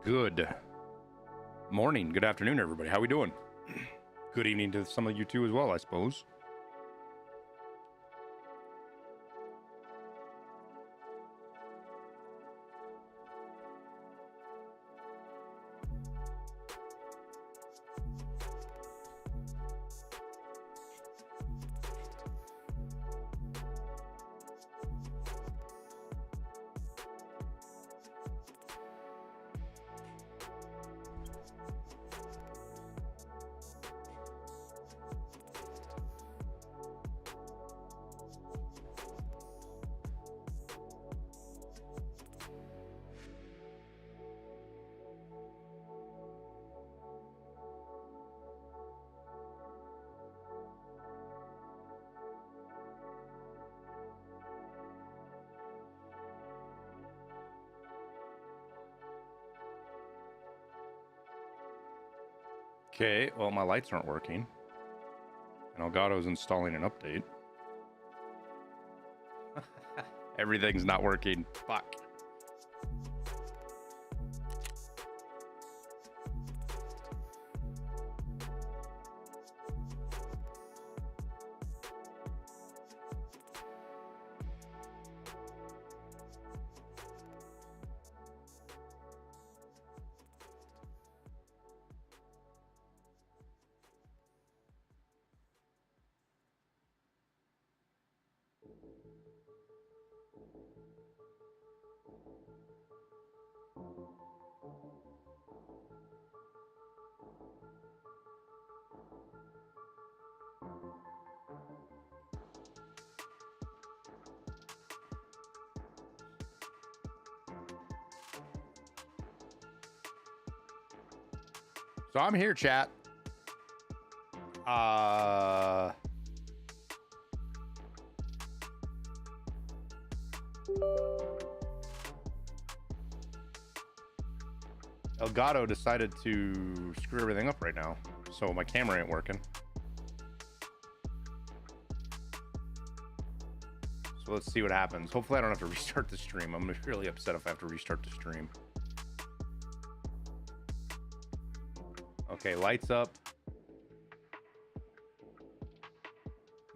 Good morning, good afternoon, everybody. How we doing? Good evening to some of you too as well, I suppose. Okay, well, my lights aren't working. And Elgato's installing an update. Everything's not working. Fuck. So I'm here, chat. Elgato decided to screw everything up right now, so my camera ain't working. So let's see what happens. Hopefully I don't have to restart the stream. I'm gonna be really upset if I have to restart the stream. Okay, lights up.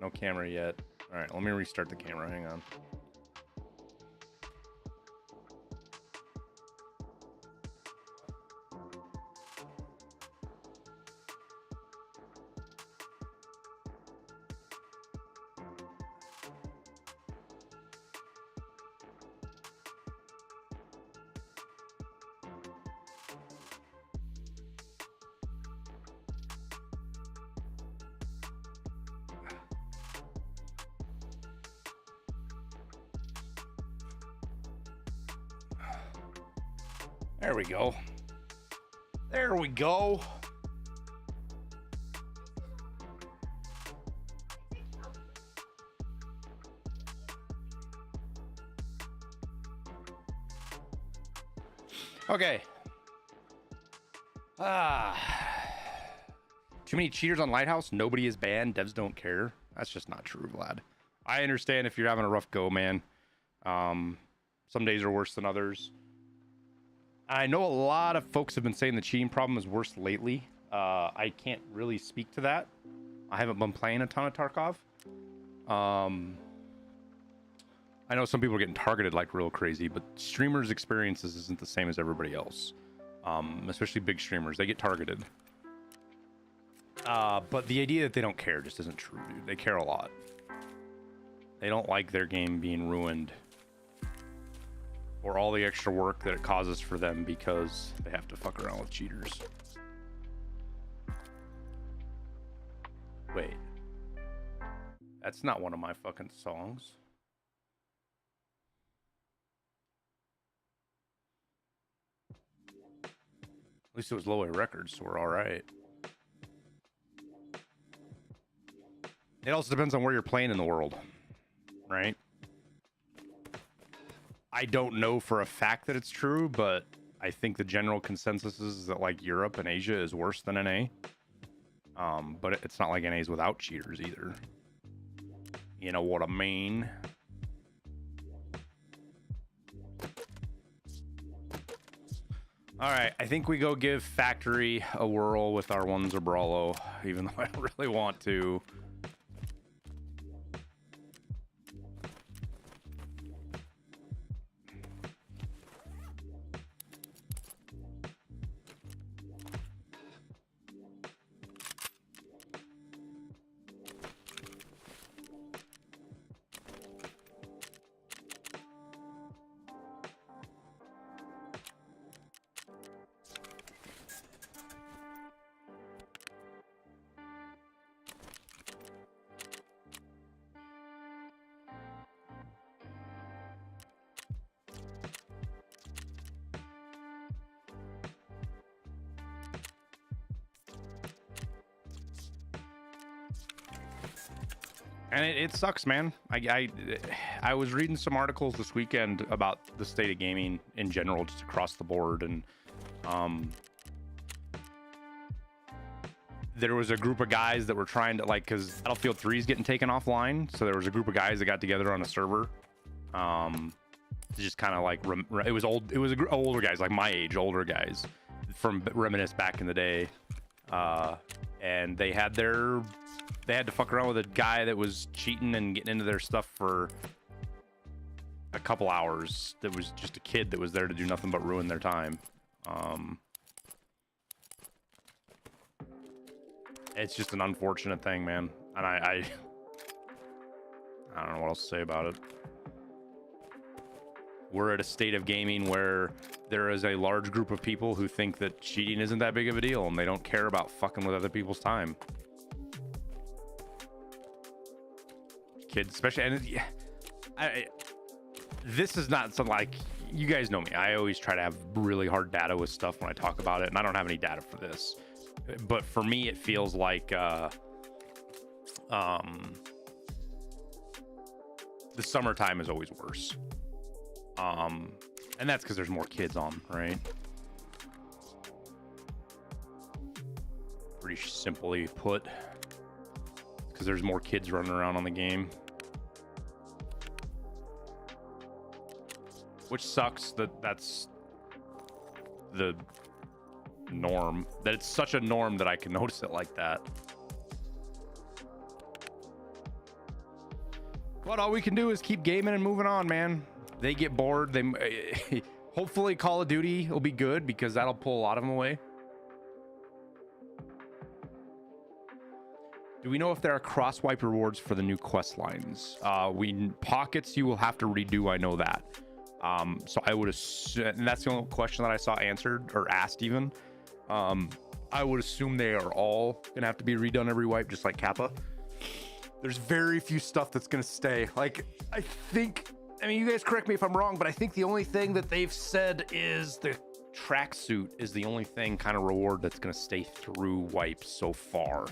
No camera yet. All right, let me restart the camera. Hang on. There we go. There we go. Okay. Too many cheaters on Lighthouse. Nobody is banned. Devs don't care. That's just not true, Vlad. I understand if you're having a rough go, man. Some days are worse than others. I know a lot of folks have been saying the cheating problem is worse lately. I can't really speak to that. I haven't been playing a ton of Tarkov. I know some people are getting targeted like real crazy, but streamers' experiences isn't the same as everybody else. Especially big streamers, they get targeted. But the idea that they don't care just isn't true, dude. They care a lot. They don't like their game being ruined or all the extra work that it causes for them because they have to fuck around with cheaters. Wait. That's not one of my fucking songs. At least it was Low A Records, so we're all right. It also depends on where you're playing in the world, right? I don't know for a fact that it's true, but I think the general consensus is that like Europe and Asia is worse than NA. But it's not like NA is without cheaters either. You know what I mean? All right, I think we go give Factory a whirl with our one Zabralo, even though I really want to. And it sucks, man. I was reading some articles this weekend about the state of gaming in general, just across the board, and there was a group of guys that were trying to, like, because Battlefield 3 is getting taken offline, so there was a group of guys that got together on a server, to just kind of like it was older guys, like my age, older guys from reminisce back in the day, and they had to fuck around with a guy that was cheating and getting into their stuff for a couple hours. That was just a kid that was there to do nothing but ruin their time. It's just an unfortunate thing, man. And I don't know what else to say about it. We're at a state of gaming where there is a large group of people who think that cheating isn't that big of a deal, and they don't care about fucking with other people's time. Kids, especially, and this is not something like, you guys know me. I always try to have really hard data with stuff when I talk about it, and I don't have any data for this. But for me, it feels like the summertime is always worse. And that's because there's more kids on, right? Pretty simply put, because there's more kids running around on the game, which sucks that's the norm, that it's such a norm that I can notice it like that. But all we can do is keep gaming and moving on, man. They get bored. They hopefully Call of Duty will be good, because that'll pull a lot of them away. Do we know if there are cross-wipe rewards for the new quest lines? Pockets you will have to redo, I know that. So I would assume, and that's the only question that I saw answered or asked even. I would assume they are all gonna have to be redone every wipe, just like Kappa. There's very few stuff that's gonna stay. Like, I mean, you guys correct me if I'm wrong, but I think the only thing that they've said is the tracksuit is the only thing kind of reward that's going to stay through wipes so far.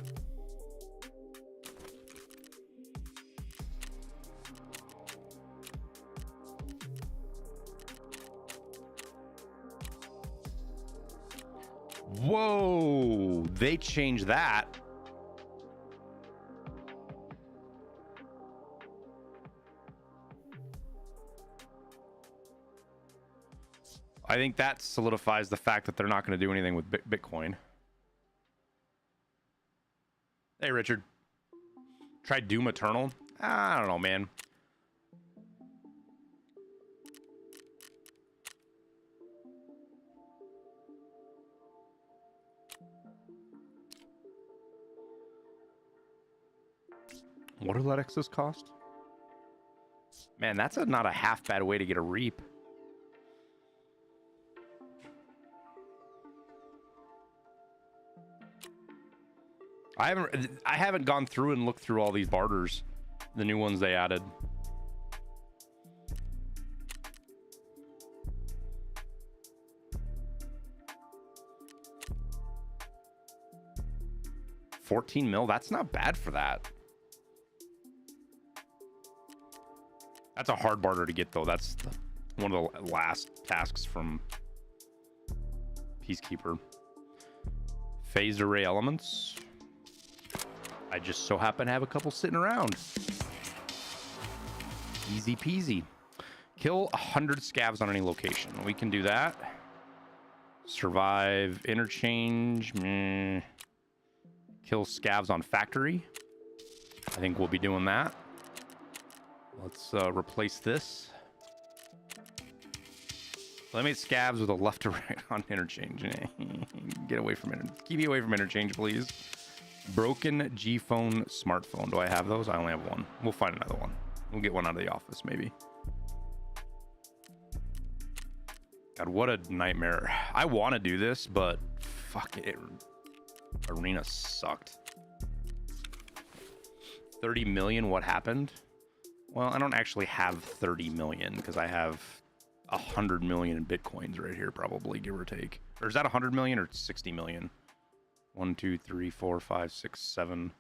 Whoa, they changed that. I think that solidifies the fact that they're not going to do anything with Bitcoin. Hey, Richard. Try Doom Eternal? I don't know, man. What do Letexes cost? Man, that's not a half bad way to get a Reap. I haven't gone through and looked through all these barters, the new ones they added. $14 mil, that's not bad for that. That's a hard barter to get, though. That's one of the last tasks from Peacekeeper. Phased array elements. I just so happen to have a couple sitting around. Easy peasy. Kill 100 scavs on any location. We can do that. Survive interchange. Kill scavs on factory. I think we'll be doing that. Let's replace this. Eliminate scavs with a left to right on interchange. Get away from interchange. Keep me away from interchange, please. Broken G-phone smartphone. Do I have those? I only have one. We'll find another one. We'll get one out of the office, maybe. God, what a nightmare. I want to do this, but fuck it. Arena sucked. 30 million, what happened? Well, I don't actually have 30 million because I have 100 million in Bitcoins right here, probably, give or take. Or is that 100 million or 60 million? 1, 2, 3, 4, 5, 6, 7.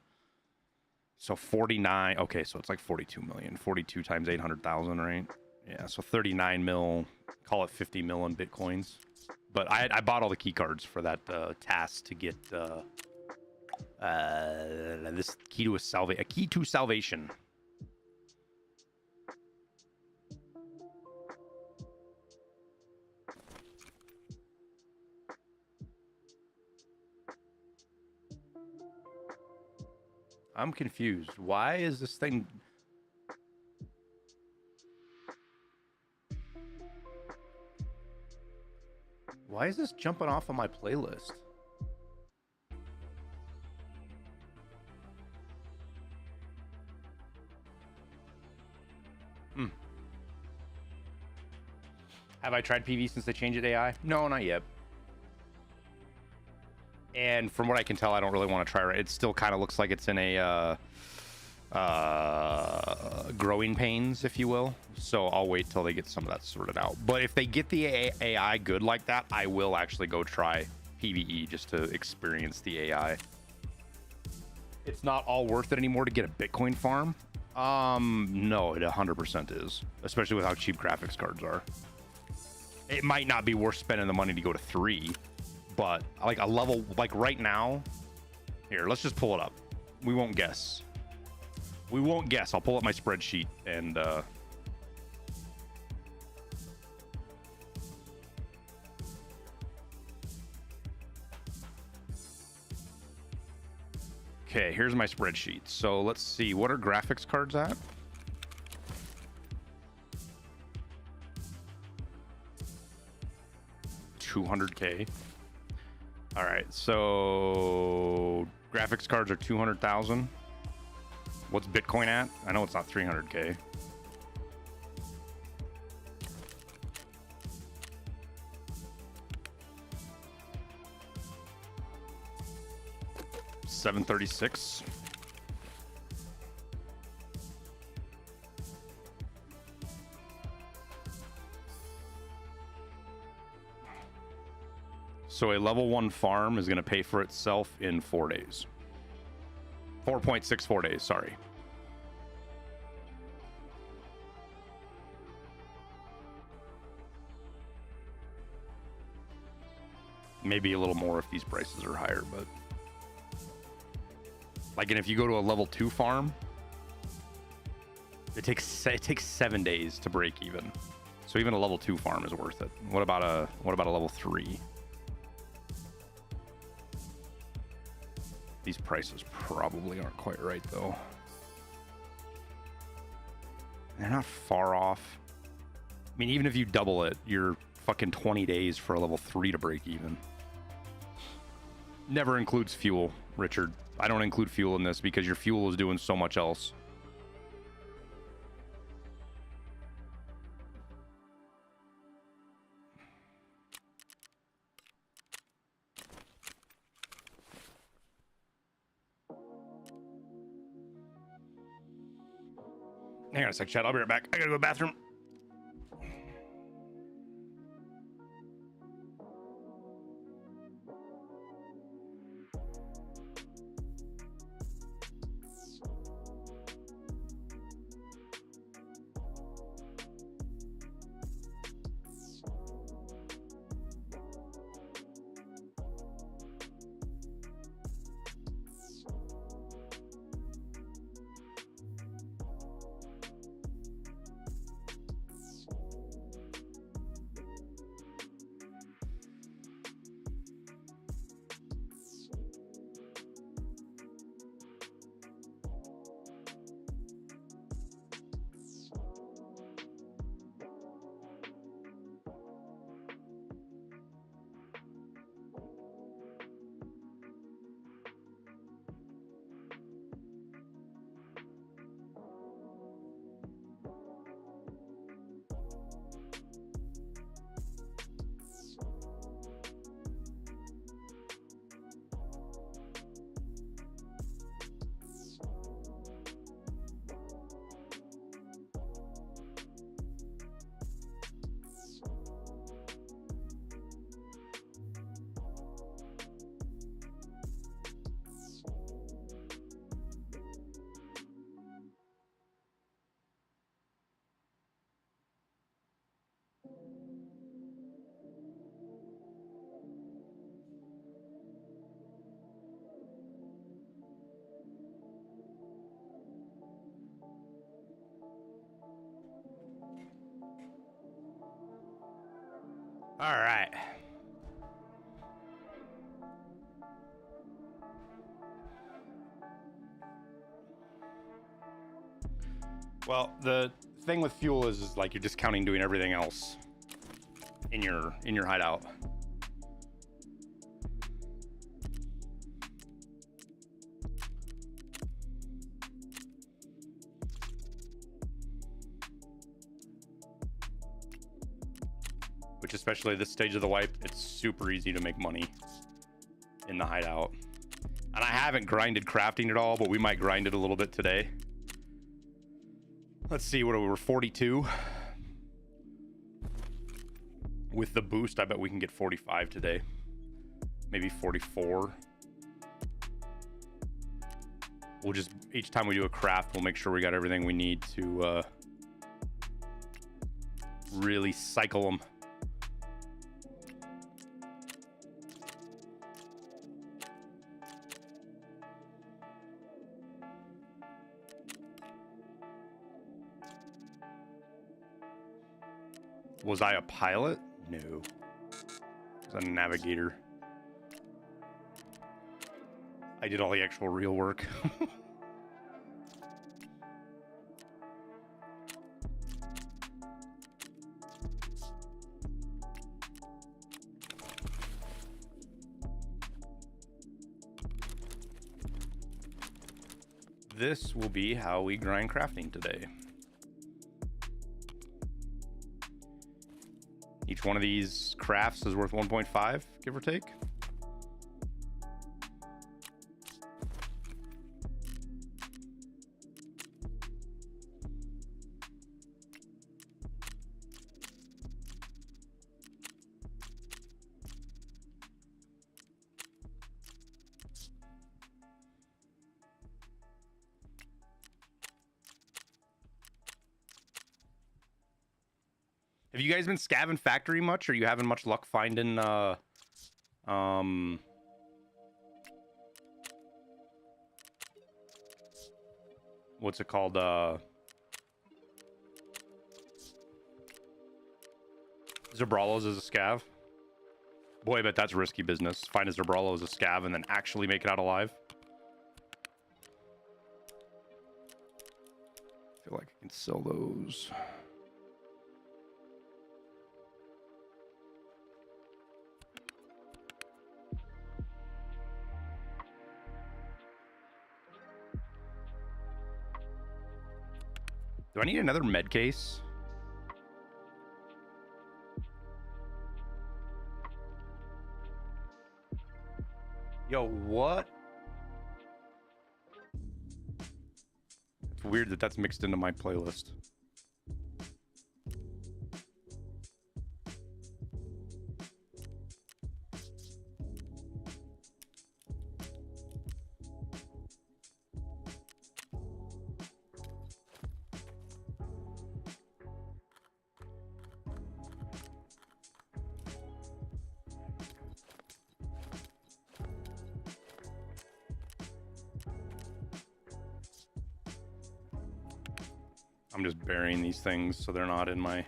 So 49. Okay, so it's like 42 million. 42 times 800,000, right? Yeah, so 39 mil. Call it 50 mil in Bitcoins. But I bought all the key cards for that task to get this key to a key to salvation. I'm confused. Why is this thing... Why is this jumping off of my playlist? Have I tried PV since they changed it to AI? No, not yet. And from what I can tell, I don't really want to try it. It still kind of looks like it's in a growing pains, if you will. So I'll wait till they get some of that sorted out. But if they get the AI good like that, I will actually go try PvE just to experience the AI. It's not all worth it anymore to get a Bitcoin farm. No, it 100% is, especially with how cheap graphics cards are. It might not be worth spending the money to go to 3. But like a level, like right now, here, let's just pull it up. We won't guess. We won't guess. I'll pull up my spreadsheet and okay, here's my spreadsheet. So let's see, what are graphics cards at? $200K. All right, so graphics cards are 200,000. What's Bitcoin at? I know it's not 300K. $736. So a level 1 farm is going to pay for itself in 4 days. 4.64 days, sorry. Maybe a little more if these prices are higher, but like, and if you go to a level 2 farm, it takes 7 days to break even. So even a level 2 farm is worth it. What about a level 3? These prices probably aren't quite right though. They're not far off. I mean, even if you double it, you're fucking 20 days for a level 3 to break even. Never includes fuel, Richard. I don't include fuel in this because your fuel is doing so much else. Hang on a sec, chat. I'll be right back. I gotta go to the bathroom. All right. Well, the thing with fuel is like you're discounting doing everything else in your hideout. Which, especially this stage of the wipe, it's super easy to make money in the hideout. And I haven't grinded crafting at all, but we might grind it a little bit today. Let's see, what are we, we're 42. With the boost, I bet we can get 45 today. Maybe 44. We'll just, each time we do a craft, we'll make sure we got everything we need to really cycle them. Was I a pilot? No. I was a navigator. I did all the actual real work. This will be how we grind crafting today. Each one of these crafts is worth 1.5, give or take. Have you guys been scavenging factory much? Or you having much luck finding what's it called? Zebrallos as a scav? Boy, I bet that's risky business. Find a Zebrallo as a scav and then actually make it out alive. I feel like I can sell those. Do I need another med case? Yo, what? It's weird that that's mixed into my playlist. I'm just burying these things so they're not in my...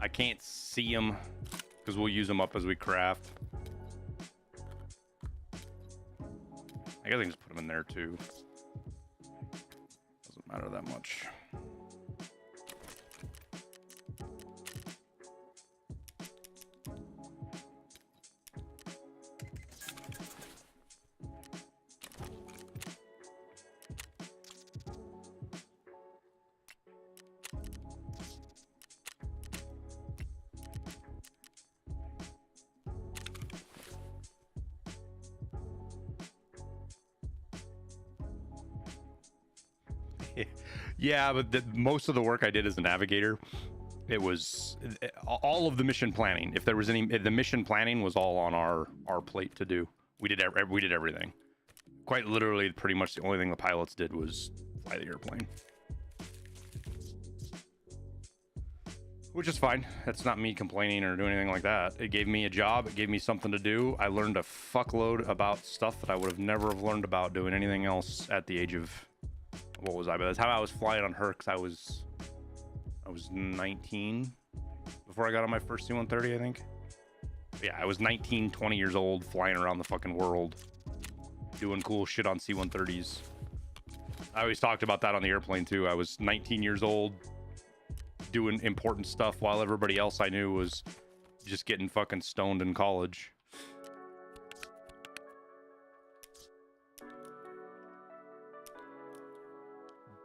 I can't see them because we'll use them up as we craft. I guess I can just put them in there too. Doesn't matter that much. Yeah, but most of the work I did as a navigator, it was all of the mission planning. If there was any, the mission planning was all on our plate to do. We did everything. Quite literally, pretty much the only thing the pilots did was fly the airplane, which is fine. That's not me complaining or doing anything like that. It gave me a job. It gave me something to do. I learned a fuckload about stuff that I would have never have learned about doing anything else at the age of, what was I? By the time I was flying on her, because I was 19 before I got on my first C-130, I think. Yeah, I was 19, 20 years old, flying around the fucking world, doing cool shit on C-130s. I always talked about that on the airplane too. I was 19 years old, doing important stuff while everybody else I knew was just getting fucking stoned in college.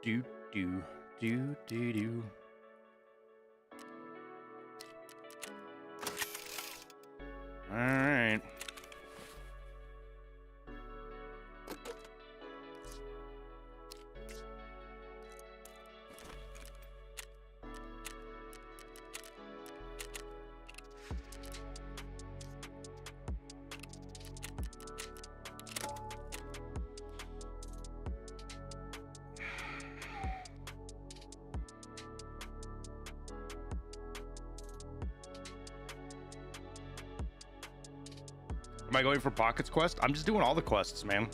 Do do do do do. All right. Am I going for Pockets quest? I'm just doing all the quests, man.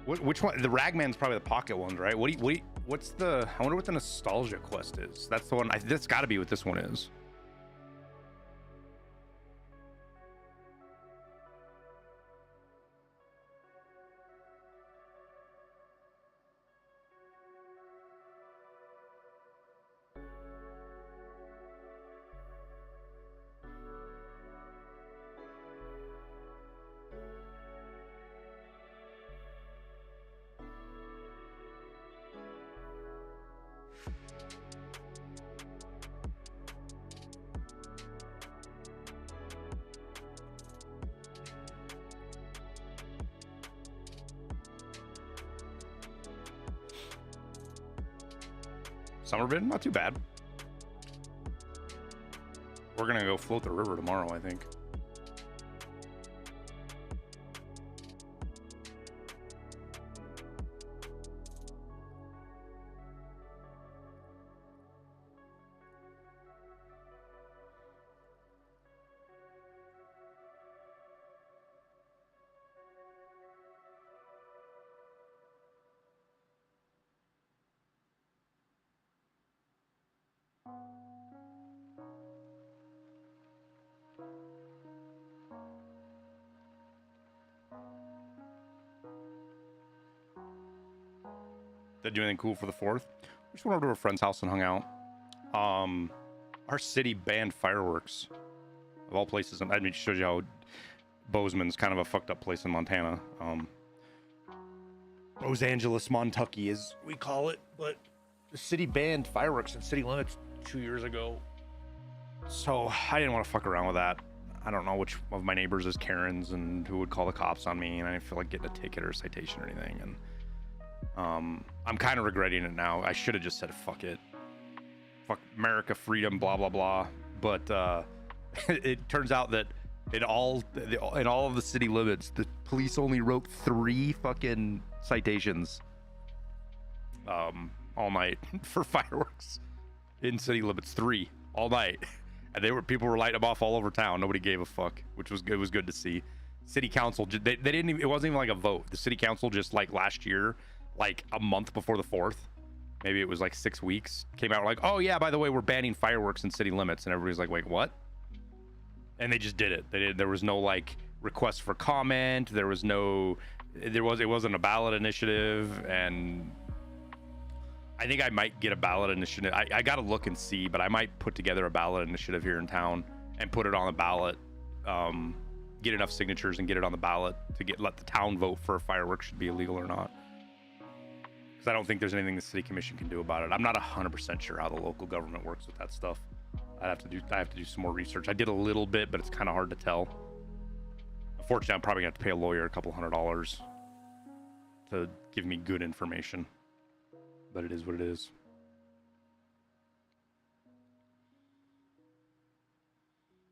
Which one? The Ragman's probably the pocket ones, right? What's the? I wonder what the nostalgia quest is. That's the one. That's got to be what this one is. Summerbin, not too bad. We're gonna go float the river tomorrow, I think. Did you do anything cool for the 4th? We just went over to a friend's house and hung out. Our city banned fireworks. Of all places, I mean, it shows you how Bozeman's kind of a fucked up place in Montana. Los Angeles, Montucky, as we call it, but the city banned fireworks in city limits 2 years ago. So I didn't want to fuck around with that. I don't know which of my neighbors is Karen's and who would call the cops on me, and I didn't feel like getting a ticket or a citation or anything. And I'm kind of regretting it now. I should have just said fuck it, fuck America, freedom, blah blah blah. But it turns out that in all of the city limits, the police only wrote 3 fucking citations all night for fireworks in city limits. 3 all night. And people were lighting them off all over town. Nobody gave a fuck, which was good. It was good to see. City council, they didn't even, it wasn't even like a vote. The city council just like last year, like a month before the 4th, maybe it was like 6 weeks, came out like, oh yeah, by the way, we're banning fireworks in city limits. And everybody's like, wait, what? And they just did it. There was no like request for comment. It wasn't a ballot initiative. And I think I might get a ballot initiative. I got to look and see, but I might put together a ballot initiative here in town and put it on the ballot. Get enough signatures and get it on the ballot to let the town vote for if fireworks should be illegal or not. Because I don't think there's anything the city commission can do about it. I'm not 100% sure how the local government works with that stuff. I have to do some more research. I did a little bit, but it's kind of hard to tell. Unfortunately, I'm probably gonna have to pay a lawyer a couple $100 to give me good information. But it is what it is.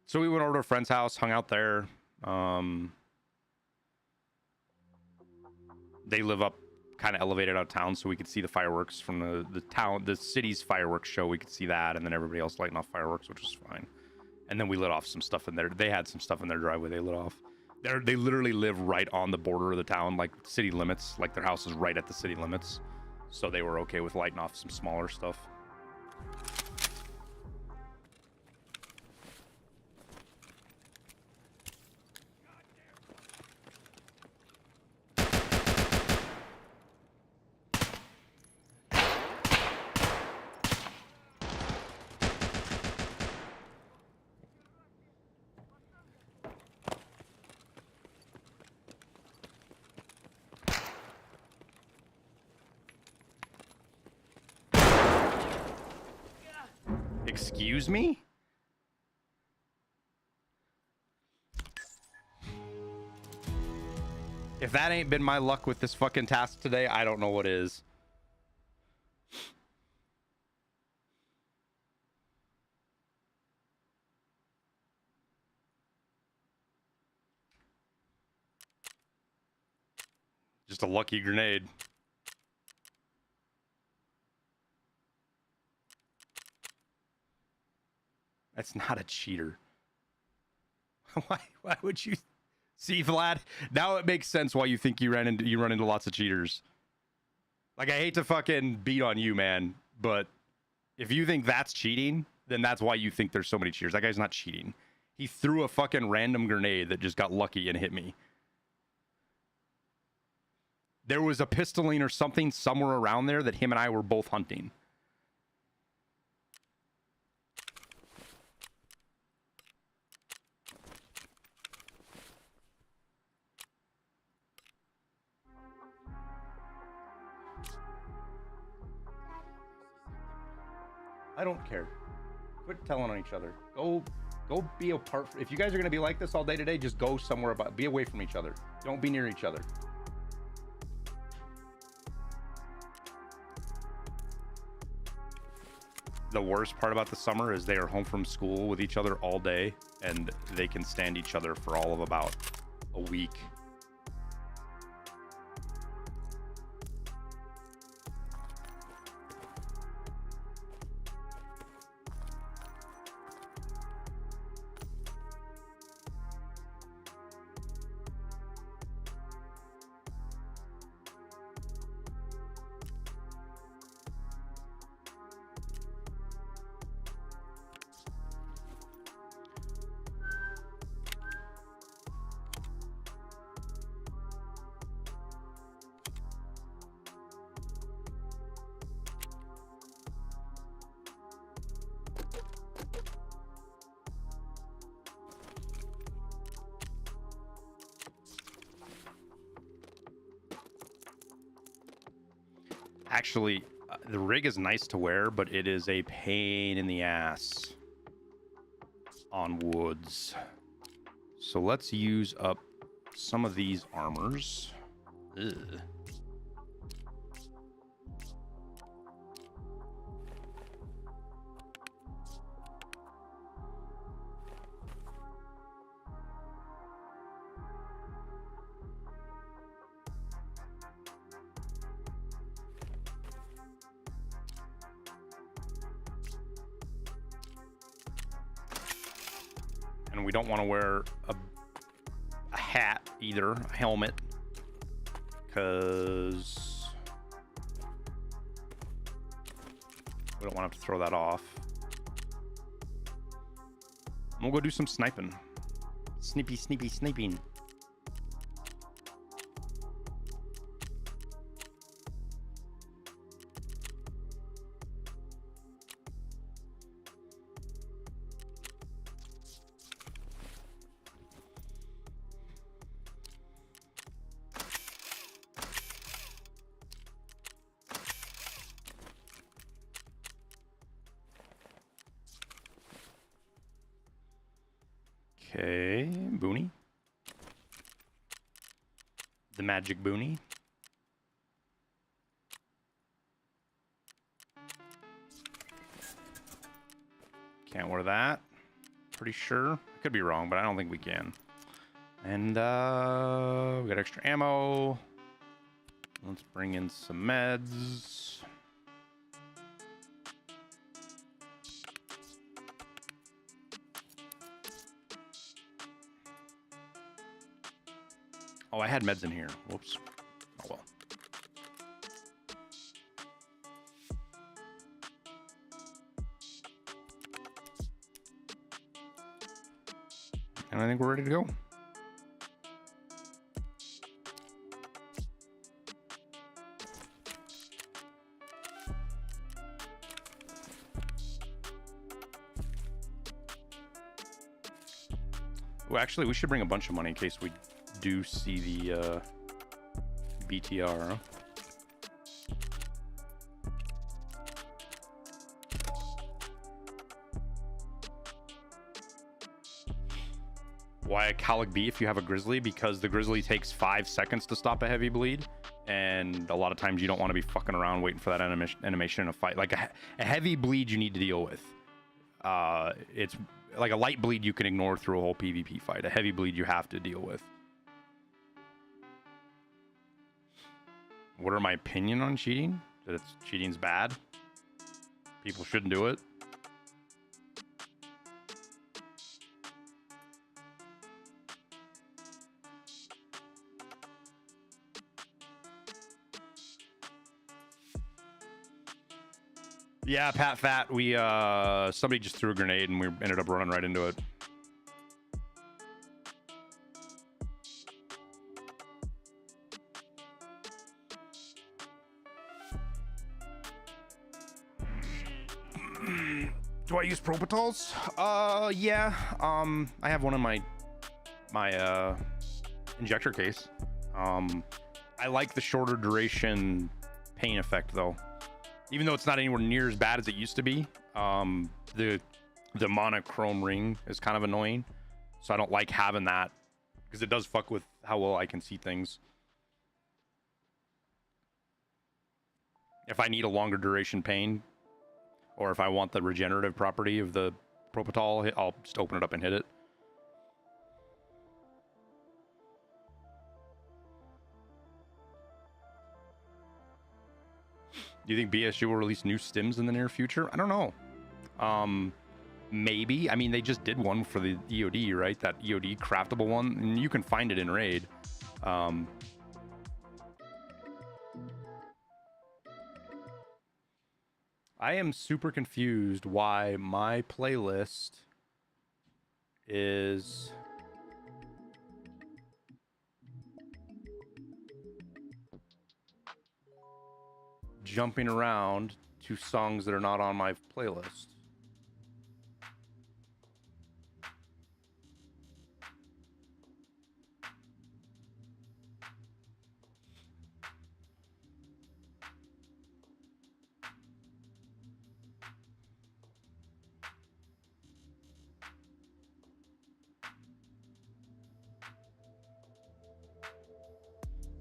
So we went over to a friend's house, hung out there. They live up kind of elevated out of town, so we could see the fireworks from the city's fireworks show. We could see that, and then everybody else lighting off fireworks, which was fine. And then we lit off some stuff in there. They had some stuff in their driveway they lit off. They literally live right on the border of the town, like city limits. Like their house is right at the city limits. So they were okay with lighting off some smaller stuff. Excuse me? If that ain't been my luck with this fucking task today, I don't know what is. Just a lucky grenade. That's not a cheater. Why would you see, Vlad? Now it makes sense why you think you run into lots of cheaters. Like, I hate to fucking beat on you, man, but if you think that's cheating, then that's why you think there's so many cheaters. That guy's not cheating. He threw a fucking random grenade that just got lucky and hit me. There was a pistoline or something somewhere around there that him and I were both hunting. I don't care. Quit telling on each other. Go be apart. If you guys are going to be like this all day today, just go somewhere be away from each other. Don't be near each other. The worst part about the summer is they are home from school with each other all day, and they can stand each other for all of about a week. Actually, the rig is nice to wear, but it is a pain in the ass on woods. So let's use up some of these armors. Ugh. And we don't want to wear a hat either, a helmet, because we don't want to have to throw that off. And we'll go do some sniping. Sniping. Okay, boonie. The magic boonie. Can't wear that. Pretty sure. I could be wrong, but I don't think we can. And we got extra ammo. Let's bring in some meds. Oh, I had meds in here. Whoops. Oh, well. And I think we're ready to go. Oh, actually, we should bring a bunch of money in case we do see the BTR. Why a colic B if you have a grizzly? Because the grizzly takes 5 seconds to stop a heavy bleed, and a lot of times you don't want to be fucking around waiting for that animation in a fight. Like a heavy bleed you need to deal with. It's like a light bleed you can ignore through a whole PvP fight. A heavy bleed you have to deal with. What are my opinion on cheating? That cheating's bad. People shouldn't do it. Yeah, Pat Fat, we somebody just threw a grenade and we ended up running right into it. Do I use Propitols? Yeah. I have one in my injector case. I like the shorter duration pain effect though. Even though it's not anywhere near as bad as it used to be. The monochrome ring is kind of annoying. So I don't like having that because it does fuck with how well I can see things. If I need a longer duration pain, or if I want the regenerative property of the Propitol, I'll just open it up and hit it. Do you think BSU will release new stims in the near future? I don't know. Maybe. I mean, they just did one for the EOD, right? That EOD craftable one, and you can find it in Raid. I am super confused why my playlist is jumping around to songs that are not on my playlist.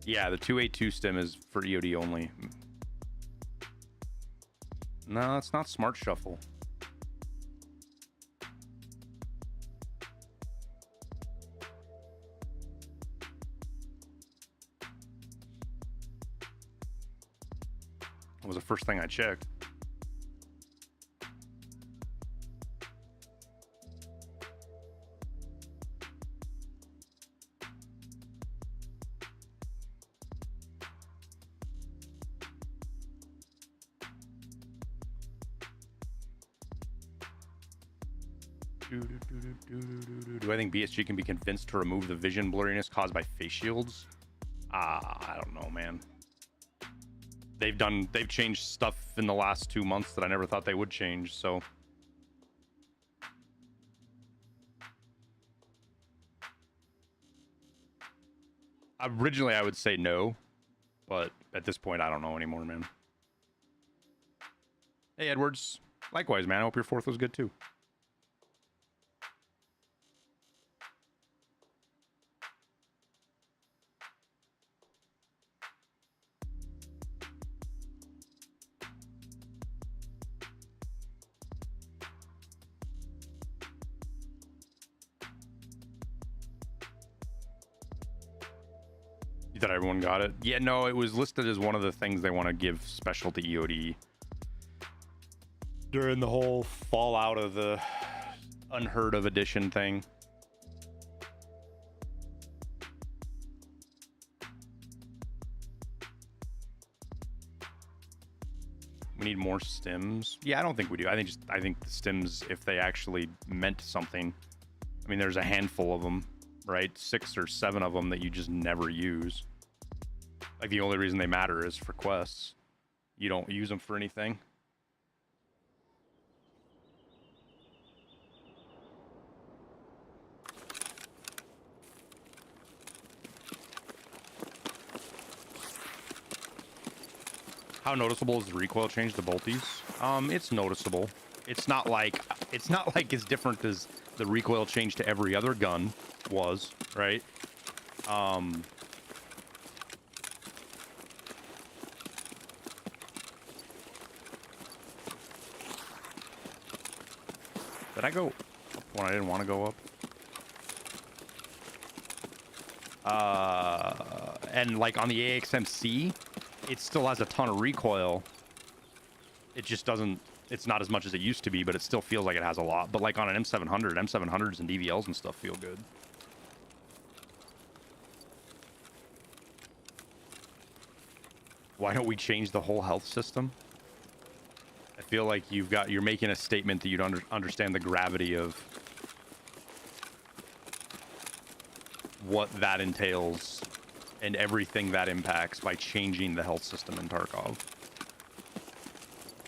Yeah, the 282 stem is for EOD only. No, it's not Smart Shuffle. That was the first thing I checked. Do I think BSG can be convinced to remove the vision blurriness caused by face shields? I don't know, man. They've changed stuff in the last 2 months that I never thought they would change, so. Originally, I would say no, but at this point, I don't know anymore, man. Hey, Edwards. Likewise, man. I hope your 4th was good, too. That everyone got it. Yeah, no, it was listed as one of the things they want to give special to EOD during the whole fallout of the unheard of edition thing. We need more stims. Yeah, I don't think we do. I think the stims, if they actually meant something, I mean, there's a handful of them, right? 6 or 7 of them that you just never use. Like, the only reason they matter is for quests. You don't use them for anything. How noticeable is the recoil change to bolties? It's noticeable. It's not like as different as the recoil change to every other gun was, right? Did I go up when I didn't want to go up? And like on the AXMC, it still has a ton of recoil. It just doesn't, it's not as much as it used to be, but it still feels like it has a lot. But like on an M700, M700s and DVLs and stuff feel good. Why don't we change the whole health system? I feel like you're making a statement that you don't understand the gravity of what that entails and everything that impacts by changing the health system in Tarkov.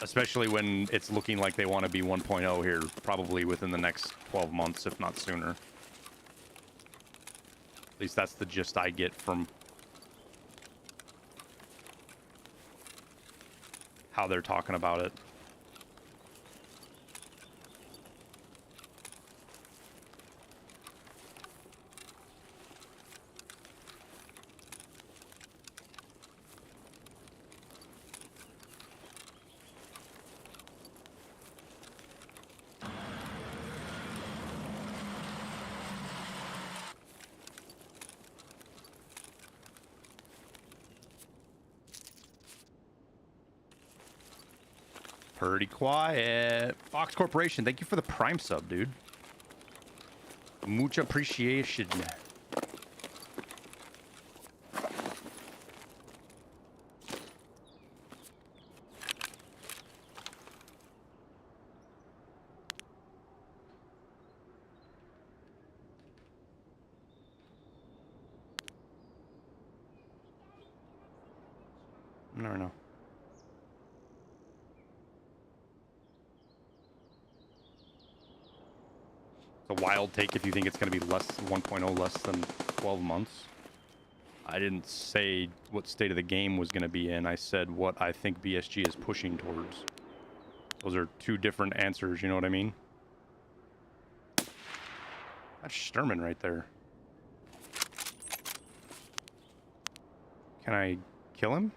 Especially when it's looking like they want to be 1.0 here, probably within the next 12 months, if not sooner. At least that's the gist I get from how they're talking about it. Pretty quiet. Fox Corporation, thank you for the Prime sub, dude. Mucha appreciation. Never know. A wild take if you think it's going to be less 1.0 less than 12 months. I didn't say what state of the game was going to be in. I said what I think BSG is pushing towards. Those are two different answers, you know what I mean? That's Sturman right there. Can I kill him?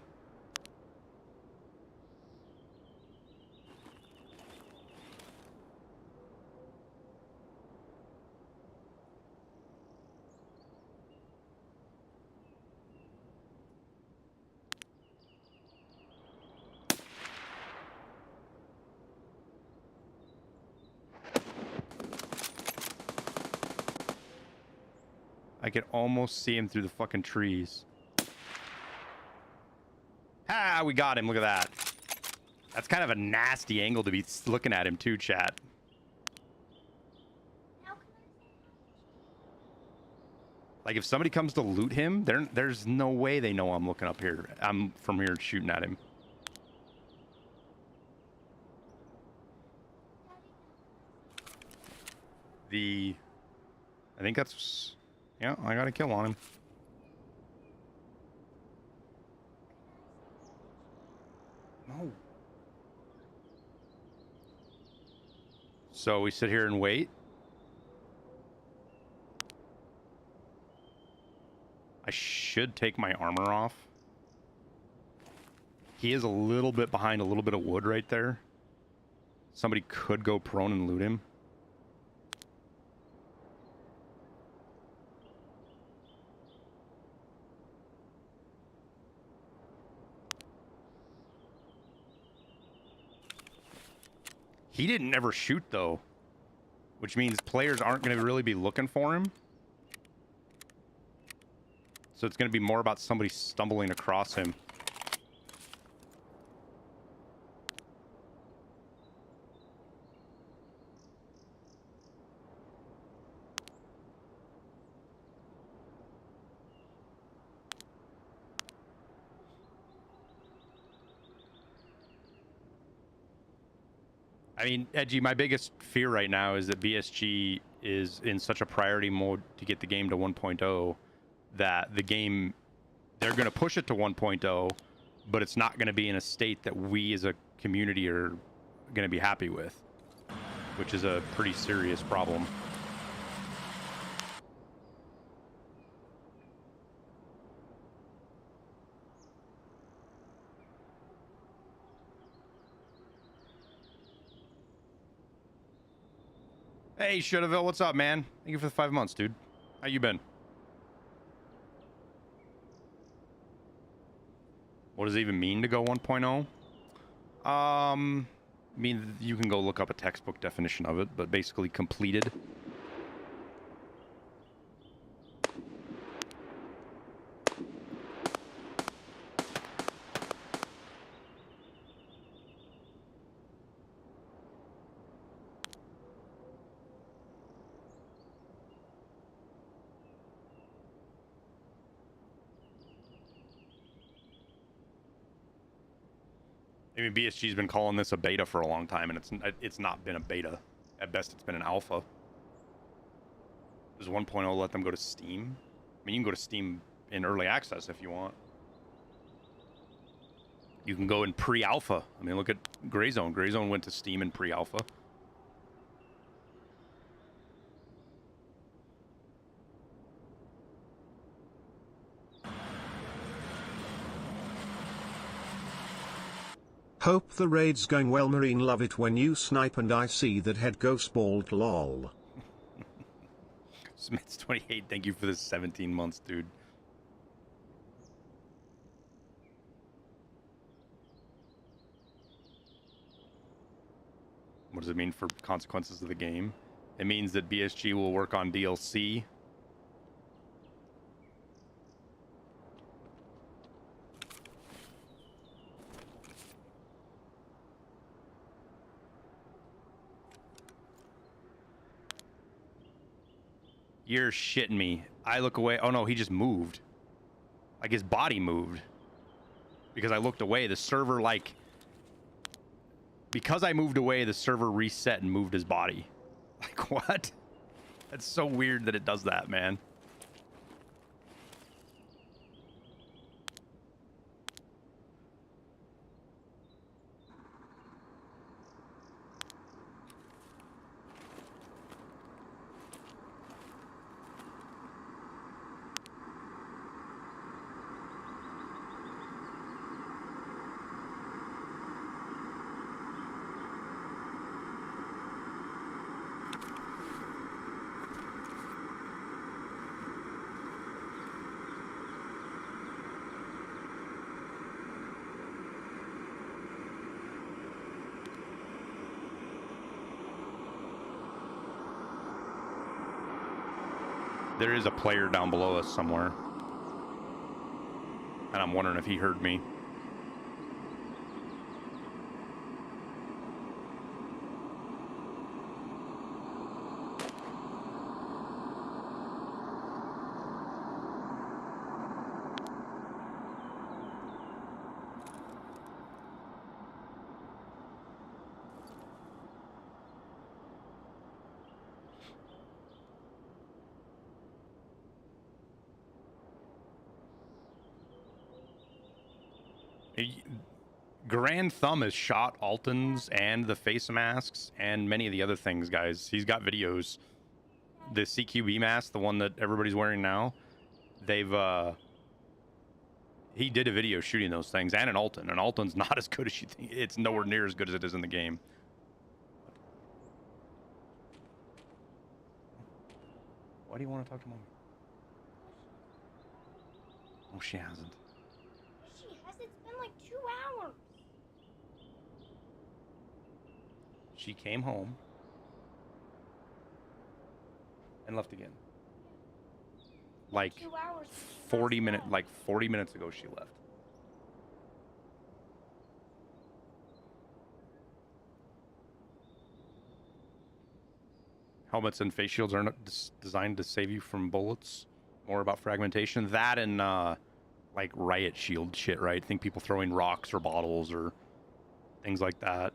I could almost see him through the fucking trees. Ah, we got him. Look at that. That's kind of a nasty angle to be looking at him too, chat. Like, if somebody comes to loot him, there's no way they know I'm looking up here. I'm from here shooting at him. I think that's... Yeah, I got a kill on him. No. So we sit here and wait. I should take my armor off. He is a little bit behind a little bit of wood right there. Somebody could go prone and loot him. He didn't ever shoot, though, which means players aren't going to really be looking for him. So it's going to be more about somebody stumbling across him. I mean, Edgy, my biggest fear right now is that BSG is in such a priority mode to get the game to 1.0 that the game, they're going to push it to 1.0, but it's not going to be in a state that we as a community are going to be happy with, which is a pretty serious problem. Hey, Shudaville, what's up, man? Thank you for the 5 months, dude. How you been? What does it even mean to go 1.0? I mean, you can go look up a textbook definition of it, but basically completed. I mean, BSG's been calling this a beta for a long time, and it's not been a beta. At best, it's been an alpha. Does 1.0 let them go to Steam? I mean, you can go to Steam in early access if you want. You can go in pre-alpha. I mean, look at Greyzone. Greyzone went to Steam in pre-alpha. Hope the raid's going well, Marine. Love it when you snipe and I see that head ghost bald, lol. Smiths28, thank you for the 17 months, dude. What does it mean for consequences of the game? It means that BSG will work on DLC. You're shitting me. I look away. Oh no, he just moved. Like his body moved. Because I looked away. The server, like... Because I moved away, the server reset and moved his body. Like, what? That's so weird that it does that, man. There is a player down below us somewhere. And I'm wondering if he heard me. Grand Thumb has shot Alton's and the face masks and many of the other things, guys. He's got videos. The CQB mask, the one that everybody's wearing now, they've he did a video shooting those things, and an Alton. And Alton's not as good as you think. It's nowhere near as good as it is in the game. Why do you want to talk to Mom? Oh, she hasn't. She has. It's been like 2 hours. She came home and left again. Like 2 hours. 40 minutes ago she left. Helmets and face shields aren't designed to save you from bullets. More about fragmentation. That and like riot shield shit, right? I think people throwing rocks or bottles or things like that.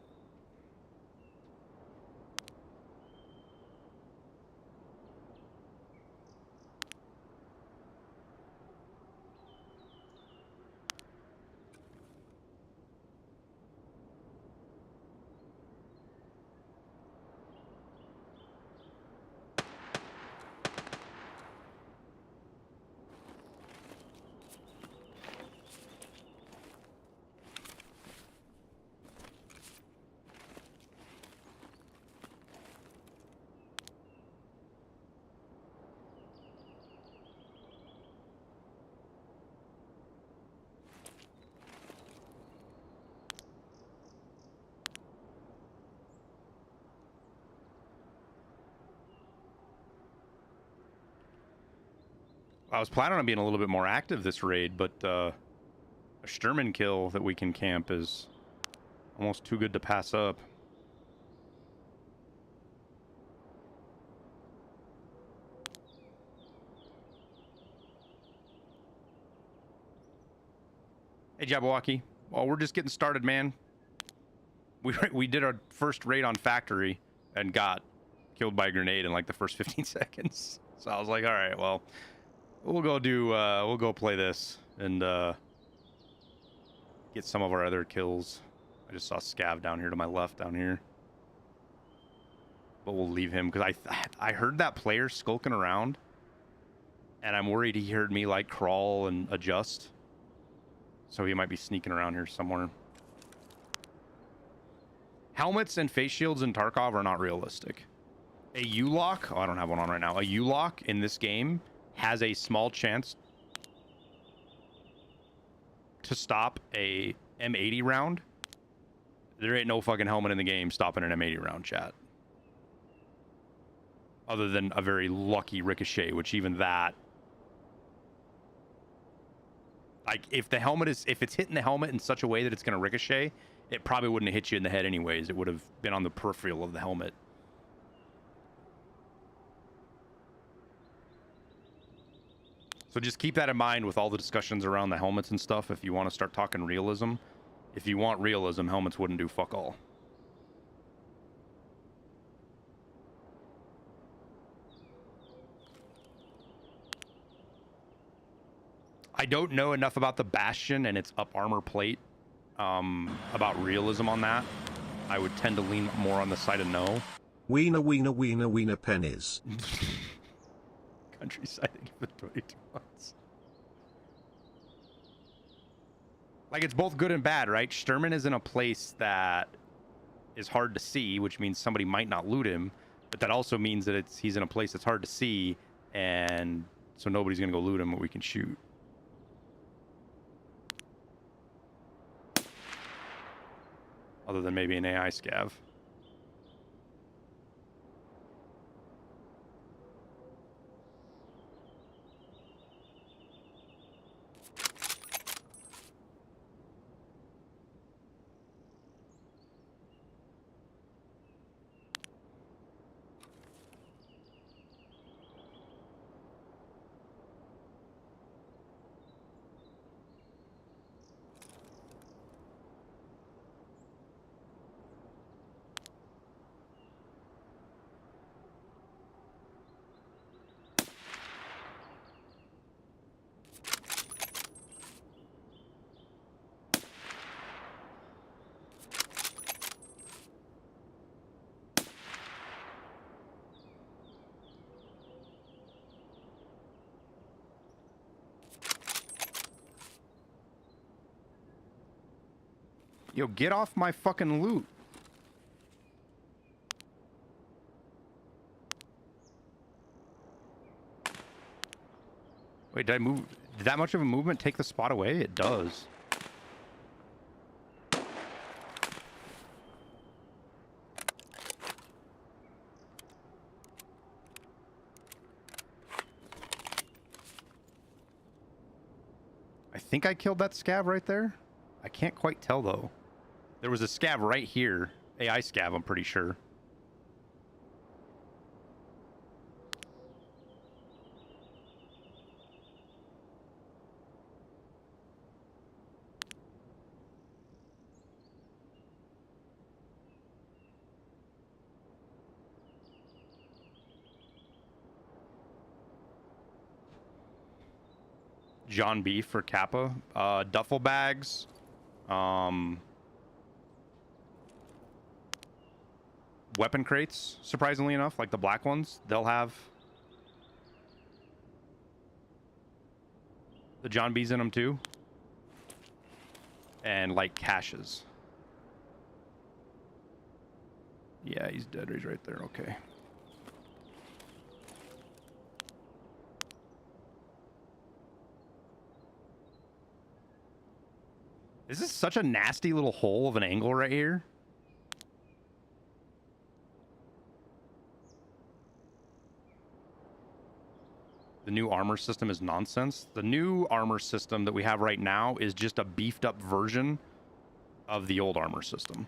I was planning on being a little bit more active this raid, but a Sturman kill that we can camp is almost too good to pass up. Hey, Jabberwocky. Well, we're just getting started, man. We did our first raid on Factory and got killed by a grenade in like the first 15 seconds. So I was like, all right, well, we'll go play this and get some of our other kills. I just saw Scav down here to my left down here. But we'll leave him because I heard that player skulking around and I'm worried he heard me like crawl and adjust. So he might be sneaking around here somewhere. Helmets and face shields in Tarkov are not realistic. A U-lock, oh, I don't have one on right now. A U-lock in this game has a small chance to stop a M80 round. There ain't no fucking helmet in the game stopping an M80 round, chat. Other than a very lucky ricochet, which even that, like if it's hitting the helmet in such a way that it's going to ricochet, it probably wouldn't have hit you in the head anyways. It would have been on the peripheral of the helmet. So just keep that in mind with all the discussions around the helmets and stuff. If you want to start talking realism, if you want realism, helmets wouldn't do fuck all. I don't know enough about the Bastion and its up armor plate about realism on that. I would tend to lean more on the side of no. Wiener, wiener, wiener, wiener pennies. Countryside, thank you for the 22 months. Like, it's both good and bad, right? Sturman is in a place that is hard to see, which means somebody might not loot him, but that also means that he's in a place that's hard to see, and so nobody's gonna go loot him, but we can shoot. Other than maybe an AI scav. Yo, get off my fucking loot. Wait, did I move? Did that much of a movement take the spot away? It does. I think I killed that scav right there. I can't quite tell though. There was a scav right here. AI scav, I'm pretty sure. John B for Kappa. Duffel bags. Weapon crates, surprisingly enough, like the black ones, they'll have the John B's in them too. And like caches. Yeah, he's dead. He's right there. Okay. This is such a nasty little hole of an angle right here. The new armor system is nonsense. The new armor system that we have right now is just a beefed up version of the old armor system.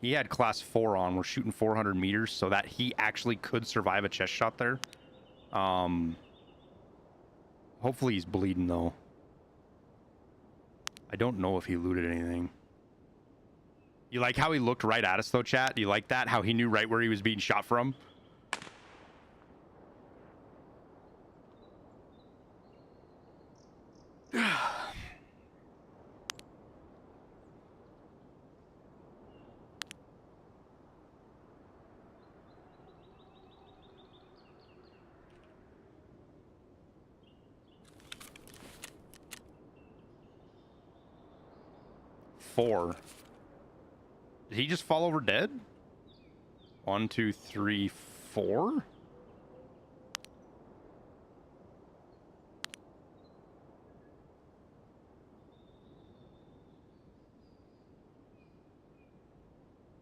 He had class 4 on. We're shooting 400 meters so that he actually could survive a chest shot there. Hopefully he's bleeding though. I don't know if he looted anything. You like how he looked right at us though, chat? You like that? How he knew right where he was being shot from? Four. Did he just fall over dead? 1, 2, 3, 4?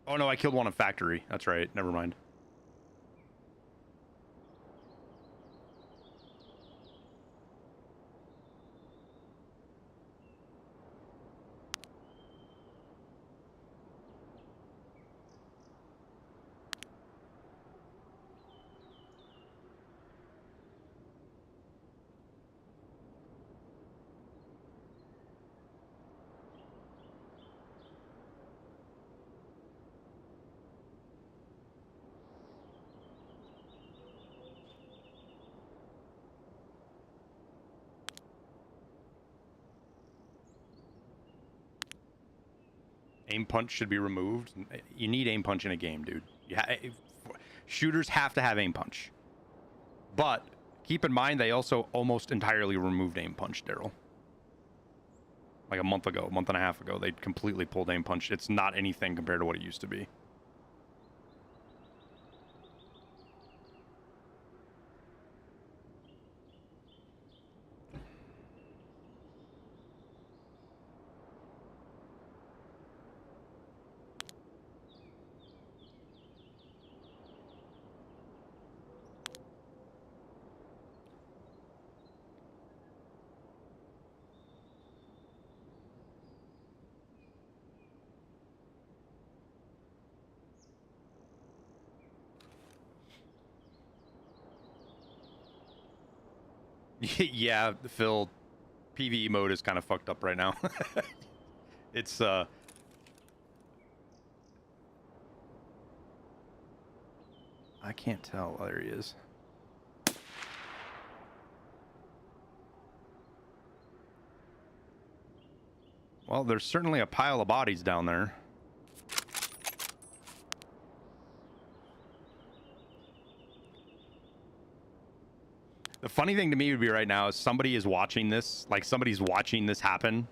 Oh no, I killed one in factory. That's right. Never mind. Aim punch should be removed. You need aim punch in a game, dude. Shooters have to have aim punch. But keep in mind, they also almost entirely removed aim punch, Daryl. Like a month ago, a month and a half ago, they completely pulled aim punch. It's not anything compared to what it used to be. Yeah, Phil, PvE mode is kind of fucked up right now. It's I can't tell. Oh, there he is. Well, there's certainly a pile of bodies down there. The funny thing to me would be right now is somebody is watching this, like somebody's watching this happen,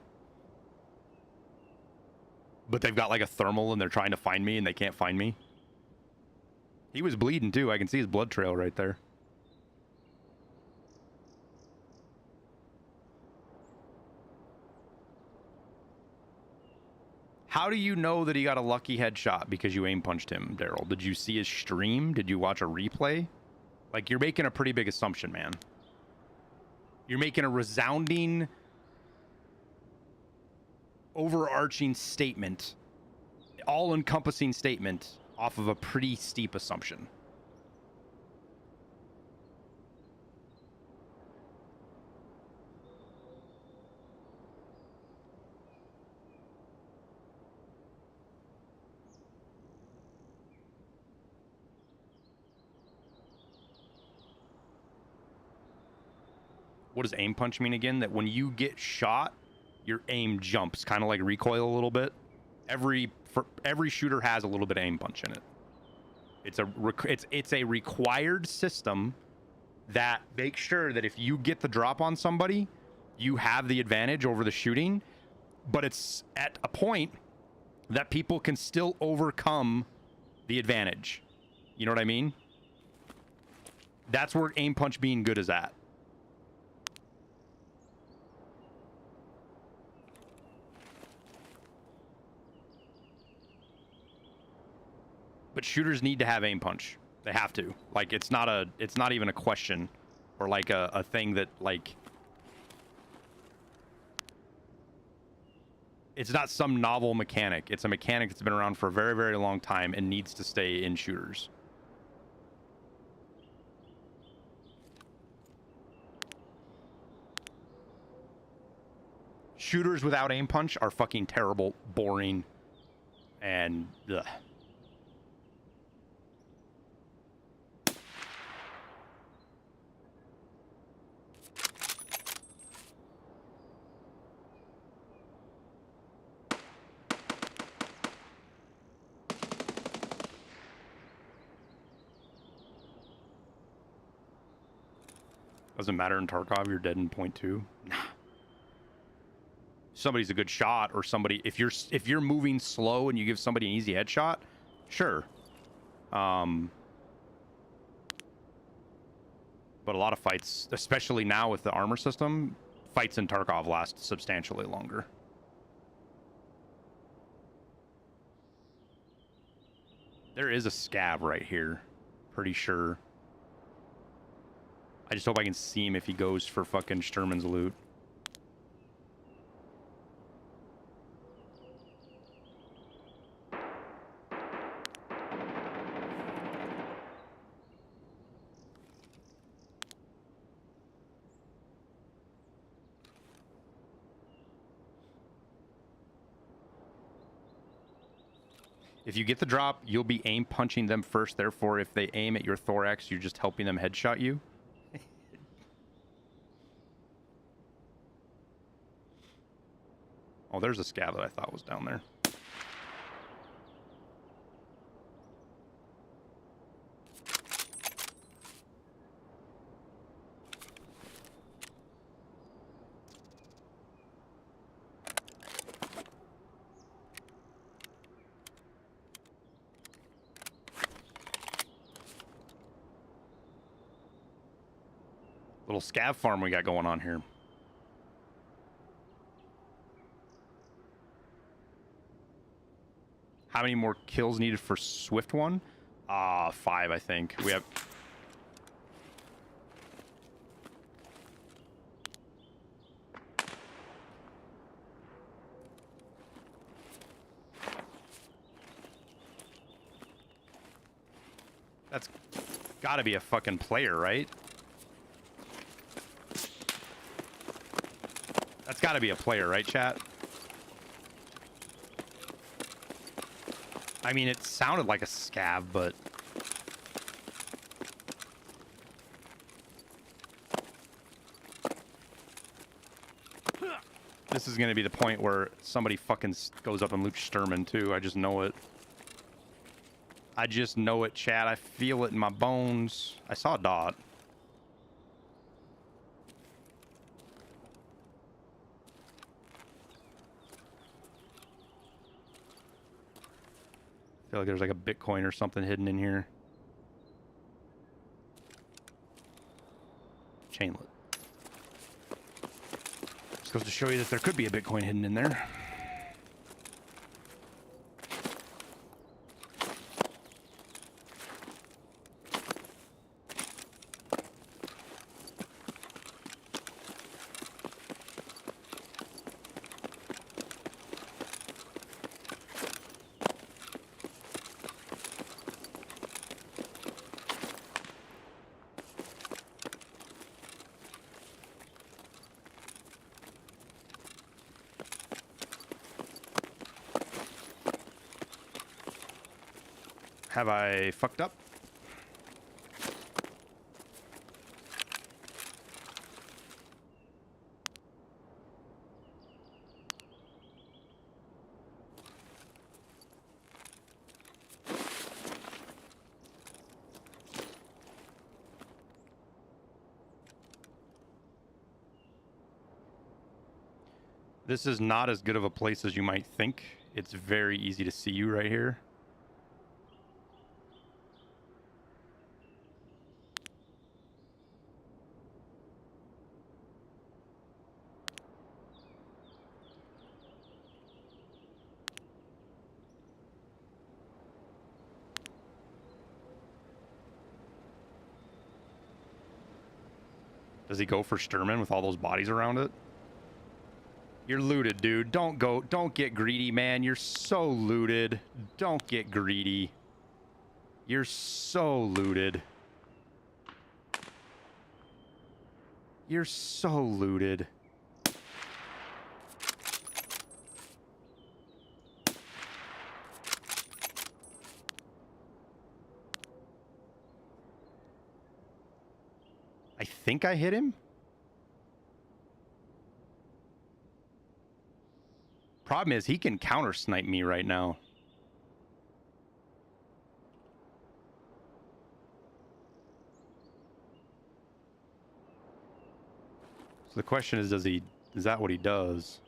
but they've got like a thermal and they're trying to find me and they can't find me. He was bleeding too. I can see his blood trail right there. How do you know that he got a lucky headshot? Because you aim punched him, Daryl. Did you see his stream? Did you watch a replay? Like, you're making a pretty big assumption, man. You're making a resounding, overarching statement, all-encompassing statement off of a pretty steep assumption. What does aim punch mean again? That when you get shot, your aim jumps, kind of like recoil a little bit. Every shooter has a little bit of aim punch in it. It's a required system that makes sure that if you get the drop on somebody, you have the advantage over the shooting, but it's at a point that people can still overcome the advantage. You know what I mean? That's where aim punch being good is at. But shooters need to have aim punch. They have to. Like, it's not even a question or like a thing that, like, it's not some novel mechanic. It's a mechanic that's been around for a very, very long time and needs to stay in shooters. Shooters without aim punch are fucking terrible, boring, and ugh. Doesn't matter in Tarkov, you're dead in point two. Nah. Somebody's a good shot, or somebody, if you're moving slow and you give somebody an easy headshot, sure. But a lot of fights, especially now with the armor system, fights in Tarkov last substantially longer. There is a scav right here, pretty sure. I just hope I can see him if he goes for fucking Sturman's loot. If you get the drop, you'll be aim punching them first. Therefore, if they aim at your thorax, you're just helping them headshot you. Oh, there's a scav that I thought was down there. Little scav farm we got going on here. How many more kills needed for Swift one? 5, I think. We have... That's gotta be a fucking player, right? That's gotta be a player, right, chat? I mean, it sounded like a scav, but... This is going to be the point where somebody fucking goes up and loots Sturman, too. I just know it. I just know it, chat. I feel it in my bones. I saw a dot. I feel like there's like a Bitcoin or something hidden in here. Chainlet. Just goes to show you that there could be a Bitcoin hidden in there. Have I fucked up? This is not as good of a place as you might think. It's very easy to see you right here. Does he go for Sturman with all those bodies around it? You're looted, dude. Don't get greedy, man. You're so looted. Don't get greedy. You're so looted. You're so looted. I think I hit him. Problem is, he can counter snipe me right now. So the question is that what he does?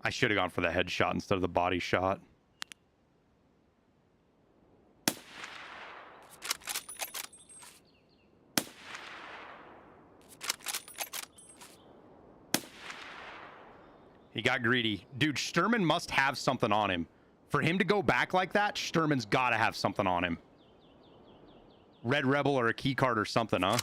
I should have gone for the headshot instead of the body shot. He got greedy. Dude, Sturman must have something on him. For him to go back like that, Sturman's got to have something on him. Red Rebel or a key card or something, huh?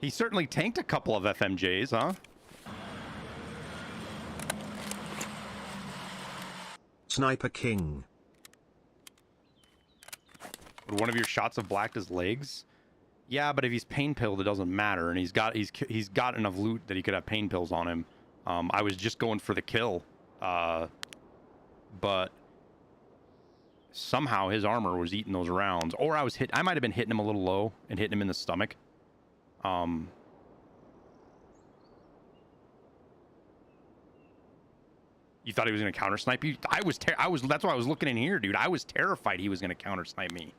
He certainly tanked a couple of FMJs, huh? Sniper King. Would one of your shots have blacked his legs? Yeah, but if he's pain pilled, it doesn't matter, and he's got enough loot that he could have pain pills on him. I was just going for the kill, but somehow his armor was eating those rounds, or I might have been hitting him a little low and hitting him in the stomach. You thought he was going to counter snipe you? That's why I was looking in here, dude. I was terrified he was going to counter snipe me.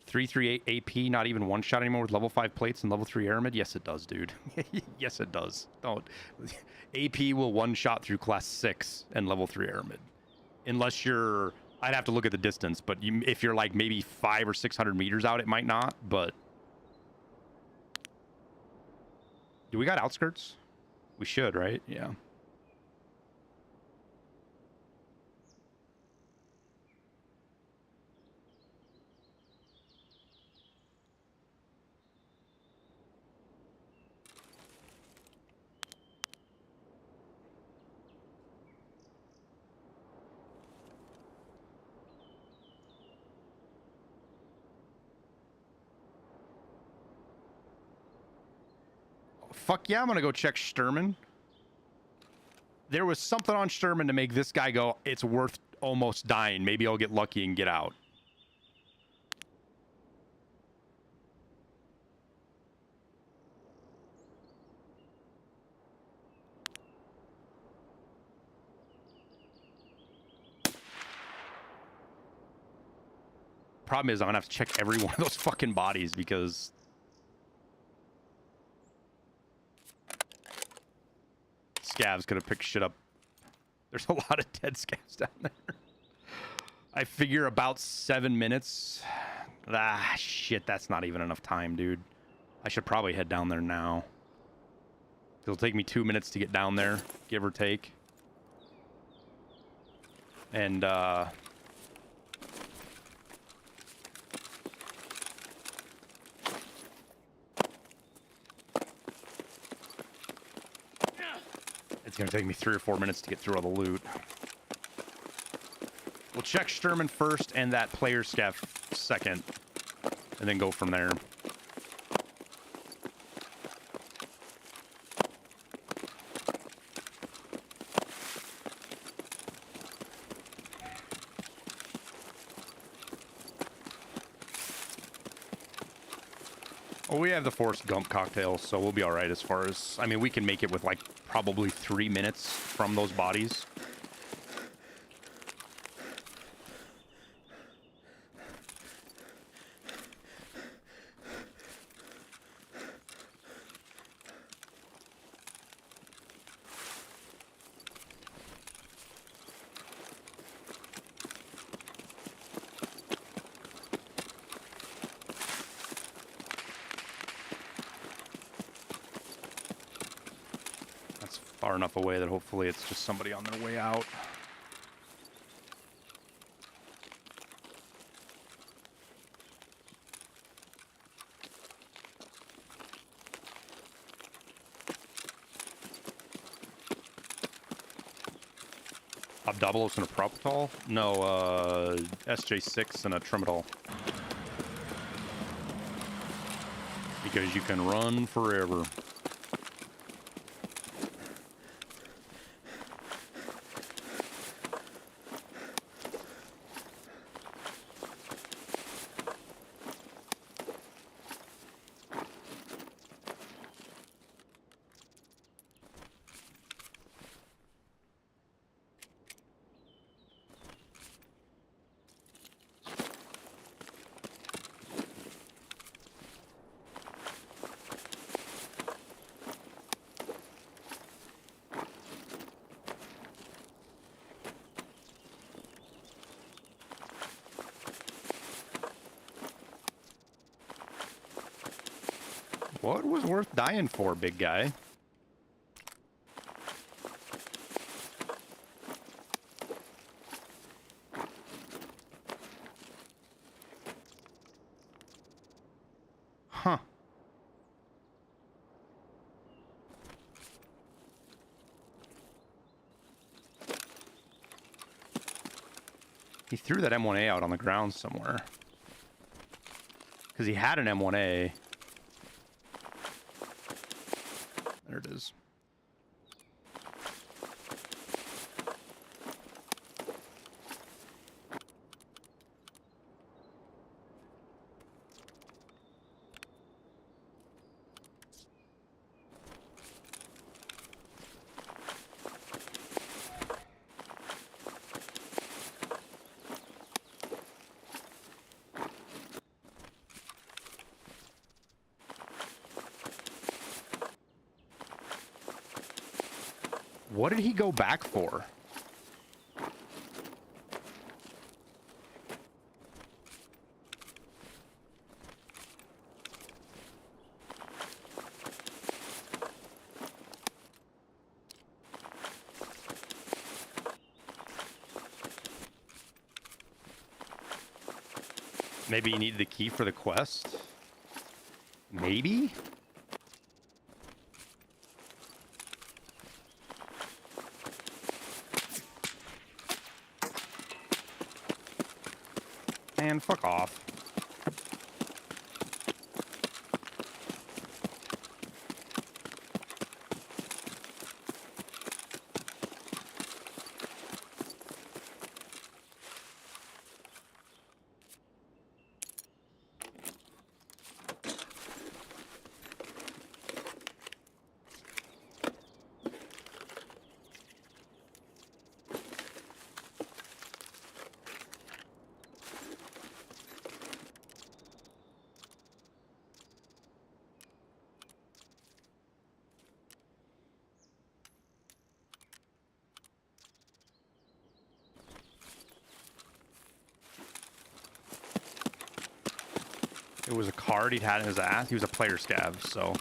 .338 AP, not even one shot anymore with level 5 plates and level 3 airmid? Yes, it does, dude. Yes, it does. Don't. AP will one shot through class 6 and level 3 airmid. Unless you're... I'd have to look at the distance, but if you're like maybe 500 or 600 meters out, it might not, but... Do we got outskirts? We should, right? Yeah. fuck yeah, I'm gonna go check Sturman. There was something on Sturman to make this guy go, it's worth almost dying. Maybe I'll get lucky and get out. Problem is, I'm gonna have to check every one of those fucking bodies because scavs could have picked shit up. There's a lot of dead scavs down there. I figure about 7 minutes. Ah, shit, that's not even enough time, dude. I should probably head down there now. It'll take me 2 minutes to get down there, give or take. And, it's gonna take me 3 or 4 minutes to get through all the loot. We'll check Sturman first and that player scav second, and then go from there. Well, we have the Forrest Gump cocktail, so we'll be all right as far as... I mean, we can make it with, like, probably 3 minutes from those bodies. Far enough away that hopefully it's just somebody on their way out. Abdabalos and a Propital? No, SJ6 and a Trimetal. Because you can run forever. What was worth dying for, big guy? Huh. He threw that M1A out on the ground somewhere. Because he had an M1A. There it is. What did he go back for? Maybe he needed the key for the quest? Maybe? Man, fuck off. It was a card he'd had in his ass. He was a player scav, so.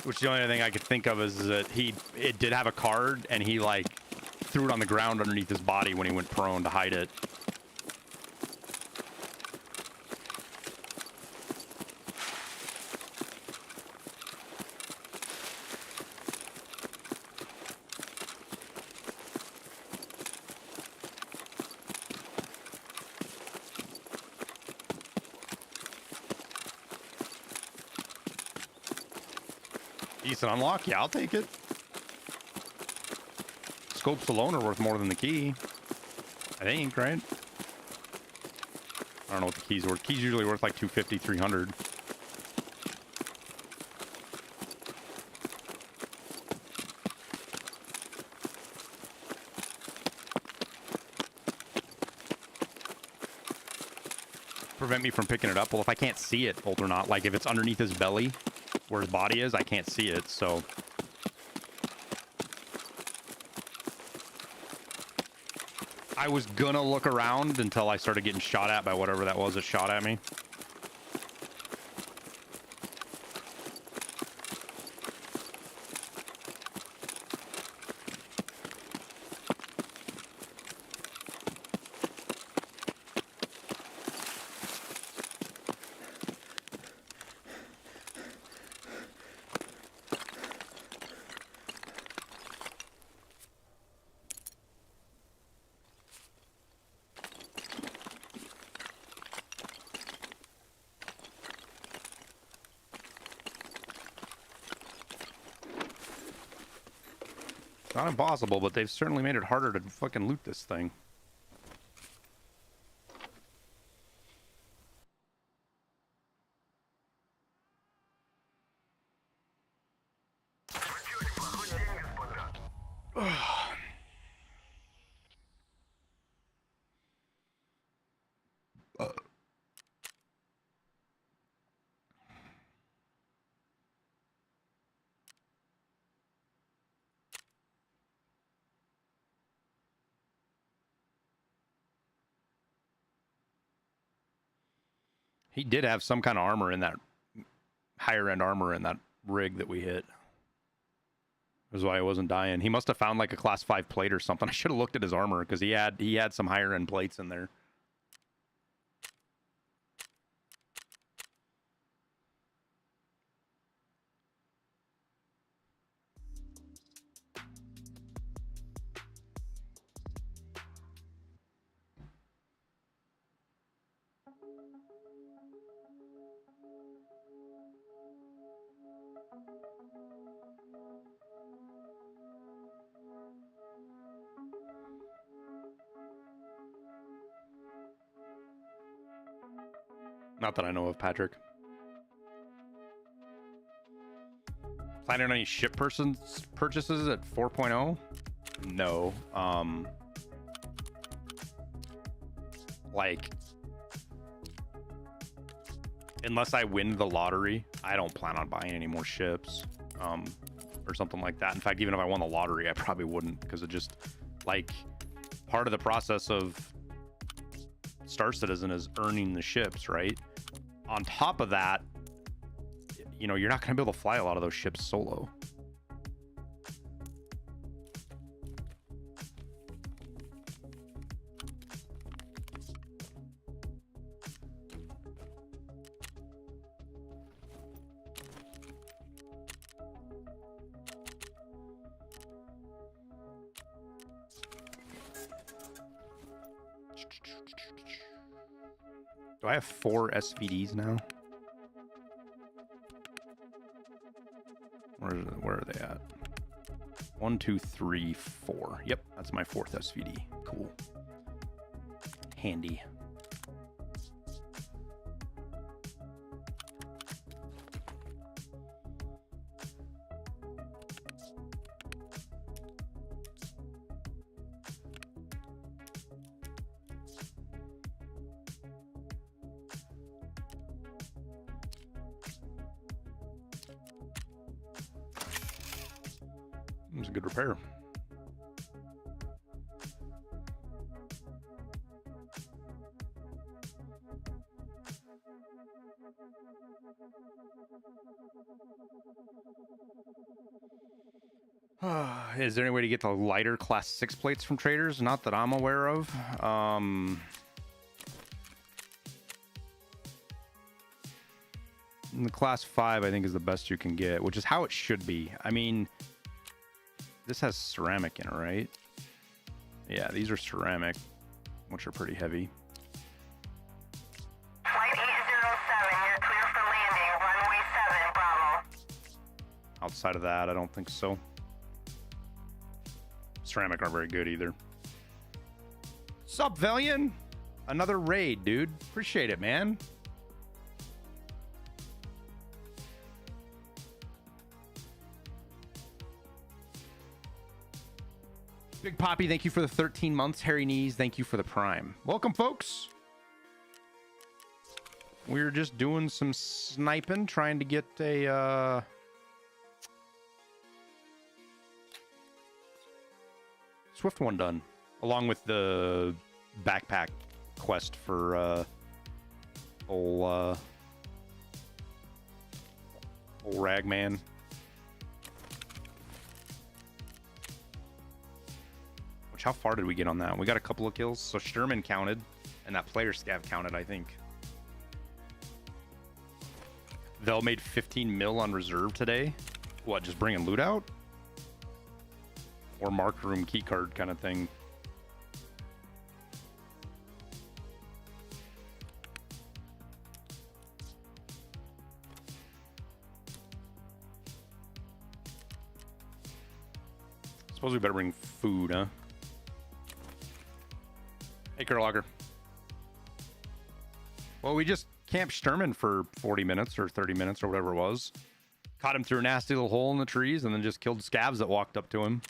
Which the only thing I could think of is that it did have a card, and he like threw it on the ground underneath his body when he went prone to hide it. Decent unlock, yeah, I'll take it. Scopes alone are worth more than the key, I think, right? I don't know what the key's worth. Key's usually worth like 250, 300. Prevent me from picking it up. Well, if I can't see it, bolt or not, like if it's underneath his belly, where his body is, I can't see it, so. I was gonna look around until I started getting shot at by whatever that was that shot at me. Not impossible, but they've certainly made it harder to fucking loot this thing. He did have some kind of armor in that higher end armor in that rig that we hit. That's why I wasn't dying. He must have found like a class 5 plate or something. I should have looked at his armor because he had some higher end plates in there. Not that I know of, Patrick. Planning on any ship purchases at 4.0? No. Like, unless I win the lottery, I don't plan on buying any more ships, or something like that. In fact, even if I won the lottery, I probably wouldn't, because it just, like, part of the process of Star Citizen is earning the ships, right? On top of that, you know, you're not going to be able to fly a lot of those ships solo. Do I have 4 SVDs now? Where are they at? 1, 2, 3, 4. Yep, that's my 4th SVD. Cool. Handy. It was a good repair. Is there any way to get the lighter class 6 plates from traders? Not that I'm aware of. The class 5, I think, is the best you can get, which is how it should be. I mean, this has ceramic in it, right? Yeah, these are ceramic, which are pretty heavy. Flight 807, you're clear for landing. Runway 7, Bravo. Outside of that, I don't think so. Ceramic aren't very good either. Sup, Valian? Another raid, dude. Appreciate it, man. Big Poppy, thank you for the 13 months. Hairy Knees, thank you for the Prime. Welcome, folks. We're just doing some sniping, trying to get a Swift one done, along with the backpack quest for old Ragman. Which, how far did we get on that? We got a couple of kills, so Sherman counted, and that player scav counted, I think. They'll made 15 mil on reserve today. What, just bringing loot out? Or marked room keycard kind of thing. Suppose we better bring food, huh? Hey, Kerlogger. Well, we just camped Sturman for 40 minutes or 30 minutes or whatever it was. Caught him through a nasty little hole in the trees and then just killed scavs that walked up to him.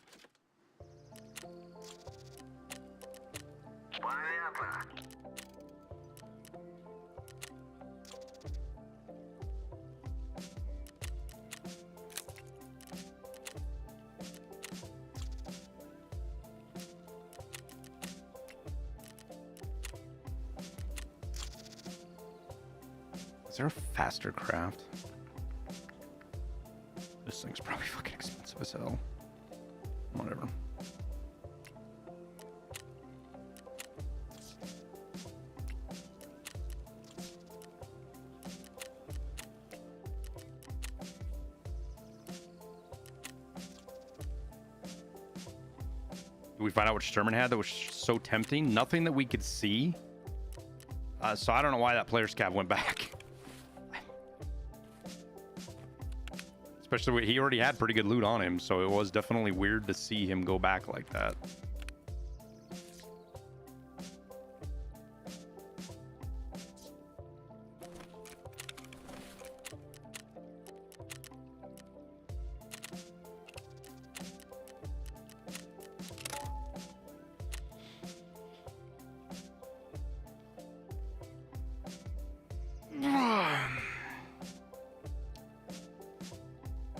Is there a faster craft? This thing's probably fucking expensive as hell. Whatever. Did we find out what Sherman had that was so tempting? Nothing that we could see. So I don't know why that player scav went back. Especially, he already had pretty good loot on him, so it was definitely weird to see him go back like that.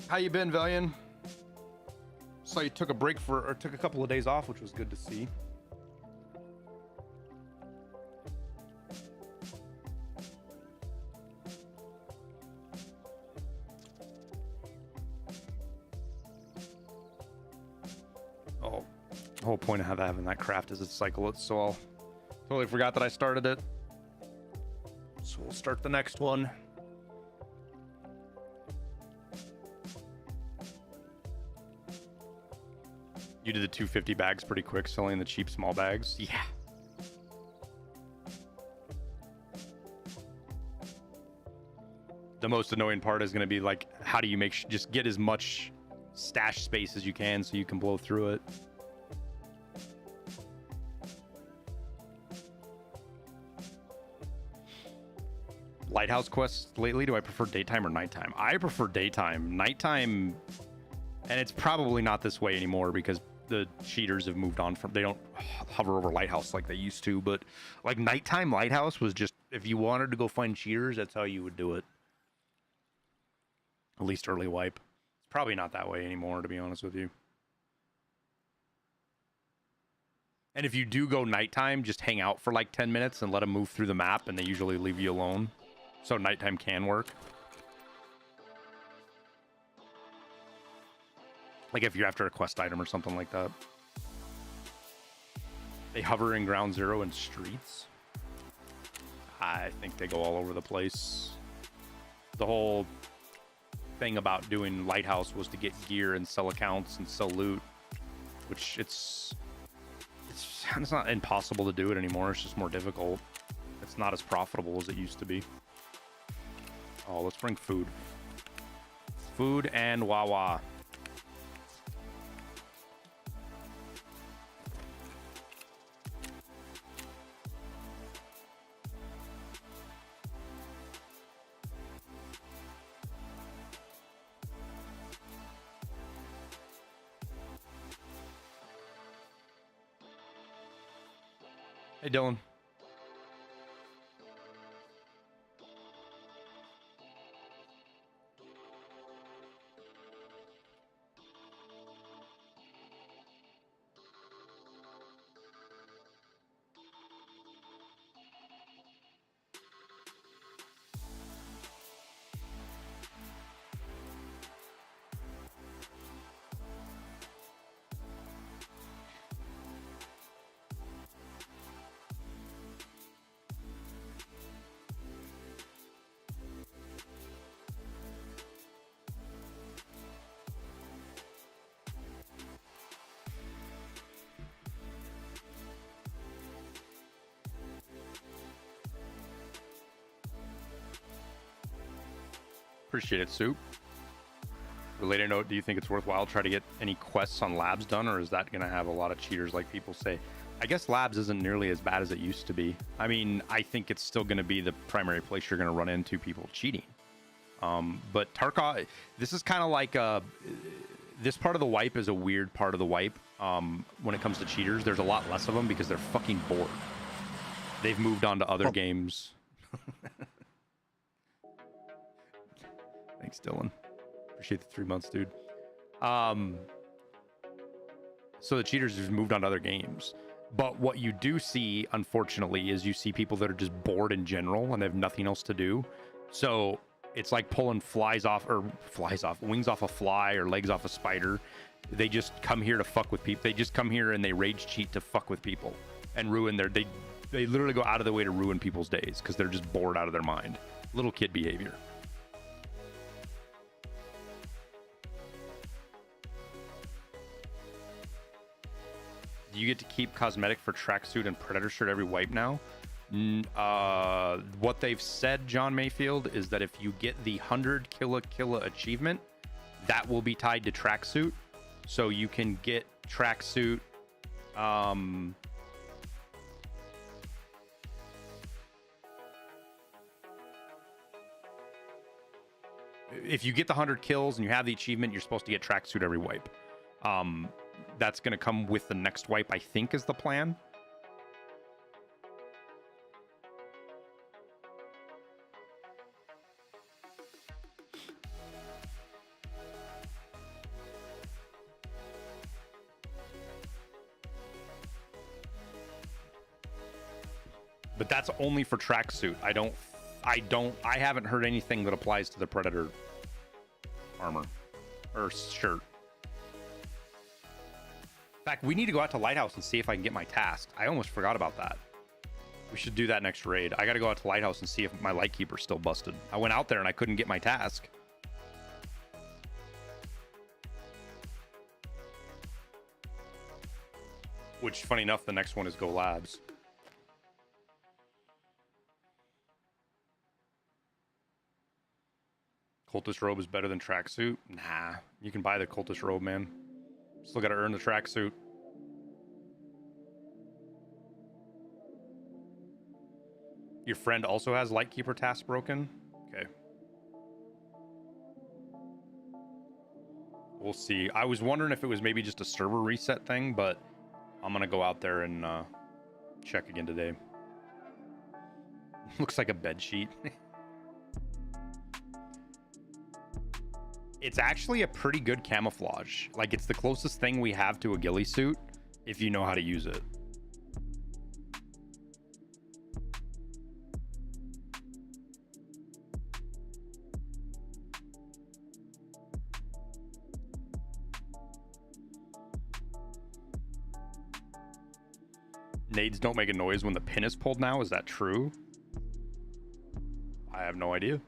How you been, Valian? Saw you took a break or took a couple of days off, which was good to see. Oh, the whole point of having that craft is to cycle it, so I'll totally forgot that I started it. So we'll start the next one. You did the 250 bags pretty quick, selling the cheap small bags. Yeah. The most annoying part is going to be like, how do you make just get as much stash space as you can so you can blow through it. Lighthouse quests lately, do I prefer daytime or nighttime? I prefer daytime. Nighttime, and it's probably not this way anymore because the cheaters have moved on from, they don't hover over Lighthouse like they used to, but like nighttime Lighthouse was just, if you wanted to go find cheaters, that's how you would do it. At least early wipe. It's probably not that way anymore, to be honest with you. And if you do go nighttime, just hang out for like 10 minutes and let them move through the map, and they usually leave you alone. So nighttime can work. Like if you're after a quest item or something like that. They hover in ground zero and streets. I think they go all over the place. The whole thing about doing Lighthouse was to get gear and sell accounts and sell loot, which it's not impossible to do it anymore. It's just more difficult. It's not as profitable as it used to be. Oh, let's bring food. Food and Wawa. Hey, Dylan. Appreciate it, Soup. Related note, do you think it's worthwhile to try to get any quests on labs done, or is that going to have a lot of cheaters like people say? I guess labs isn't nearly as bad as it used to be. I mean, I think it's still going to be the primary place you're going to run into people cheating. But Tarkov, this is kind of like this part of the wipe is a weird part of the wipe. When it comes to cheaters, there's a lot less of them because they're fucking bored. They've moved on to other games. Thanks, Dylan. Appreciate the 3 months, dude. So the cheaters just moved on to other games. But what you do see, unfortunately, is you see people that are just bored in general and they have nothing else to do. So it's like pulling wings off a fly or legs off a spider. They just come here to fuck with people. They just come here and they rage cheat to fuck with people and ruin they literally go out of their way to ruin people's days because they're just bored out of their mind. Little kid behavior. Do you get to keep cosmetic for tracksuit and predator shirt every wipe now? What they've said, John Mayfield, is that if you get the 100 killa achievement, that will be tied to tracksuit. So you can get tracksuit. If you get the 100 kills and you have the achievement, you're supposed to get tracksuit every wipe. That's going to come with the next wipe, I think, is the plan. But that's only for tracksuit. I haven't heard anything that applies to the Predator armor or shirt. In fact, we need to go out to Lighthouse and see if I can get my task. I almost forgot about that. We should do that next raid. I got to go out to Lighthouse and see if my Lightkeeper's still busted. I went out there and I couldn't get my task. Which, funny enough, the next one is Go Labs. Cultist robe is better than tracksuit? Nah, you can buy the cultist robe, man. Still got to earn the tracksuit. Your friend also has Lightkeeper task broken? Okay. We'll see. I was wondering if it was maybe just a server reset thing, but I'm going to go out there and check again today. Looks like a bed sheet. It's actually a pretty good camouflage. Like, it's the closest thing we have to a ghillie suit if you know how to use it. Nades don't make a noise when the pin is pulled now. Is that true? I have no idea.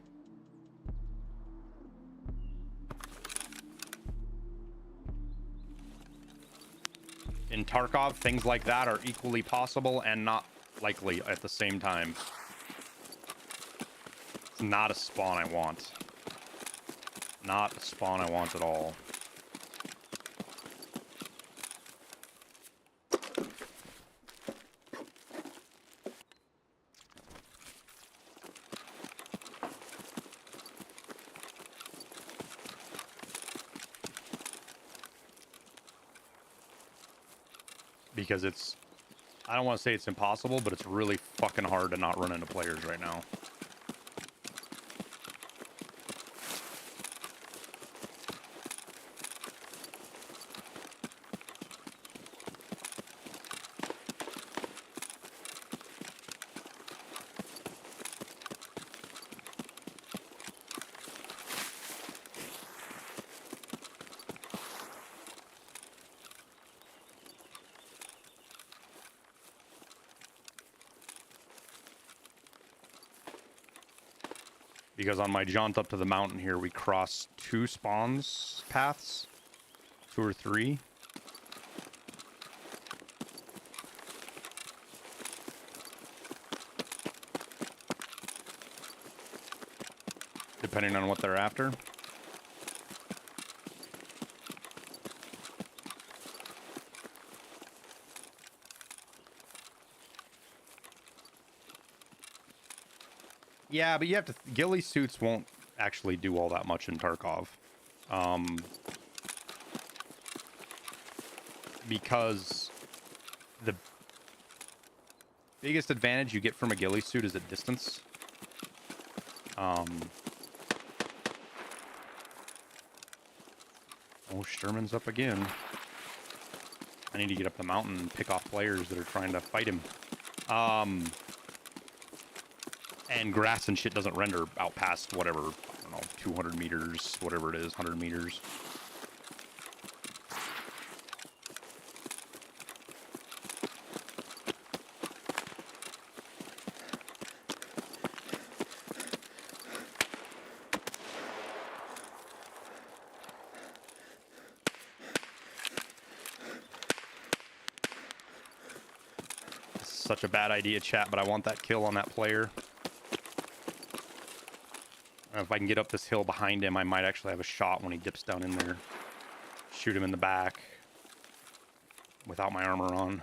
In Tarkov, things like that are equally possible and not likely at the same time. It's not a spawn I want. Not a spawn I want at all. Because it's, I don't want to say it's impossible, but it's really fucking hard to not run into players right now. Because on my jaunt up to the mountain here, we cross 2 spawns paths, 2 or 3. Depending on what they're after. Yeah, but you have to... Ghillie suits won't actually do all that much in Tarkov. Because the biggest advantage you get from a ghillie suit is at distance. Oh, Sherman's up again. I need to get up the mountain and pick off players that are trying to fight him. And grass and shit doesn't render out past whatever, I don't know, 200 meters, whatever it is, 100 meters. This is such a bad idea, chat, but I want that kill on that player. If I can get up this hill behind him, I might actually have a shot when he dips down in there. Shoot him in the back without my armor on.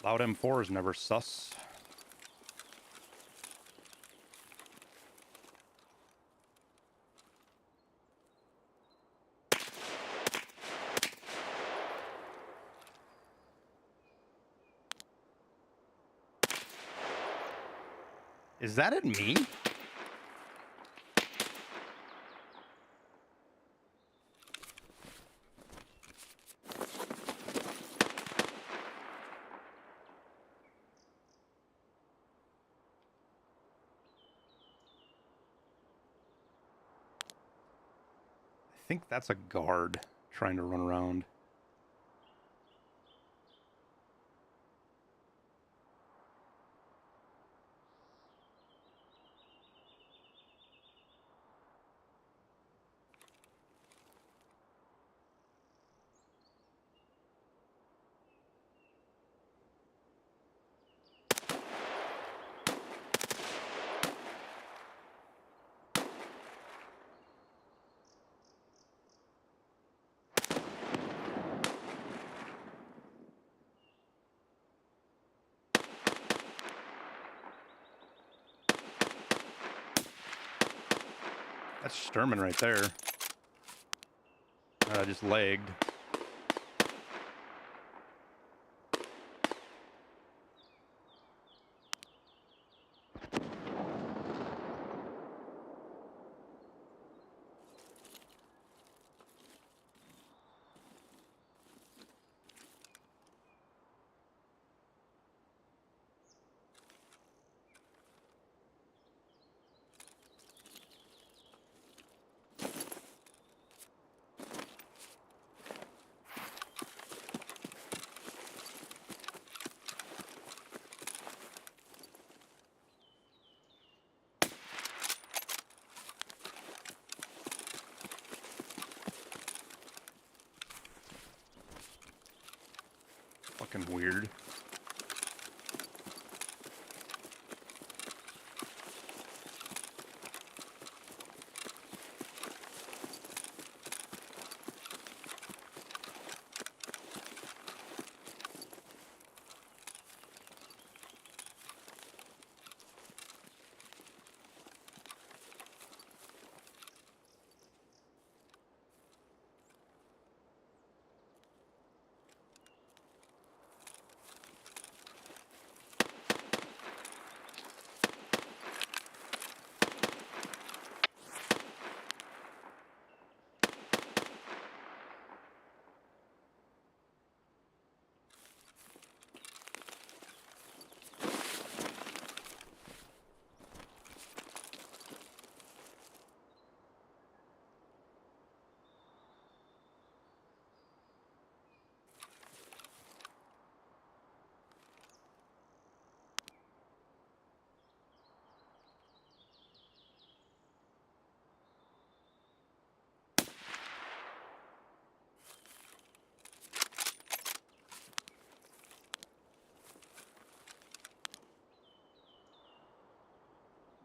Loud M4 is never sus. Is that at me? I think that's a guard trying to run around. That's Sturman right there. I just lagged. fucking weird.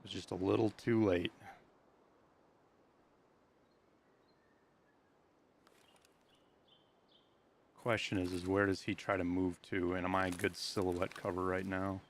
It was just a little too late. Question is where does he try to move to, and am I a good silhouette cover right now?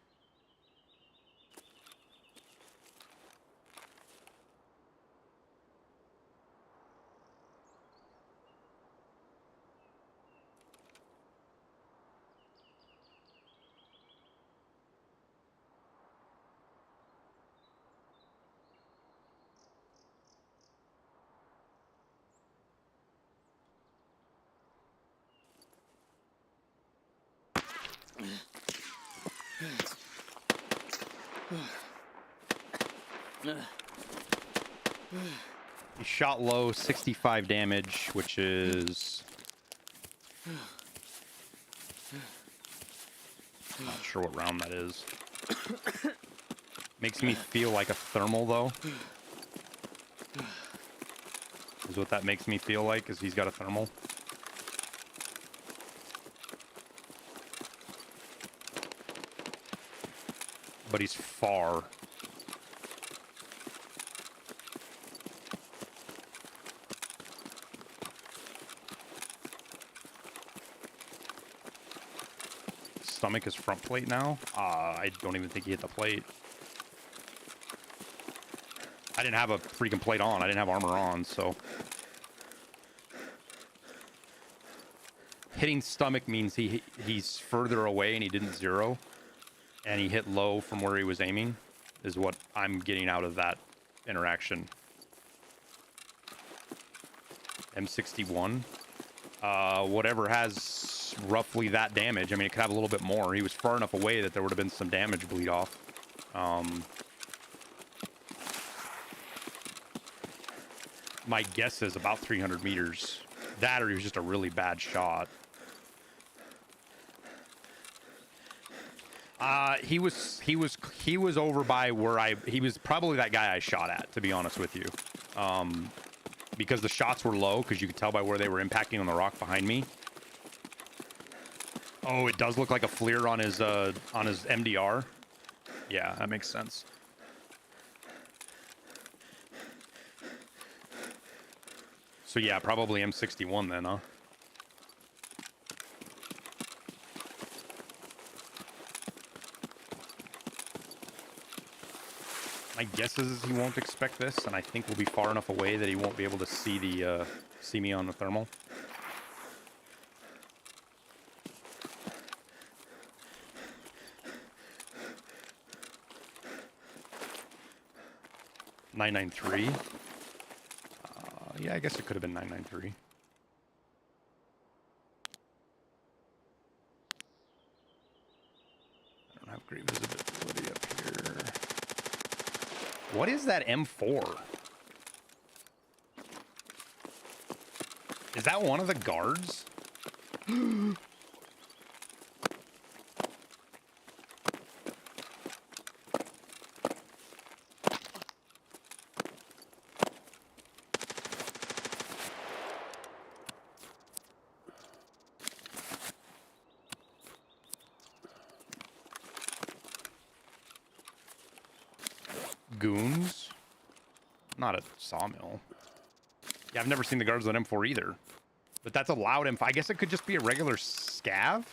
He shot low, 65 damage, which is... not sure what round that is. Makes me feel like a thermal, though. Is what that makes me feel like, is he's got a thermal. But he's far. Stomach is front plate now. I don't even think he hit the plate. I didn't have a freaking plate on. I didn't have armor on, so. Hitting stomach means he's further away and he didn't zero. And he hit low from where he was aiming, is what I'm getting out of that interaction. M61. Whatever has roughly that damage. I mean, it could have a little bit more. He was far enough away that there would have been some damage bleed off. My guess is about 300 meters. That, or he was just a really bad shot. He was over by where he was probably that guy I shot at, to be honest with you. Because the shots were low, because you could tell by where they were impacting on the rock behind me. Oh, it does look like a FLIR on his MDR. Yeah, that makes sense. So yeah, probably M61 then, huh? My guess is he won't expect this, and I think we'll be far enough away that he won't be able to see me on the thermal. .993. Yeah, I guess it could have been 993. I don't have great visibility up here. What is that M4? Is that one of the guards? goons. Not a sawmill. Yeah, I've never seen the guards on M4 either. But that's a loud M4. I guess it could just be a regular scav.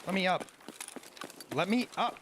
Let me up. Let me up.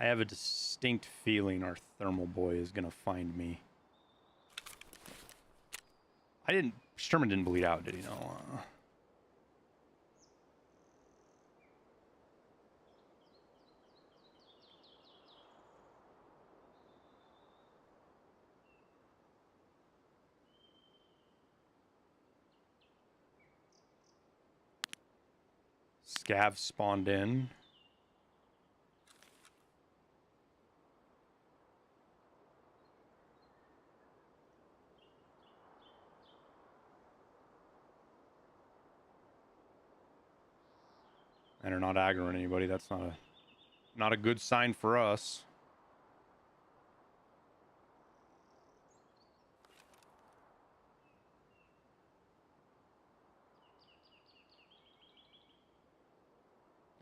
I have a distinct feeling our thermal boy is gonna find me. Sherman didn't bleed out, did he? No. Scav spawned in. And are not aggroing anybody. That's not a good sign for us.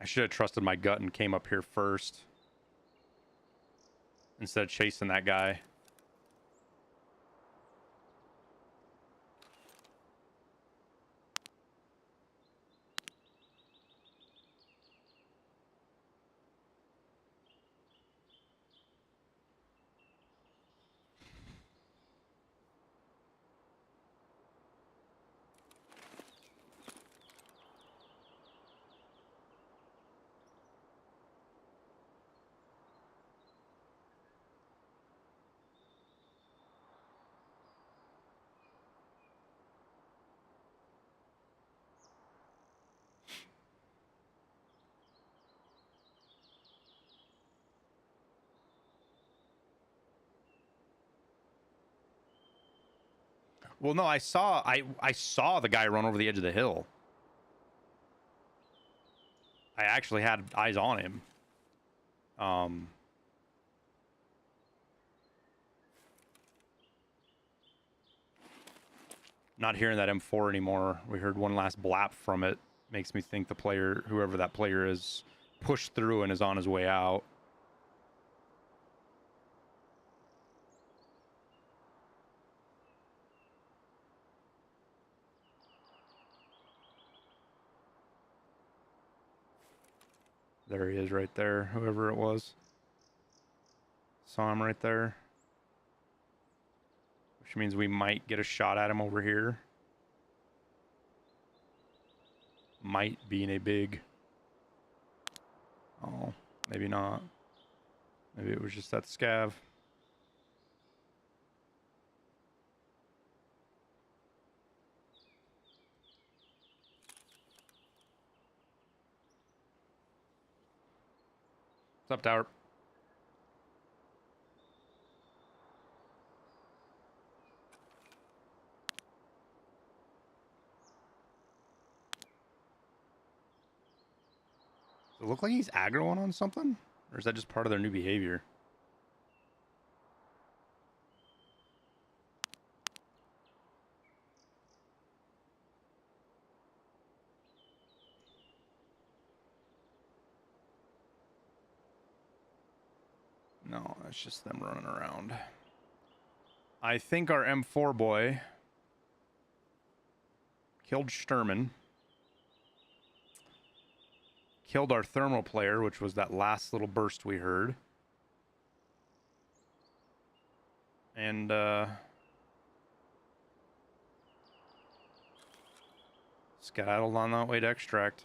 I should have trusted my gut and came up here first instead of chasing that guy. Well, no, I saw the guy run over the edge of the hill. I actually had eyes on him. Not hearing that M4 anymore. We heard one last blap from it. Makes me think the player, whoever that player is, pushed through and is on his way out. There he is right there, whoever it was. Saw him right there. Which means we might get a shot at him over here. Might be in a big... Oh, maybe not. Maybe it was just that scav. What's up, Tower? Does it look like he's aggroing on something? Or is that just part of their new behavior? It's just them running around. I think our M4 boy killed Sturman. Killed our thermal player, which was that last little burst we heard. And, skedaddled on that way to extract.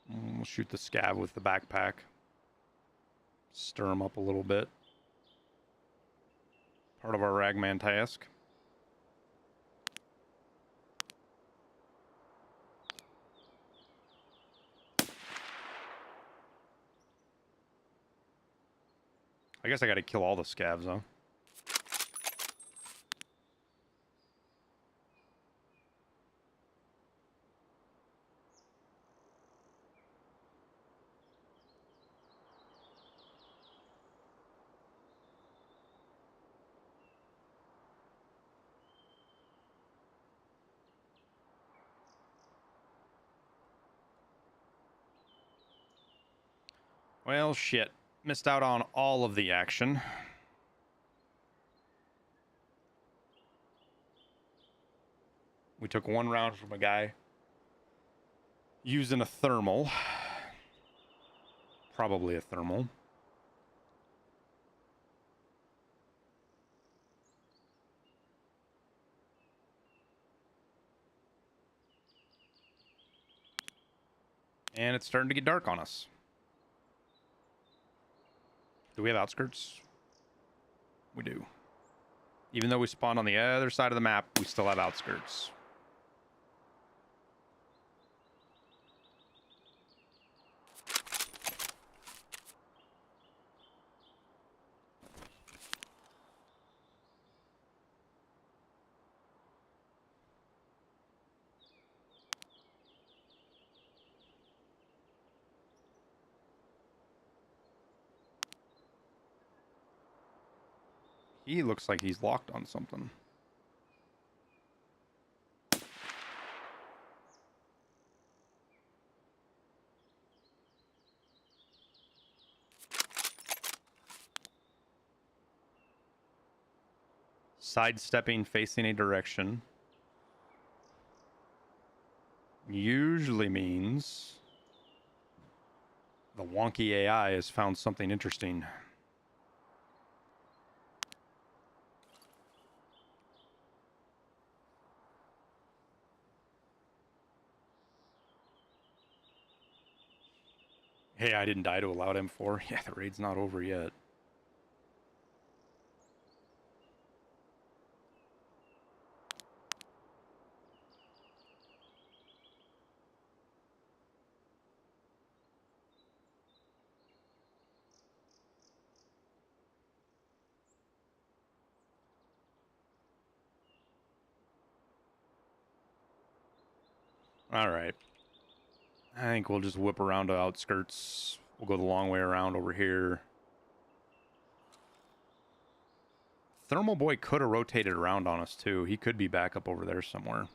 We'll shoot the scav with the backpack. Stir him up a little bit. Part of our ragman task. I guess I gotta kill all the scavs, huh? Well, shit. Missed out on all of the action. We took one round from a guy using a thermal. Probably a thermal. And it's starting to get dark on us. Do we have outskirts? We do. Even though we spawned on the other side of the map, we still have outskirts. He looks like he's locked on something. Sidestepping, facing a direction. Usually means the wonky AI has found something interesting. Hey, I didn't die to a loud M4. Yeah, the raid's not over yet. All right. I think we'll just whip around to outskirts. We'll go the long way around over here. Thermal boy could have rotated around on us too. He could be back up over there somewhere.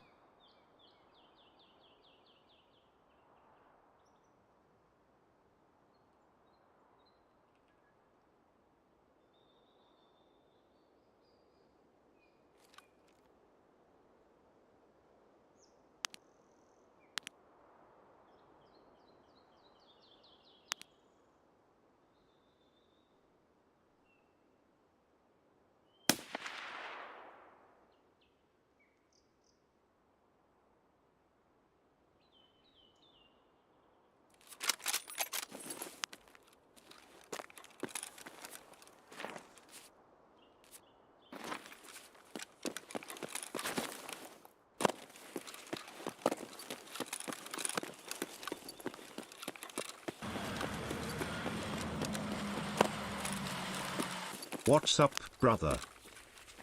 What's up, brother?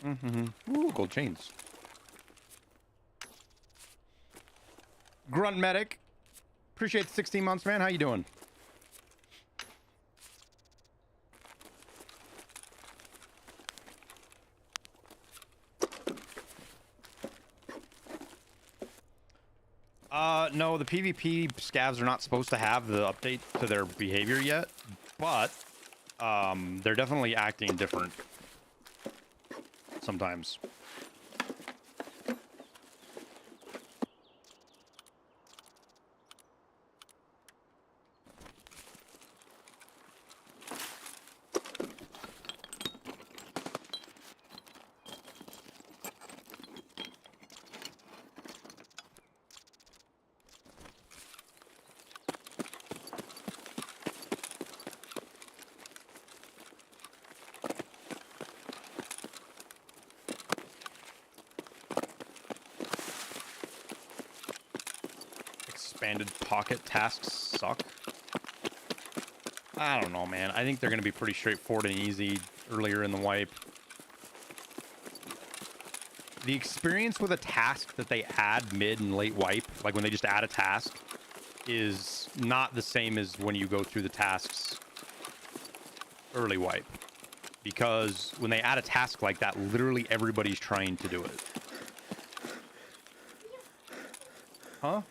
Ooh, gold chains. Grunt Medic. Appreciate the 16 months, man. How you doing? No, the PvP scavs are not supposed to have the update to their behavior yet, but they're definitely acting different sometimes. Expanded pocket tasks suck. I don't know, man. I think they're going to be pretty straightforward and easy earlier in the wipe. The experience with a task that they add mid and late wipe, like when they just add a task, is not the same as when you go through the tasks early wipe. Because when they add a task like that, literally everybody's trying to do it. Huh?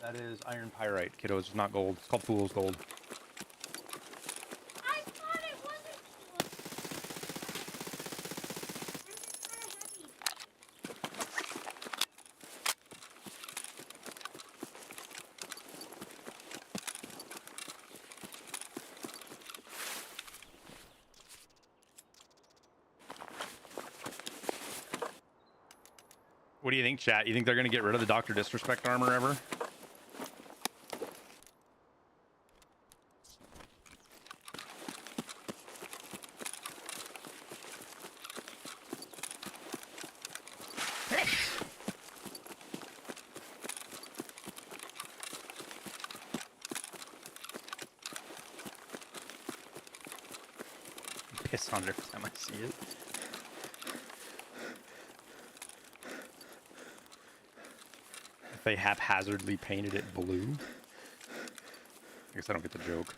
That is iron pyrite, kiddos. It's not gold. It's called fool's gold. I thought it wasn't cool. What do you think, chat? You think they're going to get rid of the Dr. Disrespect armor ever? Piss on it every time I see it. If they haphazardly painted it blue. I guess I don't get the joke.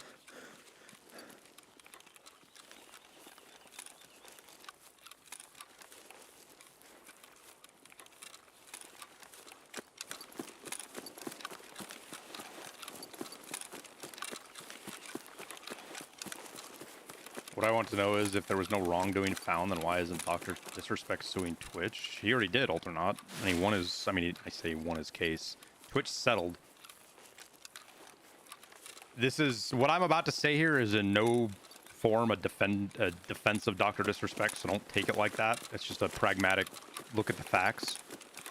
What I want to know is if there was no wrongdoing found, then why isn't Dr. Disrespect suing Twitch? He already did, Alternaut. And he won his, I say won his case. Twitch settled. This is, what I'm about to say here is in no form a defense of Dr. Disrespect, so don't take it like that. It's just a pragmatic look at the facts.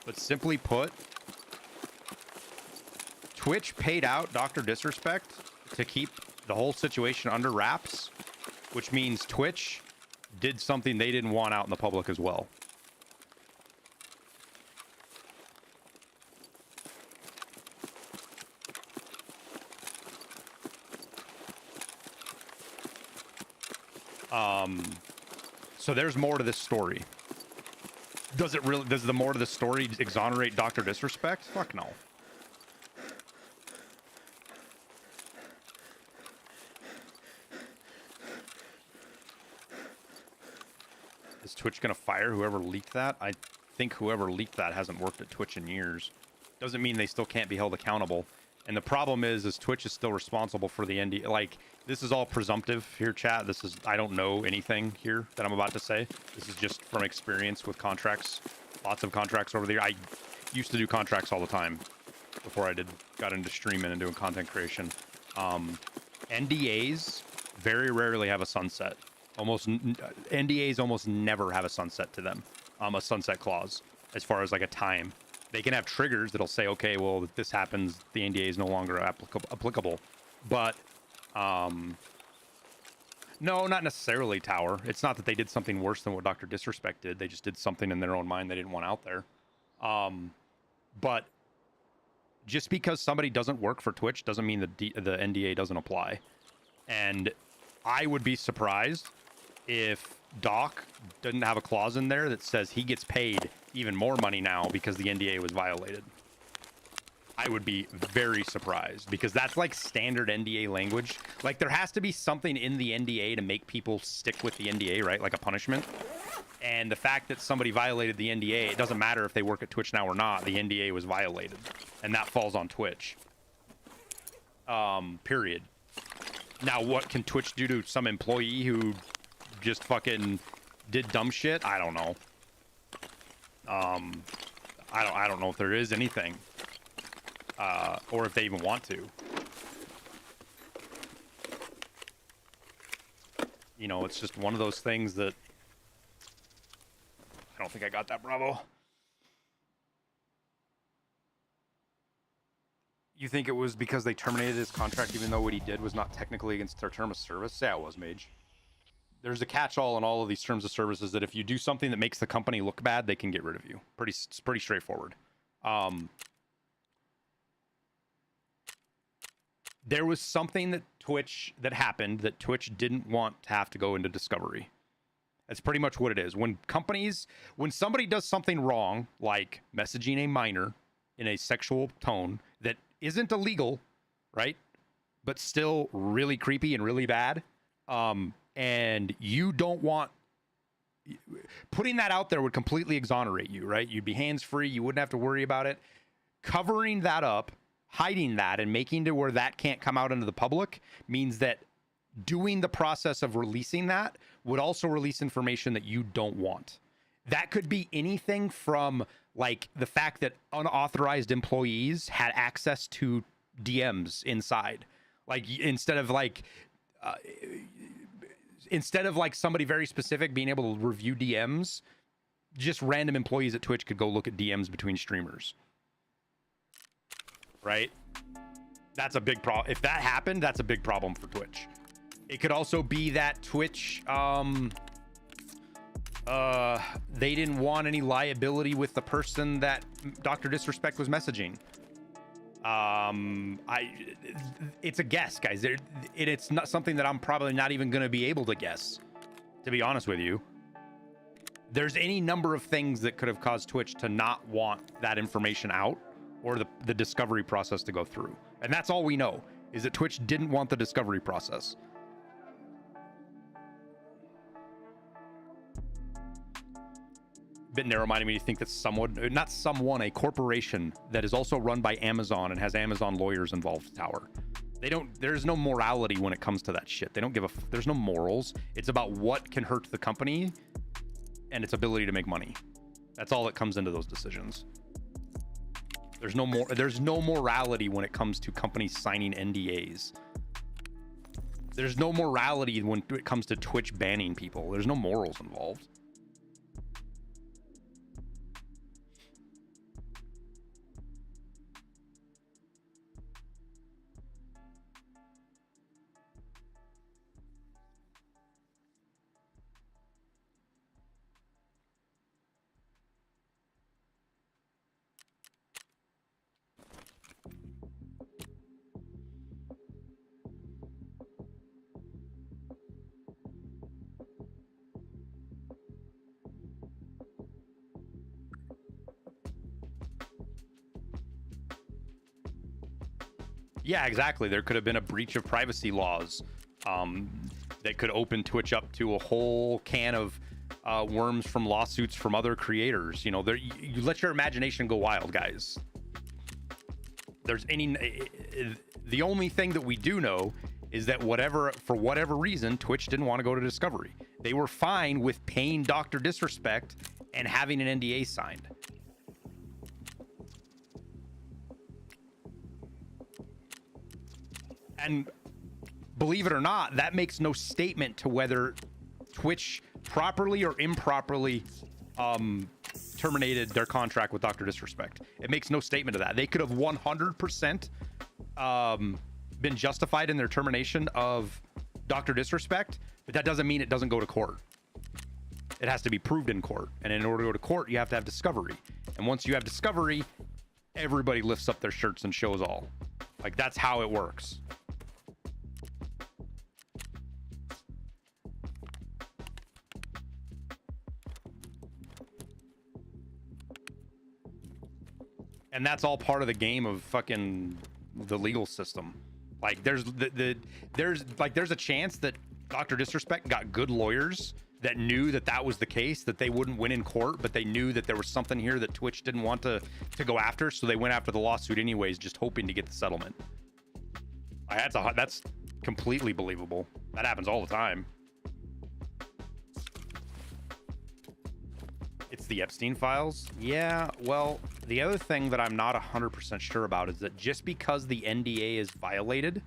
But simply put, Twitch paid out Dr. Disrespect to keep the whole situation under wraps, which means Twitch did something they didn't want out in the public as well. So there's more to this story. Does it really, does the more to the story exonerate Dr. Disrespect? Fuck no. Is Twitch gonna fire whoever leaked that? I think whoever leaked that hasn't worked at Twitch in years. Doesn't mean they still can't be held accountable. And the problem is Twitch is still responsible for the ND. Like, this is all presumptive here, chat. This is, I don't know anything here that I'm about to say. This is just from experience with contracts. Lots of contracts over there. I used to do contracts all the time before I got into streaming and doing content creation. NDAs very rarely have a sunset. NDAs almost never have a sunset to them. A sunset clause as far as like a time. They can have triggers that'll say, okay, well, if this happens, the NDA is no longer applicable. But, no, not necessarily, Tower. It's not that they did something worse than what Dr. Disrespect did. They just did something in their own mind they didn't want out there. But just because somebody doesn't work for Twitch doesn't mean the NDA doesn't apply. And I would be surprised if Doc didn't have a clause in there that says he gets paid even more money now because the NDA was violated. I would be very surprised, because that's like standard NDA language. Like, there has to be something in the NDA to make people stick with the NDA, right? Like a punishment. And the fact that somebody violated the NDA, it doesn't matter if they work at Twitch now or not, the NDA was violated. And that falls on Twitch. Period. Now, what can Twitch do to some employee who just fucking did dumb shit? I don't know. I don't know if there is anything. Or if they even want to. You know, it's just one of those things that... I don't think I got that, Bravo. You think it was because they terminated his contract even though what he did was not technically against their term of service? Yeah, it was, Mage. There's a catch-all in all of these terms of services that if you do something that makes the company look bad, they can get rid of you. It's pretty straightforward. There was something that happened that Twitch didn't want to have to go into discovery. That's pretty much what it is. When somebody does something wrong, like messaging a minor in a sexual tone that isn't illegal, right? But still really creepy and really bad. And you don't want... Putting that out there would completely exonerate you, right? You'd be hands-free. You wouldn't have to worry about it. Covering that up, hiding that, and making to where that can't come out into the public means that doing the process of releasing that would also release information that you don't want. That could be anything from like the fact that unauthorized employees had access to DMs inside. Like instead of like somebody very specific being able to review DMs, just random employees at Twitch could go look at DMs between streamers. Right? That's a big problem. If that happened, that's a big problem for Twitch. It could also be that Twitch, they didn't want any liability with the person that Dr. Disrespect was messaging. It's a guess, guys. It's not something that I'm probably not even going to be able to guess, to be honest with you. There's any number of things that could have caused Twitch to not want that information out or the discovery process to go through. And that's all we know, is that Twitch didn't want the discovery process. Bit narrow-minded me to think that a corporation that is also run by Amazon and has Amazon lawyers involved, Tower. There's no morality when it comes to that shit. They don't there's no morals. It's about what can hurt the company and its ability to make money. That's all that comes into those decisions. There's no morality when it comes to companies signing NDAs. There's no morality when it comes to Twitch banning people. There's no morals involved. Yeah, exactly. There could have been a breach of privacy laws that could open Twitch up to a whole can of worms from lawsuits from other creators. You know, you let your imagination go wild, guys. The only thing that we do know is that for whatever reason, Twitch didn't want to go to discovery. They were fine with paying Dr. Disrespect and having an NDA signed. And believe it or not, that makes no statement to whether Twitch properly or improperly terminated their contract with Dr. Disrespect. It makes no statement to that. They could have 100% been justified in their termination of Dr. Disrespect, but that doesn't mean it doesn't go to court. It has to be proved in court. And in order to go to court, you have to have discovery. And once you have discovery, everybody lifts up their shirts and shows all. Like, that's how it works. And that's all part of the game of fucking the legal system. Like there's there's a chance that Dr. Disrespect got good lawyers that knew that that was the case, that they wouldn't win in court, but they knew that there was something here that Twitch didn't want to go after, so they went after the lawsuit anyways, just hoping to get the settlement. That's completely believable. That happens all the time. It's the Epstein files. Yeah, well, the other thing that I'm not 100% sure about is that just because the NDA is violated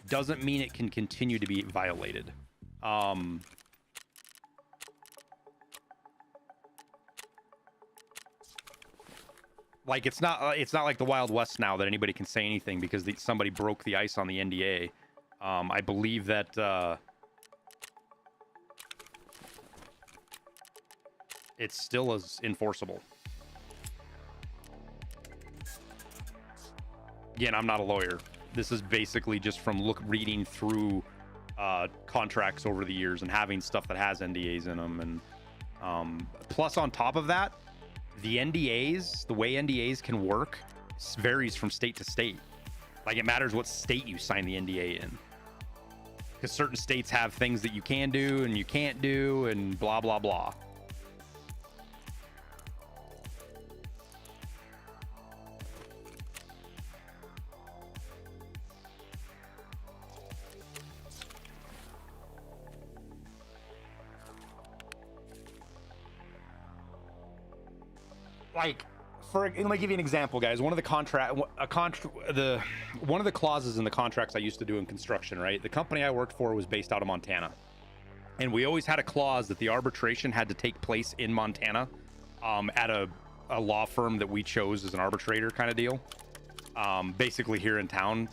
doesn't mean it can continue to be violated. Like it's not like the Wild West now that anybody can say anything because somebody broke the ice on the NDA. I believe that it still is enforceable. Again, I'm not a lawyer. This is basically just from reading through contracts over the years and having stuff that has NDAs in them. And plus on top of that, the NDAs, the way NDAs can work varies from state to state. Like it matters what state you sign the NDA in. Because certain states have things that you can do and you can't do and blah, blah, blah. Like, let me give you an example, guys. One of the clauses in the contracts I used to do in construction, right? The company I worked for was based out of Montana, and we always had a clause that the arbitration had to take place in Montana, at a law firm that we chose as an arbitrator kind of deal, basically here in town,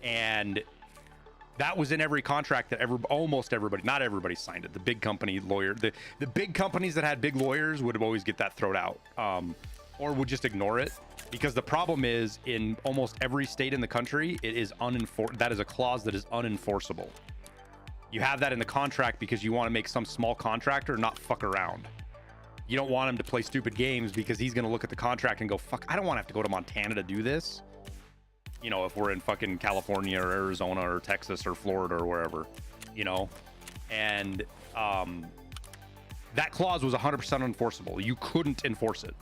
and that was in every contract that almost everybody, not everybody signed it. The big company lawyer, the big companies that had big lawyers would always get that thrown out, or would just ignore it, because the problem is in almost every state in the country, it is that is a clause that is unenforceable. You have that in the contract because you want to make some small contractor not fuck around. You don't want him to play stupid games because he's going to look at the contract and go, fuck, I don't want to have to go to Montana to do this. You know, if we're in fucking California or Arizona or Texas or Florida or wherever, you know, and that clause was 100% enforceable. You couldn't enforce it,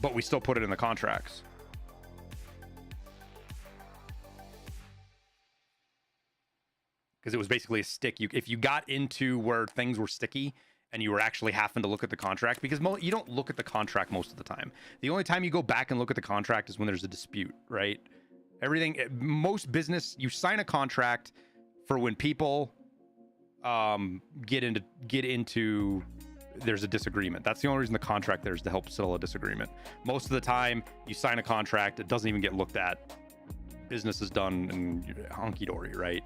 but we still put it in the contracts. Because it was basically a stick. If you got into where things were sticky and you were actually having to look at the contract, because you don't look at the contract most of the time. The only time you go back and look at the contract is when there's a dispute, right? Most business, you sign a contract for when people get into there's a disagreement. That's the only reason the contract there is to help settle a disagreement. Most of the time you sign a contract, it doesn't even get looked at. Business is done and hunky-dory, right?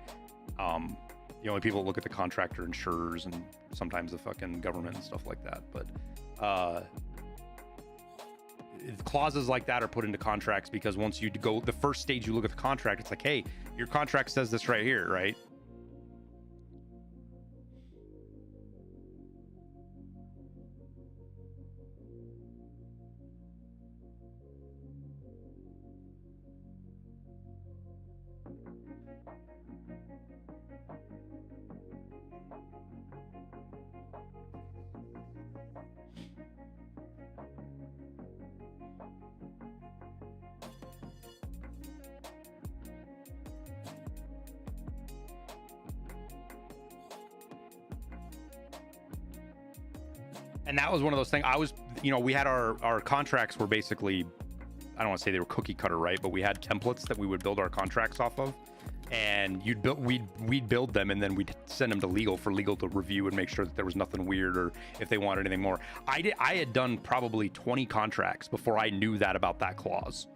The only people that look at the contractor, insurers, and sometimes the fucking government and stuff like that. But clauses like that are put into contracts because once you go, the first stage you look at the contract, it's like, hey, your contract says this right here, right? And that was one of those things. We had our contracts were basically, I don't want to say they were cookie cutter, right? But we had templates that we would build our contracts off of, and we'd build them, and then we'd send them to legal for legal to review and make sure that there was nothing weird or if they wanted anything more. I had done probably 20 contracts before I knew that about that clause.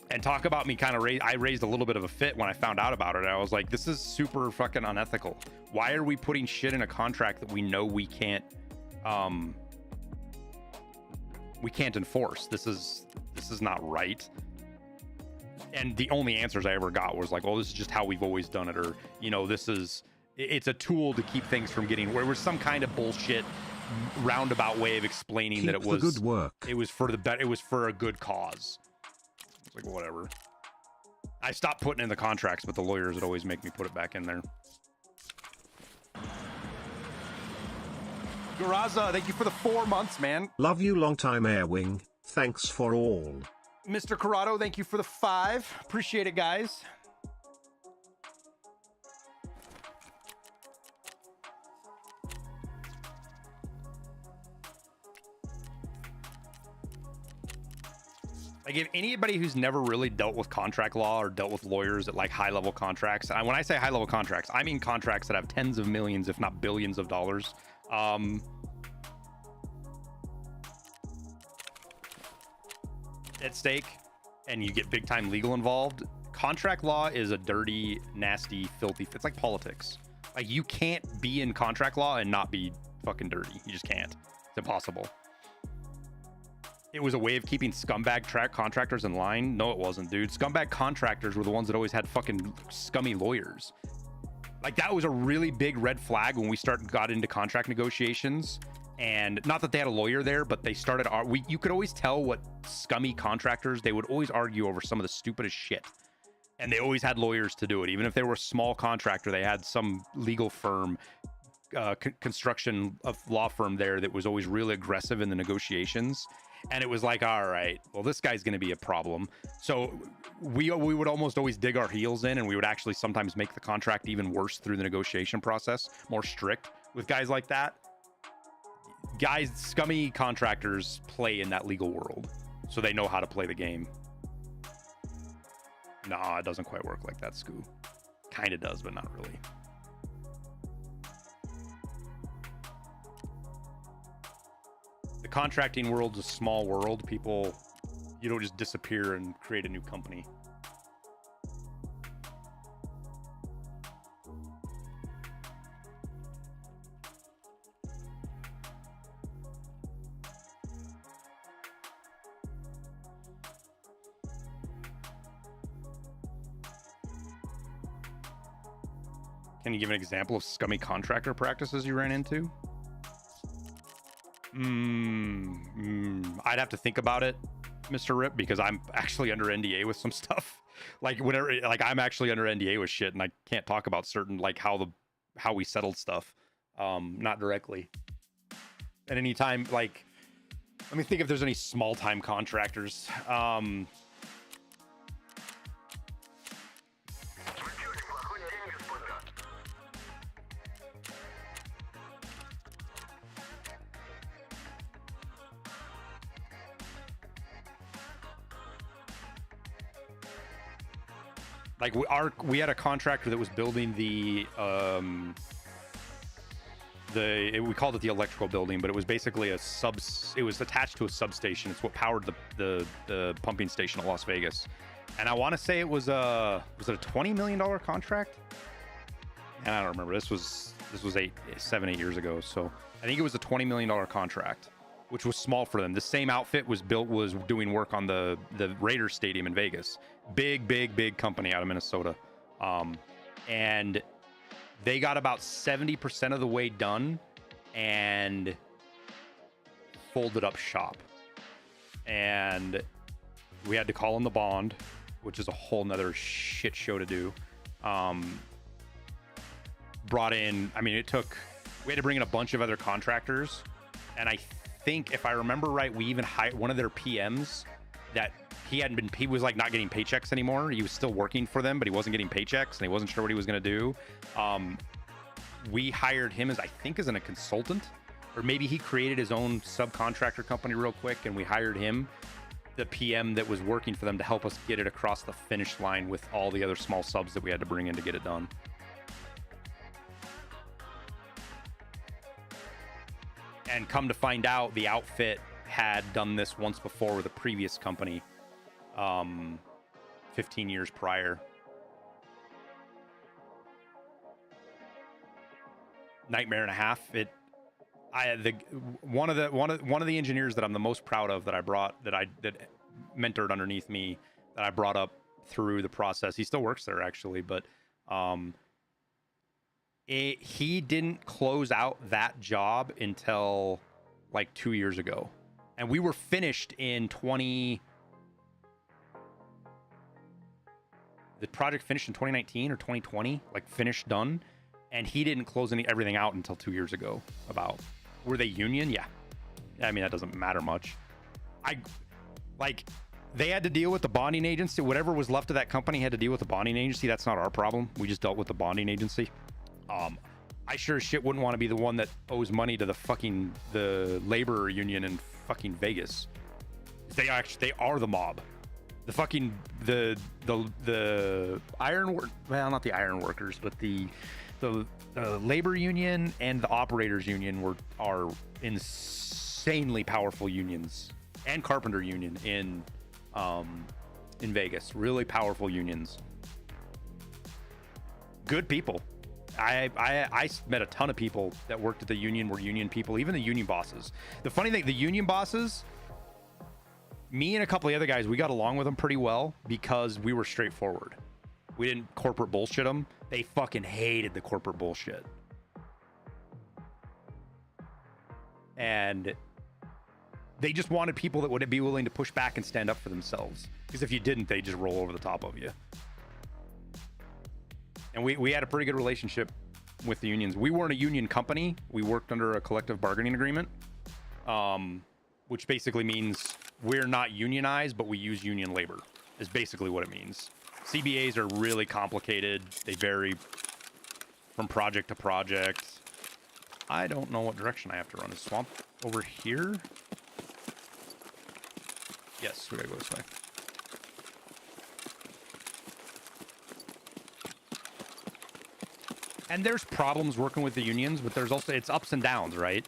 And talk about me I raised a little bit of a fit when I found out about it. I was like, this is super fucking unethical. Why are we putting shit in a contract that we know we can't enforce? This is not right. And the only answers I ever got was like, oh, this is just how we've always done it, or, you know, this is It's a tool to keep things from getting where there was some kind of bullshit roundabout way of explaining Keep that it the was good work. It was for it was for a good cause. It's like whatever. I stopped putting in the contracts, but the lawyers would always make me put it back in there. Garaza, thank you for the 4 months, man. Love you long time Airwing. Thanks for all. Mr. Corrado, thank you for the 5. Appreciate it, guys. Like, if anybody who's never really dealt with contract law or dealt with lawyers at like high-level contracts, and when I say high-level contracts, I mean contracts that have tens of millions, if not billions of dollars. At stake, and you get big time legal involved. Contract law is a dirty, nasty, filthy. It's like politics. Like, you can't be in contract law and not be fucking dirty. You just can't. It's impossible. It was a way of keeping scumbag contractors in line. No, it wasn't, dude. Scumbag contractors were the ones that always had fucking scummy lawyers. Like, that was a really big red flag when we got into contract negotiations. And not that they had a lawyer there, but they started. You could always tell what scummy contractors. They would always argue over some of the stupidest shit, and they always had lawyers to do it. Even if they were a small contractor, they had some legal firm, construction of law firm there that was always really aggressive in the negotiations. And it was like, all right, well, this guy's going to be a problem. So we would almost always dig our heels in, and we would actually sometimes make the contract even worse through the negotiation process, more strict with guys like that. Guys, scummy contractors play in that legal world, so they know how to play the game. Nah, it doesn't quite work like that, Scoo. Kind of does, but not really. The contracting world's a small world. People, you don't just disappear and create a new company. Can you give an example of scummy contractor practices you ran into? I'd have to think about it, Mr. Rip, because I'm actually under NDA with some stuff. Like, whenever, like, I'm actually under NDA with shit, and I can't talk about certain, like, how we settled stuff, not directly. At any time, like, let me think if there's any small time contractors. Like, we had a contractor that was building we called it the electrical building, but it was basically it was attached to a substation. It's what powered the pumping station at Las Vegas. And I want to say was it a $20 million contract? And I don't remember. This was 7, 8 years ago. So I think it was a $20 million contract, which was small for them. The same outfit was doing work on the Raiders Stadium in Vegas. Big company out of Minnesota. And they got about 70% of the way done and folded up shop. And we had to call in the bond, which is a whole nother shit show to do. Brought in, I mean, we had to bring in a bunch of other contractors. And I think, if I remember right, we even hired one of their PMs that he was like not getting paychecks anymore. He was still working for them, but he wasn't getting paychecks, and he wasn't sure what he was going to do. We hired him as a consultant, or maybe he created his own subcontractor company real quick, and we hired him, the PM that was working for them, to help us get it across the finish line with all the other small subs that we had to bring in to get it done. And come to find out, the outfit had done this once before with a previous company, 15 years prior. Nightmare and a half. One of the engineers that I'm the most proud of that mentored underneath me, that I brought up through the process. He still works there, actually, but He didn't close out that job until like 2 years ago, and we were finished in 20. The project finished in 2019 or 2020, like finished, done, and he didn't close everything out until 2 years ago. About were they union? Yeah, I mean that doesn't matter much. They had to deal with the bonding agency. Whatever was left of that company had to deal with the bonding agency. That's not our problem. We just dealt with the bonding agency. I sure as shit wouldn't want to be the one that owes money to the labor union in fucking Vegas. They are the mob. The iron work, well, not the iron workers, but the labor union and the operators union are insanely powerful unions, and carpenter union in Vegas. Really powerful unions. Good people. I met a ton of people that worked at the union, were union people, even the union bosses. The funny thing, the union bosses, me and a couple of other guys, we got along with them pretty well because we were straightforward. We didn't corporate bullshit them. They fucking hated the corporate bullshit. And they just wanted people that would be willing to push back and stand up for themselves. Because if you didn't, they just roll over the top of you. And we had a pretty good relationship with the unions. We weren't a union company. We worked under a collective bargaining agreement, which basically means we're not unionized, but we use union labor, is basically what it means. CBAs are really complicated. They vary from project to project. I don't know what direction I have to run. Is swamp over here? Yes, we gotta go this way. And there's problems working with the unions, but there's also, it's ups and downs, right?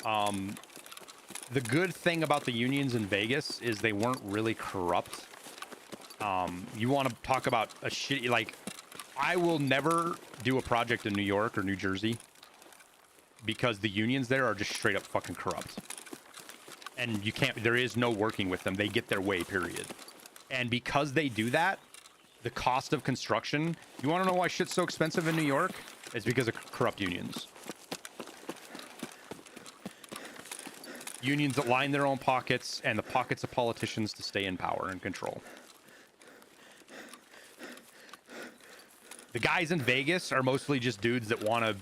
The good thing about the unions in Vegas is they weren't really corrupt. You want to talk about a shitty, like, I will never do a project in New York or New Jersey because the unions there are just straight up fucking corrupt. And you can't, there is no working with them. They get their way, period. And because they do that, the cost of construction, you want to know why shit's so expensive in New York? It's because of corrupt unions. Unions that line their own pockets and the pockets of politicians to stay in power and control. The guys in Vegas are mostly just dudes that want to,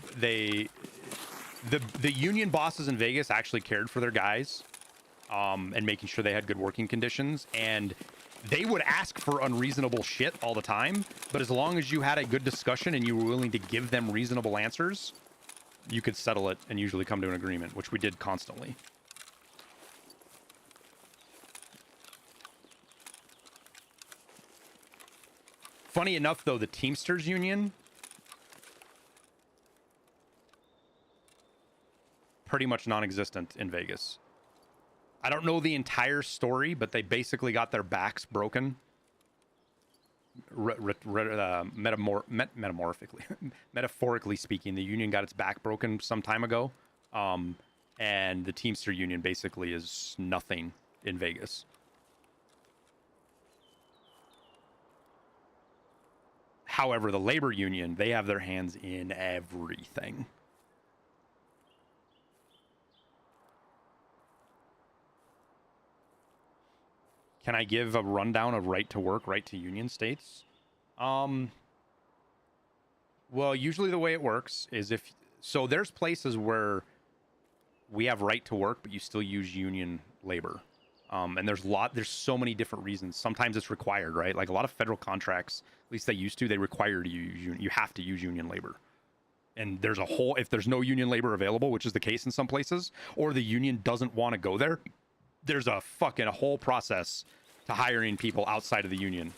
the union bosses in Vegas actually cared for their guys, and making sure they had good working conditions, and they would ask for unreasonable shit all the time, but as long as you had a good discussion and you were willing to give them reasonable answers, you could settle it and usually come to an agreement, which we did constantly. Funny enough, though, the Teamsters Union, pretty much non-existent in Vegas. I don't know the entire story, but they basically got their backs broken. Metaphorically speaking, the union got its back broken some time ago. And the Teamster Union basically is nothing in Vegas. However, the labor union, they have their hands in everything. Can I give a rundown of right to work, right to union states? Well, usually the way it works is so there's places where we have right to work, but you still use union labor. And there's so many different reasons. Sometimes it's required, right? Like a lot of federal contracts, at least they used to, they require you have to use union labor. And there's if there's no union labor available, which is the case in some places, or the union doesn't want to go there, there's a whole process to hiring people outside of the union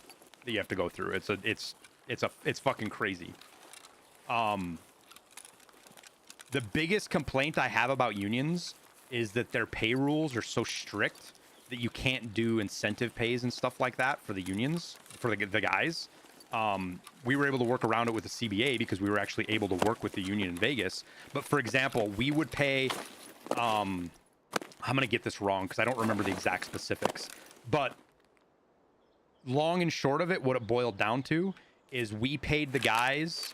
that you have to go through. It's fucking crazy. The biggest complaint I have about unions is that their pay rules are so strict that you can't do incentive pays and stuff like that for the unions, for the guys. We were able to work around it with the CBA because we were actually able to work with the union in Vegas. But for example, we would pay, I'm going to get this wrong because I don't remember the exact specifics, but long and short of it, what it boiled down to is we paid the guys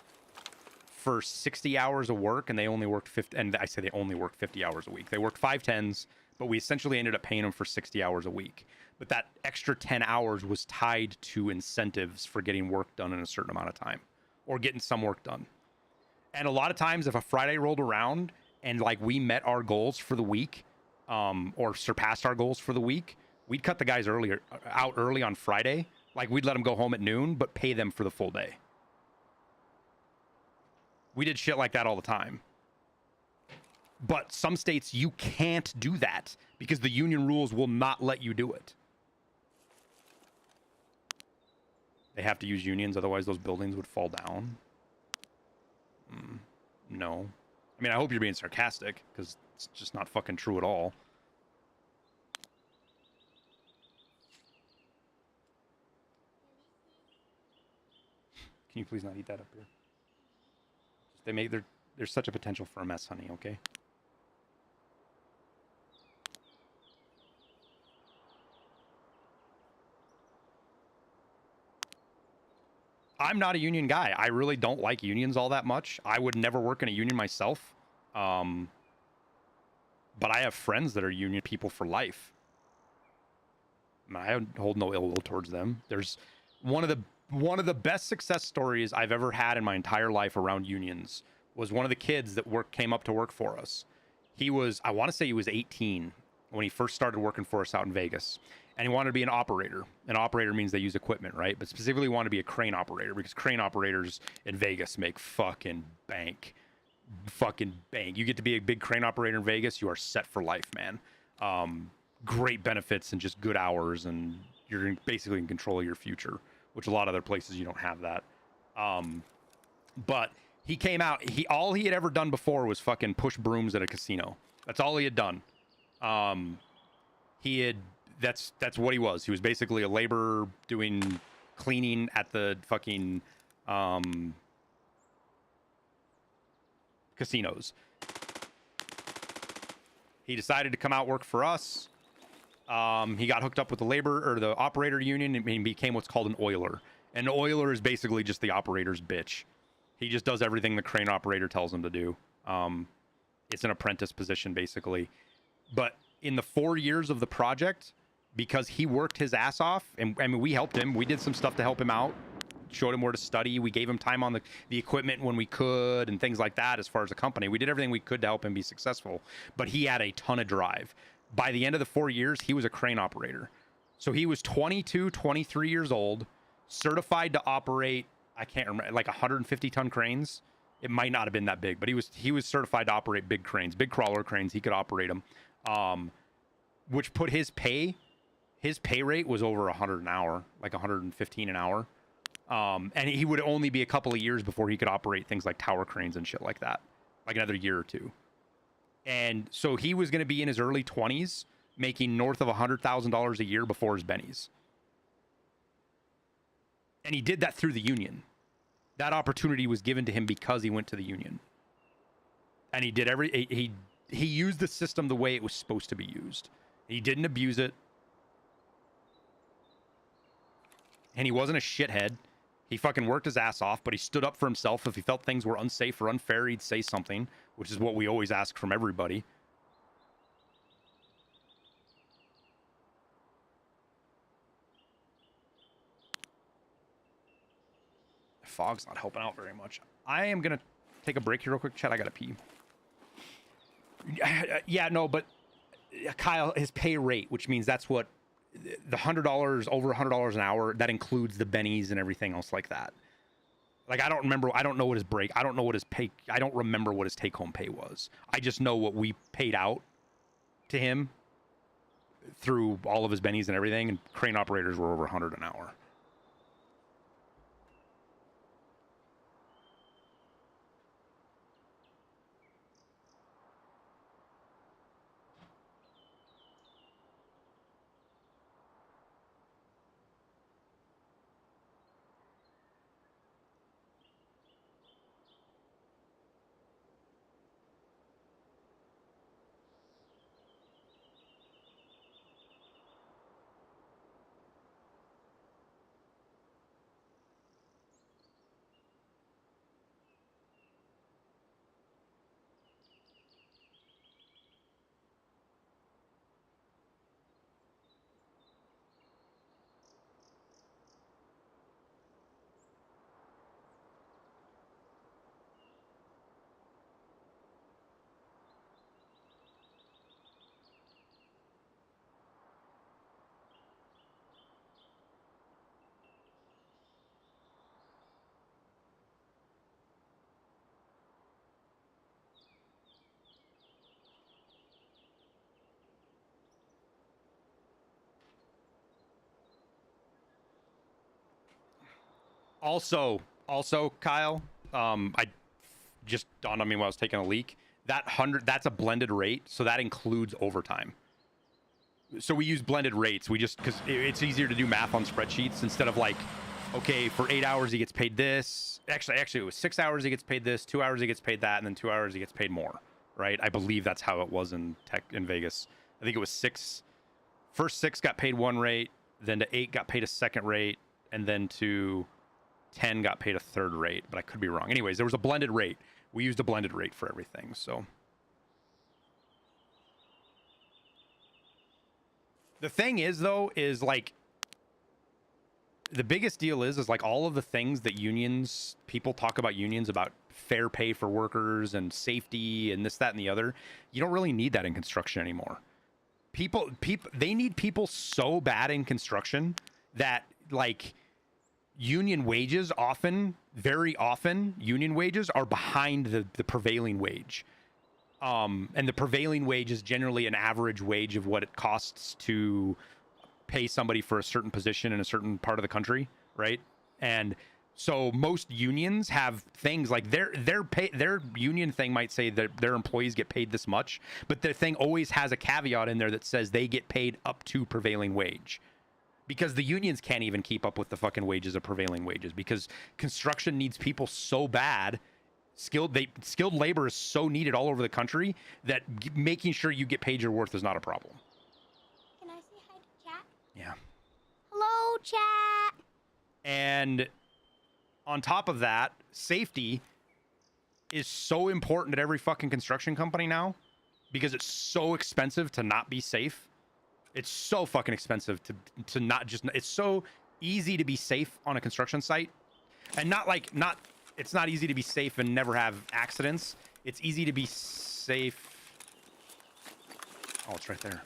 for 60 hours of work, and they only worked 50, and I say they only worked 50 hours a week. They worked 5 10s, but we essentially ended up paying them for 60 hours a week. But that extra 10 hours was tied to incentives for getting work done in a certain amount of time, or getting some work done. And a lot of times, if a Friday rolled around and like we met our goals for the week, or surpassed our goals for the week, we'd cut the guys out early on Friday. Like, we'd let them go home at noon, but pay them for the full day. We did shit like that all the time. But some states, you can't do that because the union rules will not let you do it. They have to use unions, otherwise those buildings would fall down. No. I mean, I hope you're being sarcastic, because it's just not fucking true at all. Can you please not eat that up here? There's such a potential for a mess, honey, okay? I'm not a union guy. I really don't like unions all that much. I would never work in a union myself. But I have friends that are union people for life. I hold no ill will towards them. There's one of the best success stories I've ever had in my entire life around unions was one of the kids that came up to work for us. He was, I want to say he was 18 when he first started working for us out in Vegas. And he wanted to be an operator. An operator means they use equipment, right? But specifically wanted to be a crane operator, because crane operators in Vegas make fucking bank. Fucking bank. You get to be a big crane operator in Vegas, you are set for life, man. Great benefits and just good hours, and you're basically in control of your future, which a lot of other places you don't have that. But he came out, all he had ever done before was fucking push brooms at a casino. That's all he had done. That's what he was. He was basically a laborer doing cleaning at the fucking casinos. He decided to come out work for us. He got hooked up with the operator union, and he became what's called an oiler. An oiler is basically just the operator's bitch. He just does everything the crane operator tells him to do. It's an apprentice position, basically. But in the 4 years of the project, because he worked his ass off, and I mean, we helped him. We did some stuff to help him out, showed him where to study. We gave him time on the equipment when we could and things like that. As far as a company, we did everything we could to help him be successful. But he had a ton of drive. By the end of the 4 years, he was a crane operator. So he was 22, 23 years old, certified to operate, I can't remember, like 150-ton cranes. It might not have been that big, but he was certified to operate big cranes, big crawler cranes. He could operate them, which put his pay rate was over 100 an hour, like 115 an hour. And he would only be a couple of years before he could operate things like tower cranes and shit like that, like another year or two. And so he was going to be in his early 20s, making north of $100,000 a year before his bennies. And he did that through the union. That opportunity was given to him because he went to the union. And he did he used the system the way it was supposed to be used. He didn't abuse it. And he wasn't a shithead. He fucking worked his ass off, but he stood up for himself. If he felt things were unsafe or unfair, he'd say something, which is what we always ask from everybody. The fog's not helping out very much. I am going to take a break here real quick. Chat, I got to pee. Yeah, no, but Kyle, his pay rate, which means that's what the $100, over $100 an hour, that includes the bennies and everything else like that. Like, I don't know what his break, I don't know what his pay, I don't remember what his take-home pay was. I just know what we paid out to him through all of his bennies and everything, and crane operators were over 100 an hour. Also, Kyle, I just dawned on me while I was taking a leak. That's a blended rate, so that includes overtime. So we use blended rates. We just, because it's easier to do math on spreadsheets instead of like, okay, for 8 hours he gets paid this. Actually, it was 6 hours he gets paid this, 2 hours he gets paid that, and then 2 hours he gets paid more. Right? I believe that's how it was in Vegas. I think it was 6. First 6 got paid one rate, then to 8 got paid a second rate, and then to 10 got paid a third rate. But I could be wrong. Anyways, there was a blended rate. We used a blended rate for everything. So the thing is, though, is like the biggest deal is like all of the things that people talk about unions about fair pay for workers and safety and this, that, and the other. You don't really need that in construction anymore. People, they need people so bad in construction that like union wages very often, union wages are behind the prevailing wage. And the prevailing wage is generally an average wage of what it costs to pay somebody for a certain position in a certain part of the country, right? And so most unions have things like their union thing might say that their employees get paid this much, but their thing always has a caveat in there that says they get paid up to prevailing wage. Because the unions can't even keep up with the fucking wages of prevailing wages, because construction needs people so bad. Skilled labor is so needed all over the country that making sure you get paid your worth is not a problem. Can I say hi to chat? Yeah. Hello, chat. And on top of that, safety is so important at every fucking construction company now because it's so expensive to not be safe. It's so fucking expensive to not just, it's so easy to be safe on a construction site. And it's not easy to be safe and never have accidents. It's easy to be safe. Oh, it's right there.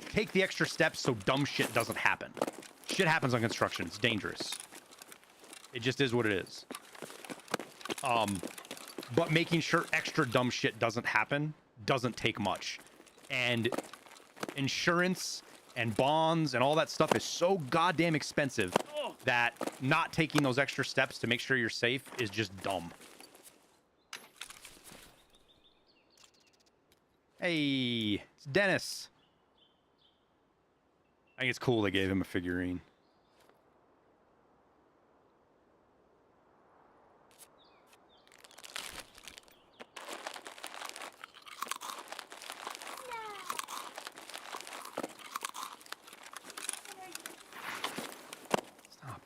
Take the extra steps so dumb shit doesn't happen. Shit happens on construction. It's dangerous. It just is what it is. But making sure extra dumb shit doesn't happen doesn't take much. And insurance and bonds and all that stuff is so goddamn expensive that not taking those extra steps to make sure you're safe is just dumb. Hey, it's Dennis. I think it's cool they gave him a figurine. Stop.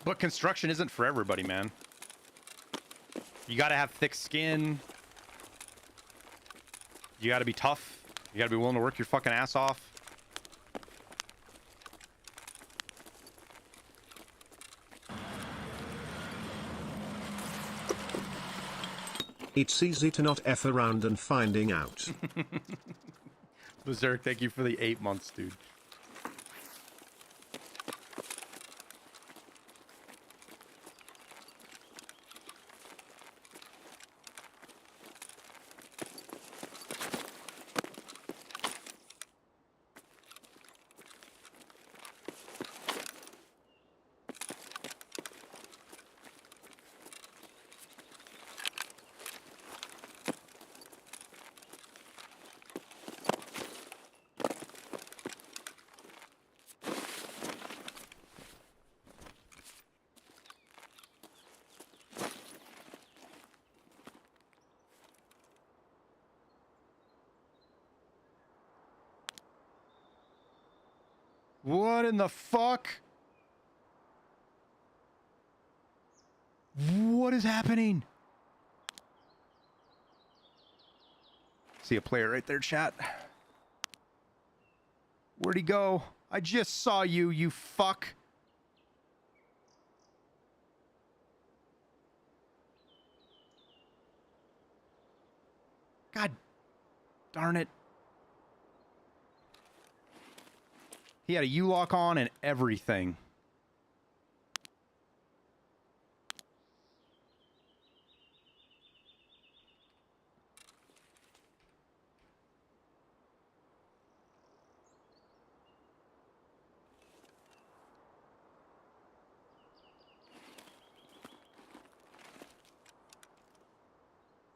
But construction isn't for everybody, man. You gotta have thick skin. You gotta be tough. You gotta be willing to work your fucking ass off. It's easy to not F around and finding out. Berserk, thank you for the 8 months, dude. What in the fuck? What is happening? See a player right there, chat. Where'd he go? I just saw you, you fuck. God darn it. He had a U-lock on and everything.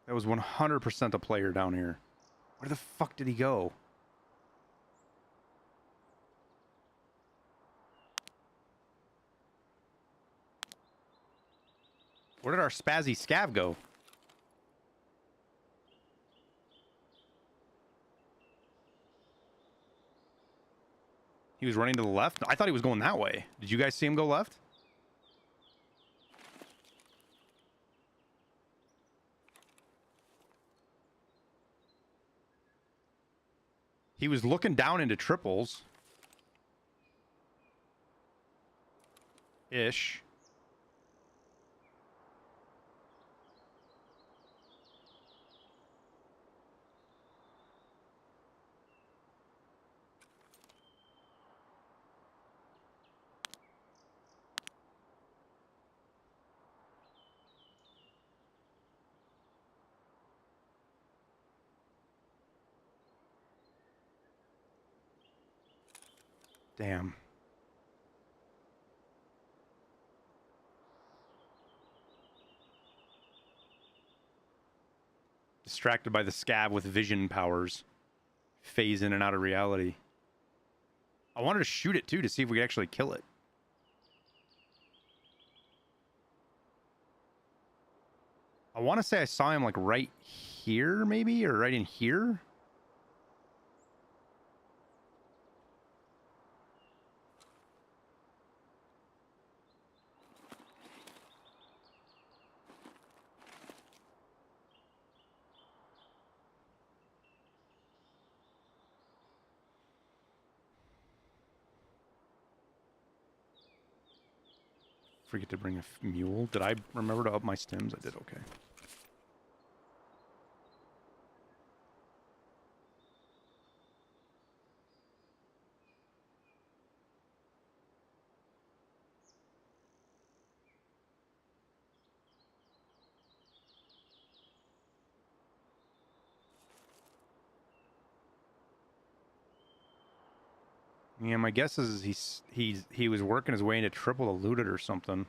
That was 100% a player down here. Where the fuck did he go? Where did our spazzy scav go? He was running to the left? I thought he was going that way. Did you guys see him go left? He was looking down into triples. Ish. Damn. Distracted by the scav with vision powers. Phase in and out of reality. I wanted to shoot it too to see if we could actually kill it. I want to say I saw him like right here maybe, or right in here. Forget to bring a mule. Did I remember to up my stims? I did, okay. Yeah, my guess is he was working his way into triple to loot it or something.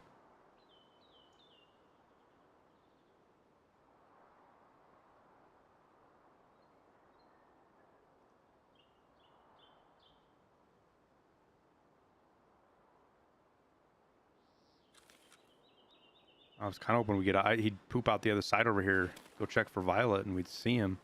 I was kind of hoping he'd poop out the other side over here, go check for Violet, and we'd see him.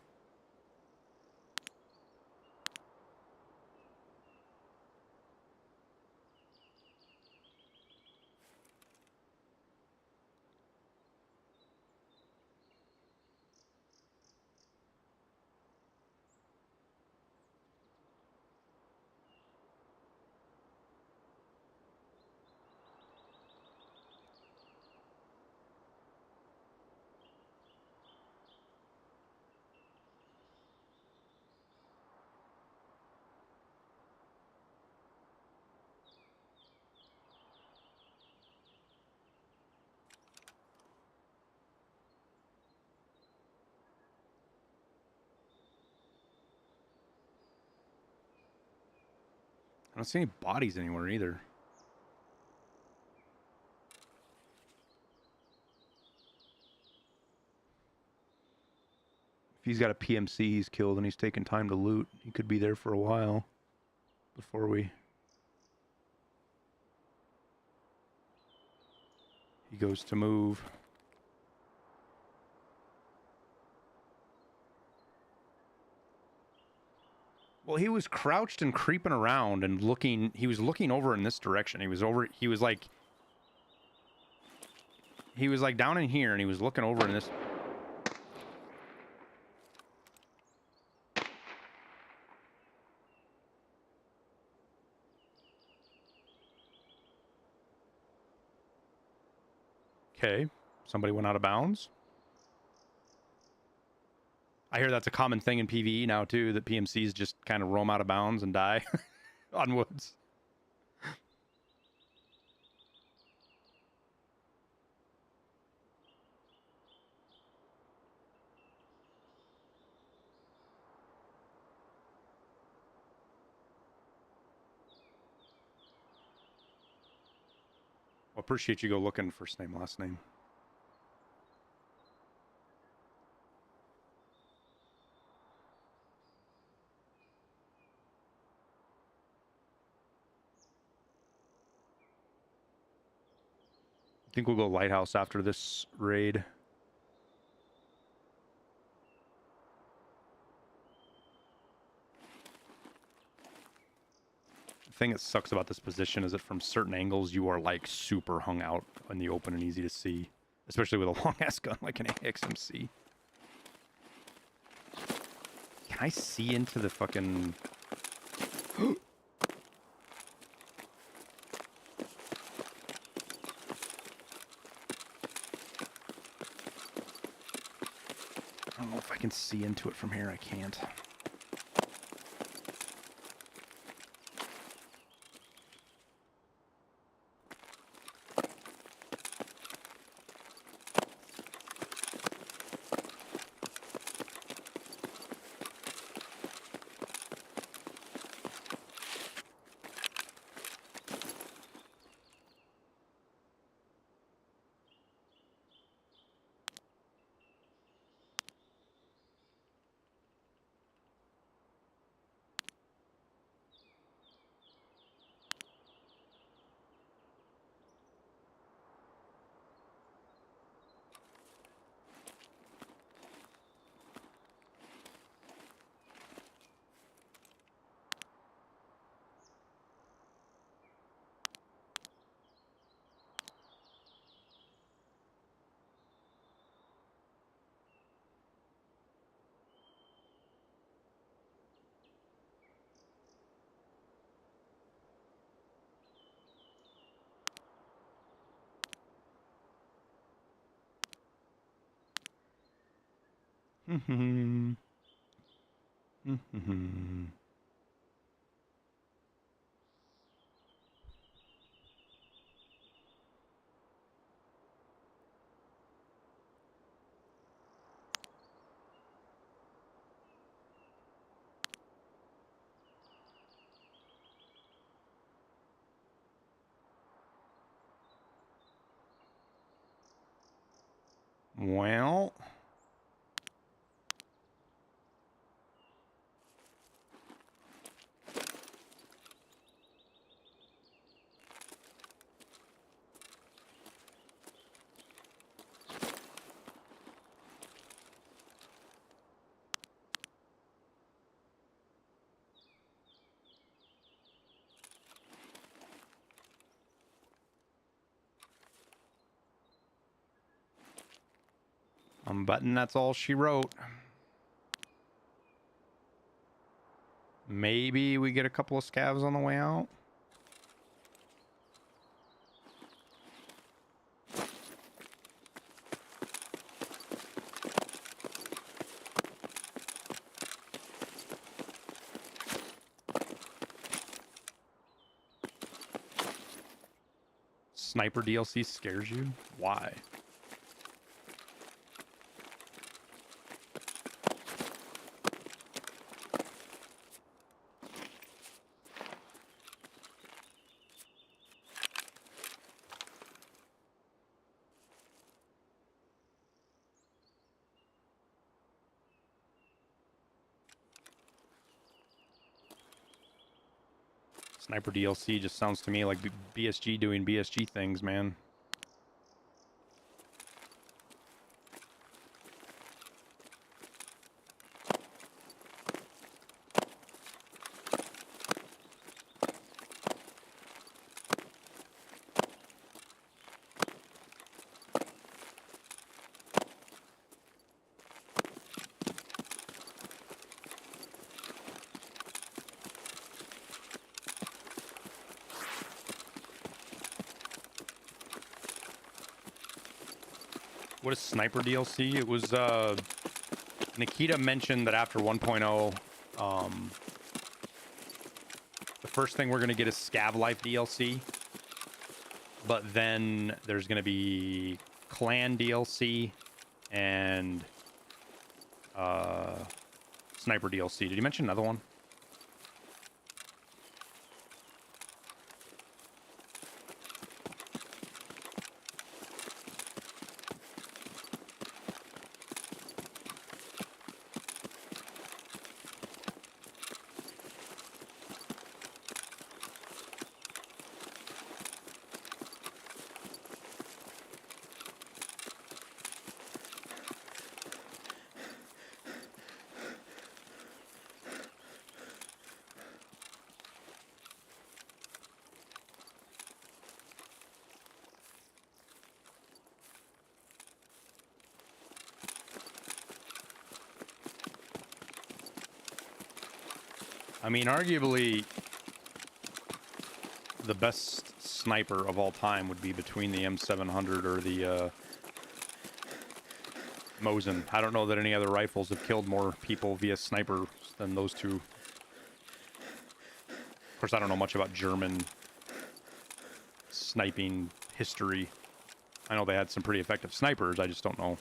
I don't see any bodies anywhere either. If he's got a PMC he's killed and he's taking time to loot, he could be there for a while before he goes to move. Well, he was crouched and creeping around and looking. He was looking over in this direction. He was like down in here and he was looking over in this. Okay, somebody went out of bounds. I hear that's a common thing in PvE now too, that PMCs just kind of roam out of bounds and die on woods. Well, appreciate you go looking first name, last name. think we'll go Lighthouse after this raid. The thing that sucks about this position is that from certain angles you are like super hung out in the open and easy to see, especially with a long ass gun like an AXMC. Can I see into the fucking... I don't know if I can see into it from here. I can't. Well, I'm betting that's all she wrote. Maybe we get a couple of scavs on the way out. Sniper DLC scares you? Why? Sniper DLC just sounds to me like BSG doing BSG things, man. What is Sniper DLC? It was, Nikita mentioned that after 1.0, the first thing we're going to get is Scav Life DLC. But then there's going to be Clan DLC and Sniper DLC. Did you mention another one? I mean, arguably, the best sniper of all time would be between the M700 or the Mosin. I don't know that any other rifles have killed more people via sniper than those two. Of course, I don't know much about German sniping history. I know they had some pretty effective snipers. I just don't know.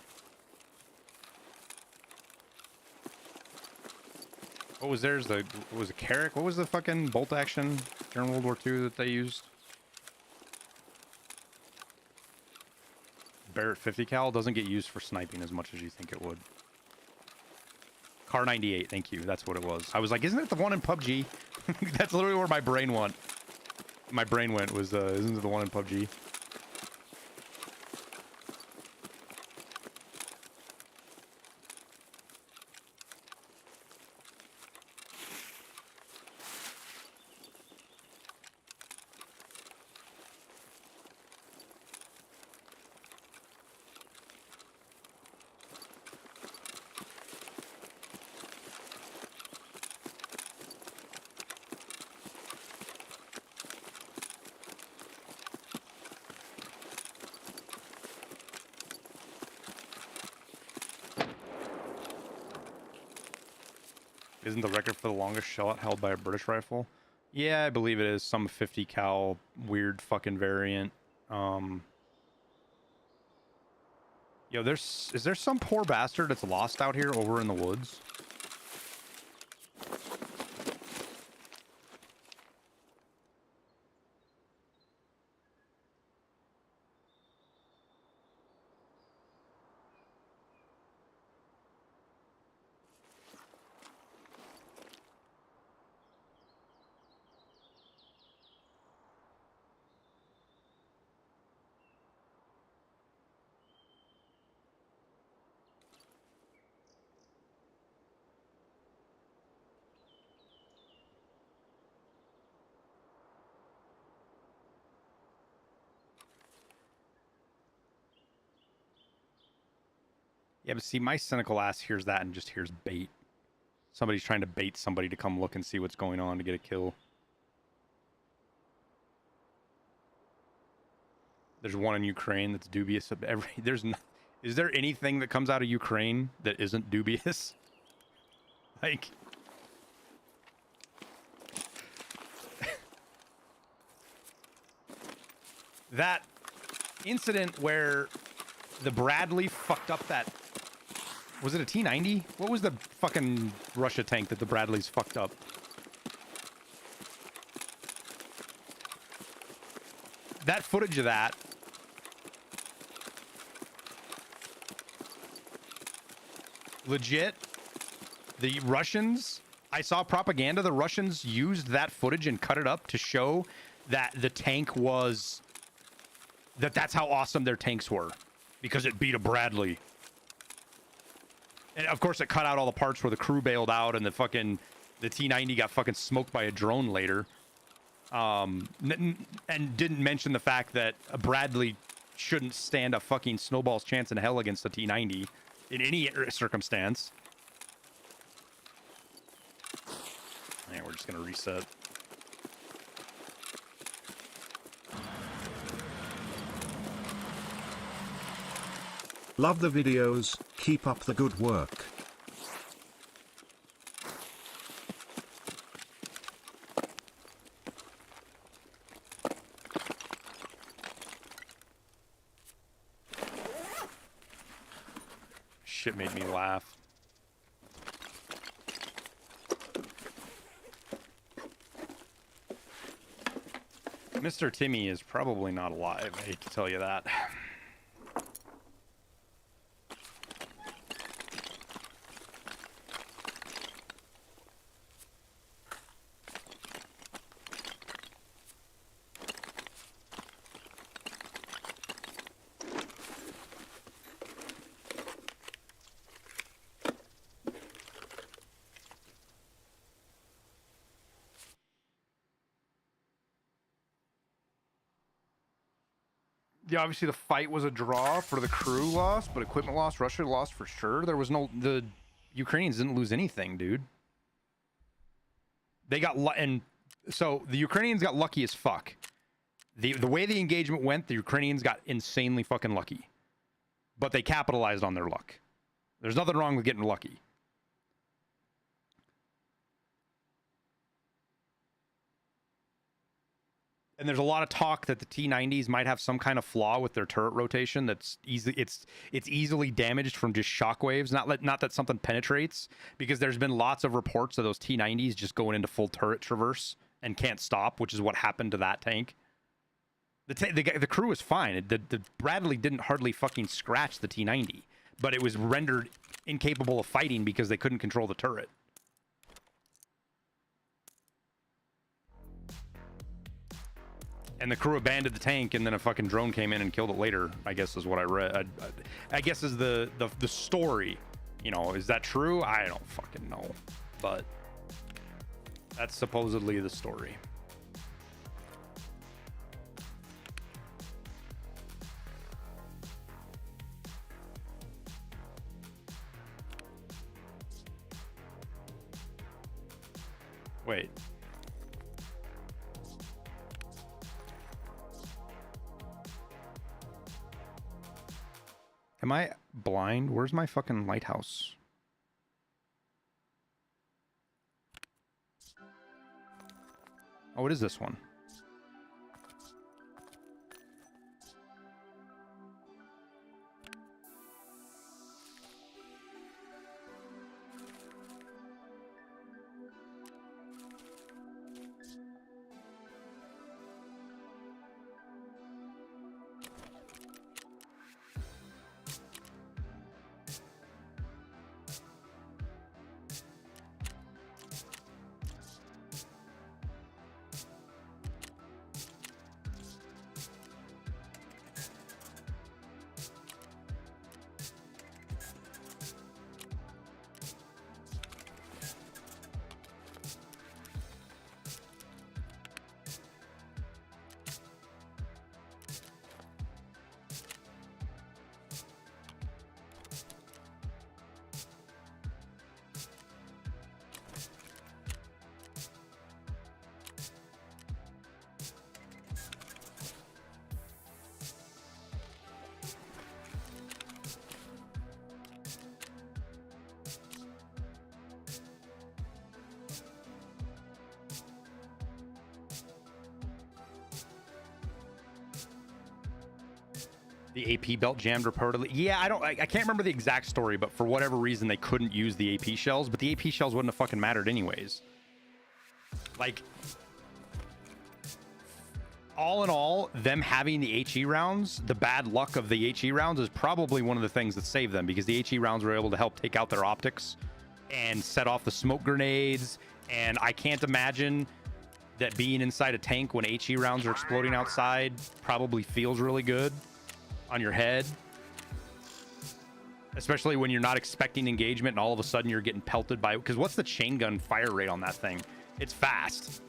What was theirs? What was it, Carrick? What was the fucking bolt action during World War II that they used? Barrett 50 cal doesn't get used for sniping as much as you think it would. Car 98, thank you. That's what it was. I was like, isn't it the one in PUBG? That's literally where my brain went. My brain went was, isn't it the one in PUBG? Isn't the record for the longest shot held by a British rifle? Yeah, I believe it is some 50 cal weird fucking variant. Yo, is there some poor bastard that's lost out here over in the woods? Yeah, but see, my cynical ass hears that and just hears bait. Somebody's trying to bait somebody to come look and see what's going on to get a kill. There's one in Ukraine that's dubious of every... Is there anything that comes out of Ukraine that isn't dubious? Like... that incident where the Bradley fucked up that... Was it a T-90? What was the fucking Russia tank that the Bradleys fucked up? That footage of that... Legit, the Russians... I saw propaganda. The Russians used that footage and cut it up to show that the tank was... That's how awesome their tanks were. Because it beat a Bradley. And of course it cut out all the parts where the crew bailed out and the T-90 got fucking smoked by a drone later. And didn't mention the fact that a Bradley shouldn't stand a fucking snowball's chance in hell against a T-90 in any circumstance. And we're just gonna reset. Love the videos, keep up the good work. Shit made me laugh. Mr. Timmy is probably not alive, I hate to tell you that. Yeah, obviously the fight was a draw for the crew lost, but equipment lost, Russia lost for sure. There was no... The Ukrainians didn't lose anything, dude. They got and so the Ukrainians got lucky as fuck. The way the engagement went, the Ukrainians got insanely fucking lucky. But they capitalized on their luck. There's nothing wrong with getting lucky. And there's a lot of talk that the T90s might have some kind of flaw with their turret rotation that's it's easily damaged from just shockwaves. Not that something penetrates, because there's been lots of reports of those T90s just going into full turret traverse and can't stop, which is what happened to that tank. The crew was fine. The Bradley didn't hardly fucking scratch the T90, but it was rendered incapable of fighting because they couldn't control the turret. And the crew abandoned the tank, and then a fucking drone came in and killed it later, I guess is what I read. I guess is the story. You know, is that true? I don't fucking know. But that's supposedly the story. Wait. Am I blind? Where's my fucking lighthouse? Oh, what is this one? The AP belt jammed reportedly. Yeah, I can't remember the exact story, but for whatever reason they couldn't use the AP shells, but the AP shells wouldn't have fucking mattered anyways. Like, all in all, them having the HE rounds, the bad luck of the HE rounds is probably one of the things that saved them, because the HE rounds were able to help take out their optics and set off the smoke grenades. And I can't imagine that being inside a tank when HE rounds are exploding outside probably feels really good on your head, especially when you're not expecting engagement and all of a sudden you're getting pelted by, because what's the chain gun fire rate on that thing? It's fast.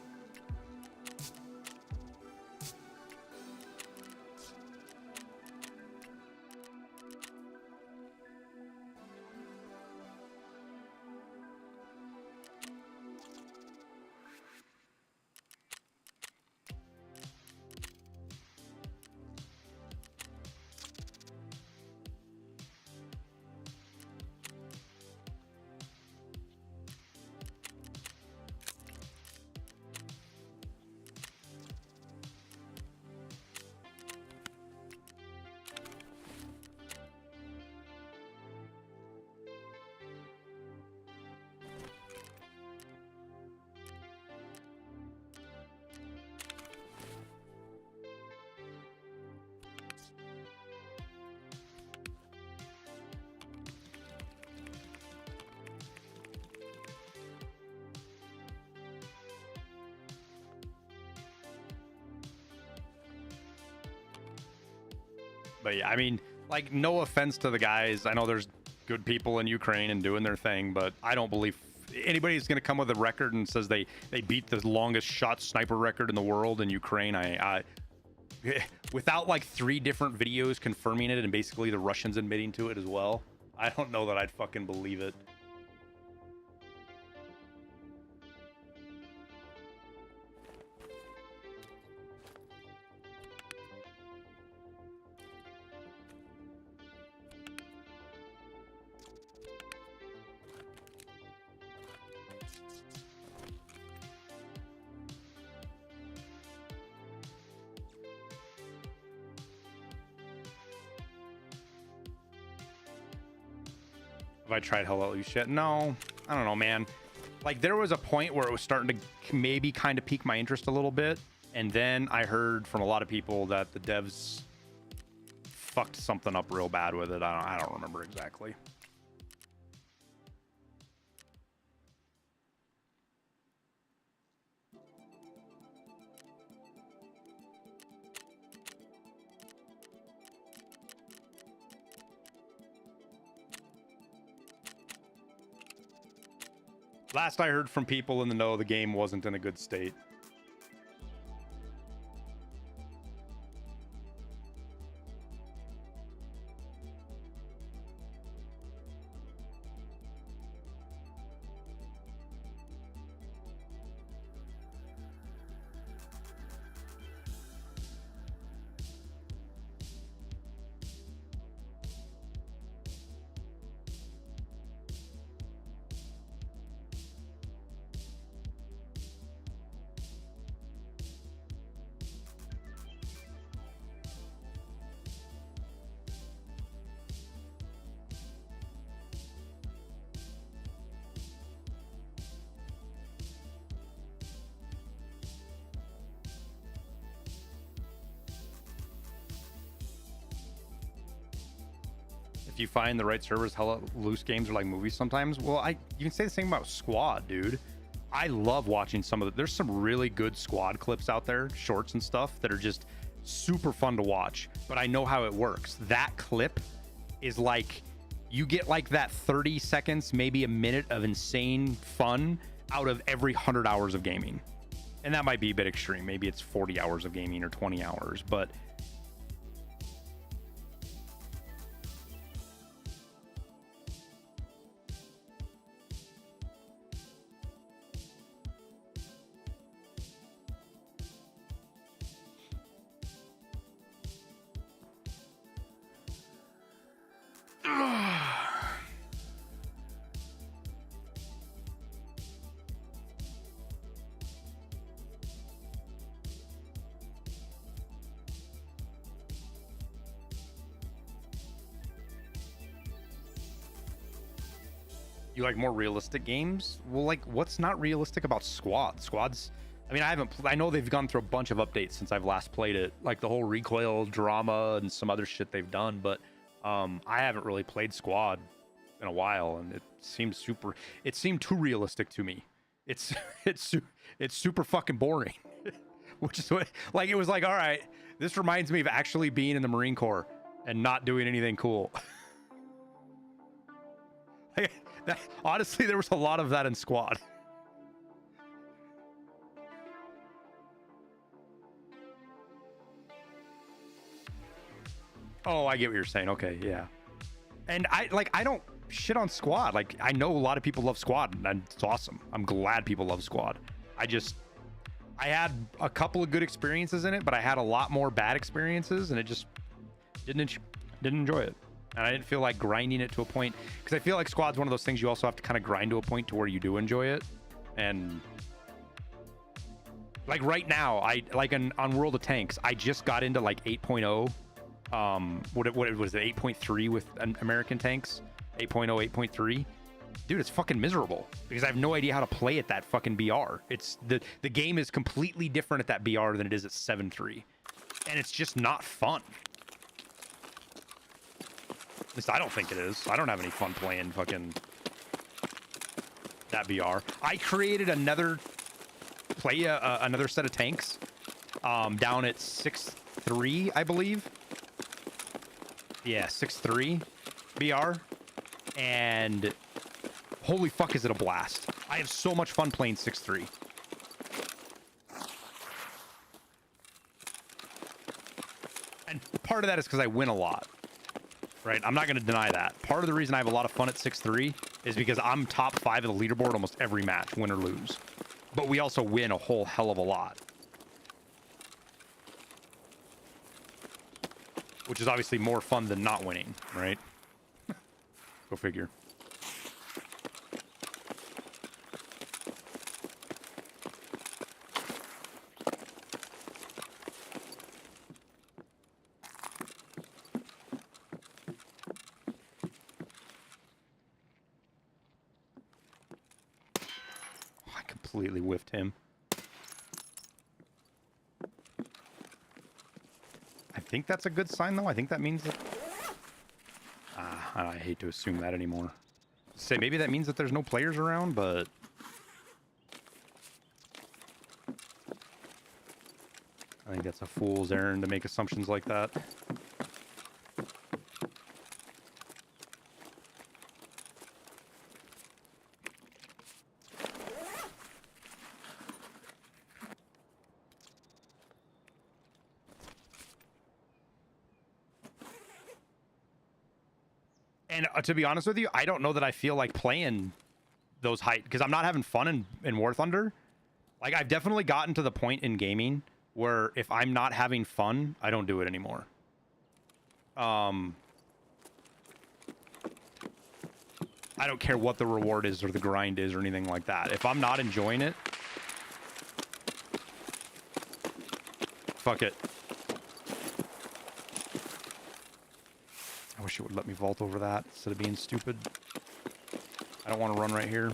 But yeah, I mean, like, no offense to the guys. I know there's good people in Ukraine and doing their thing, but I don't believe anybody's going to come with a record and says they beat the longest shot sniper record in the world in Ukraine. I without like 3 different videos confirming it and basically the Russians admitting to it as well, I don't know that I'd fucking believe it. I tried Hello Loose yet? No, I don't know, man. Like, there was a point where it was starting to maybe kind of pique my interest a little bit, and then I heard from a lot of people that the devs fucked something up real bad with it. I don't remember exactly. Last I heard from people in the know, the game wasn't in a good state. If you find the right servers, hella loose games are like movies sometimes. Well, you can say the same about Squad, dude. I love watching some of there's some really good Squad clips out there, shorts and stuff that are just super fun to watch, but I know how it works. That clip is like, you get like that 30 seconds, maybe a minute of insane fun out of every 100 hours of gaming. And that might be a bit extreme. Maybe it's 40 hours of gaming or 20 hours, but you like more realistic games? Well, like, what's not realistic about Squad? Squad's, I mean, I know they've gone through a bunch of updates since I've last played it, like the whole recoil drama and some other shit they've done, but I haven't really played Squad in a while, and it seemed too realistic to me. It's super fucking boring. Which is what, like, it was like, all right, this reminds me of actually being in the Marine Corps and not doing anything cool. Honestly, there was a lot of that in Squad. Oh, I get what you're saying. Okay, yeah. And I don't shit on Squad. Like, I know a lot of people love Squad, and it's awesome. I'm glad people love Squad. I had a couple of good experiences in it, but I had a lot more bad experiences, and it just didn't enjoy it. And I didn't feel like grinding it to a point, because I feel like Squad's one of those things you also have to kind of grind to a point to where you do enjoy it. And like right now, on World of Tanks, I just got into like 8.0. What was it, 8.3 with American tanks? 8.0, 8.3. Dude, it's fucking miserable because I have no idea how to play at that fucking BR. It's the game is completely different at that BR than it is at 7.3, and it's just not fun. At least I don't think it is. I don't have any fun playing fucking that BR. I created another set of tanks down at 6.3, I believe. Yeah, 6.3 BR, and holy fuck, is it a blast. I have so much fun playing 6.3. And part of that is because I win a lot. Right, I'm not going to deny that. Part of the reason I have a lot of fun at 6.3 is because I'm top 5 of the leaderboard almost every match, win or lose. But we also win a whole hell of a lot. Which is obviously more fun than not winning, right? Go figure. completely whiffed him. I think that's a good sign, though. I think that means that... I hate to assume that anymore. Say, maybe that means that there's no players around, but... I think that's a fool's errand to make assumptions like that. And to be honest with you, I don't know that I feel like playing those height because I'm not having fun in War Thunder. Like, I've definitely gotten to the point in gaming where if I'm not having fun, I don't do it anymore. I don't care what the reward is or the grind is or anything like that. If I'm not enjoying it, fuck it. I wish it would let me vault over that instead of being stupid. I don't want to run right here.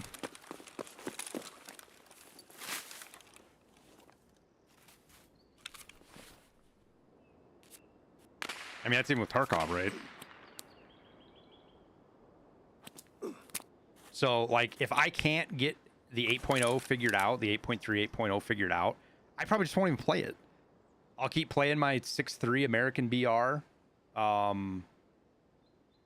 I mean, that's even with Tarkov, right? So, like, if I can't get the 8.0 figured out, the 8.3, 8.0 figured out, I probably just won't even play it. I'll keep playing my 6.3 American BR.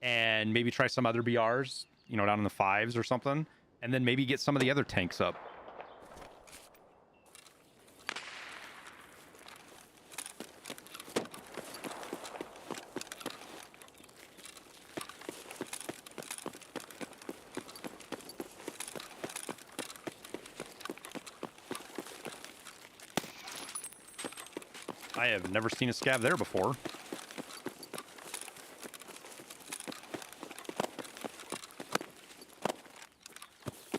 And maybe try some other BRs, you know, down in the 5s or something. And then maybe get some of the other tanks up. I have never seen a scav there before.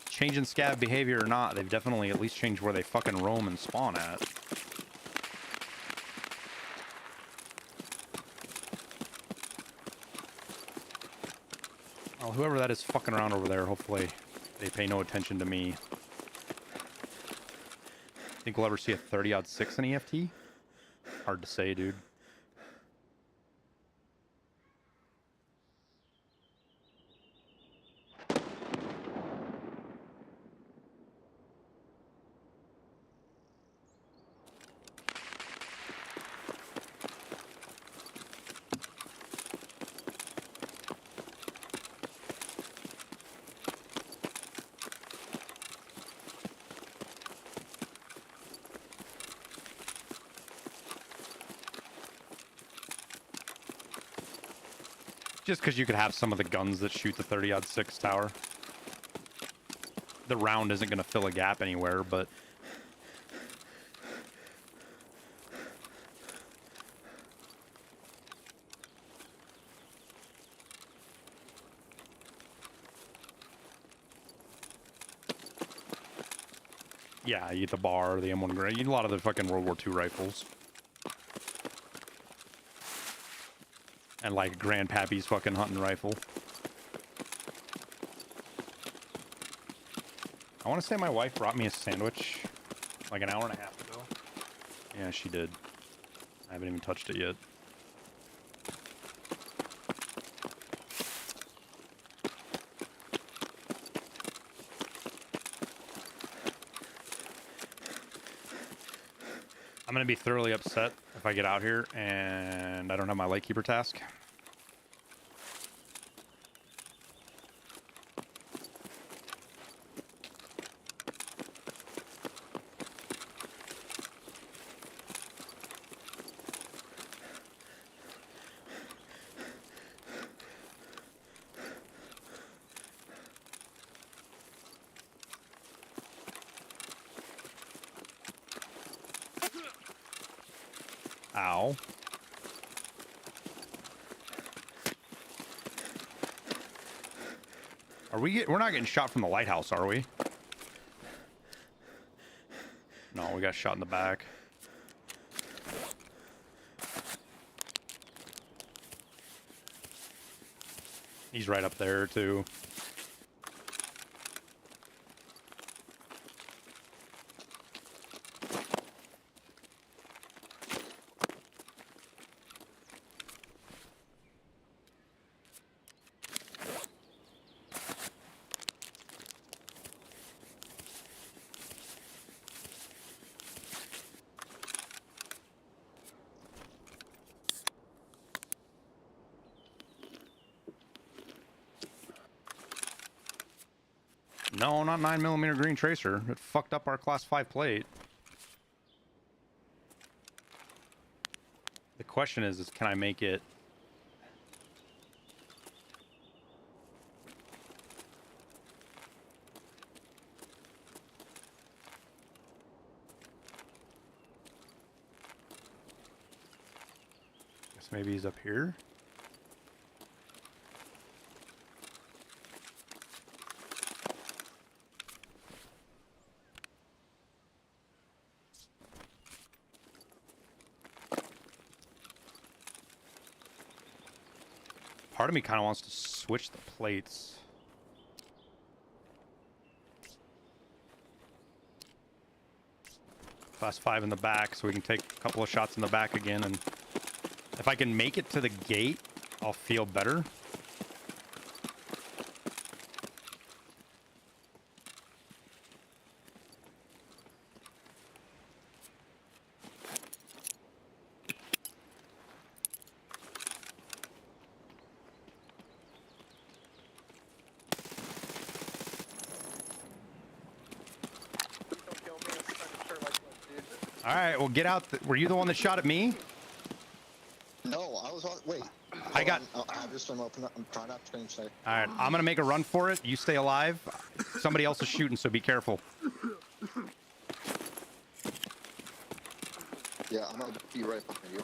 Changing scav behavior or not, they've definitely at least changed where they fucking roam and spawn at. Well, whoever that is fucking around over there, hopefully they pay no attention to me. Think we'll ever see a 30-06 in EFT? Hard to say, dude. Just because you could have some of the guns that shoot the 30-06 tower. The round isn't going to fill a gap anywhere, but... yeah, you get the bar, the M1 grenade, you get a lot of the fucking World War II rifles. And like Grandpappy's fucking hunting rifle. I want to say my wife brought me a sandwich like an hour and a half ago. Yeah, she did. I haven't even touched it yet. I'm going to be thoroughly upset if I get out here and I don't have my Lightkeeper task. Ow. We're not getting shot from the lighthouse, are we? No, we got shot in the back. He's right up there, too. No, not 9mm green tracer. It fucked up our class 5 plate. The question is can I make it? Guess maybe he's up here. Part of me kind of wants to switch the plates. Class 5 in the back, so we can take a couple of shots in the back again. And if I can make it to the gate, I'll feel better. All right, well, get out. Were you the one that shot at me? No, I was on. Wait. I got. I just am open. I'm trying not to scream. Say. All right, I'm gonna make a run for it. You stay alive. Somebody else is shooting, so be careful. Yeah, I'm gonna be right behind you.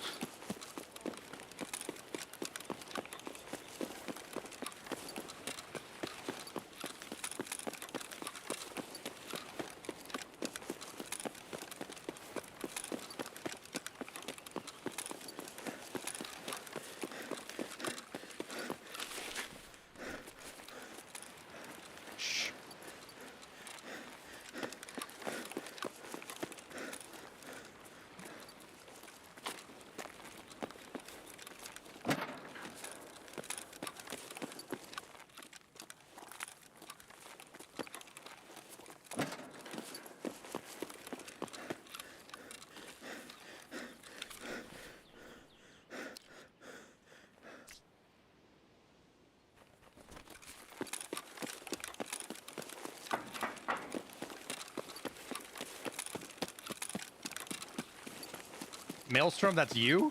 Maelstrom, that's you?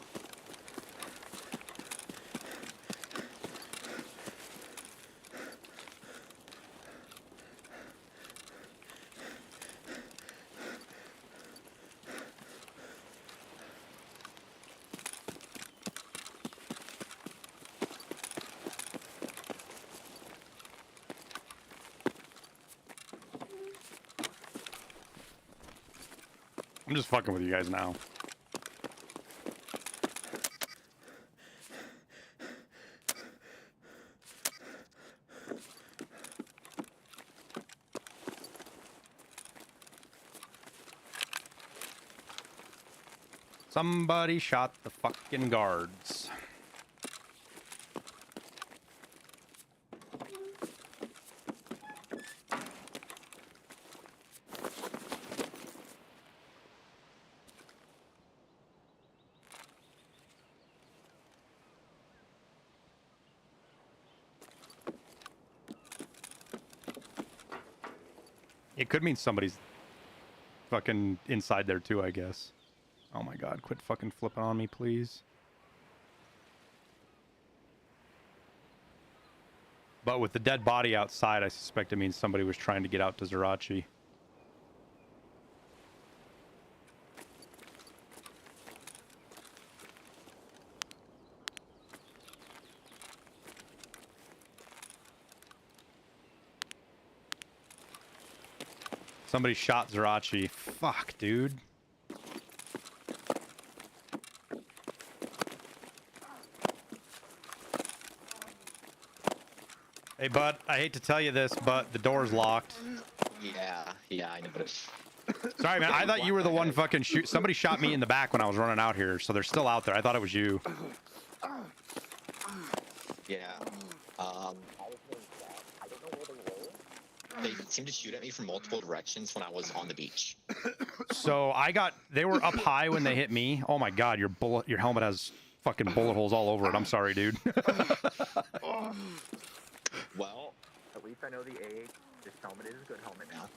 I'm just fucking with you guys now. Somebody shot the fucking guards. It could mean somebody's fucking inside there too, I guess. Oh my god, quit fucking flipping on me, please. But with the dead body outside, I suspect it means somebody was trying to get out to Zerachi. Somebody shot Zerachi. Fuck, dude. Hey, bud, I hate to tell you this, but the door's locked. Yeah, I know this. Sorry, man. I thought you were the one fucking shoot. Somebody shot me in the back when I was running out here, so they're still out there. I thought it was you. Yeah. I don't know where they were. They seemed to shoot at me from multiple directions when I was on the beach. So they were up high when they hit me. Oh my god, your helmet has fucking bullet holes all over it. I'm sorry, dude. Well, at least I know the This helmet is a good helmet now.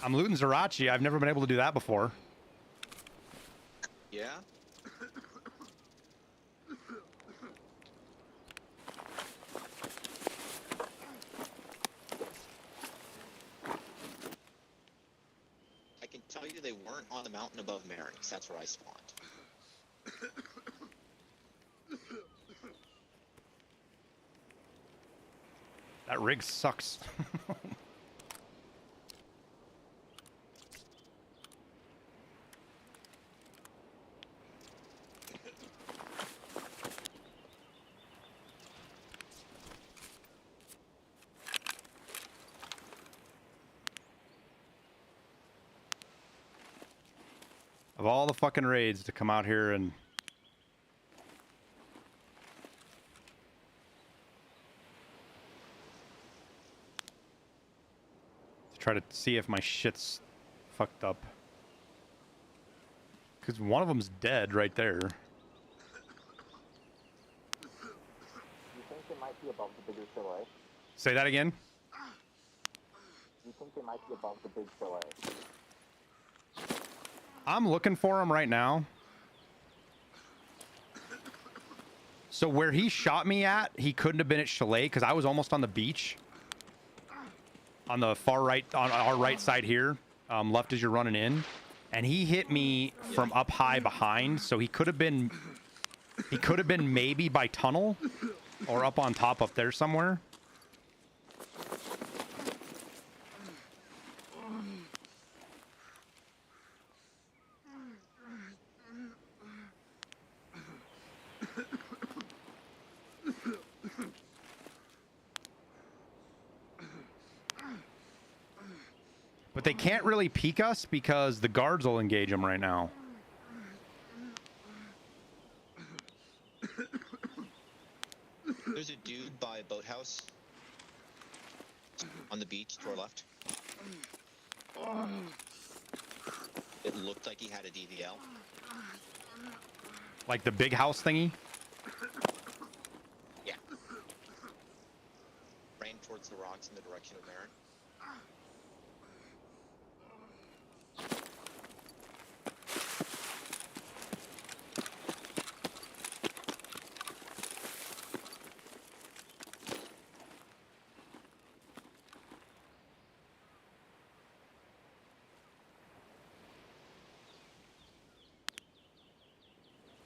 I'm looting Zerachi. I've never been able to do that before. Yeah? I can tell you they weren't on the mountain above Mary's. That's where I spawned. That rig sucks. Of all the fucking raids to come out here and to try to see if my shit's fucked up. Because one of them's dead right there. You think they might be above the bigger chalet? Say that again? You think they might be above the big chalet? I'm looking for him right now. So where he shot me at, he couldn't have been at Chalet because I was almost on the beach. On the far right, on our right side here, left as you're running in. And he hit me from up high behind, so he could have been maybe by tunnel or up on top up there somewhere. But they can't really peek us because the guards will engage them right now. There's a dude by a boathouse on the beach to our left. It looked like he had a DVL. Like the big house thingy? Yeah. Ran towards the rocks in the direction of Marin.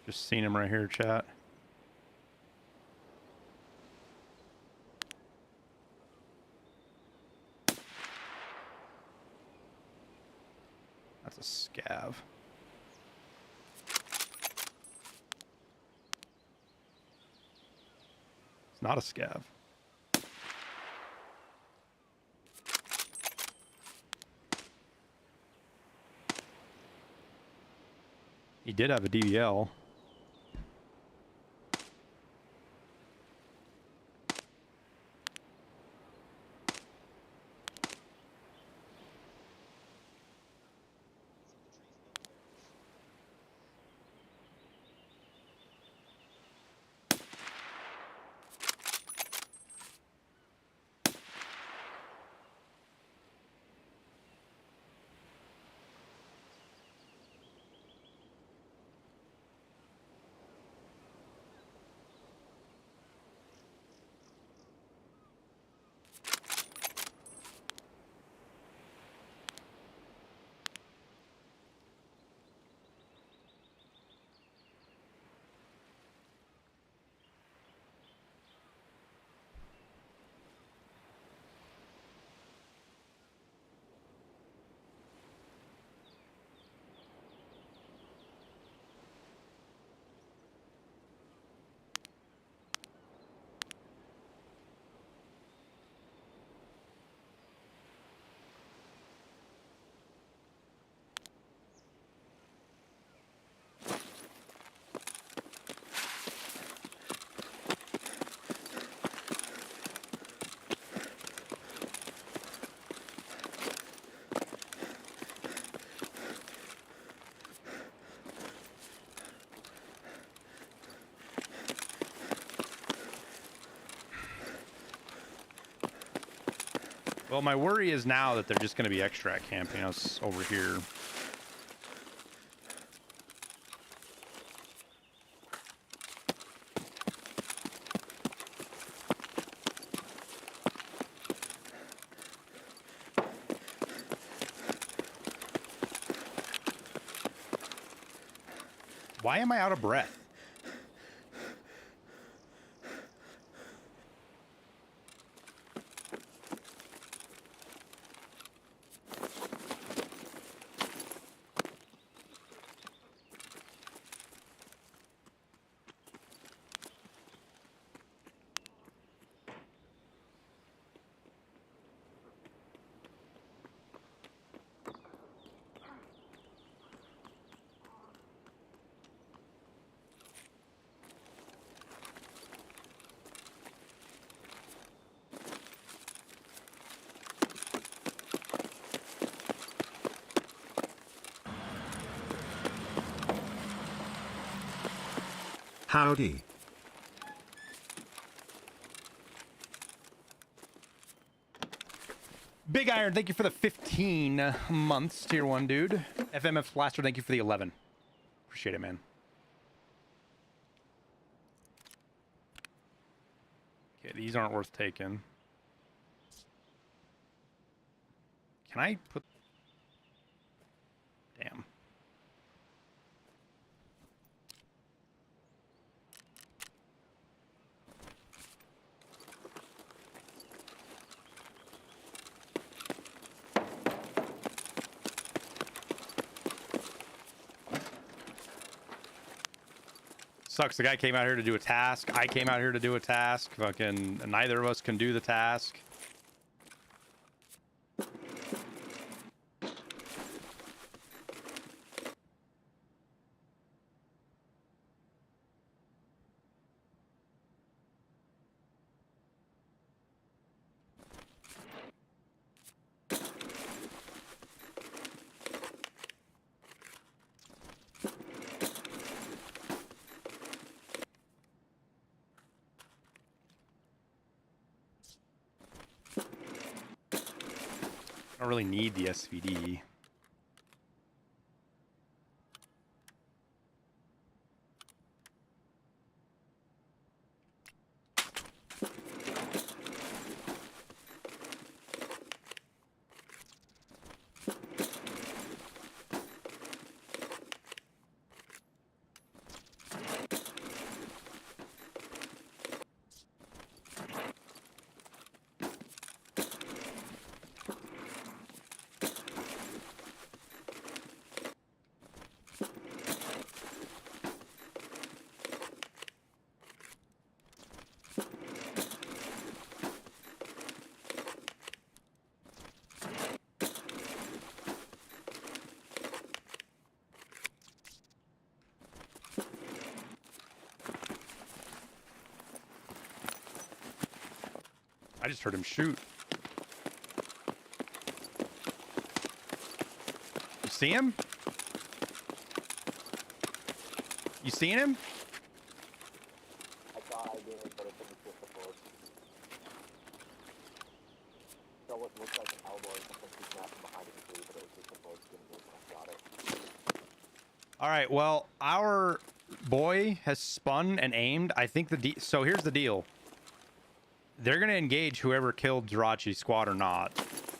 Just seen him right here, chat. That's a scav. It's not a scav. He did have a DVL. Well, my worry is now that they're just going to be extract camping us over here. Why am I out of breath? Howdy. Big Iron, thank you for the 15 months, tier 1 dude. FMF Blaster, thank you for the 11. Appreciate it, man. Okay, these aren't worth taking. Can I put... Damn. Sucks. The guy came out here to do a task. I came out here to do a task. Fucking neither of us can do the task. I don't really need the SVD. I just heard him shoot. You see him? You seen him? I thought I did, but it didn't fit the force. So what looks like an elbow or something keeps snapping behind the tree, but it was just the force didn't move when I shot it. All right. Well, our boy has spun and aimed. I think so here's the deal. They're going to engage whoever killed Jirachi's squad or not.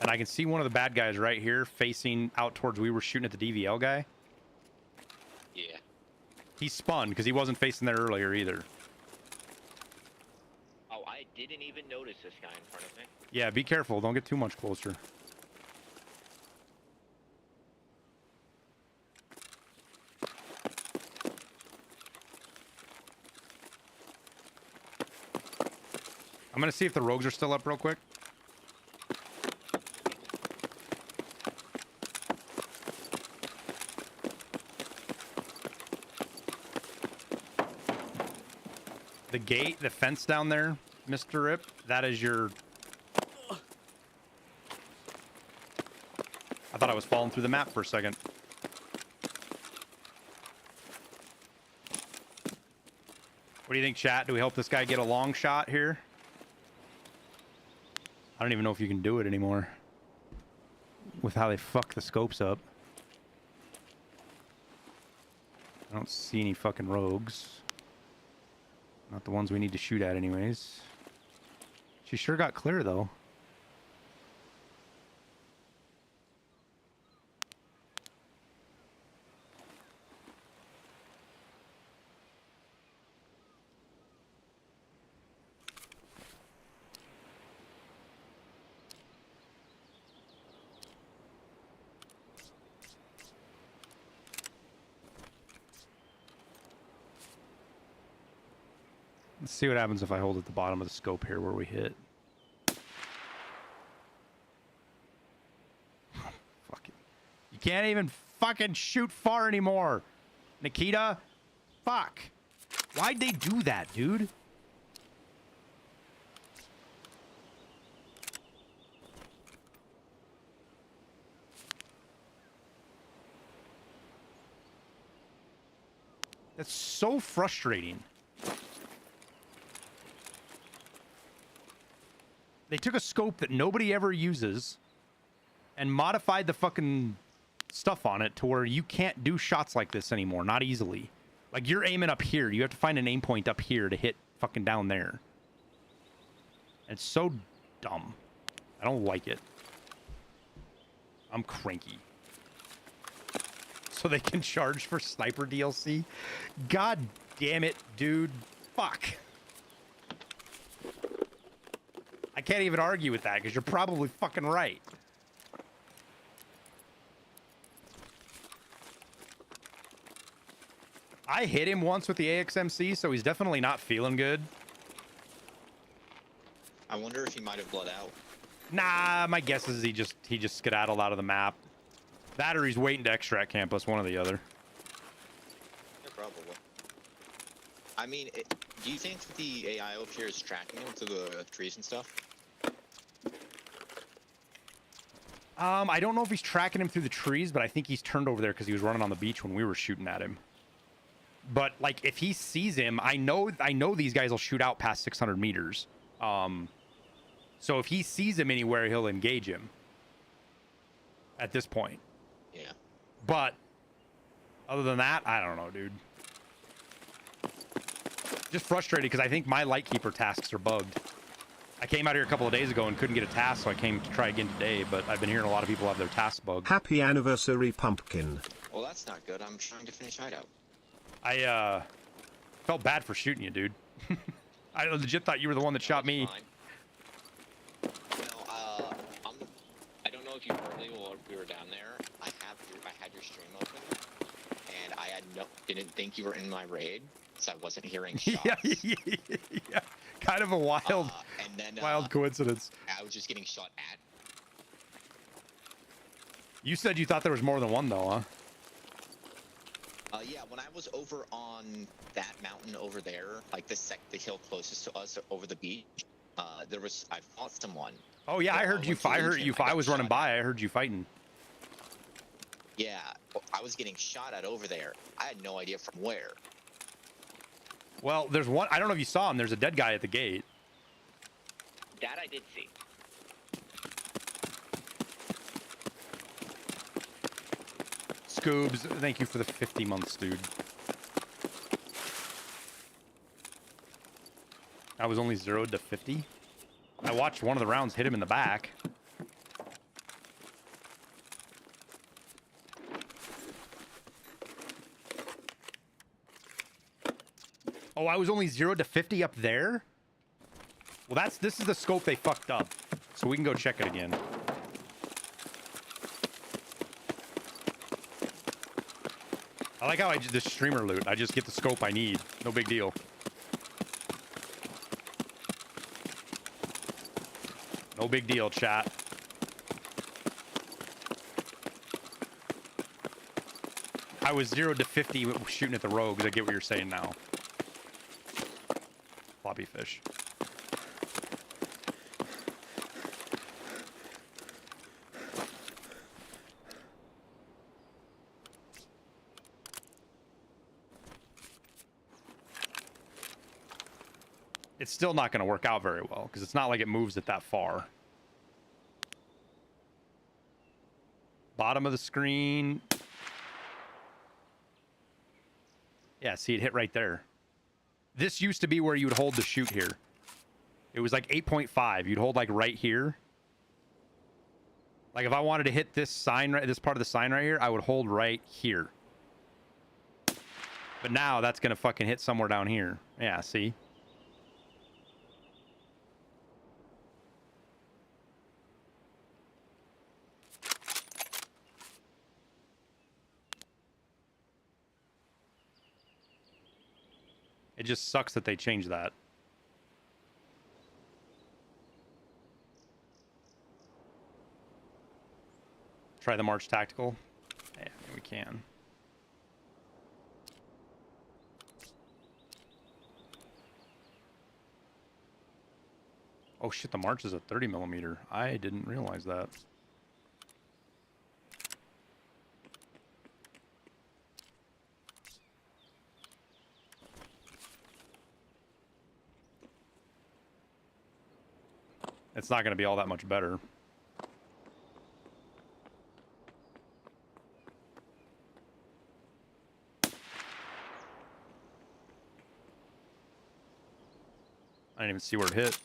And I can see one of the bad guys right here facing out towards we were shooting at the DVL guy. Yeah. He spun because he wasn't facing there earlier either. Oh, I didn't even notice this guy in front of me. Yeah, be careful. Don't get too much closer. I'm going to see if the rogues are still up real quick. The gate, the fence down there, Mr. Rip, that is your... I thought I was falling through the map for a second. What do you think, chat? Do we help this guy get a long shot here? I don't even know if you can do it anymore with how they fuck the scopes up. I don't see any fucking rogues. Not the ones we need to shoot at anyways. She sure got clear though. Let's see what happens if I hold at the bottom of the scope here where we hit. Fucking. You can't even fucking shoot far anymore. Nikita? Fuck. Why'd they do that, dude? That's so frustrating. They took a scope that nobody ever uses and modified the fucking stuff on it to where you can't do shots like this anymore. Not easily. Like, you're aiming up here. You have to find an aim point up here to hit fucking down there. It's so dumb. I don't like it. I'm cranky. So they can charge for sniper DLC? God damn it, dude. Fuck. I can't even argue with that because you're probably fucking right. I hit him once with the AXMC, so he's definitely not feeling good. I wonder if he might have bled out. Nah, my guess is he just skedaddled out of the map. That or he's waiting to extract campus, one or the other. Yeah, probably. I mean, do you think that the AI up here is tracking him through the trees and stuff? I don't know if he's tracking him through the trees, but I think he's turned over there because he was running on the beach when we were shooting at him. But like, if he sees him, I know these guys will shoot out past 600 meters. So if he sees him anywhere, he'll engage him. At this point. Yeah. But other than that, I don't know, dude. Just frustrated because I think my Lightkeeper tasks are bugged. I came out here a couple of days ago and couldn't get a task, so I came to try again today, but I've been hearing a lot of people have their tasks bugged. Happy anniversary, Pumpkin. Well, that's not good. I'm trying to finish Hideout. I felt bad for shooting you, dude. I legit thought you were the one that shot me. No, I don't know if you heard me while we were down there. I had your stream open, and I didn't think you were in my raid, so I wasn't hearing shots. Yeah. Kind of a wild, wild coincidence. I was just getting shot at. You said you thought there was more than one, though, huh? Yeah, when I was over on that mountain over there, like the hill closest to us over the beach, I fought someone. Oh yeah, I heard you. I was running by. I heard you fighting. Yeah, I was getting shot at over there. I had no idea from where. Well, there's one. I don't know if you saw him. There's a dead guy at the gate. That I did see. Scoobs, thank you for the 50 months, dude. I was only 0 to 50. I watched one of the rounds hit him in the back. Oh, I was only 0 to 50 up there? Well, this is the scope they fucked up. So we can go check it again. I like how I did the streamer loot. I just get the scope I need. No big deal. No big deal, chat. I was 0 to 50 shooting at the rogues. I get what you're saying now. Floppy fish. It's still not going to work out very well because it's not like it moves it that far. bottom of the screen. Yeah, see, it hit right there. This used to be where you would hold the shoot here. It was like 8.5. You'd hold like right here. Like if I wanted to hit this sign right, this part of the sign right here, I would hold right here. But now that's gonna fucking hit somewhere down here. Yeah, see? It just sucks that they changed that. Try the March Tactical. Yeah, we can. Oh shit, the March is a 30 millimeter. I didn't realize that. It's not going to be all that much better. I didn't even see where it hit.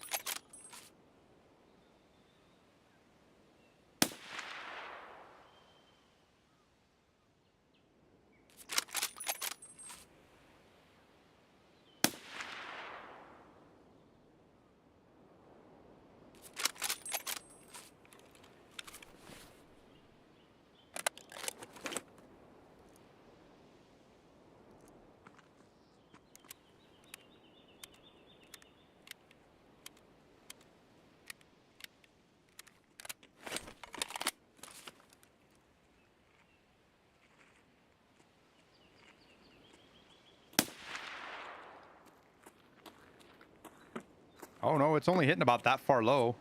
Oh no, it's only hitting about that far low.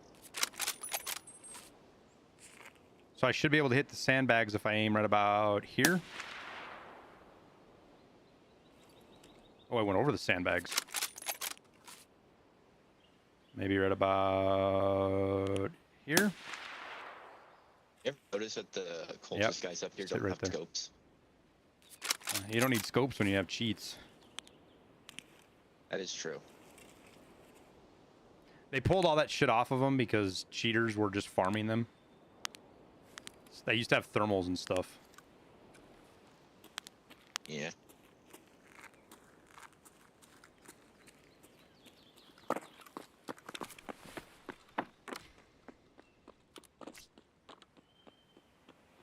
So I should be able to hit the sandbags if I aim right about here. Oh, I went over the sandbags. Maybe right about here. Yep. Notice that the cultist guys up here don't right have there. scopes. You don't need scopes when you have cheats. That is true. They pulled all that shit off of them because cheaters were just farming them. They used to have thermals and stuff. Yeah.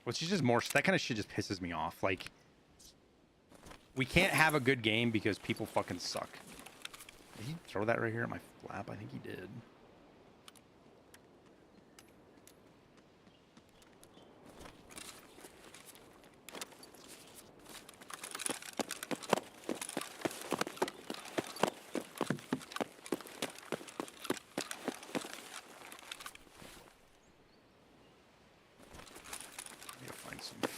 Which is just more, that kind of shit just pisses me off. Like, we can't have a good game because people fucking suck. Did he throw that right here at my flap? I think he did. Need to find some food.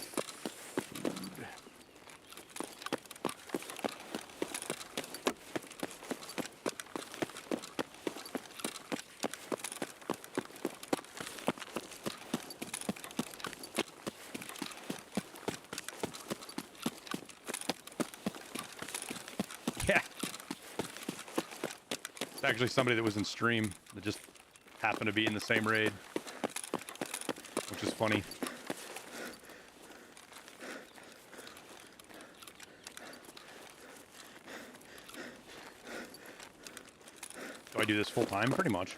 Yeah. It's actually somebody that was in stream that just happened to be in the same raid, which is funny. Do I do this full time? Pretty much.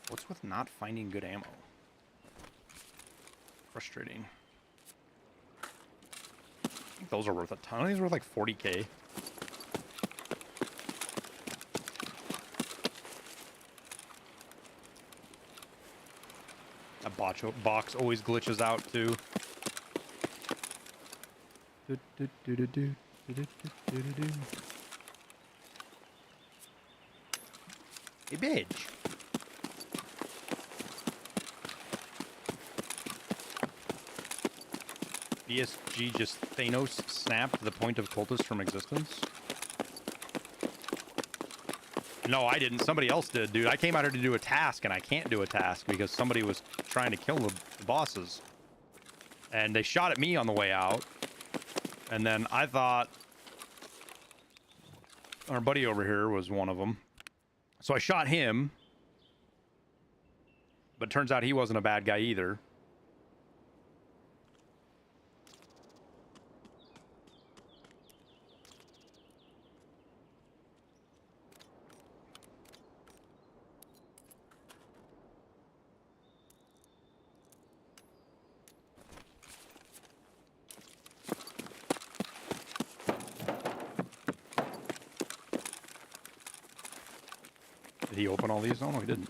What's with not finding good ammo? Frustrating. I think those are worth a ton. These are worth like 40K. That box always glitches out too. Hey, bitch. BSG just Thanos snapped the point of cultists from existence? No, I didn't. Somebody else did, dude. I came out here to do a task, and I can't do a task because somebody was trying to kill the bosses. And they shot at me on the way out. And then I thought our buddy over here was one of them. So I shot him. But turns out he wasn't a bad guy either. Did he open all these? Oh, no, he didn't.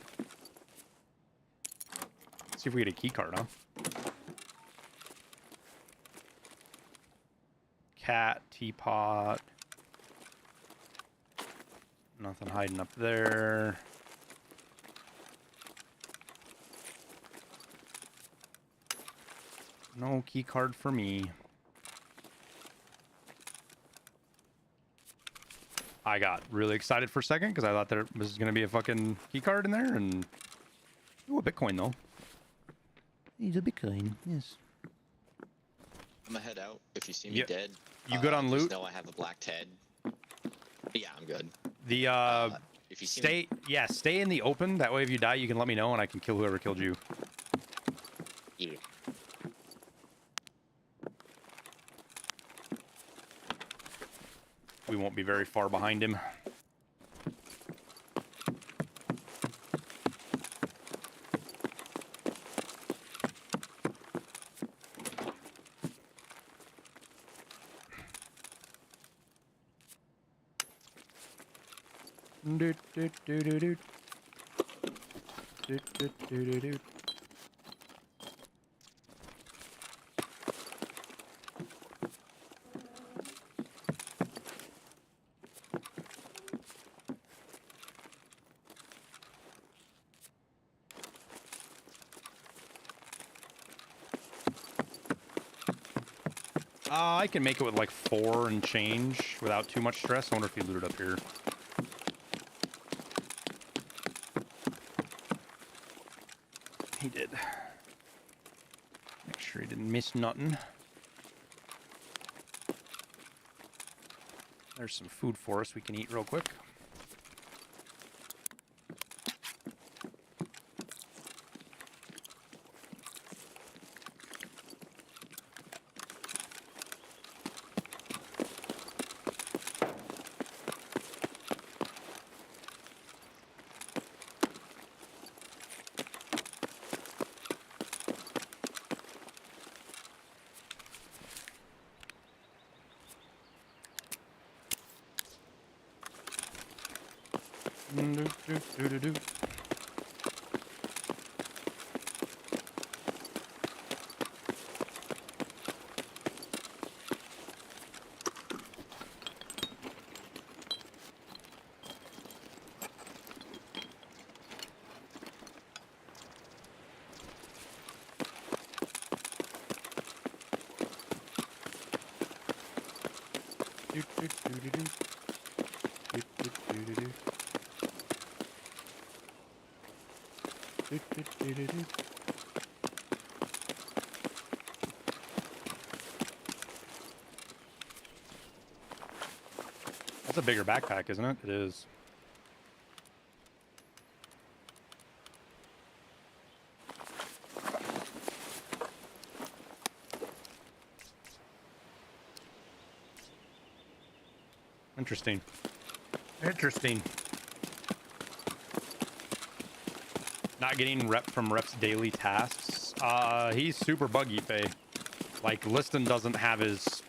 Let's see if we get a key card, huh? Cat, teapot. Nothing hiding up there. No key card for me. I got really excited for a second because I thought there was going to be a fucking key card in there, and ooh, a Bitcoin though. He's a Bitcoin, yes. I'm gonna head out. If you see me dead, you good on loot? Just know I have a black TED. Yeah, I'm good. The if you see stay, yeah, stay in the open. That way, if you die, you can let me know, and I can kill whoever killed you. Yeah. We won't be very far behind him. Doot, doot, doot, doot, doot. Doot, doot, doot, doot, doot. I can make it with like 4 and change without too much stress. I wonder if he looted up here. He did. Make sure he didn't miss nothing. There's some food for us we can eat real quick. That's a bigger backpack, isn't it? It is. Interesting. Interesting. Not getting rep from Rep's daily tasks. He's super buggy, Faye. Like, Liston doesn't have his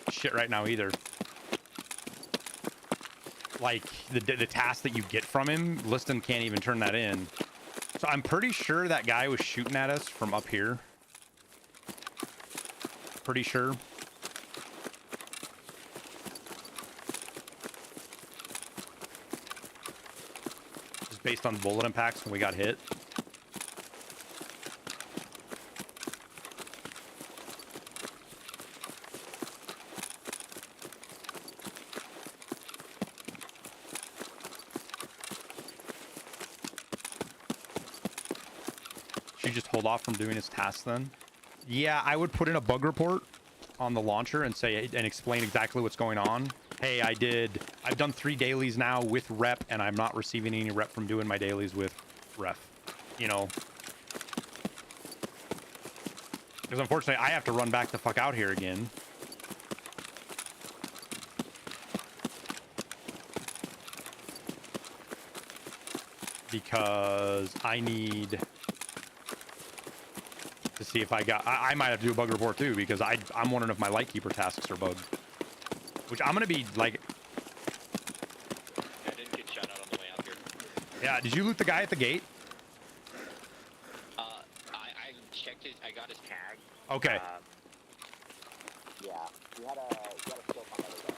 shit right now either. Like, the task that you get from him, Liston can't even turn that in. So I'm pretty sure that guy was shooting at us from up here. Pretty sure. Just based on bullet impacts when we got hit. you just hold off from doing his tasks then? Yeah, I would put in a bug report on the launcher and say and explain exactly what's going on. Hey, I've done 3 dailies now with rep, and I'm not receiving any rep from doing my dailies with ref. You know, because unfortunately I have to run back the fuck out here again. Because I need to see if I might have to do a bug report too, because I'm wondering if my Lightkeeper tasks are bugged. Which I'm gonna be like. I didn't get shot out on the way out here. Yeah, did you loot the guy at the gate? I checked his. I got his tag. Okay. Yeah, he had a scope on the other guy.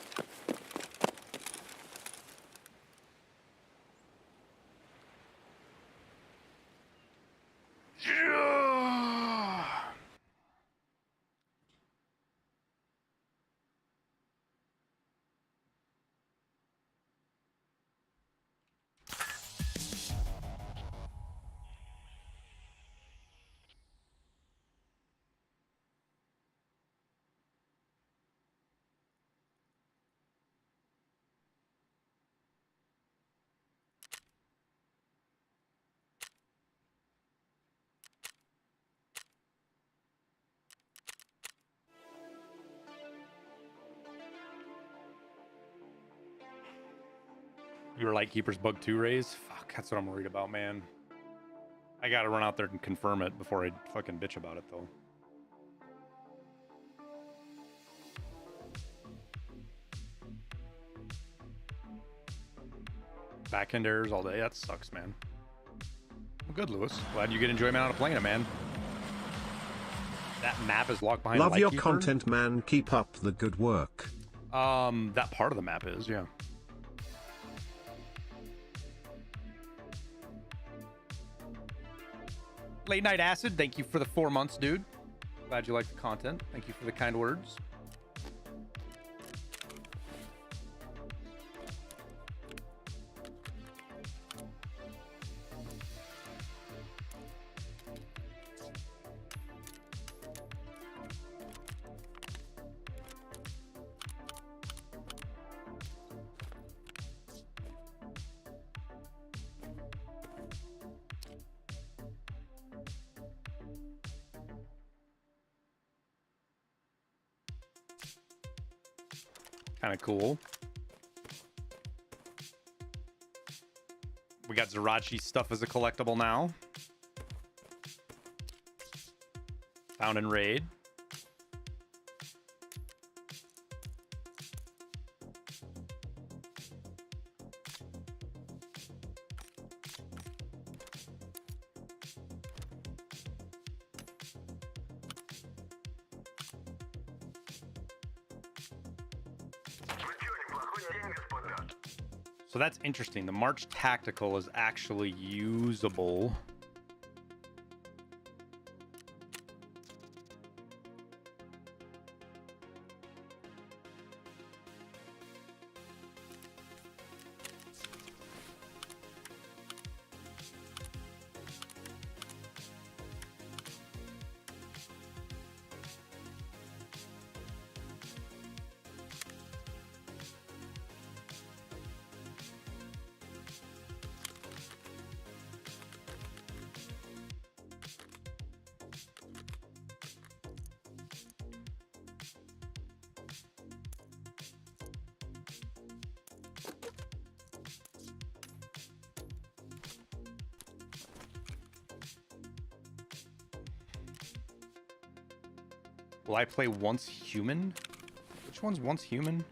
Your Lightkeeper's bug 2 raise? Fuck, that's what I'm worried about, man. I gotta run out there and confirm it before I fucking bitch about it, though. Back-end errors all day. That sucks, man. Well, good, Lewis. Glad you get enjoyment out of playing it, man. That map is locked behind Love your Lightkeeper? content, man. Keep up the good work. That part of the map is, yeah. Late Night Acid, thank you for the 4 months, dude. Glad you like the content. Thank you for the kind words. Kind of cool. We got Zerachi stuff as a collectible now. Found in raid. So that's interesting. The March Tactical is actually usable. Will I play Once Human? Which one's Once Human?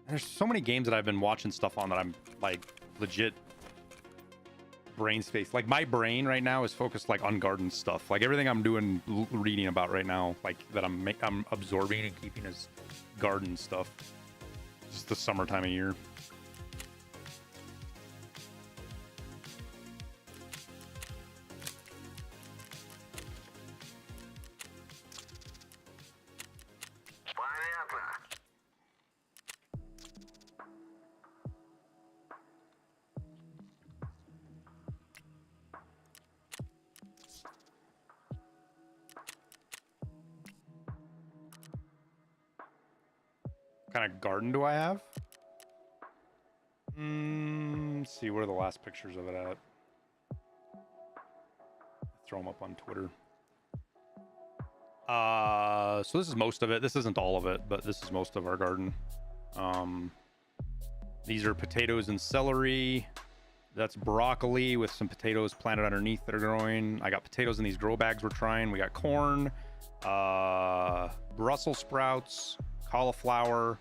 There's so many games that I've been watching stuff on that I'm like legit brain space. Like my brain right now is focused like on garden stuff. Like everything I'm doing, reading about right now, like that I'm absorbing and keeping as garden stuff. Just the summertime of year. kind of garden do I have? Let's see, where are the last pictures of it at? Throw them up on Twitter. So this is most of it. This isn't all of it, but this is most of our garden. These are potatoes and celery. That's broccoli with some potatoes planted underneath that are growing. I got potatoes in these grow bags we're trying. We got corn, Brussels sprouts, cauliflower,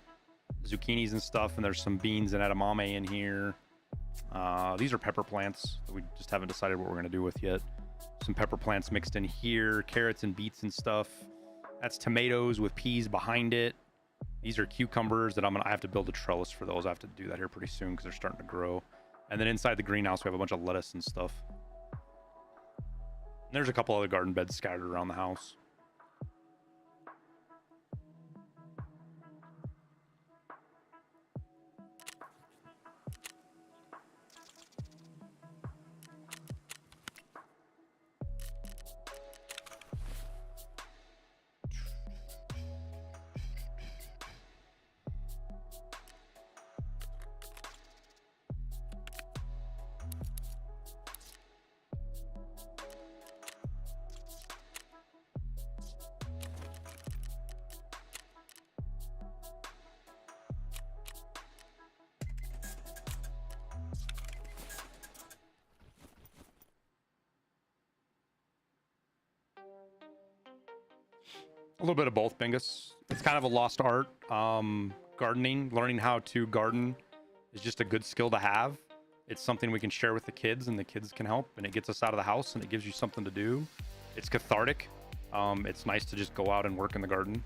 zucchinis and stuff, and there's some beans and edamame in here. These are pepper plants that we just haven't decided what we're going to do with yet. Some pepper plants mixed in here, carrots and beets and stuff. That's tomatoes with peas behind it. These are cucumbers that I have to build a trellis for those. I have to do that here pretty soon because they're starting to grow. And then inside the greenhouse, we have a bunch of lettuce and stuff. And there's a couple other garden beds scattered around the house. A little bit of both, Bingus. It's kind of a lost art. Gardening, learning how to garden is just a good skill to have. It's something we can share with the kids and the kids can help, and it gets us out of the house and it gives you something to do. It's cathartic. It's nice to just go out and work in the garden.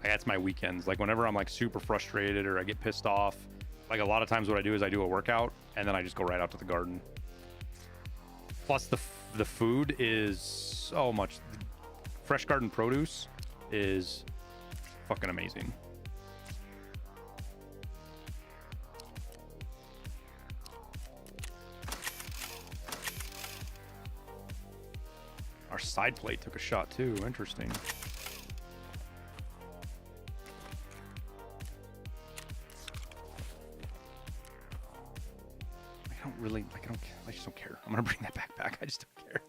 That's my weekends. Like whenever I'm like super frustrated or I get pissed off, like a lot of times what I do is I do a workout and then I just go right out to the garden. Plus the food is so much. Fresh garden produce is fucking amazing. Our side plate took a shot too. Interesting. I just don't care. I'm gonna bring that back. I just don't care.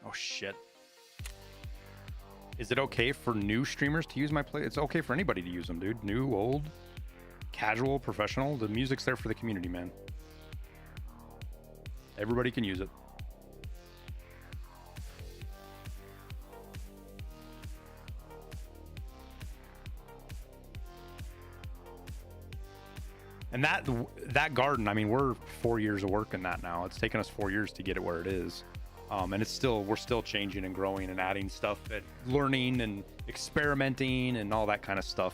Oh shit. Is it okay for new streamers to use my play? It's okay for anybody to use them, dude. New, old, casual, professional. The music's there for the community, man. Everybody can use it. And that garden, I mean, we're 4 years of work in that now. It's taken us 4 years to get it where it is. And we're still changing and growing and adding stuff and learning and experimenting and all that kind of stuff.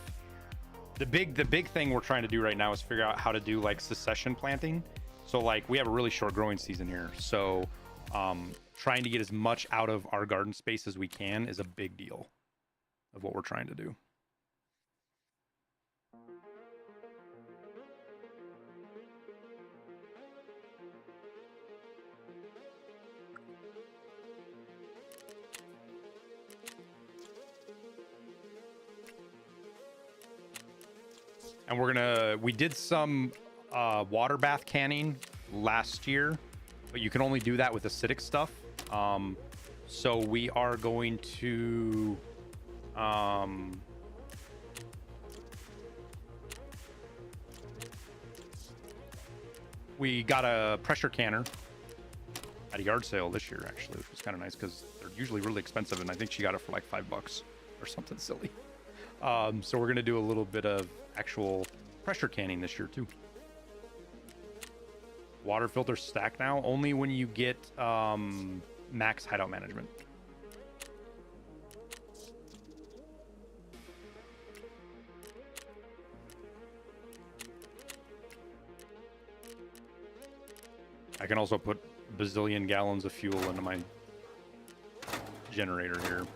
The big thing we're trying to do right now is figure out how to do like succession planting. So like we have a really short growing season here. So trying to get as much out of our garden space as we can is a big deal of what we're trying to do. And we did some water bath canning last year, but you can only do that with acidic stuff. So we are going to we got a pressure canner at a yard sale this year, actually, which was kind of nice because they're usually really expensive, and I think she got it for like $5 or something silly. So we're going to do a little bit of actual pressure canning this year too. Water filter stack now only when you get max hideout management. I can also put bazillion gallons of fuel into my generator here.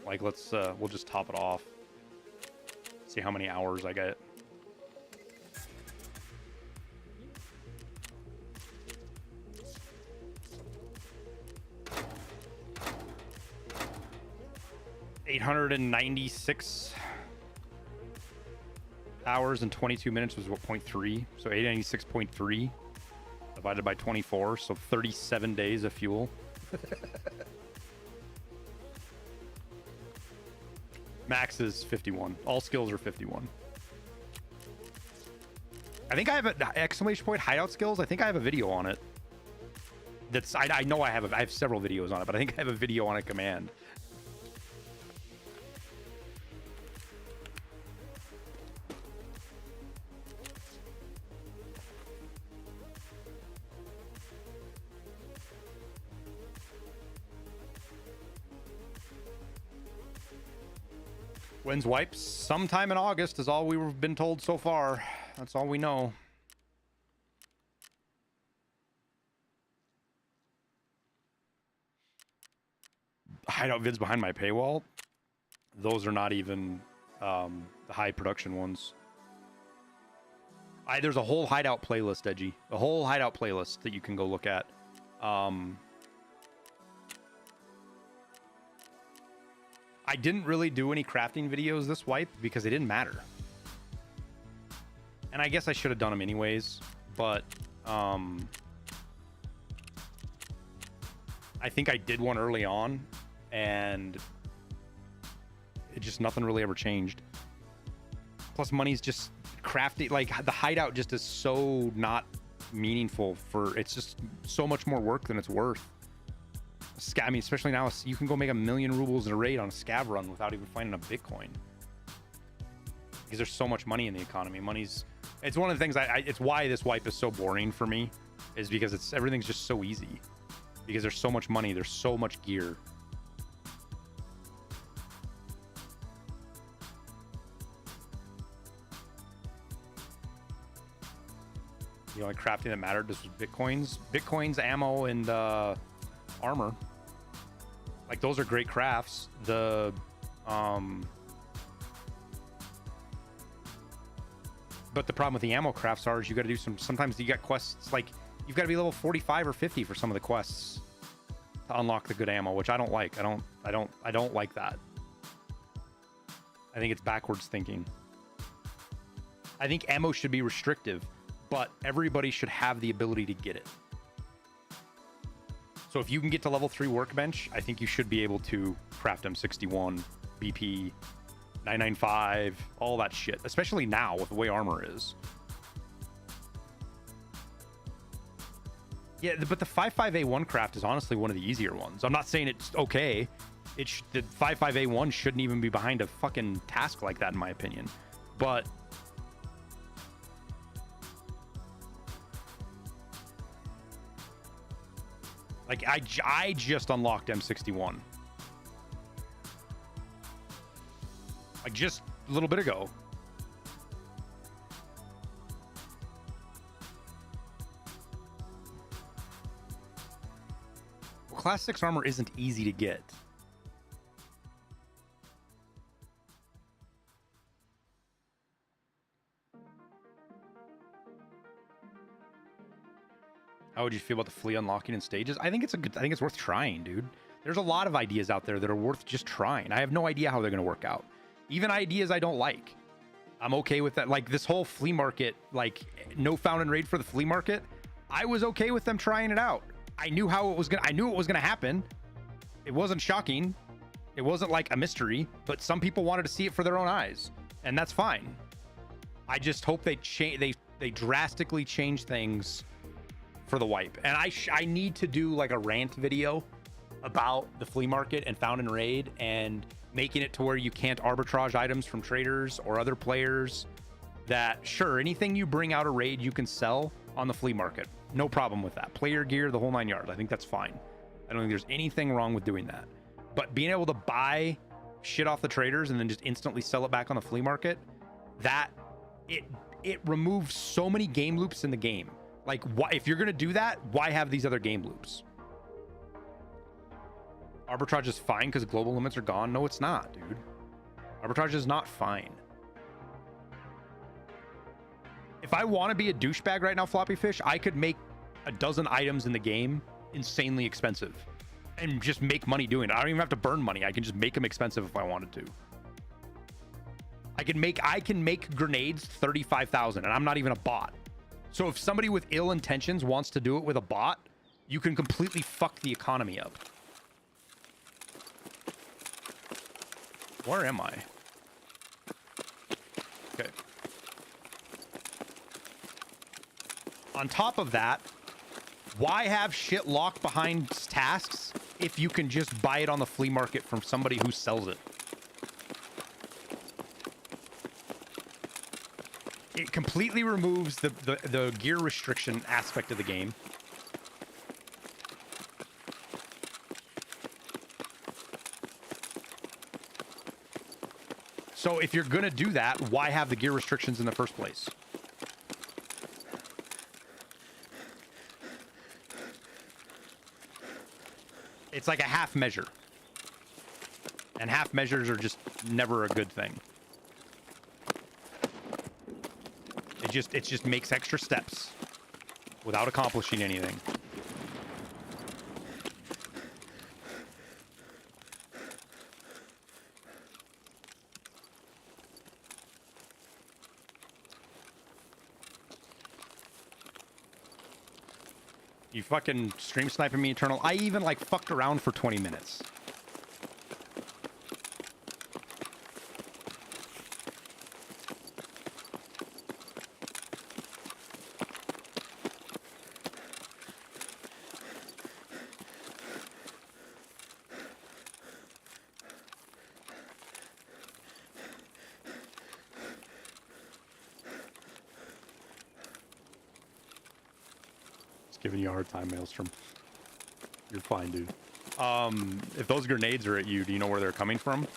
Like, let's we'll just top it off. See how many hours I get. $896 hours and 22 minutes was what, 0.3? So 896.3 divided by 24, so 37 days of fuel. Max is 51. All skills are 51. I think I have an exclamation point hideout skills. I think I have a video on it. That's I know I have several videos on it, but I think I have a video on a command. When's wipes? Sometime in August is all we've been told so far. That's all we know. Hideout vids behind my paywall. Those are not even the high production ones. There's a whole hideout playlist, Edgy. A whole hideout playlist that you can go look at. I didn't really do any crafting videos this wipe because it didn't matter. And I guess I should have done them anyways, but I think I did one early on and it just, nothing really ever changed. Plus money's just crafting, like the hideout just is so not meaningful for, it's just so much more work than it's worth. I mean, especially now, you can go make 1 million rubles in a raid on a scav run without even finding a Bitcoin. Because there's so much money in the economy. It's one of the things it's why this wipe is so boring for me, is because everything's just so easy. Because there's so much money, there's so much gear. The only crafting that mattered, this was Bitcoins, ammo, and armor. Like, those are great crafts. But the problem with the ammo crafts is you got to do sometimes you got quests, like you've got to be level 45 or 50 for some of the quests to unlock the good ammo, which I don't like. I don't like that. I think it's backwards thinking. I think ammo should be restrictive, but everybody should have the ability to get it. So if you can get to level 3 workbench, I think you should be able to craft M61, BP, 995, all that shit, especially now with the way armor is. Yeah, but the 55A1 craft is honestly one of the easier ones. I'm not saying it's okay. The 55A1 shouldn't even be behind a fucking task like that, in my opinion. But like, I just unlocked M61. Like, just a little bit ago. Well, Class 6 armor isn't easy to get. How would you feel about the flea unlocking in stages? I think it's worth trying, dude. There's a lot of ideas out there that are worth just trying. I have no idea how they're going to work out. Even ideas I don't like, I'm okay with that. Like this whole flea market, like no found and raid for the flea market, I was okay with them trying it out. I knew I knew it was going to happen. It wasn't shocking. It wasn't like a mystery, but some people wanted to see it for their own eyes, and that's fine. I just hope they drastically change things for the wipe. And I need to do like a rant video about the flea market and found and raid and making it to where you can't arbitrage items from traders or other players. That sure, anything you bring out a raid you can sell on the flea market, no problem with that. Player gear, the whole 9 yards, I think that's fine. I don't think there's anything wrong with doing that. But being able to buy shit off the traders and then just instantly sell it back on the flea market, that it removes so many game loops in the game. Like, why, if you're gonna do that, why have these other game loops? Arbitrage is fine because global limits are gone. No, it's not, dude. Arbitrage is not fine. If I want to be a douchebag right now, Floppy Fish, I could make a dozen items in the game insanely expensive and just make money doing it. I don't even have to burn money. I can just make them expensive if I wanted to. I can make grenades 35,000 and I'm not even a bot. So if somebody with ill intentions wants to do it with a bot, you can completely fuck the economy up. Where am I? Okay. On top of that, why have shit locked behind tasks if you can just buy it on the flea market from somebody who sells it? It completely removes the gear restriction aspect of the game. So if you're gonna do that, why have the gear restrictions in the first place? It's like a half measure. And half measures are just never a good thing. It just makes extra steps without accomplishing anything. You fucking stream sniping me, Eternal. I even like fucked around for 20 minutes. Giving you a hard time, Maelstrom. You're fine, dude. If those grenades are at you, do you know where they're coming from?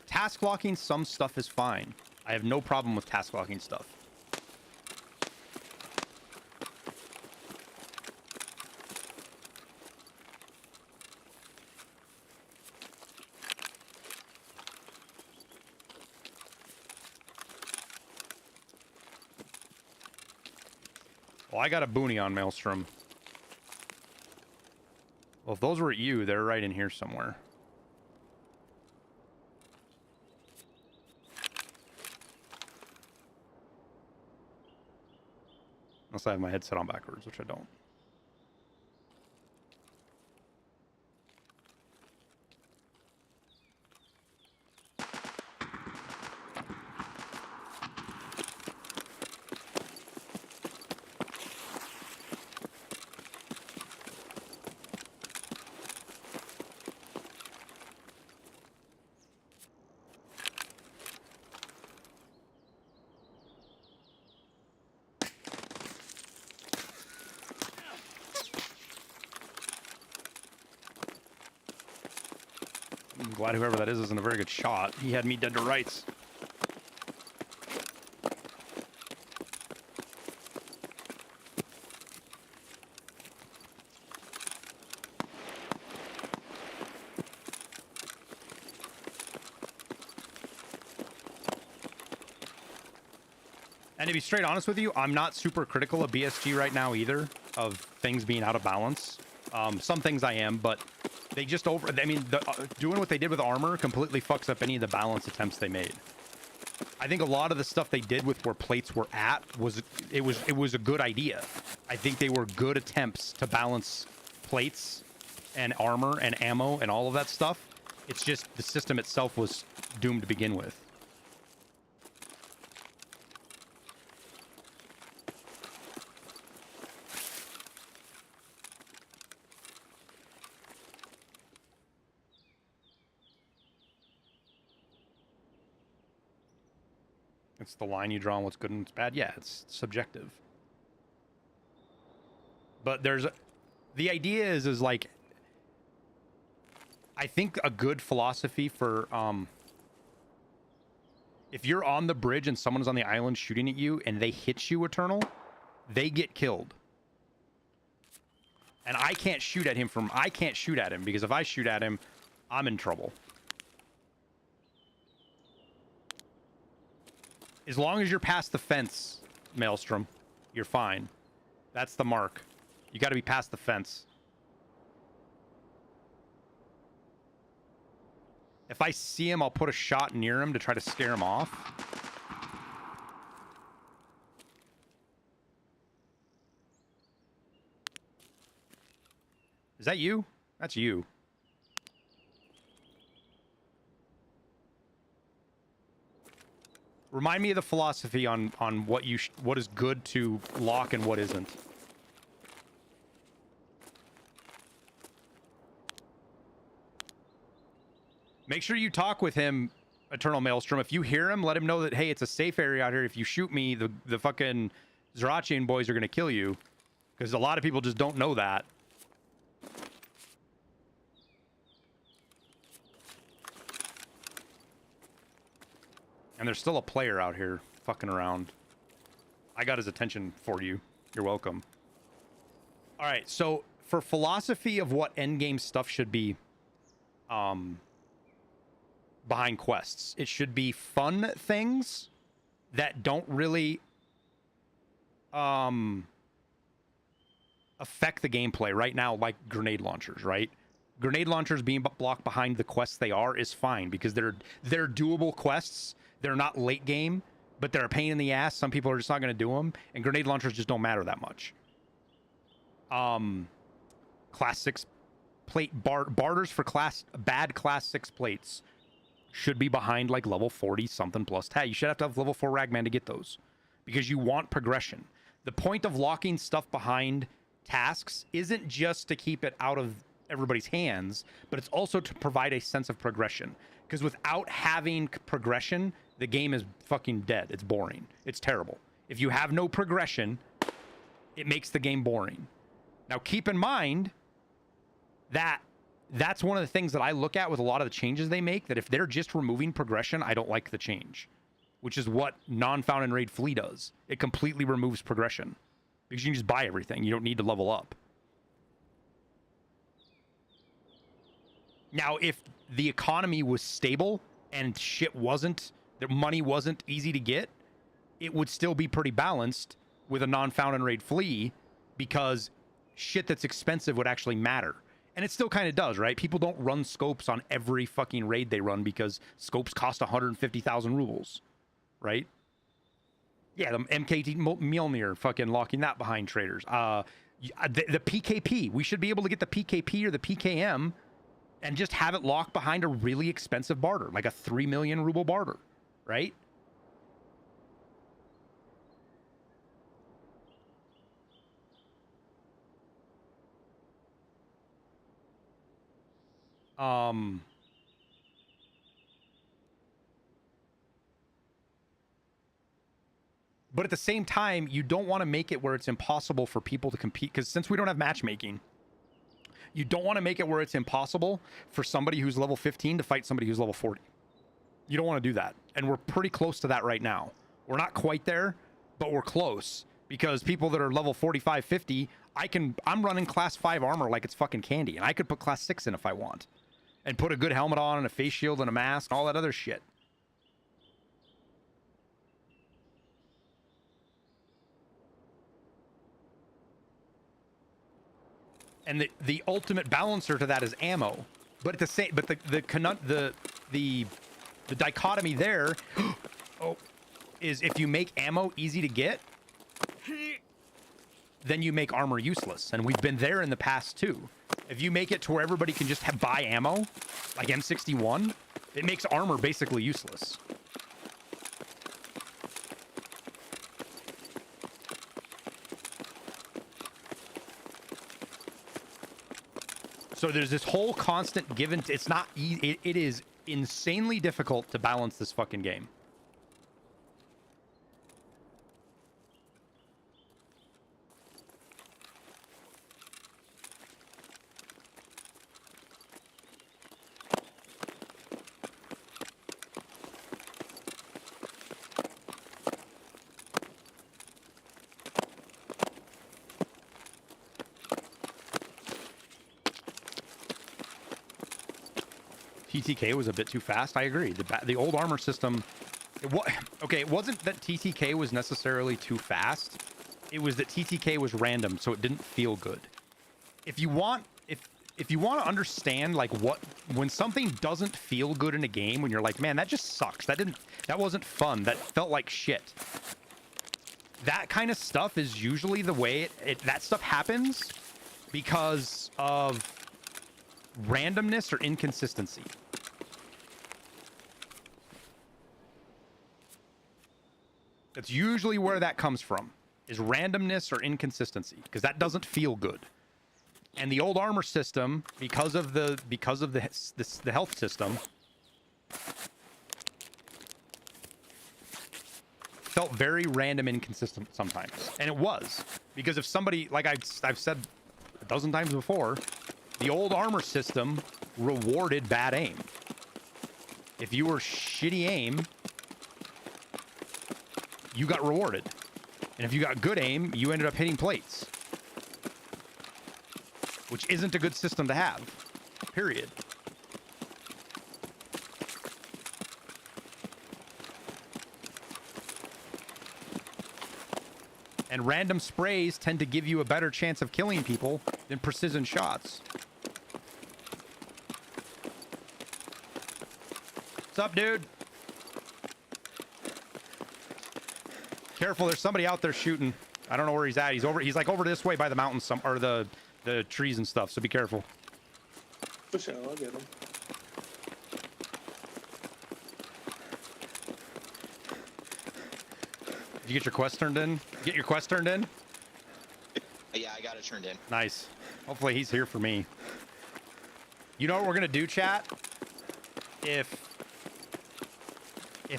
Task locking some stuff is fine. I have no problem with task locking stuff. Well, I got a boonie on Maelstrom. Well, if those were at you, they're right in here somewhere. Unless I have my headset on backwards, which I don't. I'm glad whoever that is isn't a very good shot. He had me dead to rights. And to be straight honest with you, I'm not super critical of BSG right now either, of things being out of balance. Some things I am, but they just I mean, doing what they did with armor completely fucks up any of the balance attempts they made. I think a lot of the stuff they did with where plates were at was a good idea. I think they were good attempts to balance plates and armor and ammo and all of that stuff. It's just the system itself was doomed to begin with. It's the line you draw on what's good and what's bad. Yeah, it's subjective. But the idea is like, I think a good philosophy for, if you're on the bridge and someone's on the island shooting at you and they hit you, Eternal, they get killed. And I can't shoot at him because if I shoot at him, I'm in trouble. As long as you're past the fence, Maelstrom, you're fine. That's the mark. You got to be past the fence. If I see him, I'll put a shot near him to try to scare him off. Is that you? That's you. Remind me of the philosophy on what what is good to lock and what isn't. Make sure you talk with him, Eternal Maelstrom. If you hear him, let him know that, hey, it's a safe area out here. If you shoot me, the fucking Zerachian boys are going to kill you. Because a lot of people just don't know that. And there's still a player out here fucking around. I got his attention for you. You're welcome. All right, so for philosophy of what endgame stuff should be behind quests, it should be fun things that don't really affect the gameplay right now, like grenade launchers, right? Grenade launchers being blocked behind the quests they are is fine because they're doable quests. They're not late game, but they're a pain in the ass. Some people are just not going to do them, and grenade launchers just don't matter that much. Class 6 plate barters for bad class 6 plates should be behind like level 40 something plus tag. You should have to have level 4 ragman to get those because you want progression. The point of locking stuff behind tasks isn't just to keep it out of everybody's hands, but it's also to provide a sense of progression. Because without having progression, the game is fucking dead. It's boring. It's terrible. If you have no progression, it makes the game boring. Now, keep in mind that that's one of the things that I look at with a lot of the changes they make, that if they're just removing progression, I don't like the change, which is what non-found and raid flee does. It completely removes progression because you can just buy everything. You don't need to level up. Now, if the economy was stable and shit wasn't, the money wasn't easy to get, it would still be pretty balanced with a non-found and raid flee because shit that's expensive would actually matter. And it still kind of does, right? People don't run scopes on every fucking raid they run because scopes cost 150,000 rubles, right? Yeah, the MKT Mjolnir fucking locking that behind traders. The PKP, we should be able to get the PKP or the PKM and just have it locked behind a really expensive barter, like a 3 million ruble barter, right? But at the same time, you don't want to make it where it's impossible for people to compete, because since we don't have matchmaking, you don't want to make it where it's impossible for somebody who's level 15 to fight somebody who's level 40. You don't want to do that. And we're pretty close to that right now. We're not quite there, but we're close. Because people that are level 45, 50, I'm running class 5 armor like it's fucking candy. And I could put class 6 in if I want. And put a good helmet on and a face shield and a mask and all that other shit. And the ultimate balancer to that is ammo. But at the same, but the dichotomy there is if you make ammo easy to get, then you make armor useless. And we've been there in the past too. If you make it to where everybody can just buy ammo, like M61, it makes armor basically useless. So there's this whole constant give and it's not easy. It is insanely difficult to balance this fucking game. TTK was a bit too fast. I agree. The old armor system, okay, it wasn't that TTK was necessarily too fast. It was that TTK was random, so it didn't feel good. If you want to understand like when something doesn't feel good in a game, when you're like, man, that just sucks. That wasn't fun. That felt like shit. That kind of stuff is usually the way that stuff happens because of randomness or inconsistency. That's usually where that comes from, is randomness or inconsistency, because that doesn't feel good. And the old armor system, because of the health system, felt very random, inconsistent sometimes. And it was, because if somebody, like I've said a dozen times before, the old armor system rewarded bad aim. If you were shitty aim, you got rewarded. And if you got good aim, you ended up hitting plates. Which isn't a good system to have. Period. And random sprays tend to give you a better chance of killing people than precision shots. What's up, dude? Careful, there's somebody out there shooting. I don't know where he's at. He's like over this way by the mountains, or the trees and stuff, so be careful. Push out, I'll get him. Did you get your quest turned in? Get your quest turned in? Yeah, I got it turned in. Nice. Hopefully he's here for me. You know what we're gonna do, chat? If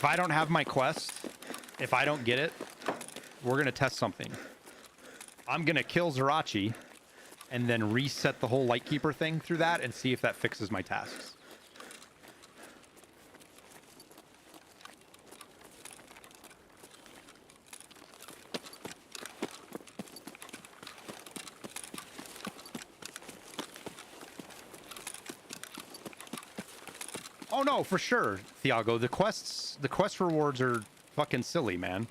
I don't have my quest, if I don't get it, we're gonna test something. I'm gonna kill Zerachi and then reset the whole Lightkeeper thing through that and see if that fixes my tasks. Oh no, for sure, Thiago. The quest rewards are fucking silly, man.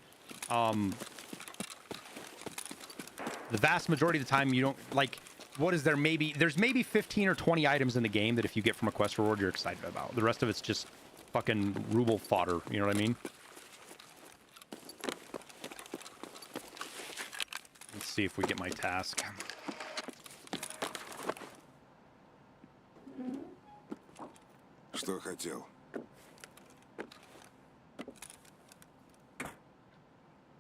The vast majority of the time you don't, like, what is there? There's maybe 15 or 20 items in the game that if you get from a quest reward, you're excited about. The rest of it's just fucking ruble fodder. You know what I mean? Let's see if we get my task. Что хотел?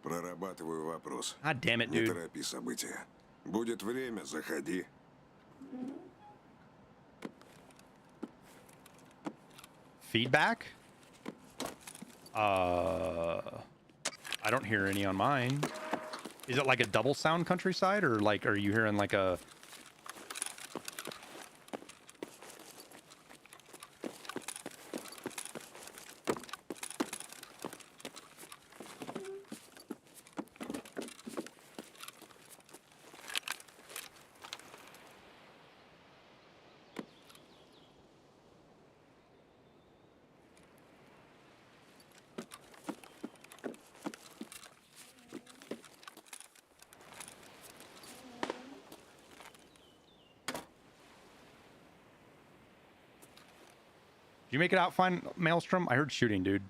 Прорабатываю вопрос. God damn it, Не dude. торопи события. Будет время, заходи. Feedback? I don't hear any on mine. Is it like a double sound countryside, or like are you hearing like a... Did you make it out fine, Maelstrom? I heard shooting, dude.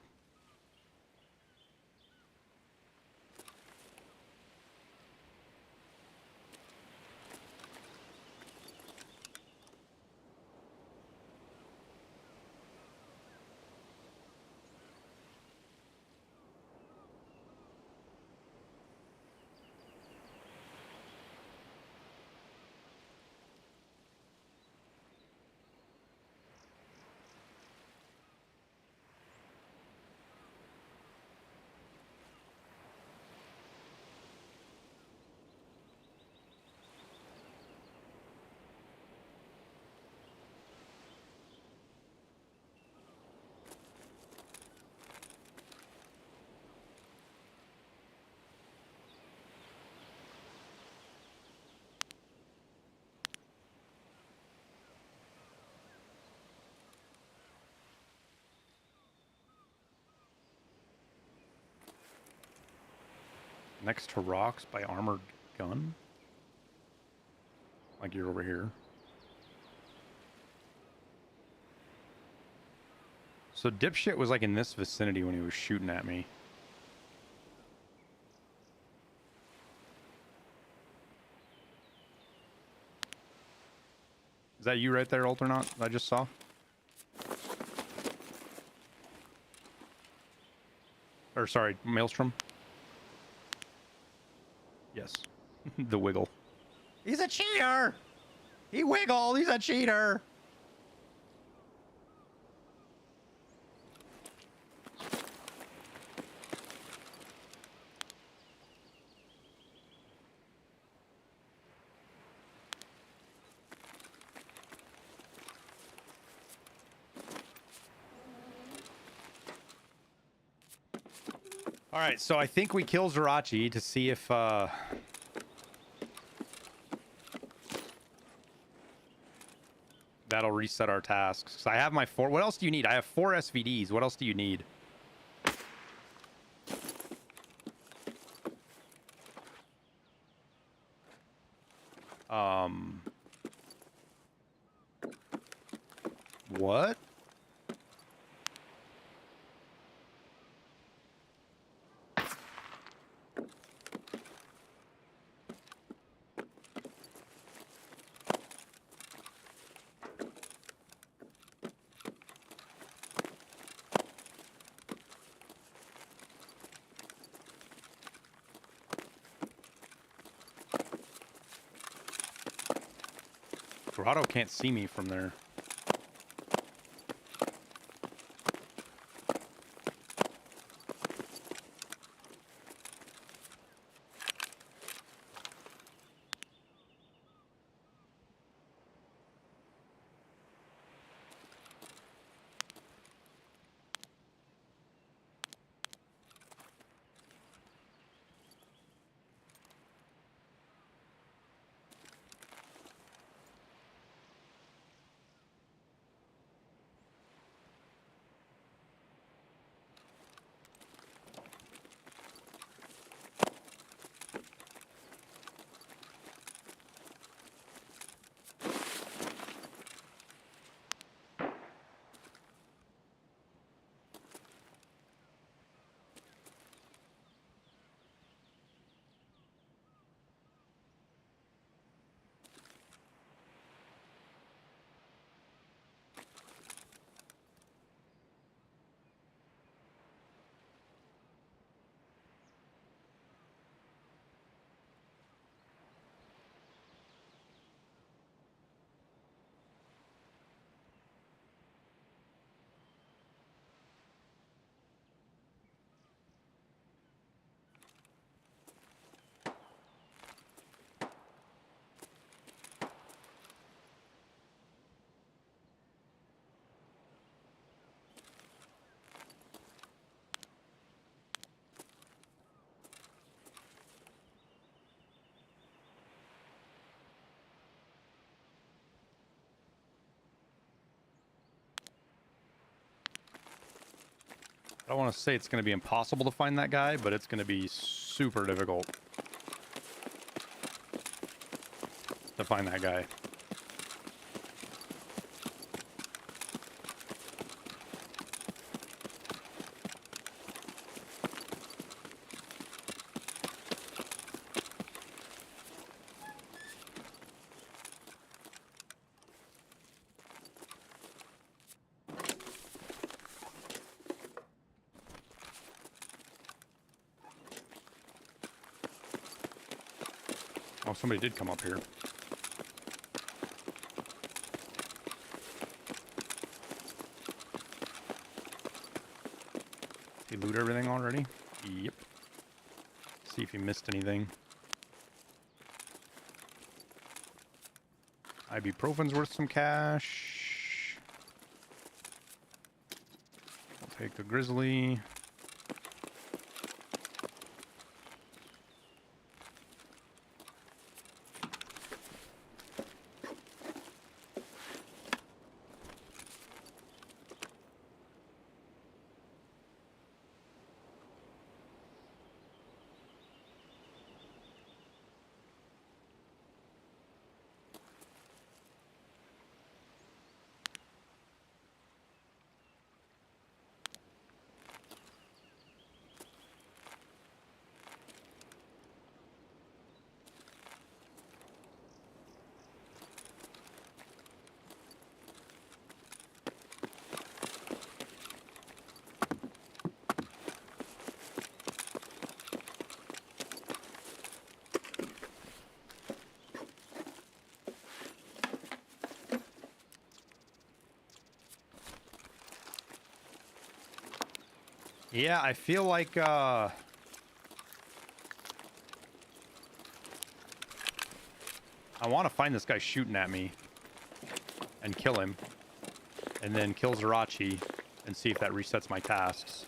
Next to rocks by armored gun. Like you're over here. So dipshit was like in this vicinity when he was shooting at me. Is that you right there, Alternaut, that I just saw? Or sorry, Maelstrom? Yes. The wiggle. He's a cheater! He wiggled! He's a cheater! All right, so I think we kill Zerachi to see if that'll reset our tasks. So I have my 4. What else do you need? I have 4 SVDs. What else do you need? What? Grotto can't see me from there. I don't want to say it's going to be impossible to find that guy, but it's going to be super difficult to find that guy. Oh, somebody did come up here. Did he loot everything already? Yep. See if he missed anything. Ibuprofen's worth some cash. I'll take the grizzly. Yeah, I feel like I want to find this guy shooting at me and kill him, and then kill Zerachi and see if that resets my tasks.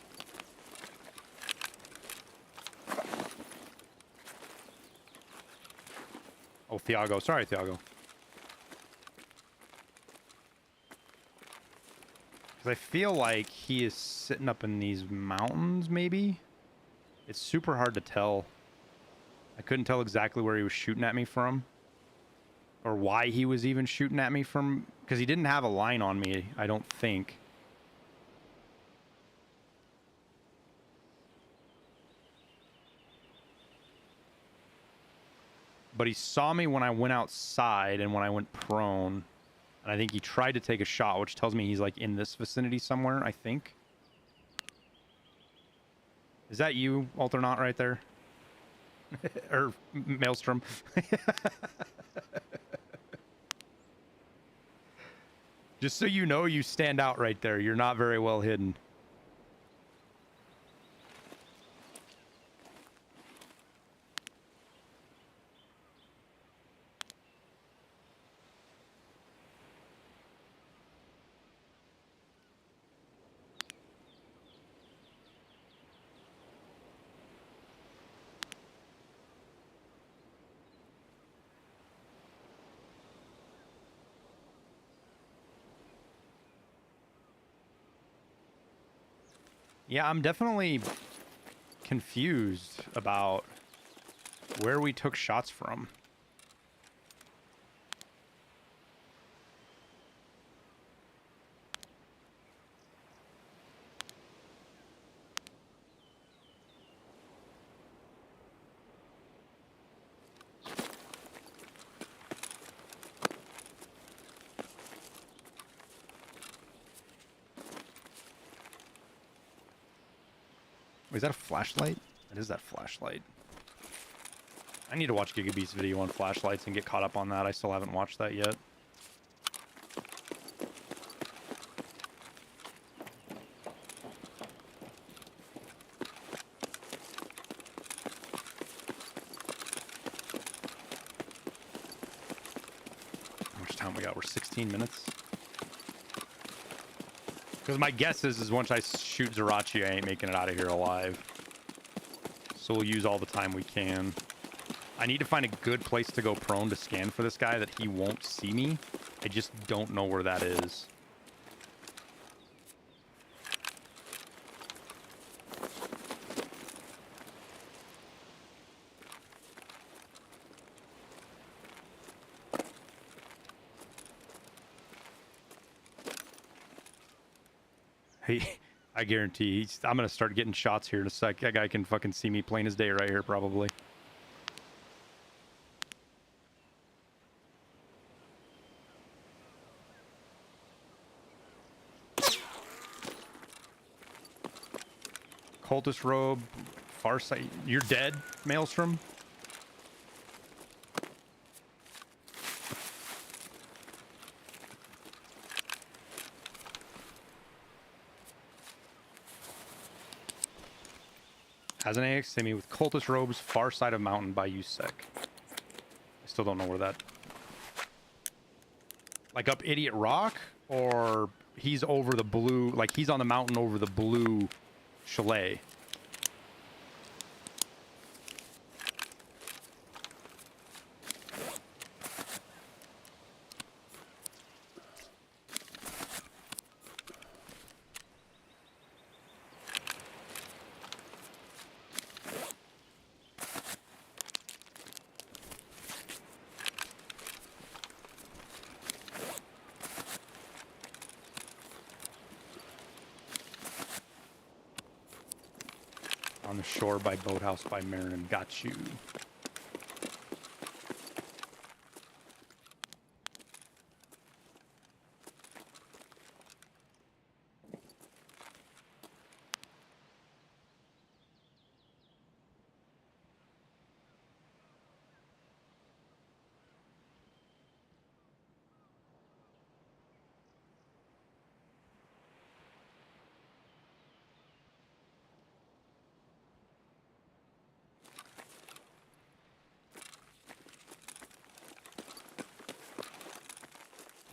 Oh, Thiago. Sorry, Thiago. Because I feel like he is sitting up in these mountains, maybe? It's super hard to tell. I couldn't tell exactly where he was shooting at me from. Or why he was even shooting at me from. Because he didn't have a line on me, I don't think. But he saw me when I went outside and when I went prone. And I think he tried to take a shot, which tells me he's like in this vicinity somewhere, I think. Is that you, Alternaut, right there? Or Maelstrom? Just so you know, you stand out right there. You're not very well hidden. Yeah, I'm definitely confused about where we took shots from. Wait, is that a flashlight? That is that flashlight. I need to watch Gigabeast's video on flashlights and get caught up on that. I still haven't watched that yet. How much time we got? We're 16 minutes. Because my guess is once I shoot Zerachi, I ain't making it out of here alive. So we'll use all the time we can. I need to find a good place to go prone to scan for this guy that he won't see me. I just don't know where that is. Hey, I guarantee I'm going to start getting shots here in a sec. That guy can fucking see me plain as day right here, probably. Cultist robe, far sight. You're dead, Maelstrom? Has an AX Simi with cultist robes, far side of mountain by USEC. I still don't know where that... Like up Idiot Rock? Or he's over the blue... Like he's on the mountain over the blue chalet. On the shore by Boathouse by Marin. Got you.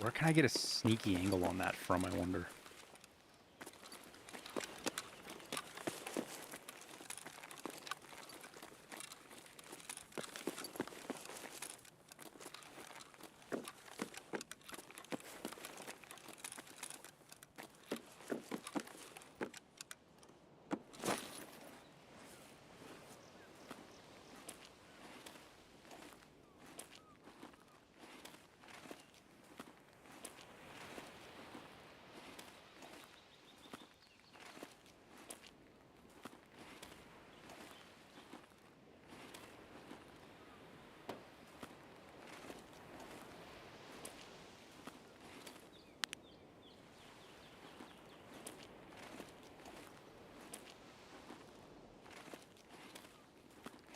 Where can I get a sneaky angle on that from, I wonder?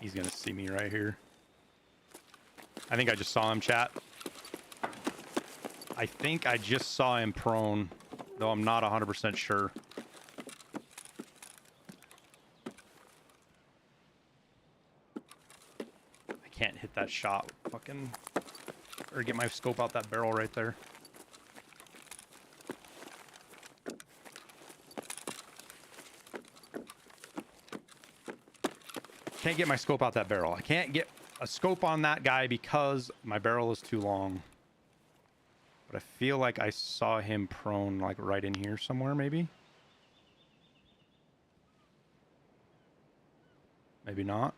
He's gonna see me right here. I think I just saw him, chat. I think I just saw him prone, though I'm not 100% sure. I can't hit that shot. Fucking... Or get my scope out that barrel right there. Can't get my scope out that barrel. I can't get a scope on that guy because my barrel is too long. But I feel like I saw him prone, like right in here somewhere, maybe. Maybe not.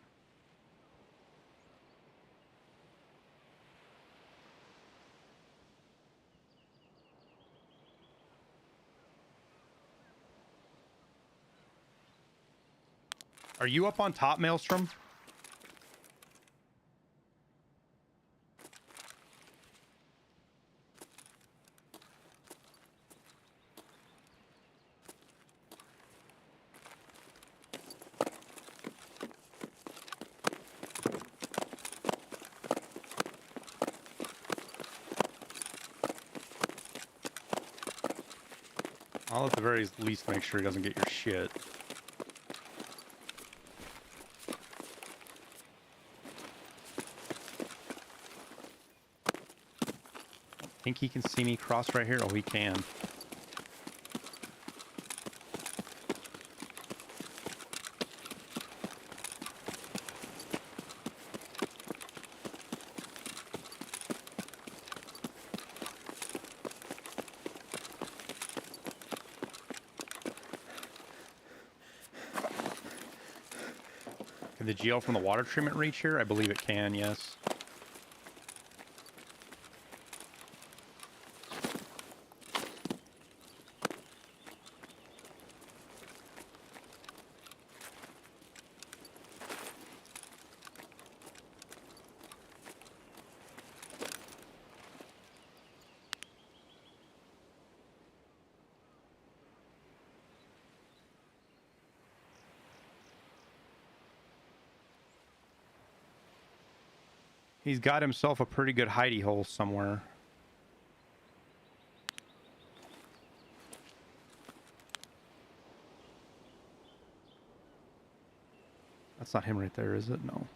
Are you up on top, Maelstrom? I'll at the very least make sure he doesn't get your shit. Think he can see me cross right here? Oh, he can. Can the GL from the water treatment reach here? I believe it can, yes. He's got himself a pretty good hidey hole somewhere. That's not him right there, is it? No.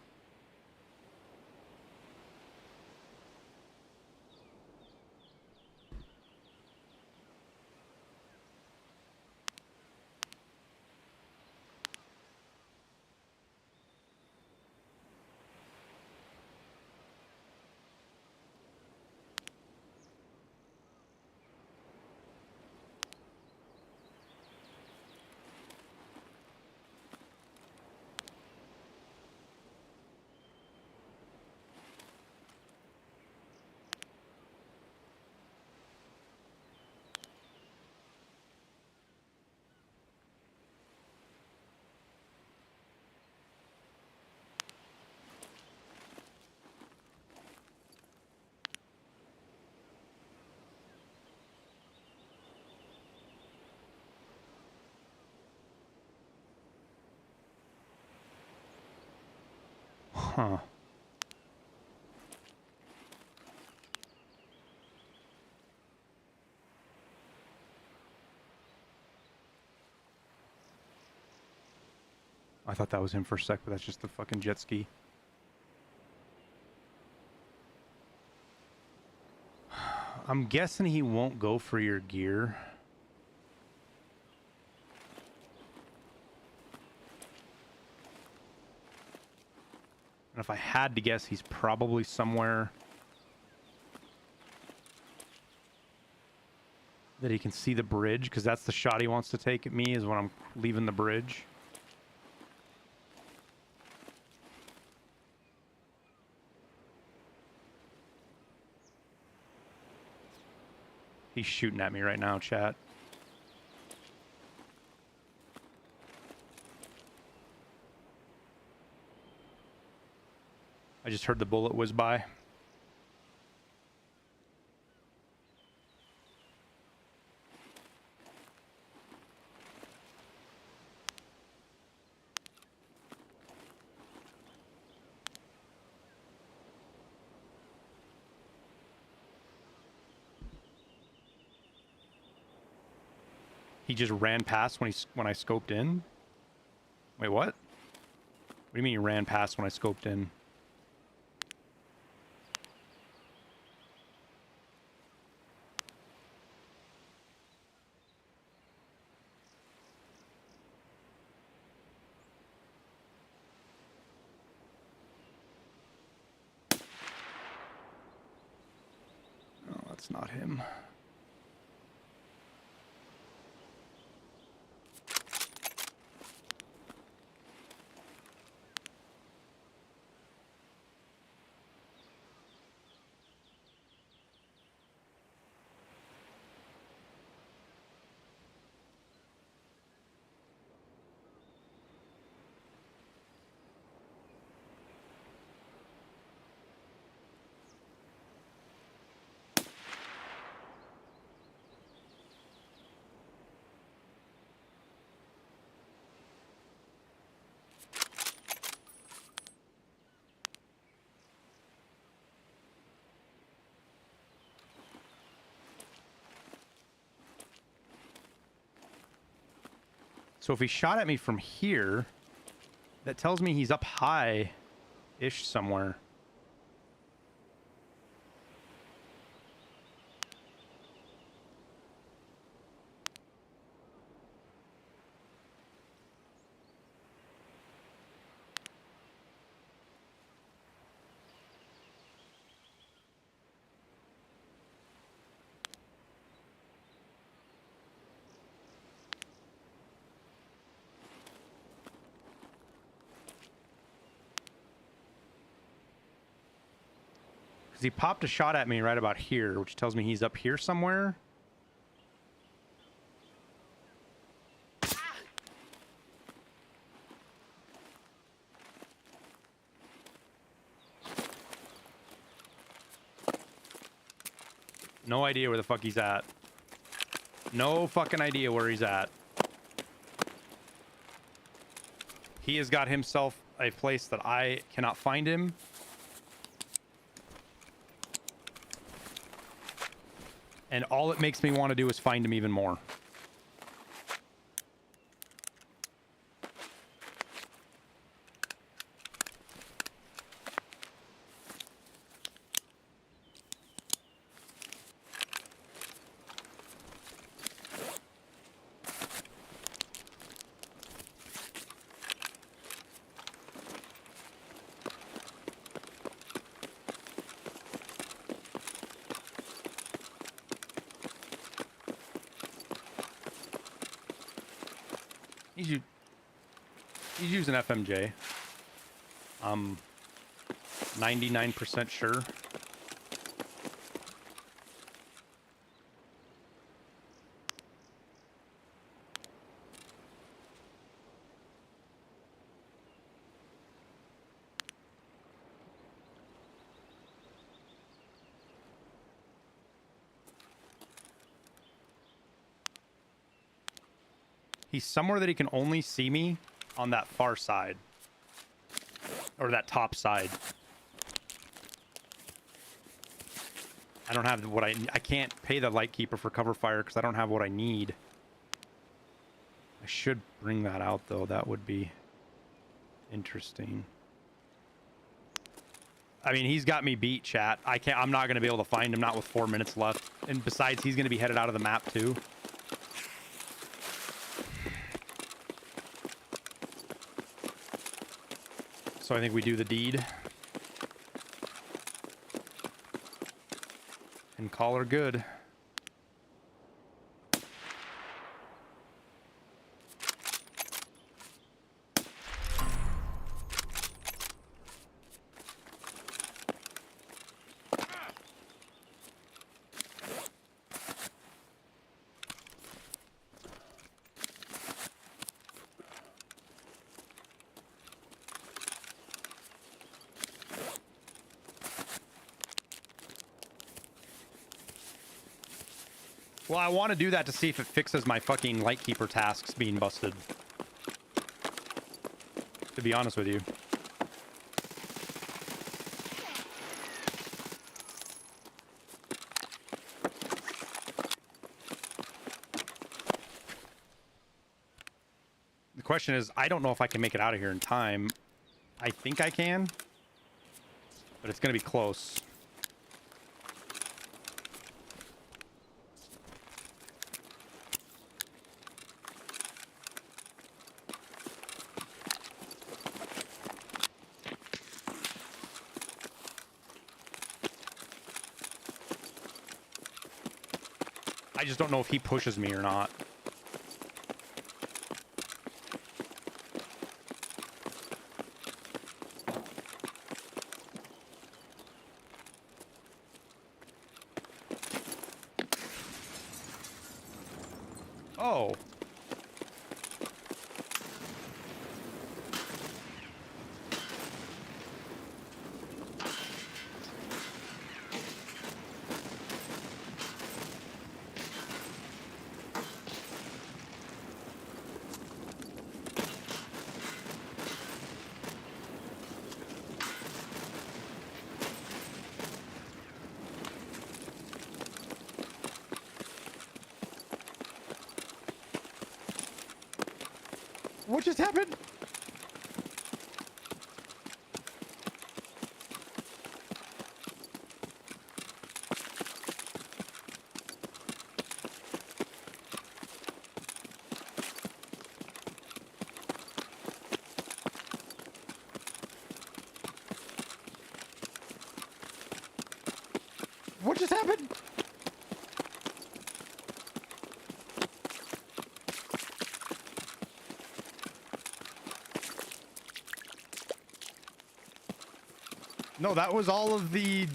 Huh. I thought that was him for a sec, but that's just the fucking jet ski. I'm guessing he won't go for your gear. And if I had to guess, he's probably somewhere that he can see the bridge, because that's the shot he wants to take at me, is when I'm leaving the bridge. He's shooting at me right now, chat. I just heard the bullet whiz by. He just ran past when I scoped in. Wait, what? What do you mean he ran past when I scoped in? No, that's not him. So if he shot at me from here, that tells me he's up high-ish somewhere. Because he popped a shot at me right about here, which tells me he's up here somewhere. No idea where the fuck he's at. No fucking idea where he's at. He has got himself a place that I cannot find him. And all it makes me want to do is find him even more. He's using FMJ. I'm 99% sure. He's somewhere that he can only see me on that far side. Or that top side. I don't have what I can't pay the Lightkeeper for cover fire because I don't have what I need. I should bring that out though. That would be interesting. I mean, he's got me beat, chat. I'm not going to be able to find him, not with 4 minutes left. And besides, he's going to be headed out of the map, too. So I think we do the deed. And call her good. Well, I want to do that to see if it fixes my fucking Lightkeeper tasks being busted. To be honest with you. The question is, I don't know if I can make it out of here in time. I think I can. But it's going to be close. I just don't know if he pushes me or not. Oh. What just happened? What just happened? No, that was all of the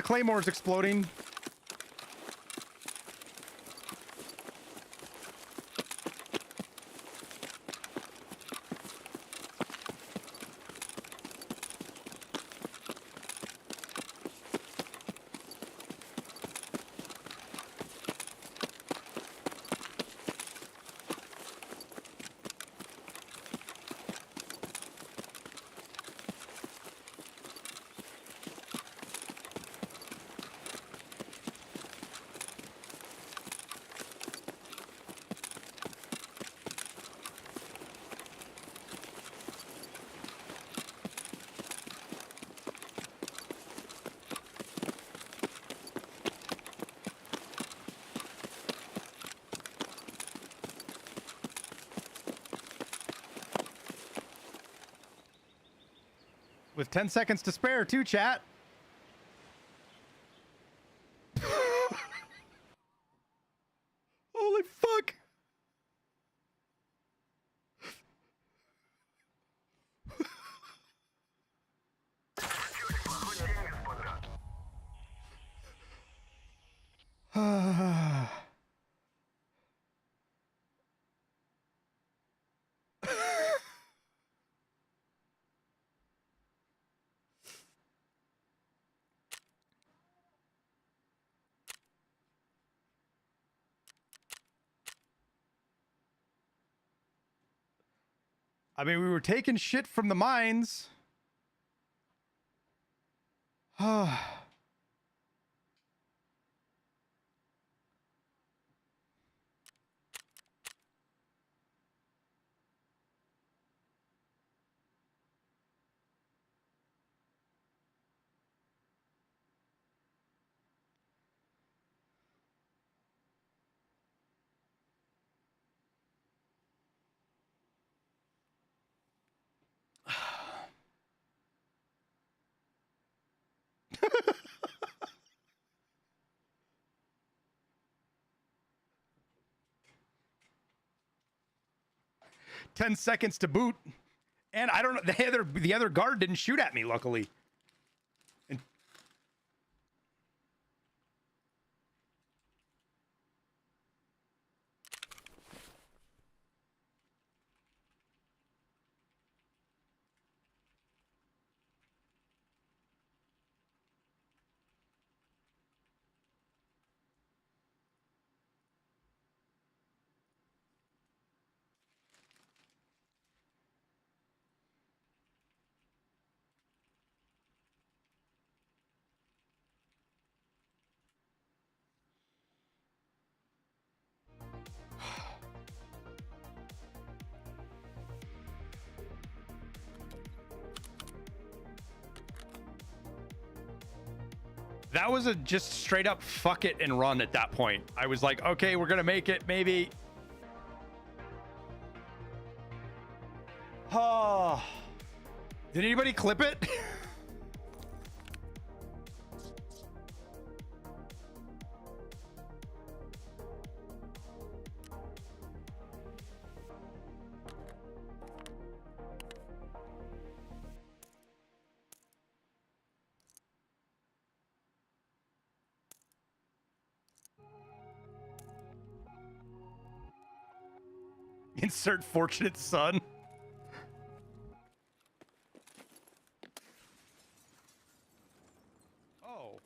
claymores exploding. With 10 seconds to spare, too, chat. Holy fuck. I mean, we were taking shit from the mines. 10 seconds to boot. And I don't know, the other guard didn't shoot at me, luckily. And that was a just straight up fuck it and run at that point. I was like, okay, we're gonna make it, maybe. Oh, did anybody clip it? Insert fortunate son. Oh.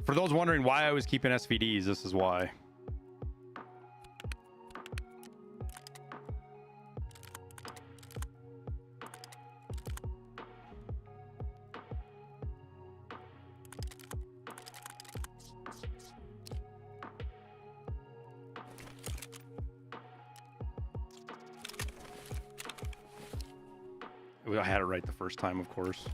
For those wondering why I was keeping SVDs, this is why. I had it right the first time, of course.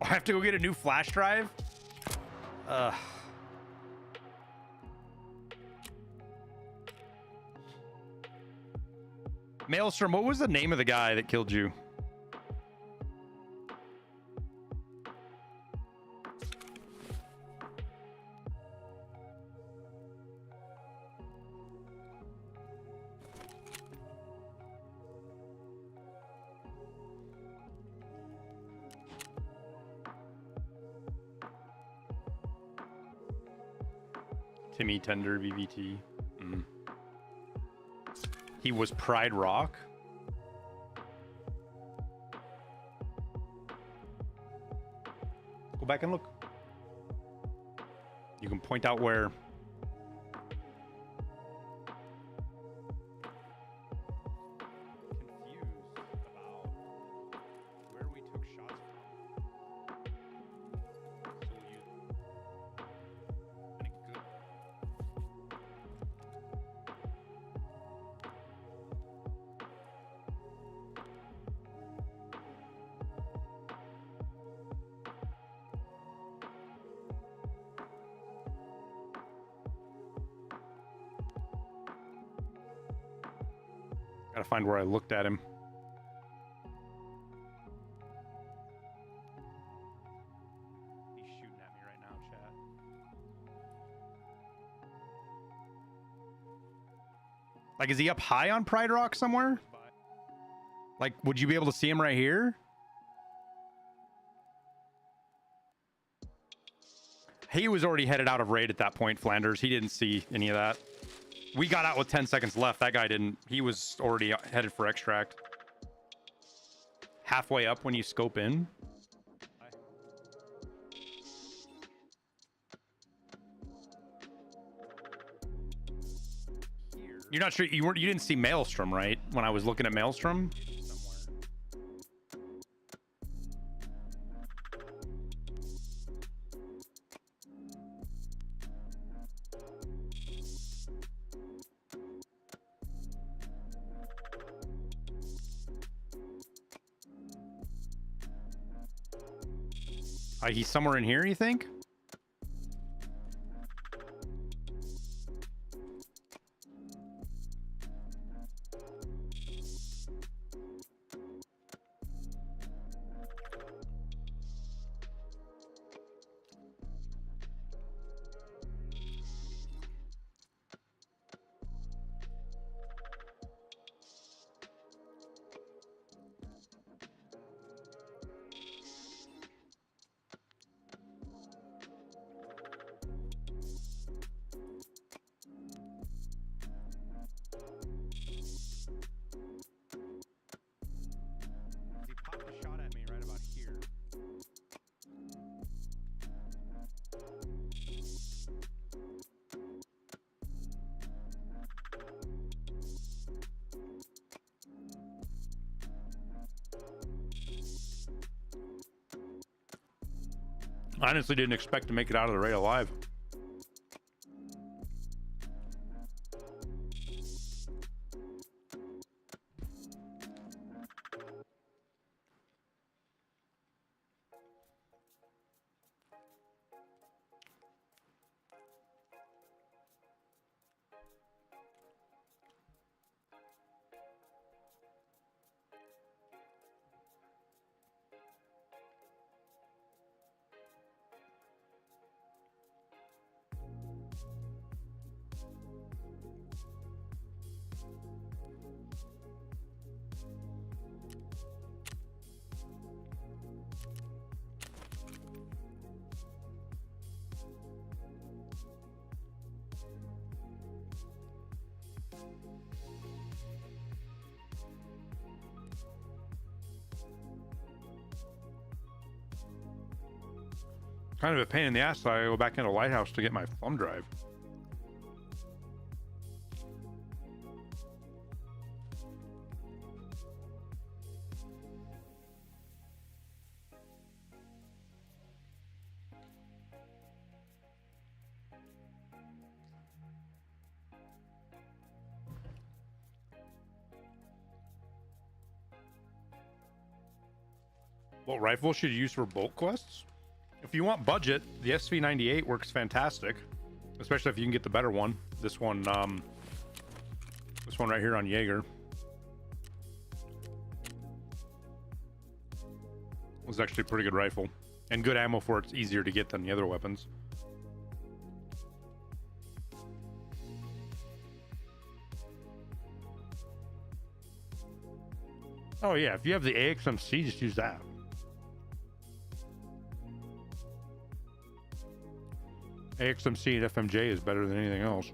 I have to go get a new flash drive? Maelstrom, what was the name of the guy that killed you? Timmy Tender BBT. He was Pride Rock. Go back and look. You can point out where. Confused about where we took shots from. So you. Any good. Gotta find where I looked at him. He's shooting at me right now, chat. Like, is he up high on Pride Rock somewhere? Like, would you be able to see him right here? He was already headed out of raid at that point, Flanders. He didn't see any of that. We got out with 10 seconds left. That guy didn't. He was already headed for extract. Halfway up when you scope in. You're not sure you didn't see Maelstrom, right? When I was looking at Maelstrom? He's somewhere in here, you think? I honestly didn't expect to make it out of the raid alive. Kind of a pain in the ass, so I go back into Lighthouse to get my thumb drive. What rifle should you use for bolt quests? If you want budget, the SV98 works fantastic, especially if you can get the better one. This one right here on Jaeger was actually a pretty good rifle and good ammo for it's easier to get than the other weapons. Oh yeah, if you have the AXMC, just use that. AXMC and FMJ is better than anything else.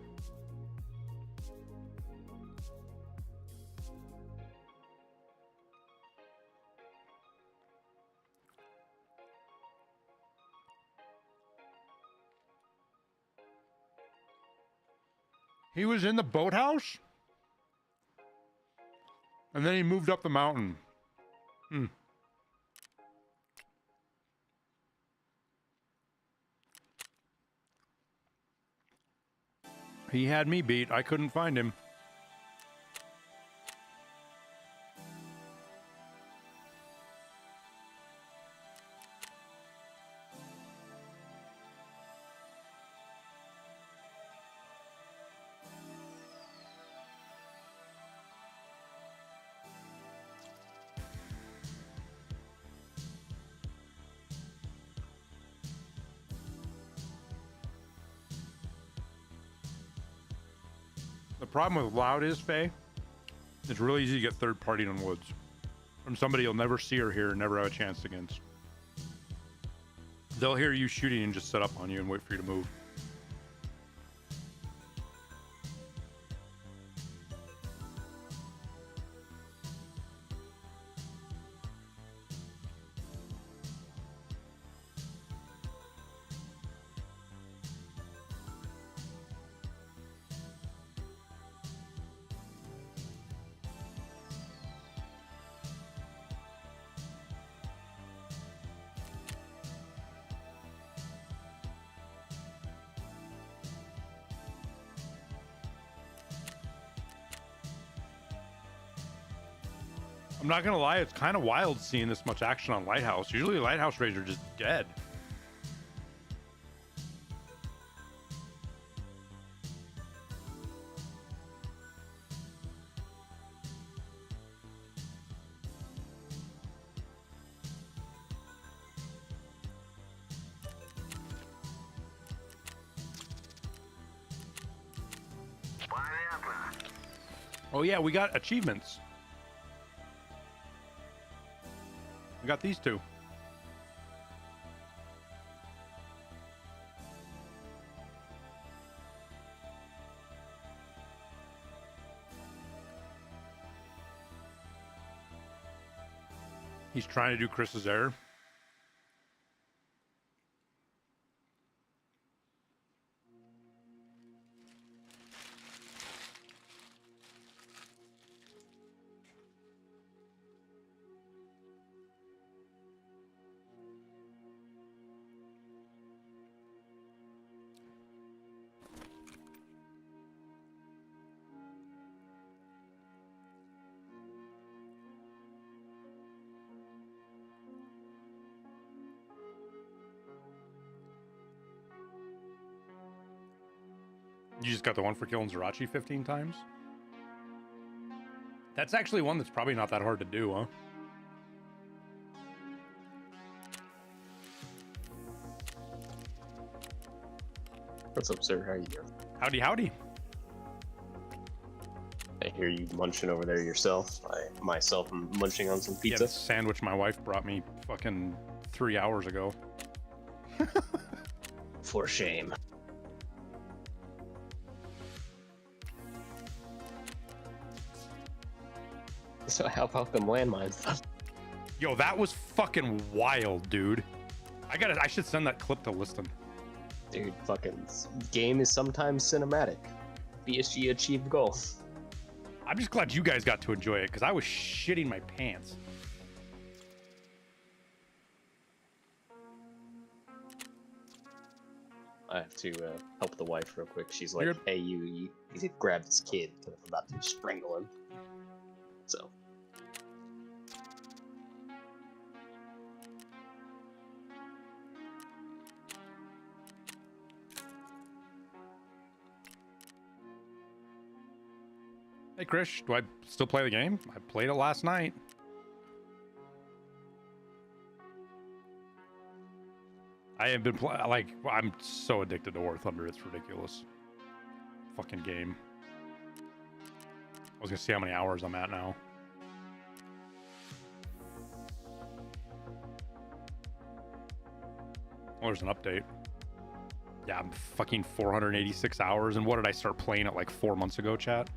He was in the boathouse? And then he moved up the mountain. He had me beat. I couldn't find him. problem with loud is, Faye, it's really easy to get third party in woods from somebody you'll never see or hear, never have a chance against. They'll hear you shooting and just set up on you and wait for you to move. I'm not gonna lie, it's kind of wild seeing this much action on Lighthouse. Usually Lighthouse raids are just dead. Oh yeah, we got achievements. We got these two. He's trying to do Chris's error. You just got the one for killing Zerachi 15 times? That's actually one that's probably not that hard to do, huh? What's up, sir? How you doing? Howdy, howdy. I hear you munching over there yourself. I myself am munching on some Yeah, pizza. the sandwich my wife brought me fucking 3 hours ago. For shame. So how about them landmines? Yo, that was fucking wild, dude. I should send that clip to Liston. Dude, fucking game is sometimes cinematic. BSG achieved goal. I'm just glad you guys got to enjoy it, because I was shitting my pants. I have to help the wife real quick. She's like, You're- hey, you grab this kid, because I'm about to strangle him. So. Hey, Krish, do I still play the game? I played it last night. I have been like, I'm so addicted to War Thunder, it's ridiculous. Fucking game. I was gonna see how many hours I'm at now. Oh, there's an update. Yeah, I'm fucking 486 hours. And what did I start playing it like 4 months ago, chat?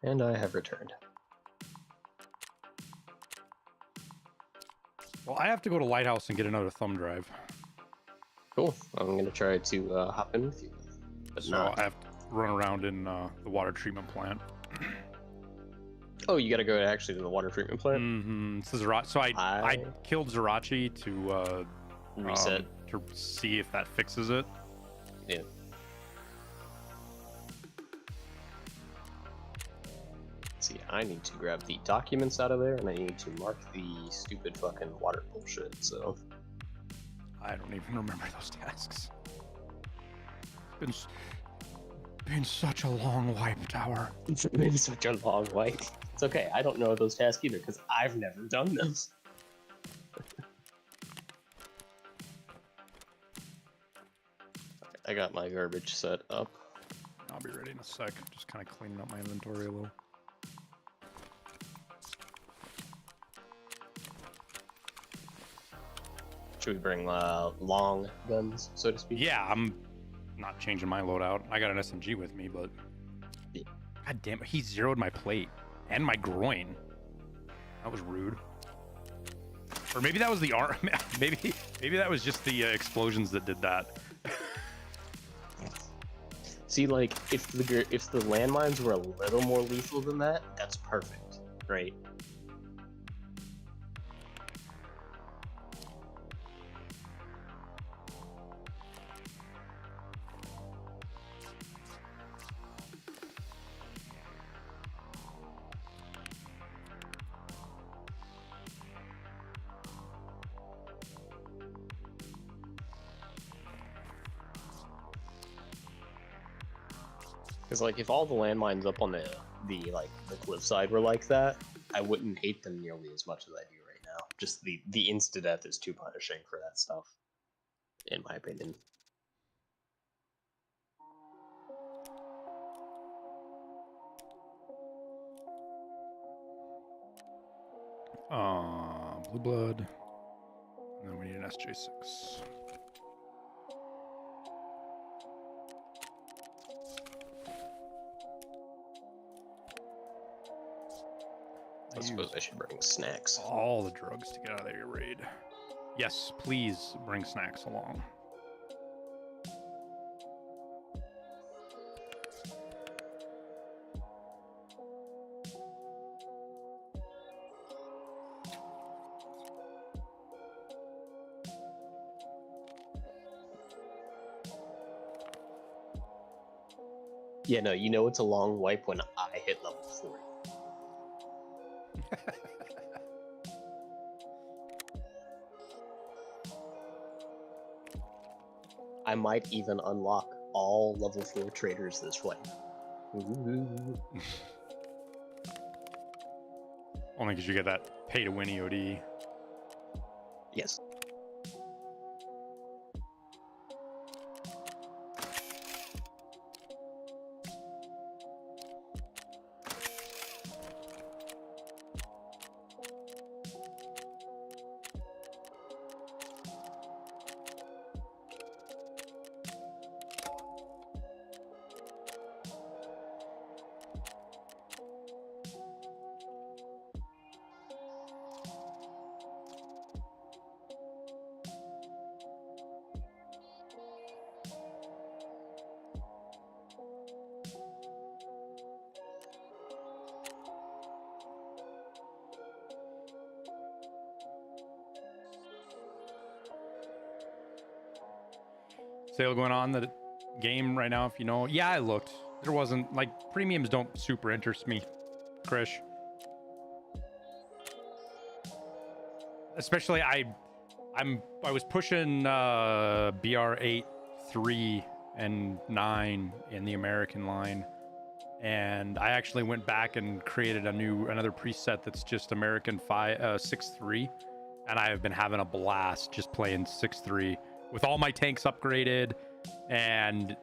And I have returned. Well, I have to go to Lighthouse and get another thumb drive. Cool. I'm gonna try to hop in with you. but so not. I have to run around in the water treatment plant. Oh, you gotta go actually to the water treatment plant? Mm-hmm. So I killed Zerachi to Reset. to see if that fixes it. Yeah. See, I need to grab the documents out of there, and I need to mark the stupid fucking water bullshit, so... I don't even remember those tasks. Been such a long wipe tower. It's been such a long wipe. It's okay, I don't know those tasks either, because I've never done those. I got my garbage set up. I'll be ready in a sec. Just kind of cleaning up my inventory a little. Should we bring long guns, so to speak? Yeah, I'm not changing my loadout. I got an SMG with me, but Yeah. God damn it, he zeroed my plate and my groin. That was rude. Or maybe that was the arm. Maybe that was just the explosions that did that. See, like, if the landmines were a little more lethal than that, that's perfect, right? Because, like, if all the landmines up on the cliffside were like that, I wouldn't hate them nearly as much as I do right now. Just the insta-death is too punishing for that stuff, in my opinion. Blue blood. And then we need an SJ6. I suppose I should bring snacks. All the drugs to get out of your raid. Yes, please bring snacks along. Yeah, no, you know it's a long wipe when I hit level 4. I might even unlock all level 4 traders this way. Ooh. Only because you get that pay to win EOD. Yes. Sale going on the game right now, if you know. Yeah, I looked. There wasn't, like, premiums don't super interest me, Krish. Especially I was pushing BR8, 3, and 9 in the American line, and I actually went back and created another preset that's just American 6.3, and I have been having a blast just playing 6.3 with all my tanks upgraded and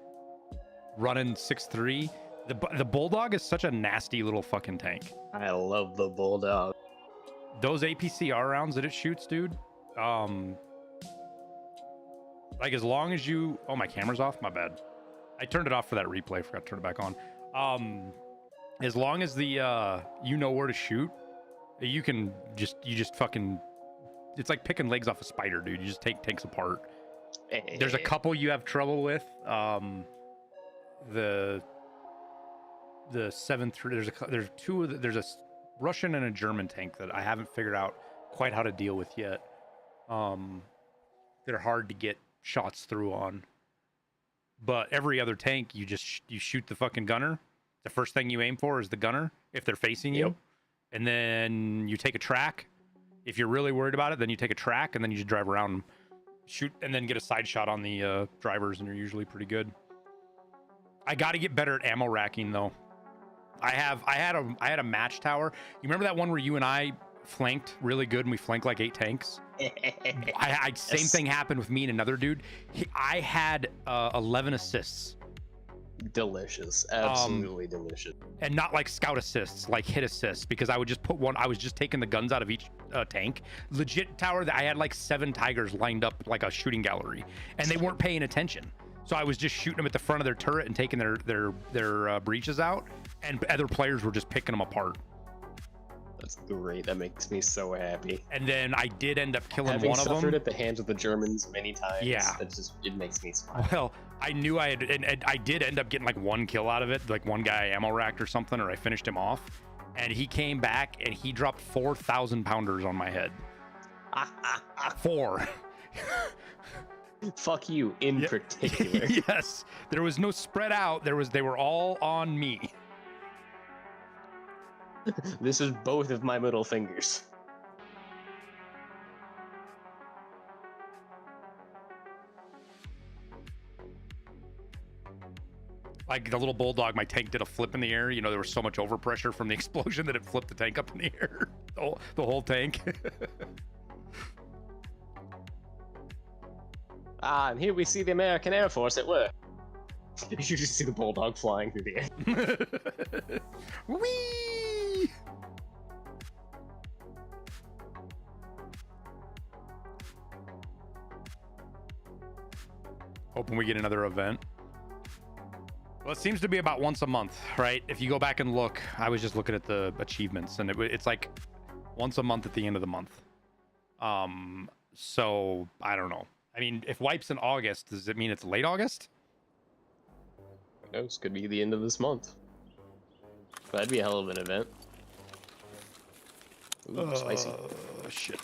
running 6.3. The Bulldog is such a nasty little fucking tank. I love the Bulldog. Those APCR rounds that it shoots, dude. Like, as long as you... Oh, my camera's off? My bad. I turned it off for that replay. Forgot to turn it back on. As long as the you know where to shoot, you just fucking... It's like picking legs off a spider, dude. You just take tanks apart. There's a couple you have trouble with. the 7-3. There's two of there's a Russian and a German tank that I haven't figured out quite how to deal with yet. They're hard to get shots through on. But every other tank, you shoot the fucking gunner. The first thing you aim for is the gunner if they're facing you, and then you take a track. If you're really worried about it, then you take a track, and then you just drive around and shoot, and then get a side shot on the drivers, and you're usually pretty good. I got to get better at ammo racking though. I had a match tower. You remember that one where you and I flanked really good, and we flanked like 8 tanks? Same thing happened with me and another dude. I had 11 assists. Delicious, absolutely delicious. And not like scout assists, like hit assists, because I would just put one. I was just taking the guns out of each tank. Legit tower that I had like 7 tigers lined up like a shooting gallery, and they weren't paying attention. So I was just shooting them at the front of their turret and taking their breaches out, and other players were just picking them apart. That's great. That makes me so happy. And then I did end up killing Having one of them. suffered at the hands of the Germans many times. Yeah, it makes me smile. Well, I knew I had, and I did end up getting like 1 kill out of it, like one guy ammo racked or something, or I finished him off. And he came back and he dropped 4,000 pounders on my head. 4. Fuck you in particular. Yes, there was no spread out. They were all on me. This is both of my middle fingers. Like the little bulldog, my tank did a flip in the air. You know, there was so much overpressure from the explosion that it flipped the tank up in the air. The whole tank. And here we see the American Air Force at work. You just see the bulldog flying through the air. Whee! Hoping we get another event. Well, it seems to be about once a month, right? If you go back and look, I was just looking at the achievements, and it's like once a month at the end of the month. So I don't know. I mean, if wipes in August, does it mean it's late August? Who knows? Could be the end of this month. That'd be a hell of an event. Ooh, spicy. Shit.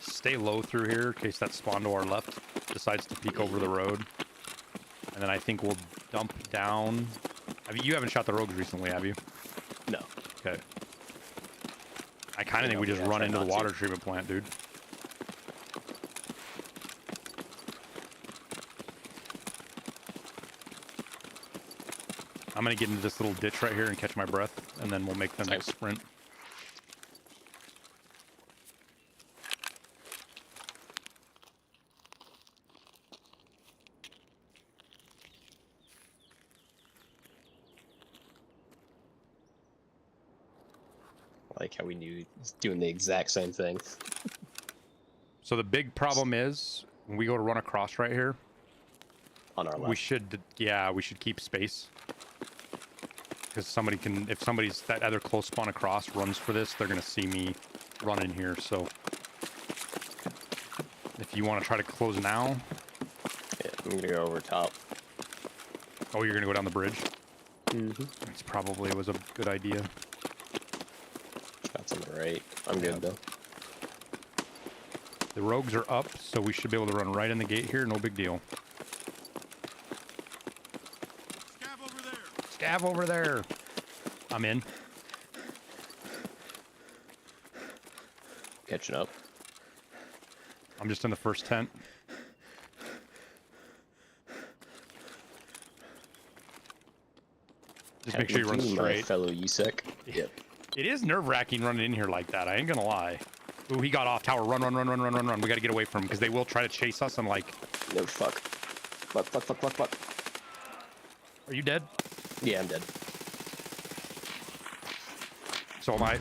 Stay low through here in case that spawn to our left decides to peek over the road. And then I think we'll dump down. You haven't shot the rogues recently, have you? No. Okay. I kind of think we just run into the water treatment plant, dude. I'm going to get into this little ditch right here and catch my breath, and then we'll make the next sprint. I like how we knew he was doing the exact same thing. So the big problem is when we go to run across right here, on our left, we should keep space, because somebody can, if somebody's that other close spawn across runs for this, they're gonna see me run in here. So if you want to try to close now, yeah, I'm gonna go over top. Oh, you're gonna go down the bridge? Mm-hmm. It's probably was a good idea. Shots on the right. I'm good though. The rogues are up, so we should be able to run right in the gate here. No big deal. Scav over there. Scav over there. I'm in. Catching up. I'm just in the first tent. Just make sure you run straight. Fellow USEC. Yep. It is nerve-wracking running in here like that. I ain't gonna lie. Ooh, he got off tower. Run, run, run, run, run, run, run. We gotta get away from him because they will try to chase us and like. No, fuck. Fuck, fuck, fuck, fuck, fuck. Are you dead? Yeah, I'm dead. So am I.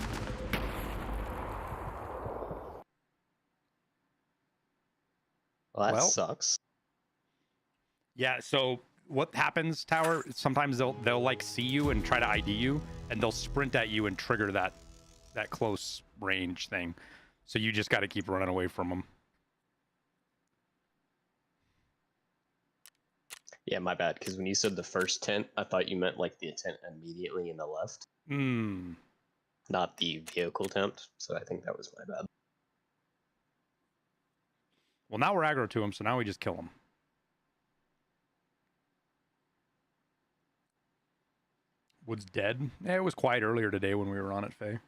Well, that sucks. Yeah, so what happens, Tower, sometimes they'll like see you and try to ID you, and they'll sprint at you and trigger that close range thing. So you just got to keep running away from them. Yeah, my bad. Because when you said the first tent, I thought you meant like the tent immediately in the left, not the vehicle tent. So I think that was my bad. Well, now we're aggro to them, so now we just kill them. Wood's dead. Yeah, it was quiet earlier today when we were on it, Faye.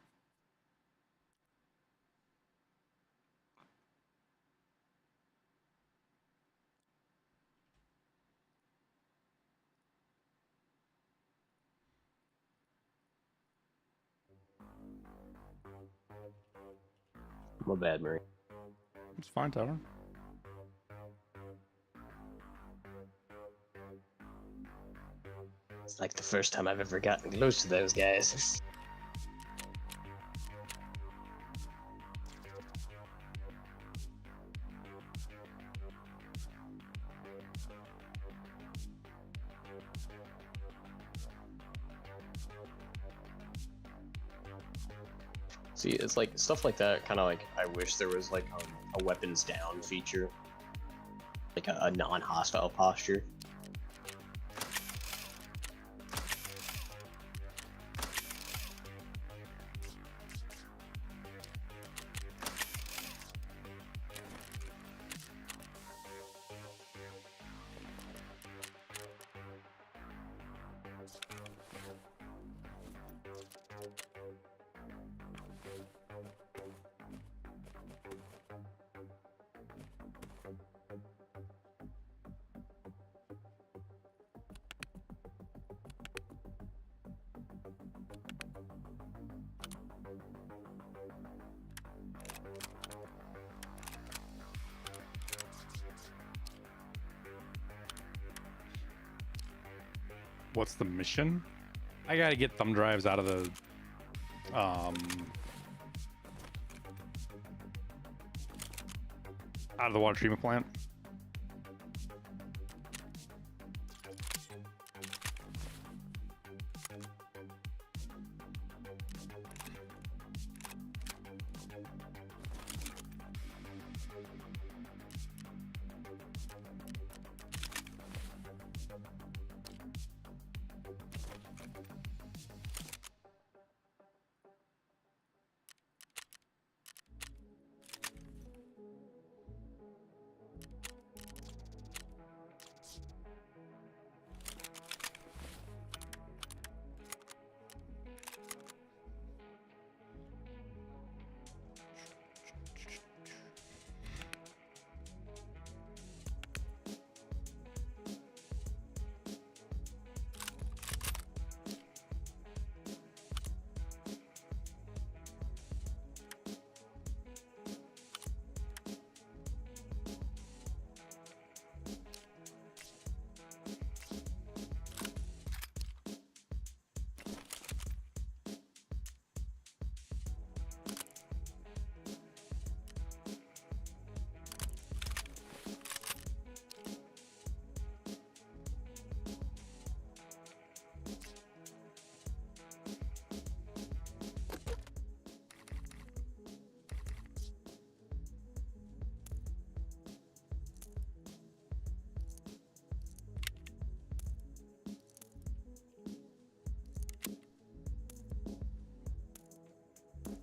My bad, Murray. It's fine, Tyler. It's like the first time I've ever gotten close to those guys. See, it's like stuff like that. Kind of like I wish there was like a weapons down feature, like a non-hostile posture. What's the mission? I gotta get thumb drives out of the out of the water treatment plant.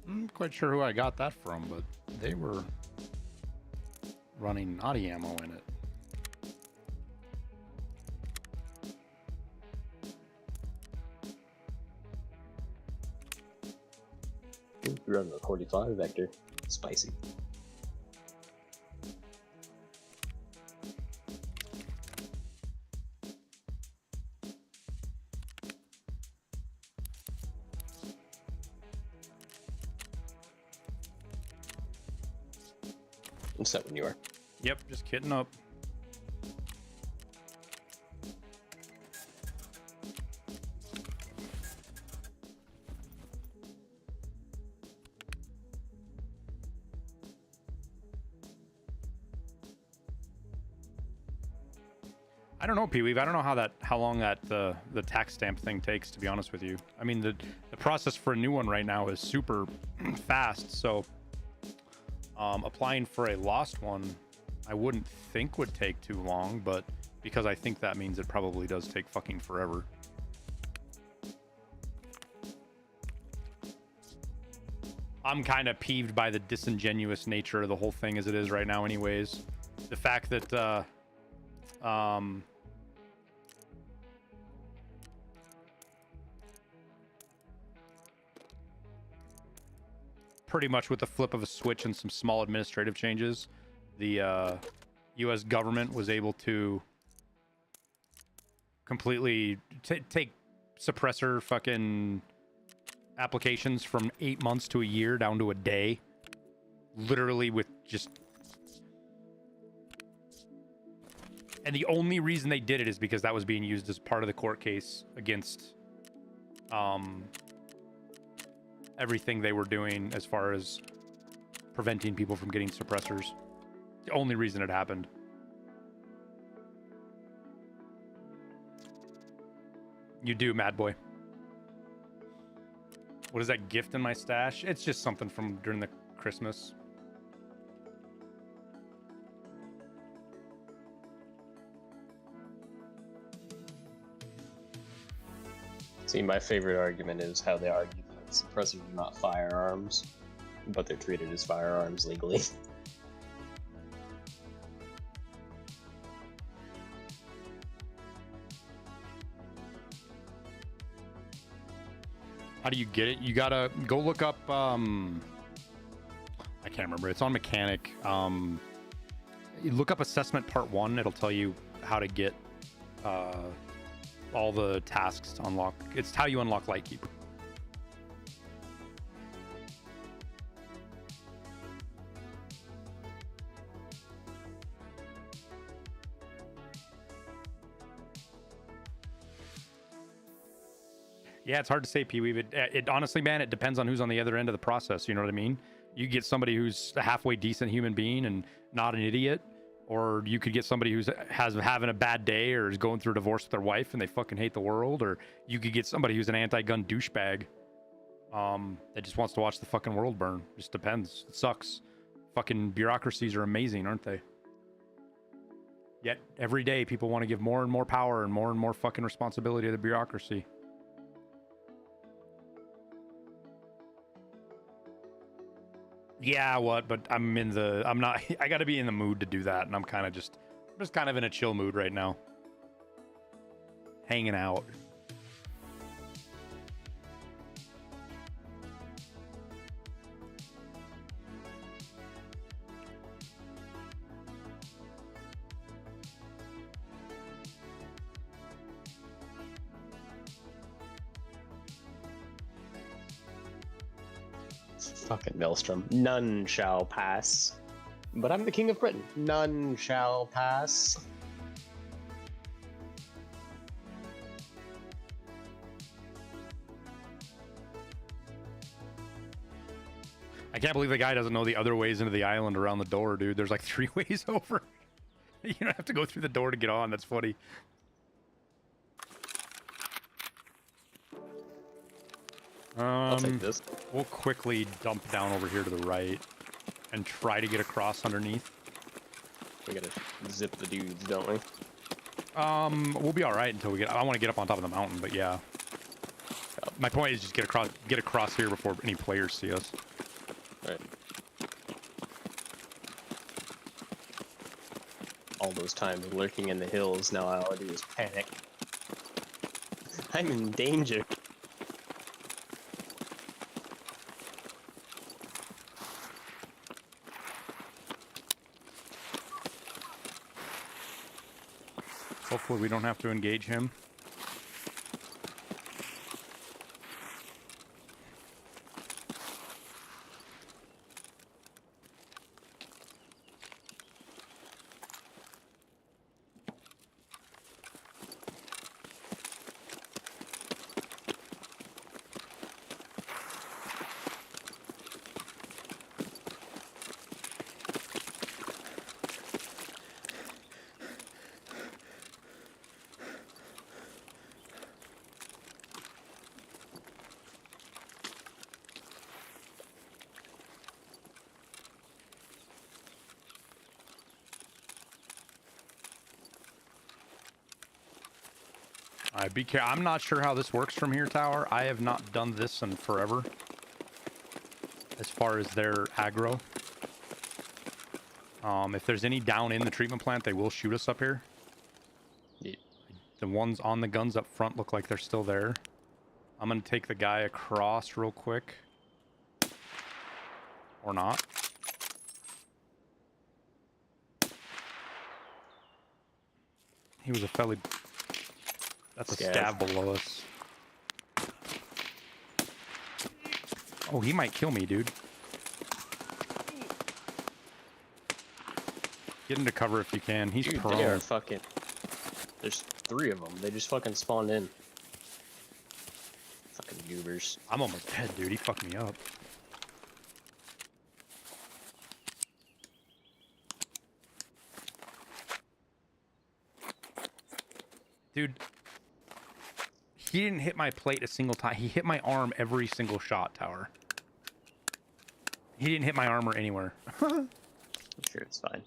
I'm not quite sure who I got that from, but they were running naughty ammo in it. You're running a 45 vector. Spicy. I'm set when you are. Yep, just kitting up. I don't know, Pee-wee. I don't know how long that the tax stamp thing takes, to be honest with you. I mean, the process for a new one right now is super fast, so Applying for a lost one, I wouldn't think would take too long, but because I think that means it probably does take fucking forever. I'm kind of peeved by the disingenuous nature of the whole thing as it is right now anyways. The fact that pretty much with the flip of a switch and some small administrative changes, the US government was able to completely take suppressor fucking applications from 8 months to a year down to a day, literally with just, and the only reason they did it is because that was being used as part of the court case against everything they were doing as far as preventing people from getting suppressors. The only reason it happened. You do, Mad Boy. What is that gift in my stash? It's just something from during the Christmas. See, my favorite argument is how they argue that suppressors are not firearms, but they're treated as firearms legally. How do you get it? You gotta go look up, I can't remember. It's on Mechanic. You look up Assessment Part 1. It'll tell you how to get all the tasks to unlock. It's how you unlock Lightkeeper. Yeah, it's hard to say, Pee-wee, but it honestly, man, it depends on who's on the other end of the process. You know what I mean? You get somebody who's a halfway decent human being and not an idiot, or you could get somebody who's having a bad day or is going through a divorce with their wife and they fucking hate the world, or you could get somebody who's an anti-gun douchebag that just wants to watch the fucking world burn. Just depends. It sucks. Fucking bureaucracies are amazing, aren't they? Yet every day people want to give more and more power and more fucking responsibility to the bureaucracy. Yeah, what? But I'm not, I gotta be in the mood to do that, and I'm just kind of in a chill mood right now. Hanging out. Fucking Maelstrom. None shall pass. But I'm the king of Britain. None shall pass. I can't believe the guy doesn't know the other ways into the island around the door, dude. There's like 3 ways over. You don't have to go through the door to get on. That's funny. I'll take this. We'll quickly dump down over here to the right and try to get across underneath. We gotta zip the dudes, don't we? We'll be all right until we get. I want to get up on top of the mountain, but yeah. My point is just get across here before any players see us. Right. All those times lurking in the hills, now all I do is panic. I'm in danger. Hopefully we don't have to engage him. Yeah, be careful. I'm not sure how this works from here, Tower. I have not done this in forever. As far as their aggro. If there's any down in the treatment plant, they will shoot us up here. Yeah. The ones on the guns up front look like they're still there. I'm going to take the guy across real quick. Or not. He was a felly. That's a scav below us. Oh, he might kill me, dude. Get into cover if you can. He's Dude, prone. they are fucking... There's 3 of them. They just fucking spawned in. Fucking goobers. I'm almost dead, dude. He fucked me up. Dude, he didn't hit my plate a single time. He hit my arm every single shot, Tower. He didn't hit my armor anywhere. I'm sure it's fine.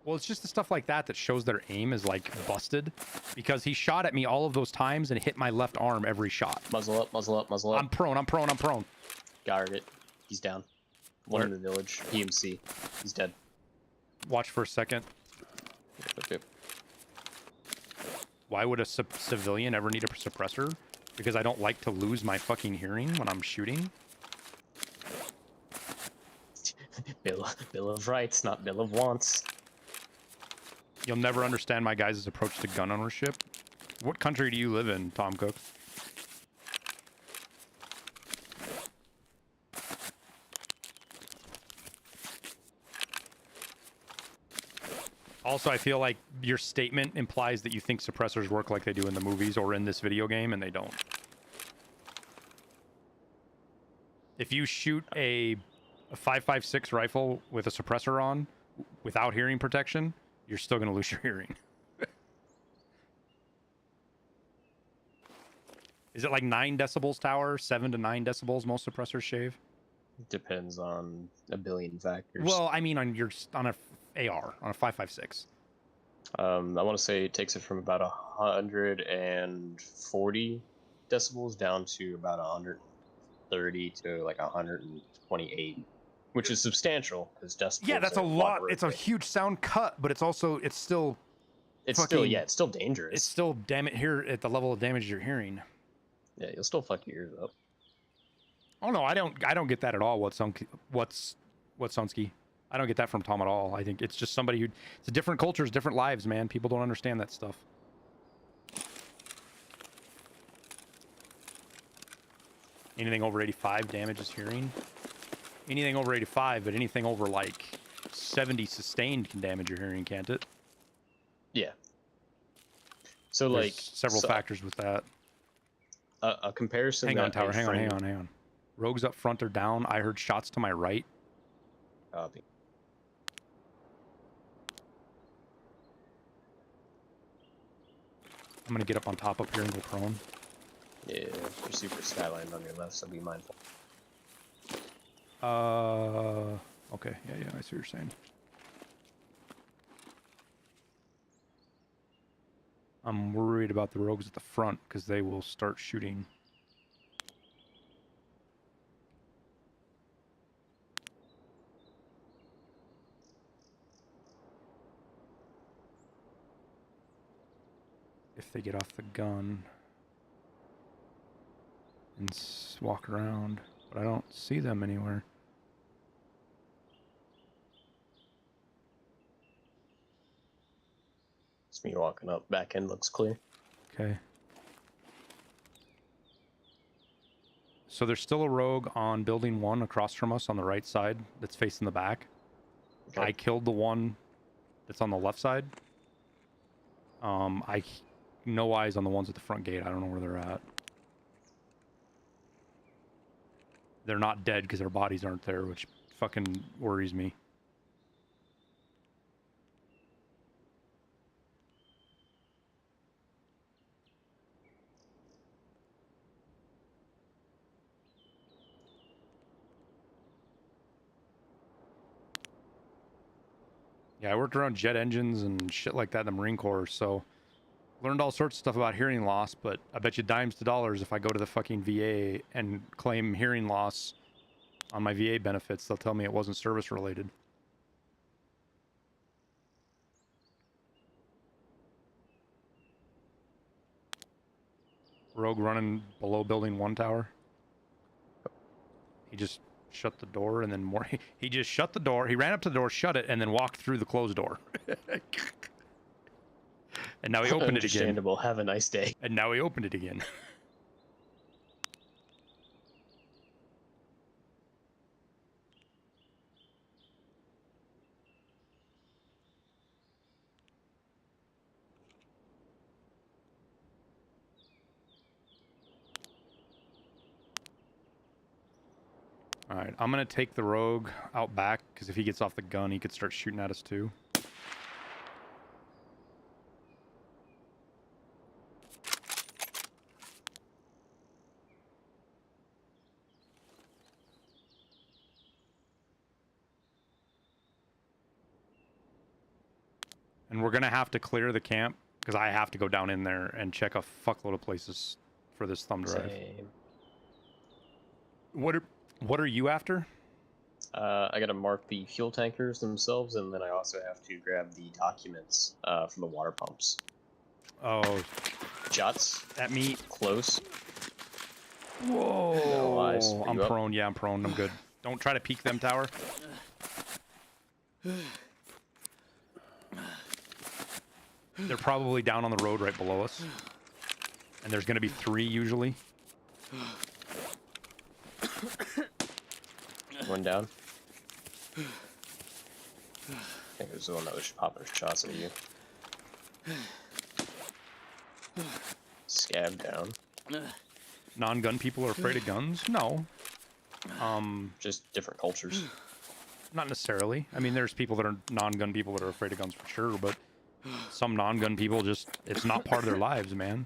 Well, it's just the stuff like that that shows their aim is, like, busted. Because he shot at me all of those times and hit my left arm every shot. Muzzle up, muzzle up, muzzle up. I'm prone, I'm prone, I'm prone. Guard it. He's down. One in the village. EMC. He's dead. Watch for a second. Okay. Why would a civilian ever need a suppressor? Because I don't like to lose my fucking hearing when I'm shooting. Bill of rights, not Bill of wants. You'll never understand my guys' approach to gun ownership. What country do you live in, Tom Cook? Also, I feel like your statement implies that you think suppressors work like they do in the movies or in this video game, and they don't. If you shoot a 5.56 rifle with a suppressor on, without hearing protection, you're still going to lose your hearing. Is it like 9 decibels, Tower? 7 to 9 decibels most suppressors shave? Depends on a billion factors. Well, I mean on a AR, on a 5.56. I want to say it takes it from about 140 decibels down to about 130 to like 128, which is substantial because decibels. Yeah, that's a lot. It's a logarithmic. huge sound cut, but it's still It's fucking, still dangerous. it's still here at the level of damage you're hearing. Yeah, you'll still fuck your ears up. Oh no, I don't get that at all. Whatsunsky? I don't get that from Tom at all. I think it's just somebody who, it's a different cultures, different lives, man. People don't understand that stuff. Anything over 85 damages hearing. Anything over 85, but anything over like 70 sustained can damage your hearing, can't it? Yeah. So There's like several factors with that. A comparison. Hang on, that Tower. a Hang on, friend- hang on, hang on. Rogues up front are down. I heard shots to my right. Copy. I'm gonna get up on top up here and go prone. Yeah, your super skyline on your left, so be mindful. Okay. Yeah, I see what you're saying. I'm worried about the rogues at the front because they will start shooting. If they get off the gun and walk around, but I don't see them anywhere. It's me walking up. Back end looks clear. Okay. So there's still a rogue on building 1 across from us on the right side that's facing the back. Okay. I killed the one that's on the left side. No eyes on the ones at the front gate. I don't know where they're at. They're not dead because their bodies aren't there, which fucking worries me. Yeah, I worked around jet engines and shit like that in the Marine Corps, so learned all sorts of stuff about hearing loss, but I bet you dimes to dollars if I go to the fucking VA and claim hearing loss on my VA benefits, they'll tell me it wasn't service related. Rogue running below building 1 tower. He just shut the door and then more. He just shut the door. He ran up to the door, shut it, and then walked through the closed door. And now he opened it again. Understandable. Have a nice day. And now he opened it again. All right, I'm gonna take the rogue out back because if he gets off the gun, he could start shooting at us too. And we're gonna have to clear the camp because I have to go down in there and check a fuckload of places for this thumb drive. Same. What are you after? I gotta mark the fuel tankers themselves, and then I also have to grab the documents from the water pumps. Oh, Shots at me. close. Whoa! No eyes. Are I'm you up? prone. Yeah, I'm prone. I'm good. Don't try to peek them, tower. They're probably down on the road right below us. And there's going to be 3 usually. One down. I think it was the one that was popping shots at you. Scab down. Non-gun people are afraid of guns? No. Just different cultures. Not necessarily. I mean, there's people that are non-gun people that are afraid of guns for sure, but some non-gun people just, it's not part of their lives, man.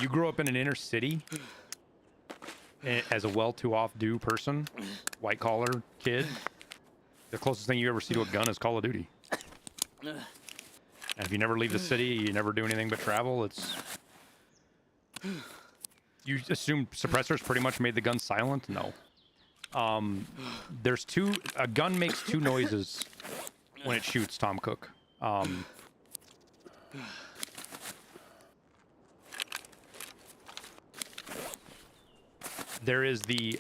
You grow up in an inner city as a well-to-off-do person, white-collar kid, the closest thing you ever see to a gun is Call of Duty. And if you never leave the city, you never do anything but travel, it's... You assume suppressors pretty much made the gun silent? No. There's a gun makes 2 noises when it shoots, Tom Cook. There is the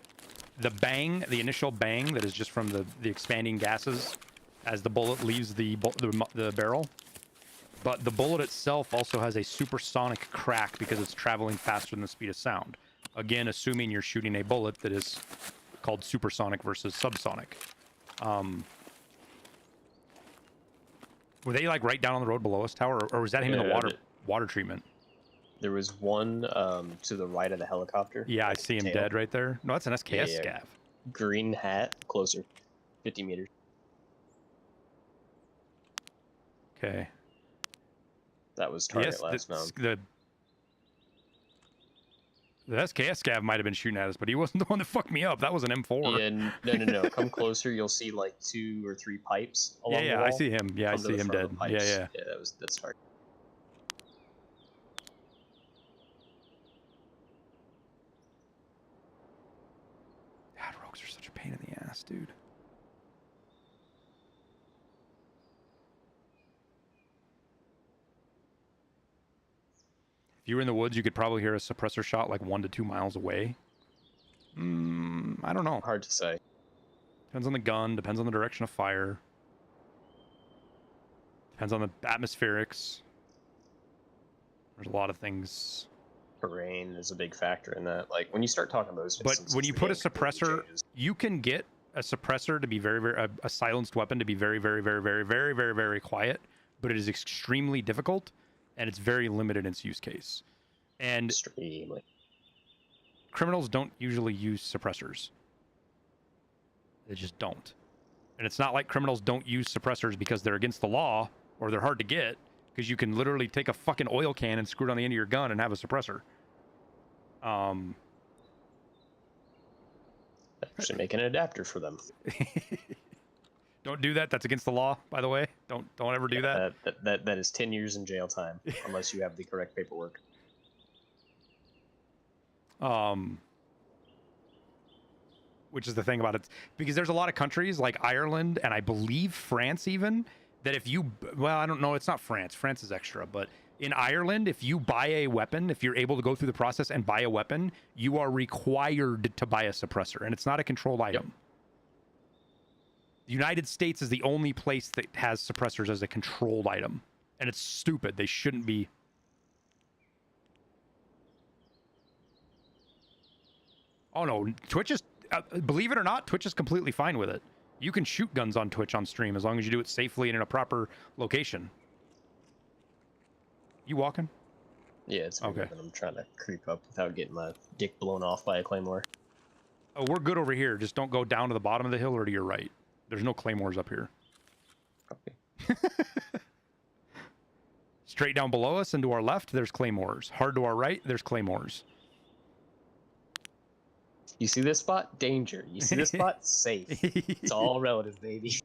bang, the initial bang that is just from the expanding gases as the bullet leaves the barrel. But the bullet itself also has a supersonic crack because it's traveling faster than the speed of sound. Again, assuming you're shooting a bullet that is called supersonic versus subsonic. Were they like right down on the road below us, tower, or was that him in the water treatment? There was one to the right of the helicopter. Yeah, I see him dead right there. No, that's an SKS scav. Green hat, closer, 50 meters. Okay. That was target last known. The SKS scav might have been shooting at us, but he wasn't the one that fucked me up. That was an M4. Yeah, no. Come closer. You'll see like 2 or 3 pipes along the wall. I see him. Yeah, I see him dead. Yeah. Yeah, that's target. God, rogues are such a pain in the ass, dude. If you were in the woods, you could probably hear a suppressor shot like 1 to 2 miles away. I don't know. Hard to say. Depends on the gun, depends on the direction of fire. Depends on the atmospherics. There's a lot of things. Terrain is a big factor in that. Like when you start talking those instances, but when you put a suppressor, you can get a suppressor to be a silenced weapon to be very quiet, but it is extremely difficult. And it's very limited in its use case. And extremely. Criminals don't usually use suppressors. They just don't. And it's not like criminals don't use suppressors because they're against the law or they're hard to get, because you can literally take a fucking oil can and screw it on the end of your gun and have a suppressor. Should make an adapter for them. Don't do that. That's against the law, by the way. Don't ever do that. That is 10 years in jail time unless you have the correct paperwork. Which is the thing about it, because there's a lot of countries like Ireland and I believe France even, that if you, well, I don't know, it's not France. France is extra, but in Ireland, if you buy a weapon, if you're able to go through the process and buy a weapon, you are required to buy a suppressor, and it's not a controlled item. Yep. The United States is the only place that has suppressors as a controlled item, and it's stupid. They shouldn't be. Oh no, Twitch is, believe it or not, Twitch is completely fine with it. You can shoot guns on Twitch on stream as long as you do it safely and in a proper location. You walking? Yeah, it's okay. I'm trying to creep up without getting my dick blown off by a claymore. Oh, we're good over here. Just don't go down to the bottom of the hill or to your right. There's no claymores up here. Okay. Straight down below us and to our left, there's claymores. Hard to our right, there's claymores. You see this spot? Danger. You see this spot? Safe. It's all relative, baby.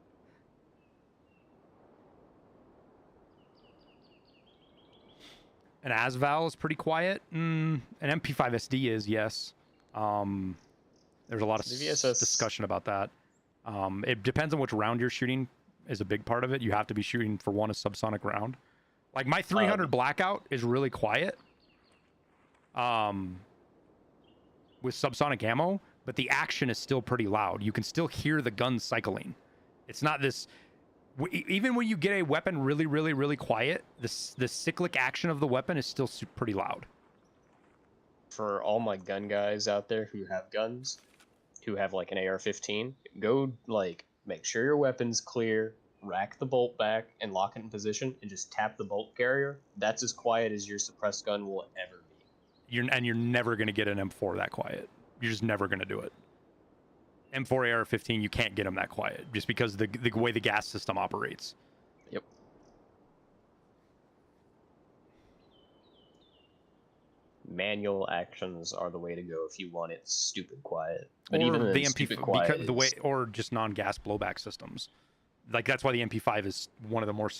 An ASVAL is pretty quiet. An MP5 SD is, yes. There's a lot of discussion about that. It depends on which round you're shooting is a big part of it. You have to be shooting for one a subsonic round. Like my 300 Blackout is really quiet. With subsonic ammo, but the action is still pretty loud. You can still hear the guns cycling. It's not this, even when you get a weapon really, really, really quiet, the cyclic action of the weapon is still pretty loud. For all my gun guys out there who have guns, who have like an AR-15, go like make sure your weapon's clear, rack the bolt back and lock it in position and just tap the bolt carrier. That's as quiet as your suppressed gun will ever be. You're never going to get an M4 that quiet. You're just never going to do it. M4 AR-15, you can't get them that quiet just because the way the gas system operates. Yep. Manual actions are the way to go if you want it stupid quiet. But or even the MP5 quiet the way, or just non-gas blowback systems. Like that's why the MP5 is one of the more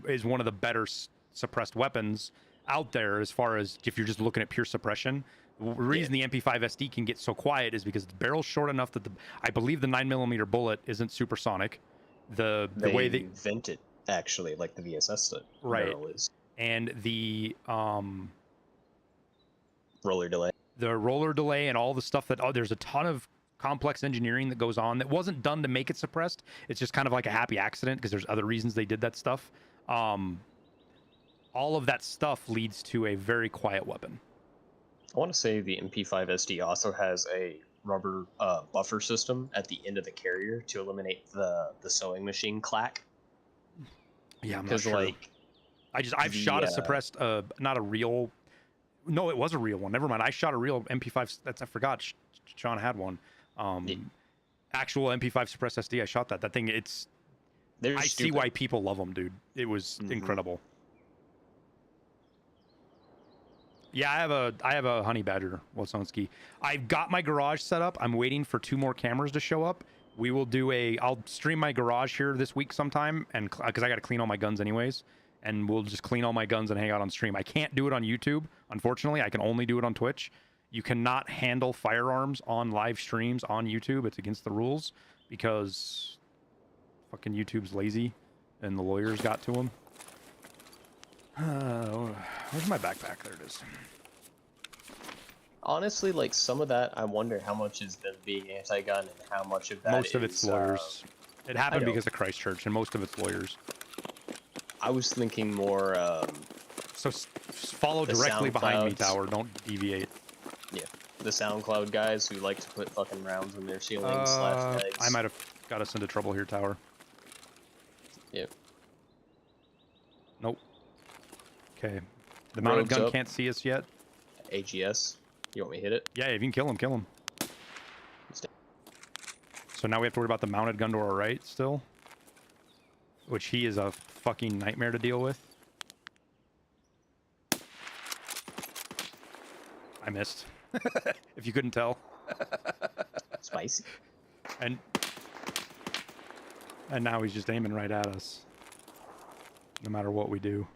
is one of the better suppressed weapons out there as far as if you're just looking at pure suppression. The reason the MP5 SD can get so quiet is because the barrel's short enough that I believe the 9mm bullet isn't supersonic. The way they vent it actually like the VSS barrel is. And the roller delay. The roller delay and all the stuff that there's a ton of complex engineering that goes on that wasn't done to make it suppressed. It's just kind of like a happy accident because there's other reasons they did that stuff. All of that stuff leads to a very quiet weapon. I want to say the MP5 SD also has a rubber buffer system at the end of the carrier to eliminate the sewing machine clack. Yeah, I'm not sure. Like, I've shot a suppressed, not a real. No, it was a real one. Never mind. I shot a real MP5. I forgot. Sean had one. Actual MP5 suppressed SD. I shot that. That thing. I see why people love them, dude. It was incredible. Yeah, I have a Honey Badger Wilsonski. I've got my garage set up. I'm waiting for 2 more cameras to show up. We will I'll stream my garage here this week sometime, and because I got to clean all my guns anyways, and we'll just clean all my guns and hang out on stream. I can't do it on YouTube, unfortunately. I can only do it on Twitch. You cannot handle firearms on live streams on YouTube. It's against the rules because fucking YouTube's lazy, and the lawyers got to them. Where's my backpack? There it is. Honestly, like some of that, I wonder how much is them being anti-gun and how much of that most of it's lawyers. It happened because of Christchurch, and most of it's lawyers. I was thinking more. So follow directly behind me, Tower. Don't deviate. Yeah, the SoundCloud guys who like to put fucking rounds in their ceilings. /legs. I might have got us into trouble here, Tower. Yep. Nope. Okay. The mounted gun can't see us yet. AGS. You want me to hit it? Yeah, if you can kill him, kill him. So now we have to worry about the mounted gun to our right still. Which he is a fucking nightmare to deal with. I missed. If you couldn't tell. Spicy. And And now he's just aiming right at us. No matter what we do.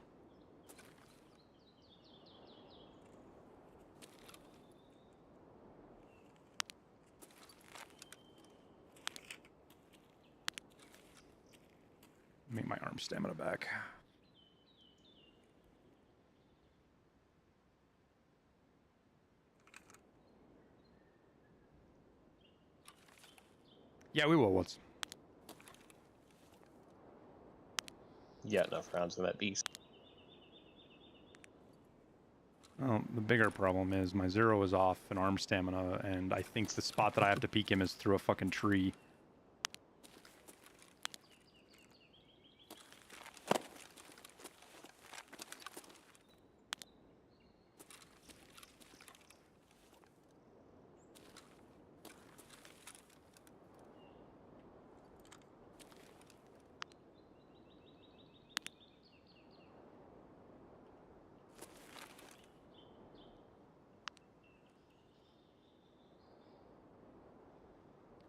Make my arm stamina back. Yeah, we will once. You got enough rounds in that beast. Well, the bigger problem is my 0 is off in arm stamina, and I think the spot that I have to peek him is through a fucking tree.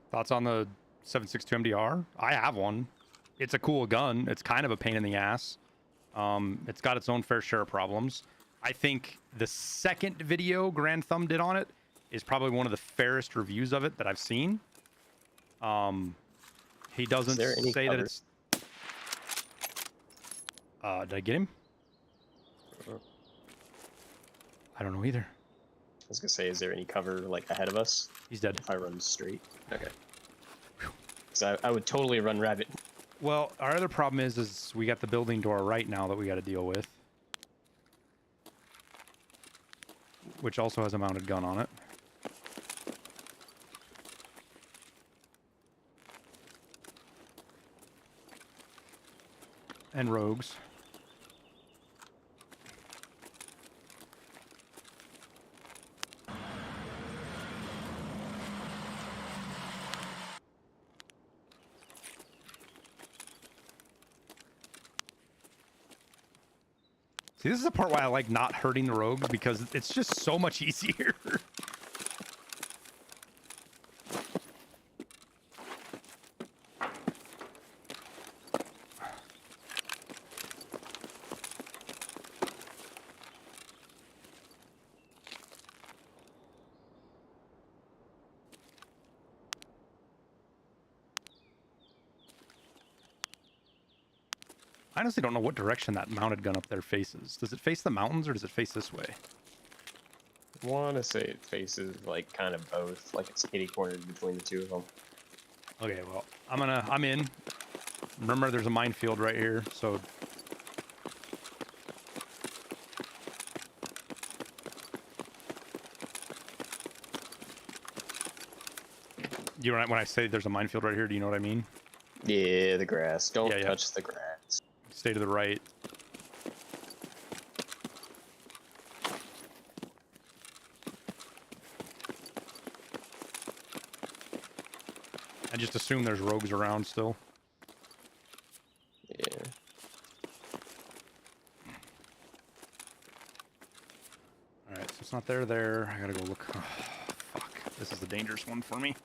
Thoughts on the 7.62 MDR? I have one. It's a cool gun. It's kind of a pain in the ass. It's got its own fair share of problems. I think the second video Grand Thumb did on it is probably one of the fairest reviews of it that I've seen. He doesn't say that it's... did I get him? I don't know either. I was gonna say, is there any cover like ahead of us? He's dead. If I run straight. Okay. Because I would totally run rabbit. Well, our other problem is we got the building door right now that we got to deal with. Which also has a mounted gun on it. And rogues. See, this is the part why I like not hurting the rogues, because it's just so much easier. I honestly don't know what direction that mounted gun up there faces. Does it face the mountains or does it face this way? I want to say it faces like kind of both, like it's kitty cornered between the two of them. Okay, well, I'm in. Remember, there's a minefield right here, so. You know, when I say there's a minefield right here, do you know what I mean? Yeah, the grass. Don't Yeah. touch the grass. Stay to the right. I just assume there's rogues around still. Yeah. Alright, so it's not there. I gotta go look. Oh, fuck. This is the dangerous one for me.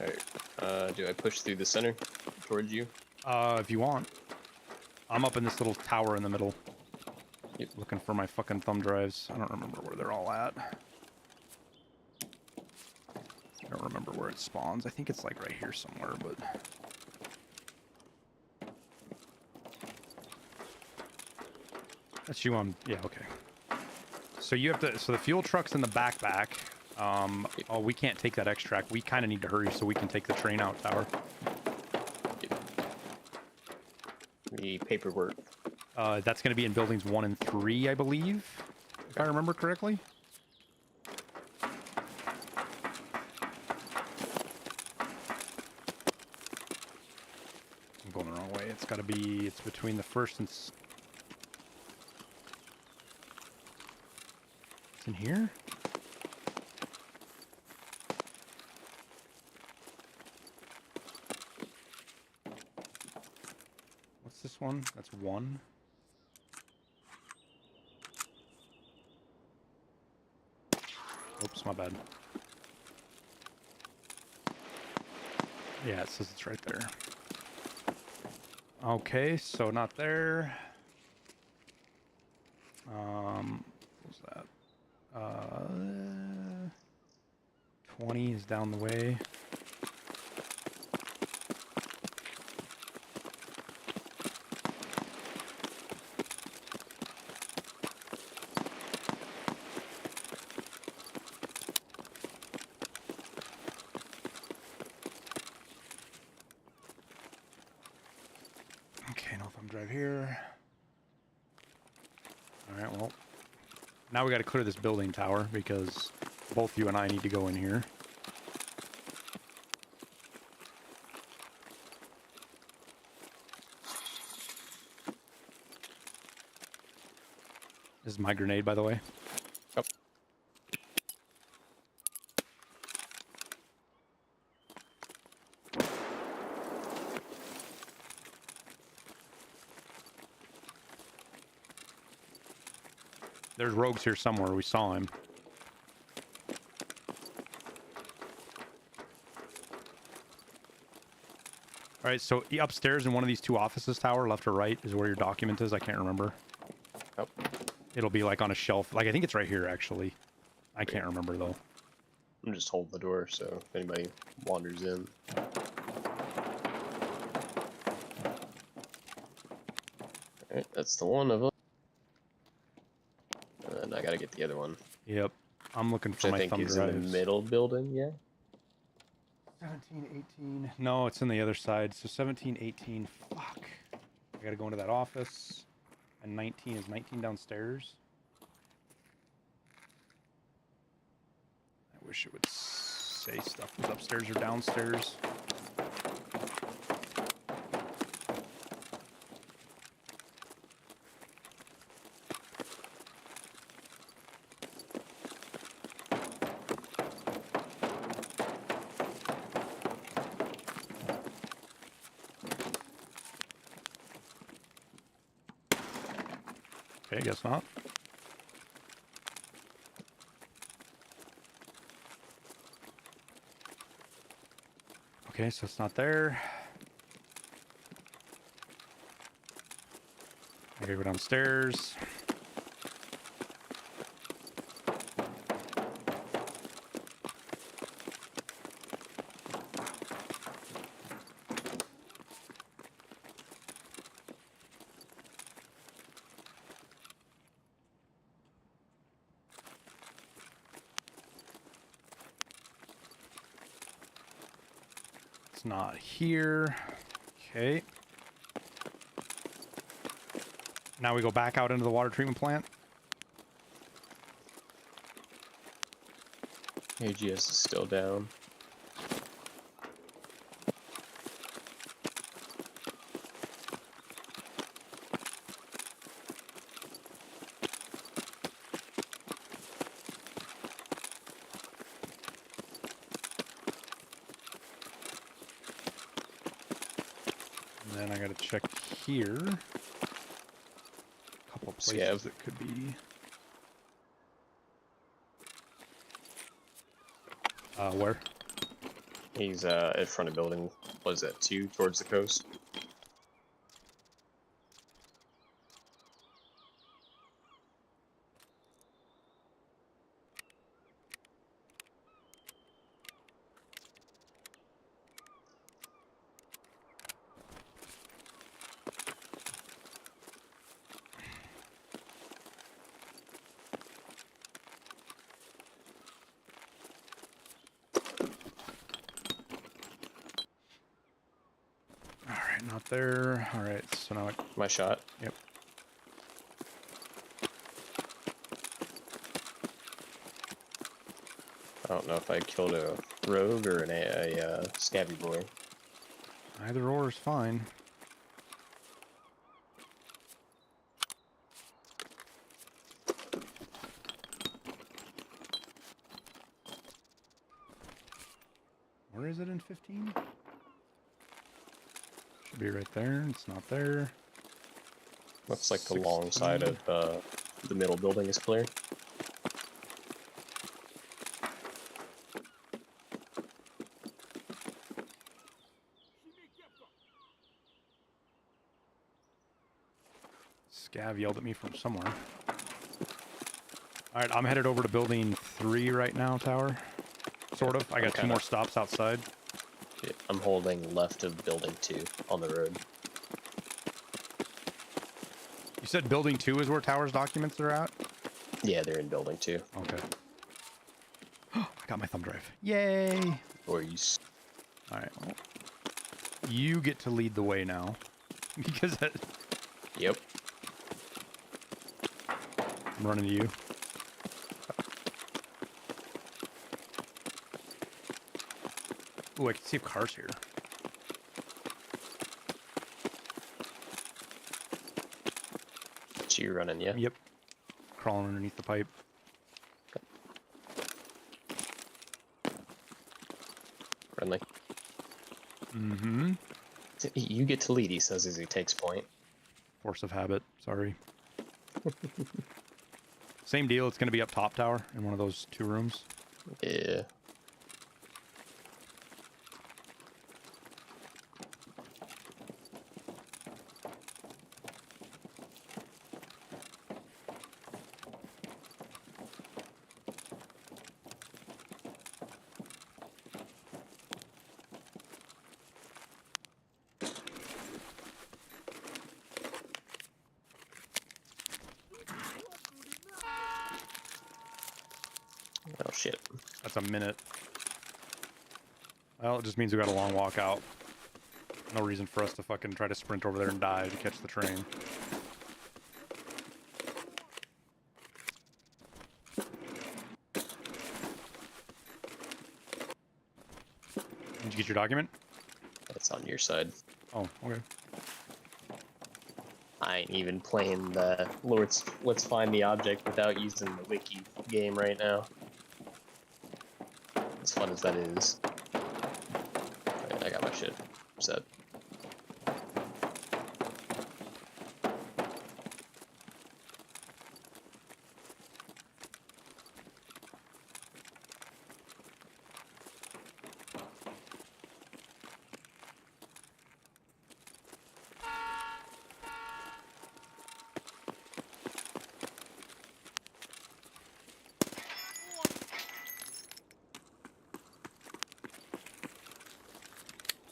Alright, do I push through the center towards you? If you want. I'm up in this little tower in the middle. Yep. Looking for my fucking thumb drives. I don't remember where they're all at. I don't remember where it spawns. I think it's like right here somewhere, but... That's you on... Yeah, okay. So you have to... So the fuel truck's in the backpack. Oh, we can't take that extract. We kind of need to hurry so we can take the train out tower. The paperwork. That's going to be in buildings 1 and 3, I believe, if I remember correctly. I'm going the wrong way. It's got to be... It's between the first and... It's in here? This one? That's 1. Oops, my bad. Yeah, it says it's right there. Okay, so not there. What was that? 20 is down the way. Okay, no thumb drive here. Alright, well. Now we gotta clear this building tower because both you and I need to go in here. This is my grenade, by the way. Yep. There's rogues here somewhere. We saw him. All right, so upstairs in one of these two offices tower, left or right, is where your document is. I can't remember. Yep. It'll be like on a shelf. Like I think it's right here actually. I can't remember though. I'm just holding the door so if anybody wanders in. Alright, that's the one of them. And I gotta get the other one. Yep. I'm looking Which for I my think thumb is drives. in the middle building, yeah? 17, 18. No, it's on the other side. So 17, 18. Fuck. I gotta go into that office. And 19 is 19 downstairs. I wish it would say stuff was upstairs or downstairs. Okay, guess not. Okay, so it's not there. I gotta go downstairs. It's not here. Okay. Now we go back out into the water treatment plant. AGS is still down. And then I gotta check here. A couple of places it could be. Where? He's in front of building, what is that, 2 towards the coast? Alright, not there. Alright, so now My shot. Yep. I don't know if I killed a rogue or a scabby boy. Either or is fine. Where is it in 15? Should be right there. It's not there. Looks like the 16. long side of the middle building is clear. Scav yelled at me from somewhere. All right, I'm headed over to building 3 right now, tower. Sort of. I got 2 more stops outside. Yeah, I'm holding left of building 2 on the road. You said building 2 is where tower's documents are at? Yeah, they're in building 2. Okay. I got my thumb drive. Yay! Or you... All right. Well, you get to lead the way now. Because Yep. I'm running to you. Ooh, I can see if cars here. So you're running, yeah? Yep. Crawling underneath the pipe. Friendly. Mm-hmm. You get to lead, he says as he takes point. Force of habit. Sorry. Same deal. It's going to be up top tower in one of those 2 rooms. Yeah. Oh shit. That's a minute. Well, it just means we got a long walk out. No reason for us to fucking try to sprint over there and die to catch the train. Did you get your document? It's on your side. Oh, okay. I ain't even playing the let's find the object without using the wiki game right now. As fun as that is. Alright, I got my shit set.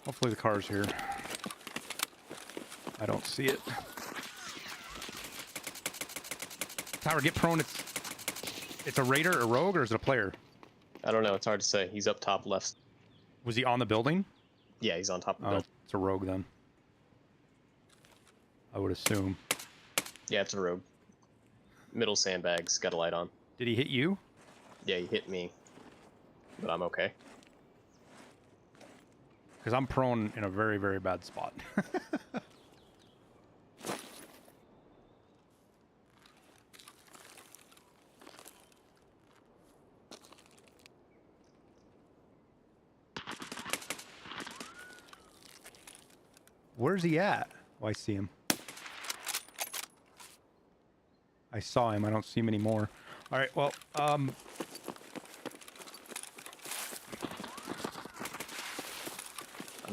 Hopefully the car's here. I don't see it. Tower, get prone. It's a raider, a rogue, or is it a player? I don't know, it's hard to say. He's up top left. Was he on the building? Yeah, he's on top of the Oh, building. it's a rogue then. I would assume. Yeah, it's a rogue. Middle sandbags, got a light on. Did he hit you? Yeah, he hit me. But I'm okay. Because I'm prone in a very, very bad spot. Where's he at? Oh, I see him. I saw him. I don't see him anymore. All right, well, I'm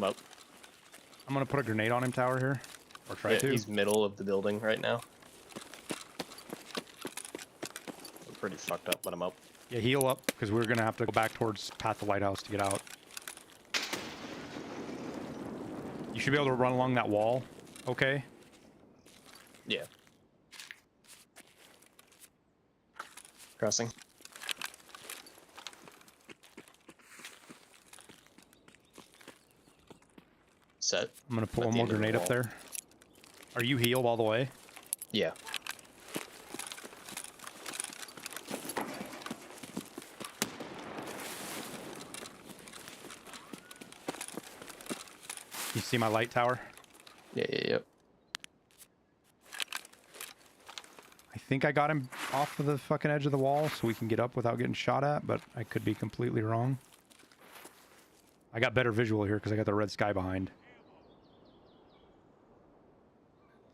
up. I'm gonna put a grenade on him, tower here, or try to. He's middle of the building right now. I'm pretty fucked up, but I'm up. Yeah, heal up, because we're gonna have to go back towards path the lighthouse to get out. You should be able to run along that wall. Okay. Yeah. Crossing. Set. I'm gonna put At one the more end of the grenade up wall. there. Are you healed all the way? Yeah. You see my light tower? Yep. I think I got him off of the fucking edge of the wall so we can get up without getting shot at, but I could be completely wrong. I got better visual here because I got the red sky behind.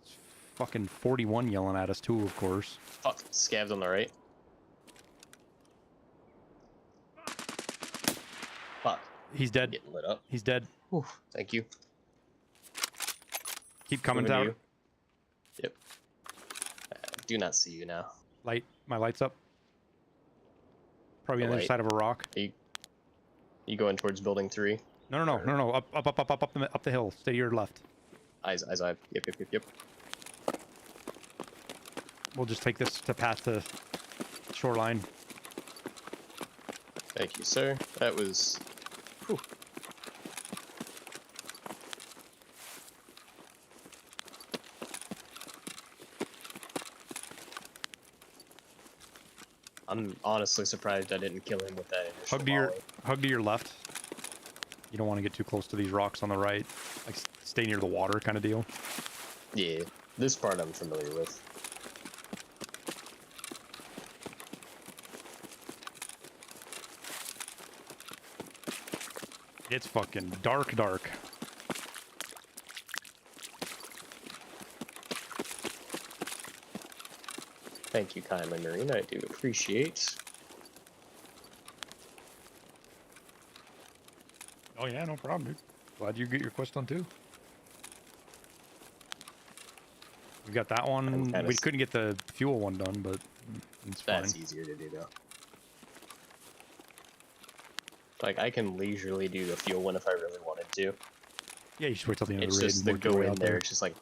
It's fucking 41 yelling at us too, of course. Fuck, scavs on the right. Fuck. He's dead. Getting lit up. He's dead. Whew, thank you. Keep coming, Coming to tower. you. Yep. do not see you now. Light. My light's up. Probably on the other Light. side of a rock. You going towards building 3? No. Up the hill. Stay to your left. Eyes. Yep. We'll just take this to past the shoreline. Thank you, sir. That was... Whew. I'm honestly surprised I didn't kill him with that initial Hug to your left. You don't want to get too close to these rocks on the right. Like stay near the water kind of deal. Yeah, this part I'm familiar with. It's fucking dark. Thank you kindly, Marine. I do appreciate. Oh yeah, no problem, dude. Glad you get your quest done too. We got that one. We couldn't get the fuel one done, but it's fine. That's easier to do though. Like I can leisurely do the fuel one if I really wanted to. Yeah, you should wait till the end of It's the raid just and the work your go way in out there. It's just like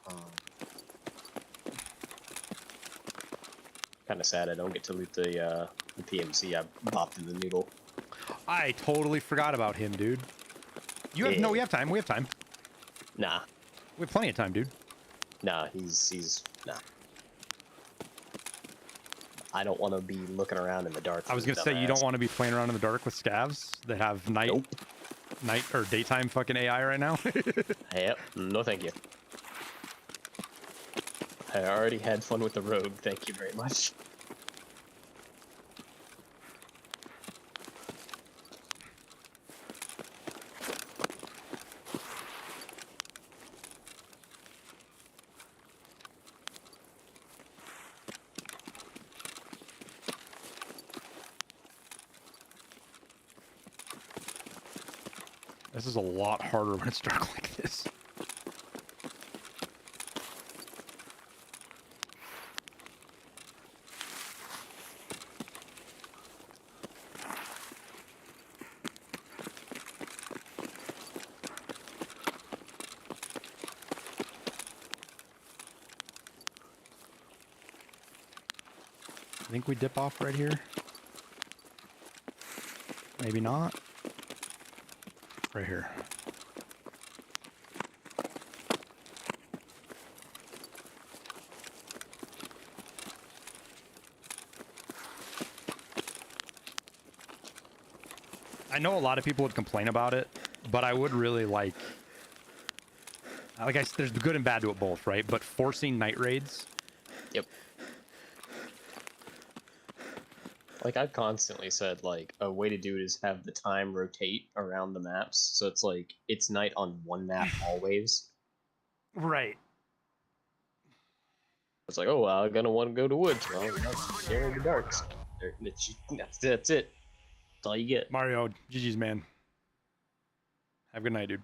kind of sad I don't get to loot the PMC. I bopped in the noodle. I totally forgot about him, dude. You have no. We have time. Nah. We have plenty of time, dude. Nah, he's nah. I don't want to be looking around in the dark. I was gonna say you don't want to be playing around in the dark with scavs that have night or daytime fucking AI right now. Yep. No, thank you. I already had fun with the rogue. Thank you very much. This is a lot harder when it's dark like this. I think we dip off right here. Maybe not. Right here. I know a lot of people would complain about it, but I would really like there's good and bad to it both, right? But forcing night raids. Yep. Like I've constantly said, like a way to do it is have the time rotate around the maps, so it's like it's night on one map always. Right. It's like, oh, well, I'm gonna want to go to woods. Well, they're in the darks. That's it. That's all you get. Mario, GG's, man. Have a good night, dude.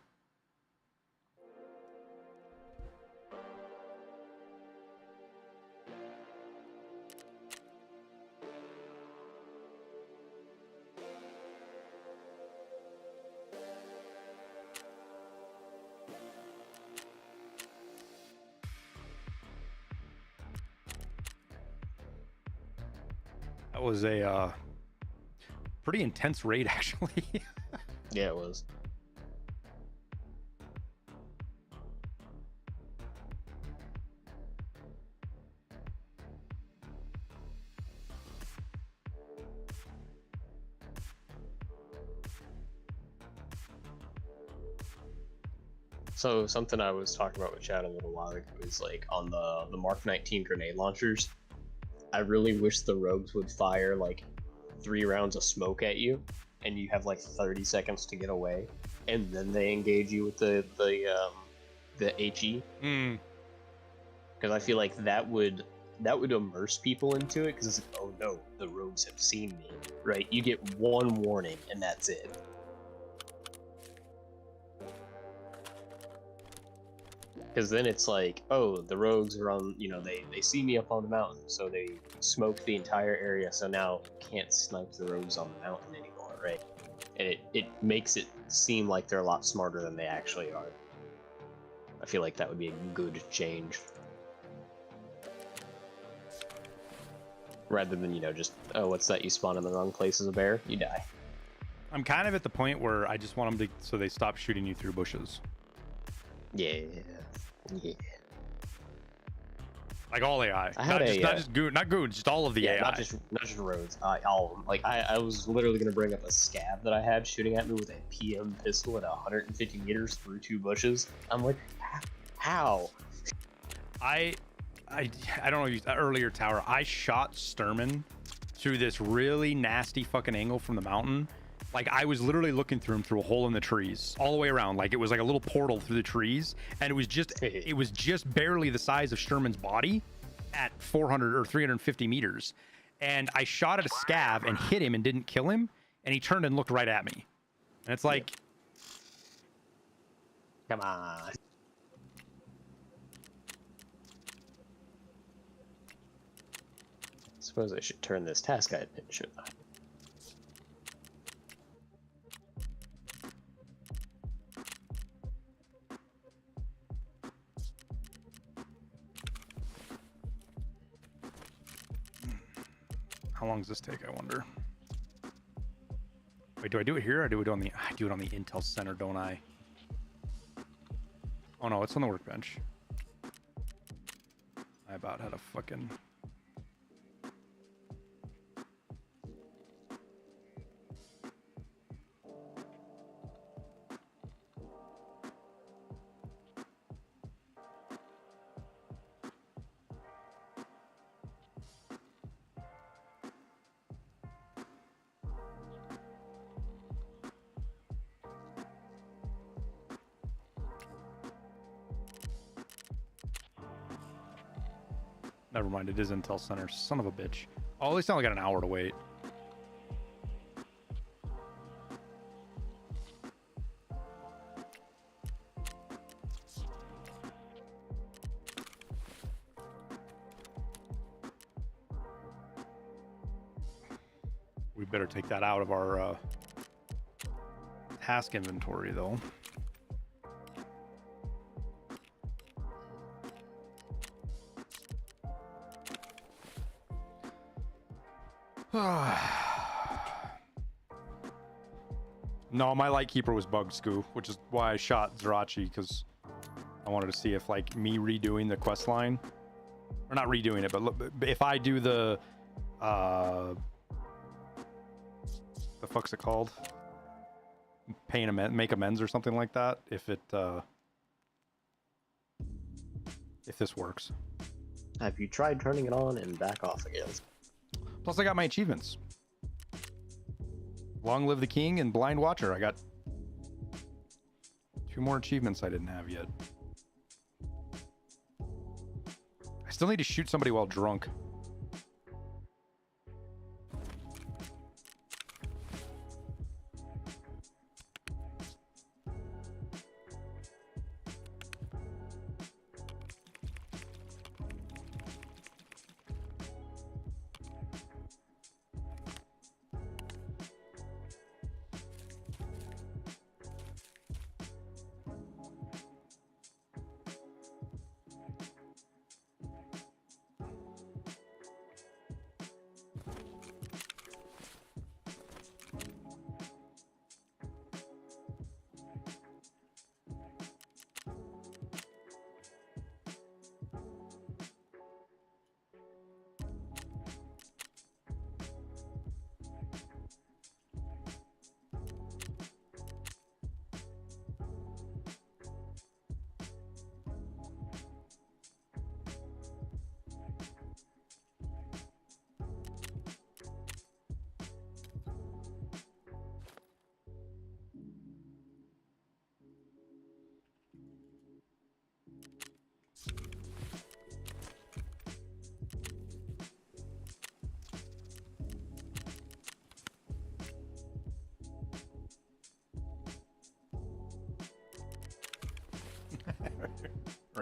That was a pretty intense raid, actually. Yeah, it was. So something I was talking about with Chad a little while ago is like on the Mark 19 grenade launchers. I really wish the rogues would fire like 3 rounds of smoke at you, and you have like 30 seconds to get away, and then they engage you with the HE. Because I feel like that would immerse people into it. Because it's like, oh no, the rogues have seen me. Right? You get one warning, and that's it. Because then it's like, oh, the rogues are on, you know, they see me up on the mountain, so they smoke the entire area, so now can't snipe the rogues on the mountain anymore, right? And it makes it seem like they're a lot smarter than they actually are. I feel like that would be a good change. Rather than, you know, just, oh, what's that, you spawn in the wrong place as a bear, you die. I'm kind of at the point where I just want them to, so they stop shooting you through bushes. Yeah. Yeah. Like all AI. I had not just goon, not goons, just all of the AI. Not just roads. All of them. Like I was literally gonna bring up a scab that I had shooting at me with a PM pistol at 150 meters through 2 bushes. I'm like, how? I don't know if you earlier tower. I shot Sturman through this really nasty fucking angle from the mountain. Like I was literally looking through him through a hole in the trees all the way around. Like it was like a little portal through the trees, and it was just barely the size of Sherman's body at 400 or 350 meters. And I shot at a scav and hit him and didn't kill him, and he turned and looked right at me. And it's like, come on. Suppose I should turn this task guide in, shouldn't I? how long does this take, I wonder? Wait, do I do it here or do I do it on the Intel Center, don't I? Oh no, it's on the workbench. I about had a fucking... Never mind, it is Intel Center. Son of a bitch. Oh, at least I only got an hour to wait. We better take that out of our task inventory, though. No, my Lightkeeper was bugged, Scoo, which is why I shot Zerachi, because I wanted to see if, like, me redoing the quest line, or not redoing it, but look, if I do the fuck's it called? Make amends or something like that, if this works. Have you tried turning it on and back off again? Plus, I got my achievements. Long Live the King and Blind Watcher. I got 2 more achievements I didn't have yet. I still need to shoot somebody while drunk.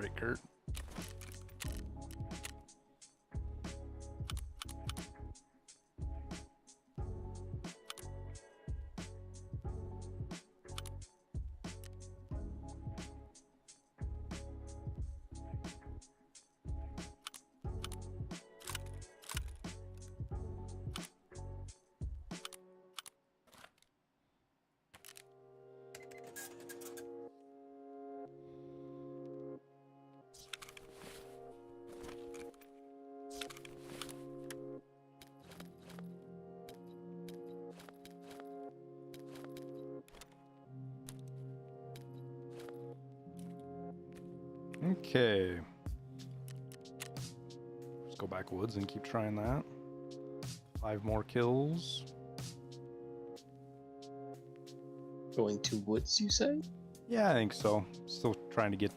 All right, Kurt. Okay. Let's go backwoods and keep trying that. 5 more kills. Going to woods, you say? Yeah, I think so. Still trying to get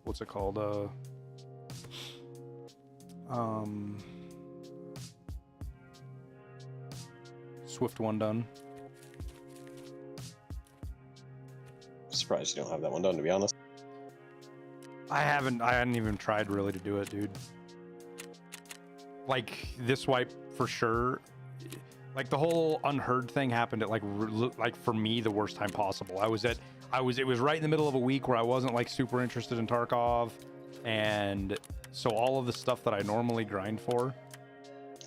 what's it called? Swift one done. Surprised you don't have that one done, to be honest. I hadn't even tried really to do it, dude. Like this wipe for sure. Like the whole unheard thing happened at like for me the worst time possible. It was right in the middle of a week where I wasn't like super interested in Tarkov, and so all of the stuff that I normally grind for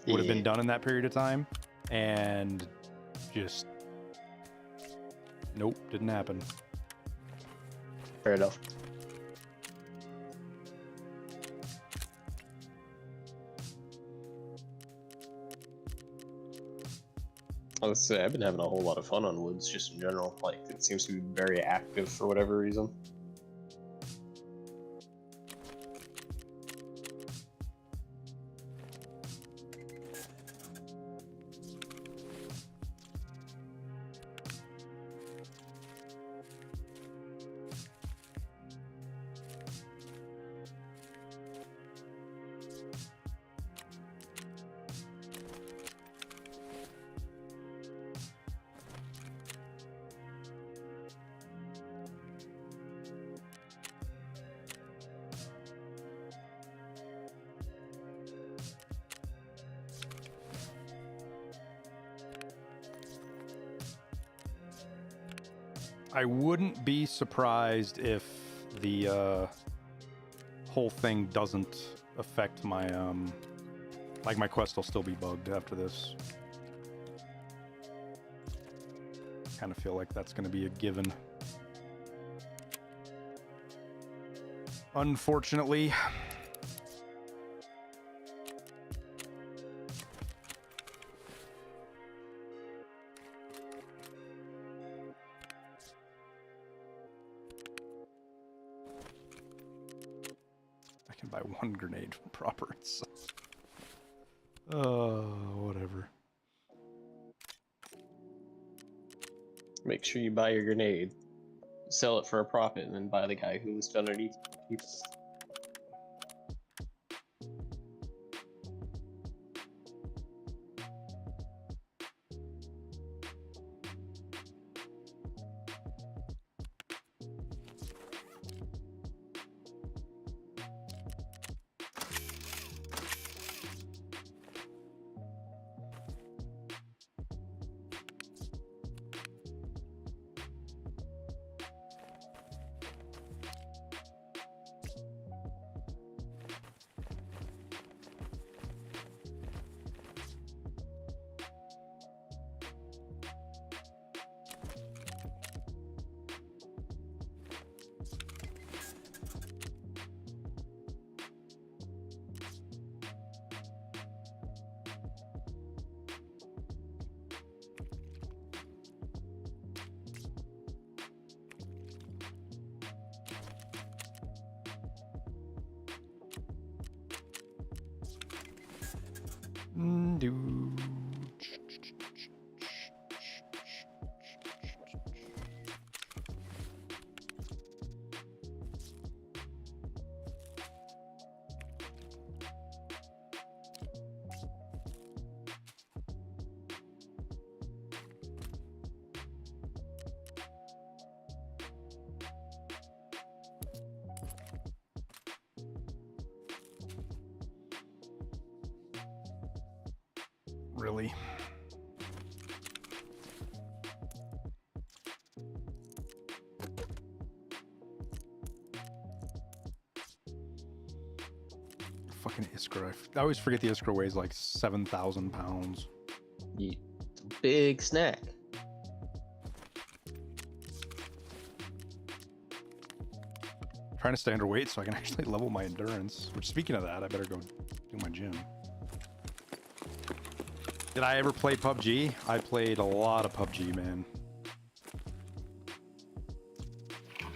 would have been done in that period of time, and just nope, didn't happen. Fair enough. I would say I've been having a whole lot of fun on woods just in general. Like, it seems to be very active for whatever reason. I wouldn't be surprised if the whole thing doesn't affect my like my quest will still be bugged after this. Kind of feel like that's going to be a given. Unfortunately. Buy 1 grenade from Properts. Whatever. Make sure you buy your grenade, sell it for a profit, and then buy the guy who was underneath you. really. Fucking Iskra. I always forget the Iskra weighs like 7,000 pounds. It's a big snack. Trying to stay underweight so I can actually level my endurance. Which, speaking of that, I better go do my gym. Did I ever play PUBG? I played a lot of PUBG, man.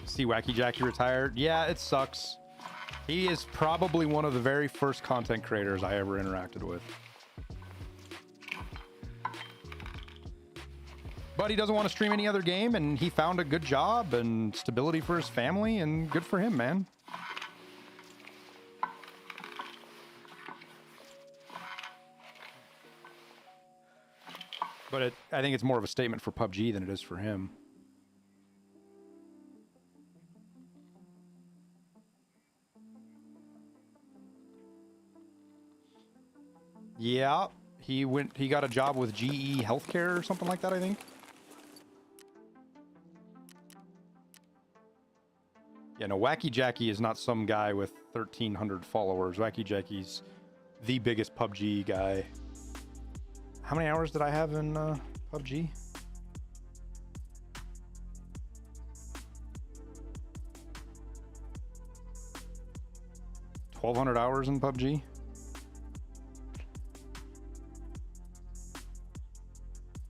See Wacky Jackie retired? Yeah, it sucks. He is probably one of the very first content creators I ever interacted with. But he doesn't want to stream any other game, and he found a good job and stability for his family, and good for him, man. But I think it's more of a statement for PUBG than it is for him. Yeah, he got a job with GE Healthcare or something like that, I think. Yeah, no, Wacky Jackie is not some guy with 1,300 followers. Wacky Jackie's the biggest PUBG guy. How many hours did I have in PUBG? $1,200 hours in PUBG.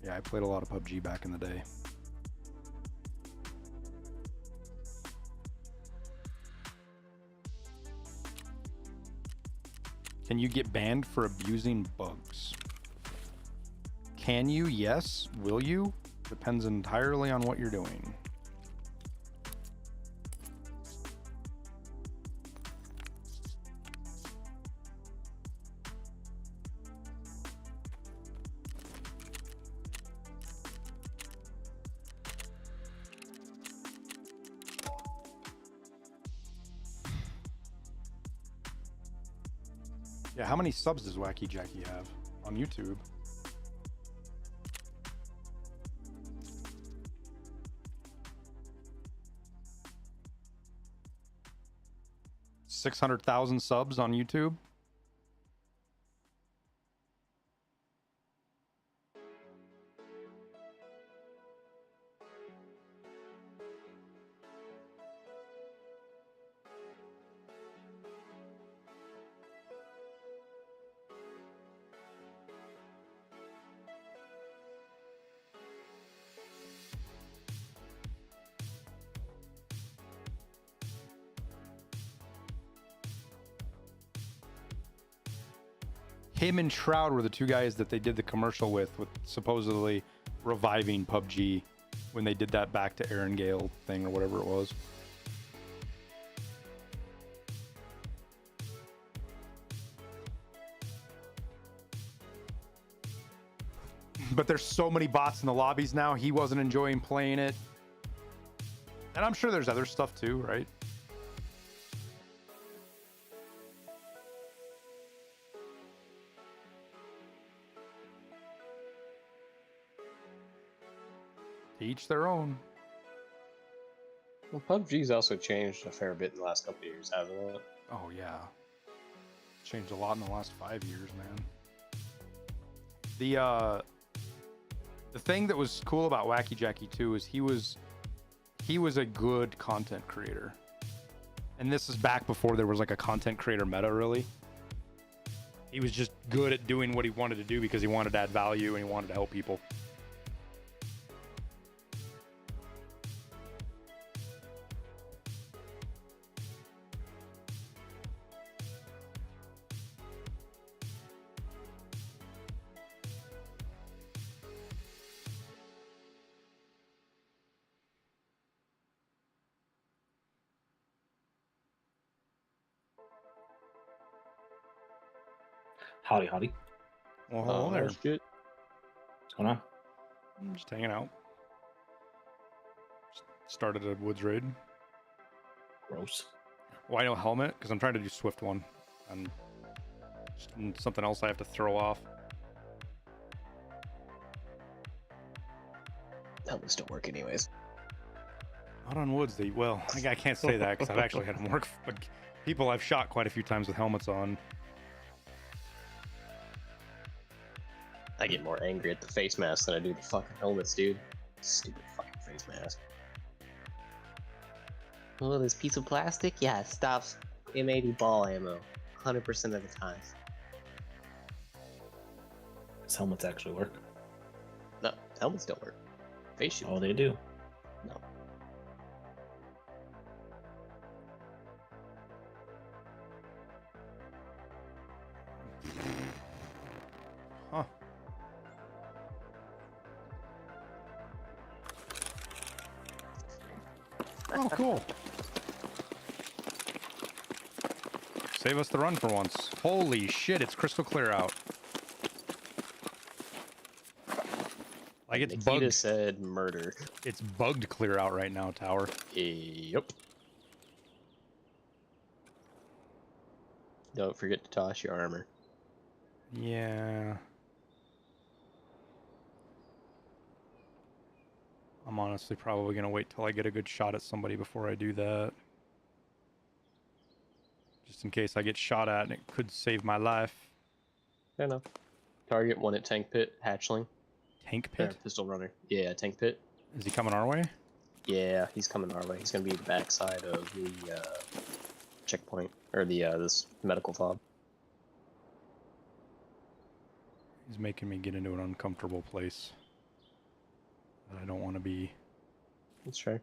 Yeah, I played a lot of PUBG back in the day. Can you get banned for abusing bugs? Can you? Yes. Will you? Depends entirely on what you're doing. Yeah, how many subs does Wacky Jackie have on YouTube? $600,000 subs on YouTube. Him and Shroud were the two guys that they did the commercial with supposedly reviving PUBG when they did that back to Aaron Gale thing or whatever it was. But there's so many bots in the lobbies now, he wasn't enjoying playing it. And I'm sure there's other stuff too, right? To each their own. Well, PUBG's also changed a fair bit in the last couple of years, hasn't it? Oh yeah, changed a lot in the last 5 years, man. The thing that was cool about Wacky Jackie too is he was a good content creator, and this is back before there was like a content creator meta. Really, he was just good at doing what he wanted to do because he wanted to add value and he wanted to help people. Howdy, howdy. Well, hello there. Shit. What's going on? I'm just hanging out. Started a woods raid. Gross. Why no helmet? Because I'm trying to do Swift one. And something else I have to throw off. Helmets don't work anyways. Not on woods. Well, I can't say that because I've actually had them work. But people I've shot quite a few times with helmets on. I get more angry at the face mask than I do the fucking helmets, dude. Stupid fucking face mask. Oh, this piece of plastic? Yeah, it stops M80 ball ammo 100% of the time. Does helmets actually work? No, helmets don't work. Face shield. Oh, they do. No. Huh. Oh, cool. Save us the run for once. Holy shit, it's crystal clear out. Like it's Nikita bugged. said murder. It's bugged clear out right now, tower. Yep. Don't forget to toss your armor. Yeah. I'm honestly probably gonna wait till I get a good shot at somebody before I do that. Just in case I get shot at and it could save my life. Fair enough. Target one at tank pit, hatchling. Tank Or pit? pistol runner. Yeah, tank pit. Is he coming our way? Yeah, he's coming our way. He's gonna be the backside of the checkpoint, or the this medical fob. He's making me get into an uncomfortable place that I don't want to be. That's fair.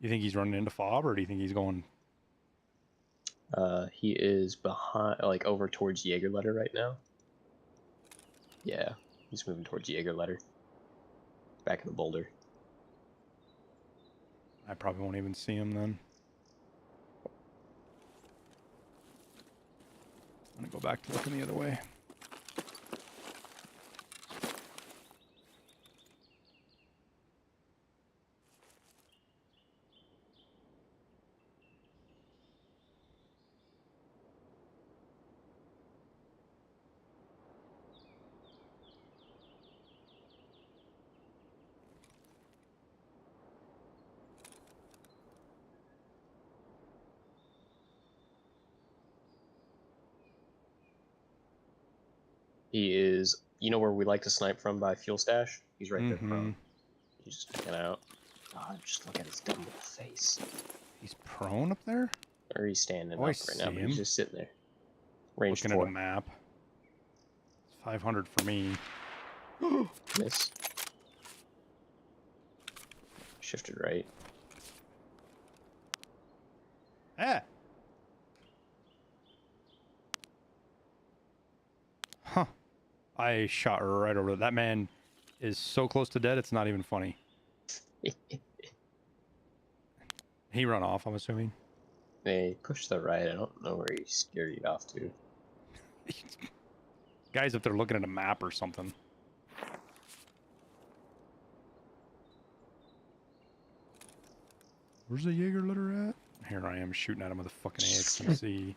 You think he's running into fob, or do you think he's going? He is behind, like over towards Jaegerletter right now. Yeah, he's moving towards Jaegerletter. Back in the boulder. I probably won't even see him then. I'm gonna go back to looking the other way. He is, you know where we like to snipe from by fuel stash? He's right there Mhm. prone. He's just checking out. God, just look at his dumb little face. He's prone up there? Or he's standing Oh, I up right now, see but him. he's just sitting there. Range Looking at 4. a map. It's 500 for me. Miss. Shifted right. Ah! Huh. I shot right over that man is so close to dead, it's not even funny. He run off, I'm assuming. They push the right. I don't know where he scared you off to. Guy's up there looking at a map or something. Where's the Jaeger litter at? Here I am shooting at him with a fucking AXMC.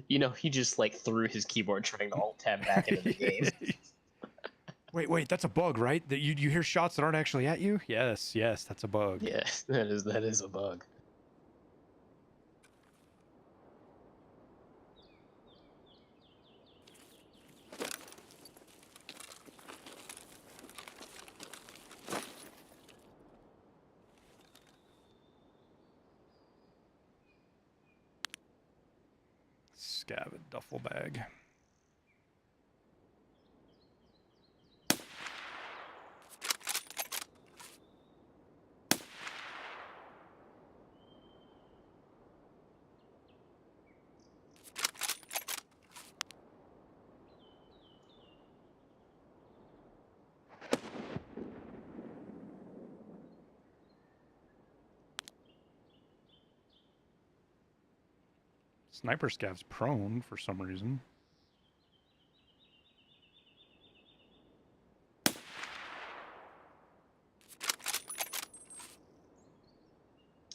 You know, he just like threw his keyboard trying to alt tab back into the game. Wait, that's a bug, right? That you hear shots that aren't actually at you? Yes, that's a bug. Yeah, that is a bug. Scabbed duffel bag. Sniper scav's prone for some reason.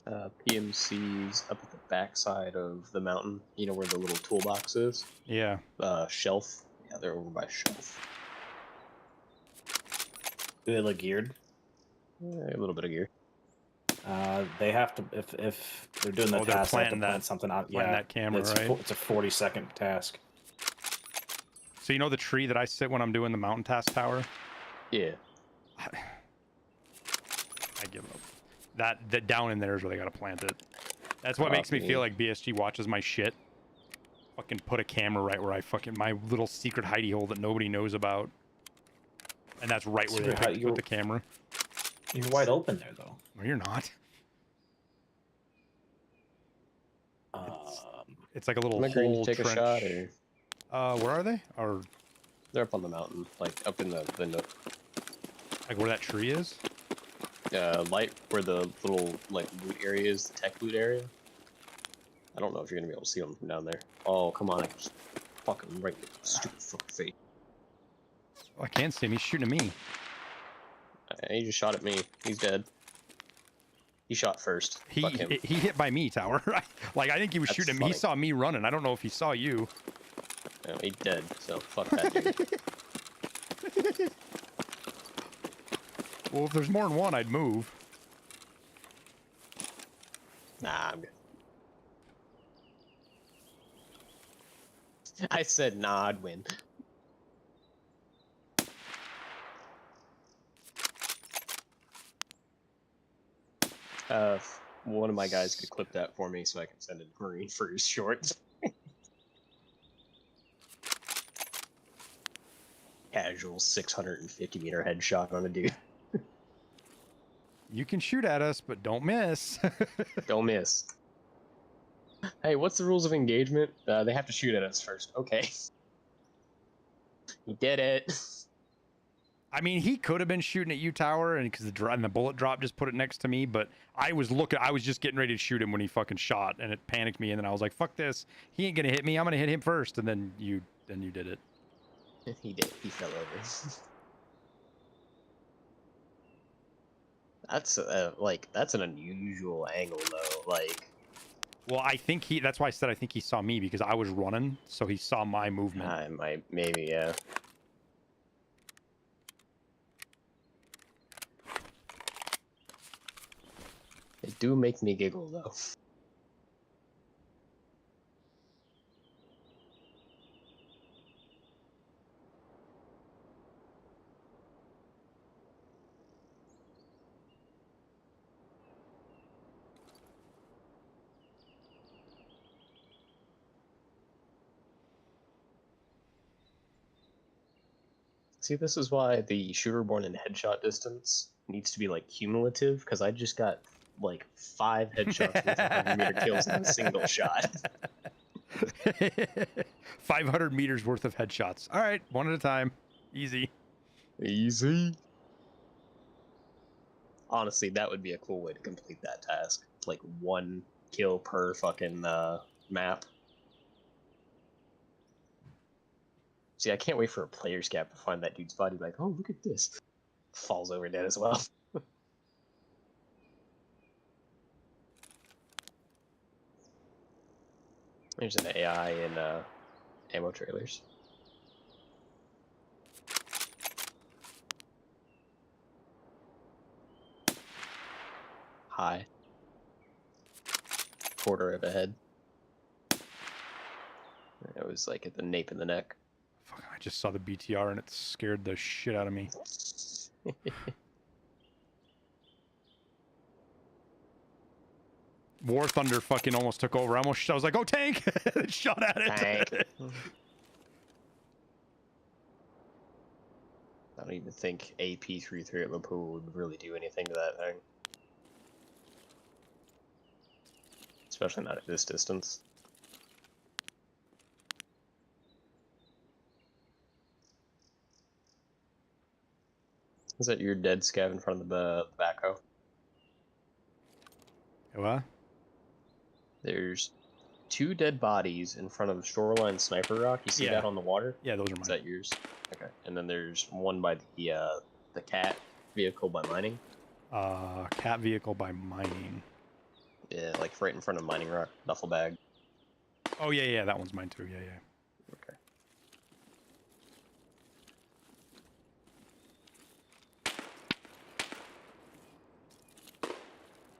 PMC's up at the backside of the mountain. You know where the little toolbox is? Yeah. Shelf. Yeah, they're over by shelf. Do they look geared? Yeah, a little bit of gear. They have to if they're doing the Oh, they're task, they have to planting plant that- something out. planting Yeah, that camera, it's right? It's a 40-second task. So you know the tree that I sit when I'm doing the mountain task tower? Yeah. I give up. That down in there is where they gotta plant it. That's what makes me feel like BSG watches my shit. Fucking put a camera right where I fucking my little secret hidey hole that nobody knows about. And that's right where they put the camera. You're wide open there, though. No, you're not. It's like a little Am I agreeing hole to take trench. a shot, or Where are they? Or they're up on the mountain, like up in the like where that tree is? light where the little like loot area is, the tech loot area. I don't know if you're gonna be able to see them from down there. Oh, come on, I can just fucking right in your stupid fucking face. Oh, I can't see him. He's shooting at me. He just shot at me. He's dead. He shot first. He Fuck him. he hit by me, Tower. Like I think he was That's shooting at me. He funny. saw me running. I don't know if he saw you. No, he's dead. So fuck that dude. Well, if there's more than one, I'd move. Nah, I'm good. I said nah, I'd win. One of my guys could clip that for me so I can send it to Marine for his shorts. Casual 650 meter headshot on a dude. You can shoot at us, but don't miss. Don't miss. Hey, what's the rules of engagement? They have to shoot at us first. Okay. He did it. I mean, he could have been shooting at you, Tower, and because the bullet drop just put it next to me. But I was just getting ready to shoot him when he fucking shot, and it panicked me. And then I was like, "Fuck this! He ain't gonna hit me. I'm gonna hit him first." And then you did it. He did. He fell over. That's that's an unusual angle though. Like, well, I think that's why I said I think he saw me because I was running, so he saw my movement. Maybe yeah. They do make me giggle though. See, this is why the shooter born in headshot distance needs to be like cumulative, because I just got like 5 headshots with 100 meter kills in a single shot. 500 meters worth of headshots. All right, one at a time. Easy. Easy. Honestly, that would be a cool way to complete that task. Like 1 kill per fucking map. See, I can't wait for a player's gap to find that dude's body. Like, oh, look at this. Falls over dead as well. There's an AI in ammo trailers. High. Quarter of a head. It was like at the nape of the neck. Fuck, I just saw the BTR and it scared the shit out of me. War Thunder fucking almost took over. I was like, oh, tank! Shot at it. Tank. I don't even think AP-33 at Mapu would really do anything to that thing. Especially not at this distance. Is that your dead scav in front of the backhoe? What? There's 2 dead bodies in front of Shoreline Sniper Rock. You see Yeah. that on the water? Yeah, those are Is mine. that yours? Okay. And then there's one by the cat vehicle by mining. Cat vehicle by mining. like right in front of mining rock duffel bag. Oh yeah, yeah, that one's mine too. Yeah, yeah. Okay.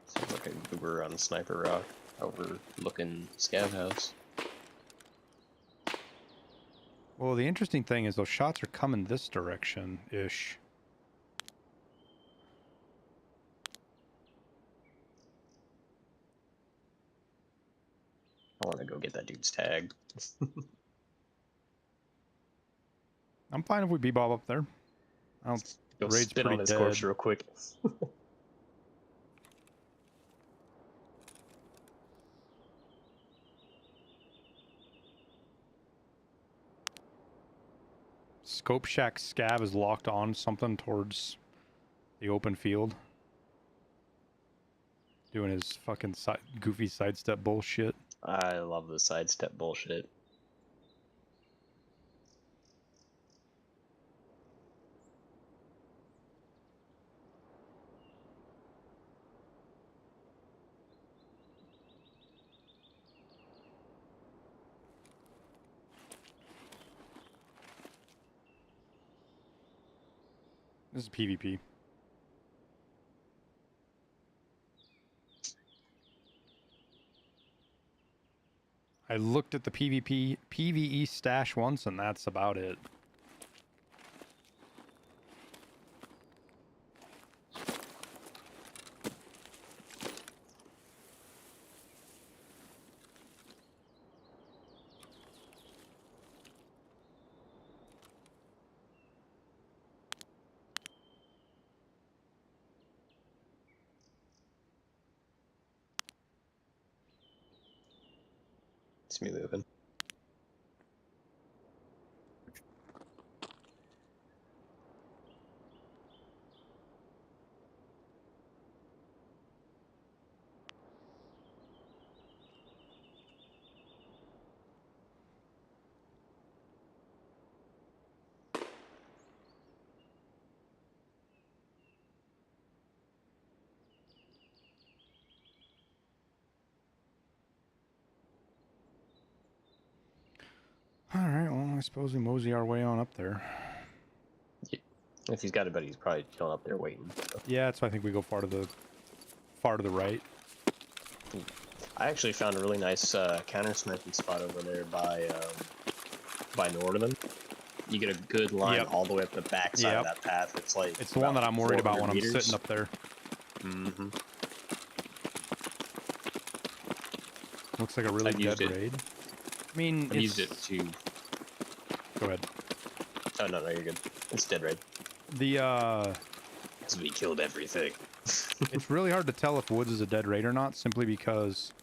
Sounds like a goober on Sniper Rock overlooking Scav House. Well, the interesting thing is those shots are coming this direction-ish. I want to go get that dude's tag. I'm fine if we bebop up there. I don't. Go Raid's spit pretty on his dead. corpse real quick. Scope Shack Scav is locked on something towards the open field. Doing his fucking goofy sidestep bullshit. I love the sidestep bullshit. This is PvP. I looked at the PvE stash once, and that's about it. It's me moving. Alright, well, I suppose we mosey our way on up there. Yeah. If he's got it, but he's probably chilling up there waiting. So. Yeah, so I think we go far to the right. I actually found a really nice counter sniping spot over there by Norderman. You get a good line all the way up the back side of that path. It's like it's the one that I'm worried about when meters. I'm sitting up there. Mm-hmm. Looks like a really dead raid. I mean, I've used it to. Go ahead. Oh no, you're good. It's dead raid. Because we killed everything. It's really hard to tell if Woods is a dead raid or not, simply because,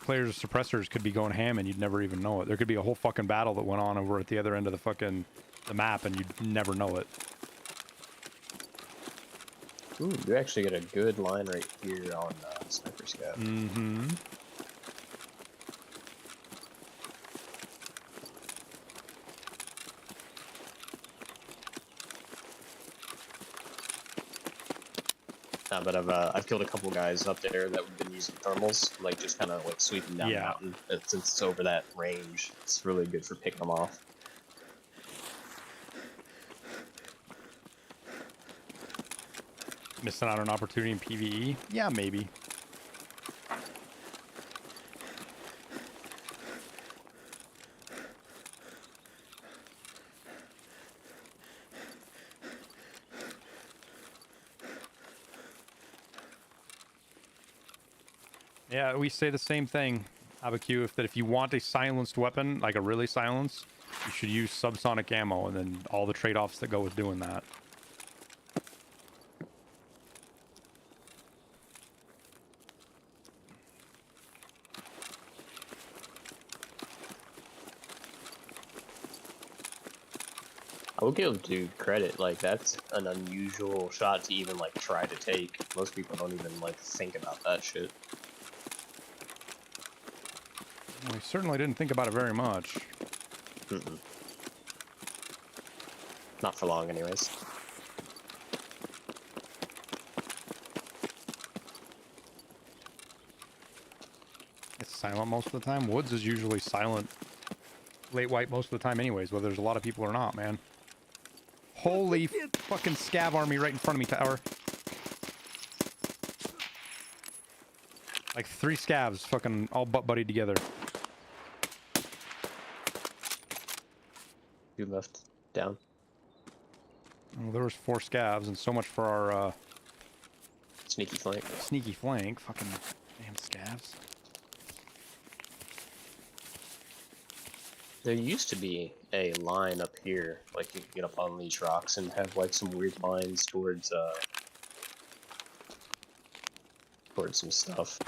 players' suppressors could be going ham and you'd never even know it. There could be a whole fucking battle that went on over at the other end of the map and you'd never know it. Ooh, you actually get a good line right here on Sniper Scout. Mm-hmm. But I've killed a couple guys up there that have been using thermals, like just kind of like sweeping down the mountain. Since it's over that range, it's really good for picking them off. Missing out on an opportunity in PvE? Yeah, maybe. Yeah, we say the same thing, Abaku, if you want a silenced weapon, like a really silenced, you should use subsonic ammo and then all the trade-offs that go with doing that. I will give dude credit, like that's an unusual shot to even like try to take. Most people don't even like think about that shit. Well, we certainly didn't think about it very much. Mm-mm. Not for long, anyways. It's silent most of the time. Woods is usually silent. Late white most of the time anyways, whether there's a lot of people or not, man. Holy fucking scav army right in front of me, tower. Like 3 scavs fucking all butt buddied together. 2 left. Down. Well, there was 4 scavs, and so much for our Sneaky flank. sneaky flank. Fucking damn scavs. There used to be a line up here, like you could get up on these rocks and have like some weird lines towards some stuff.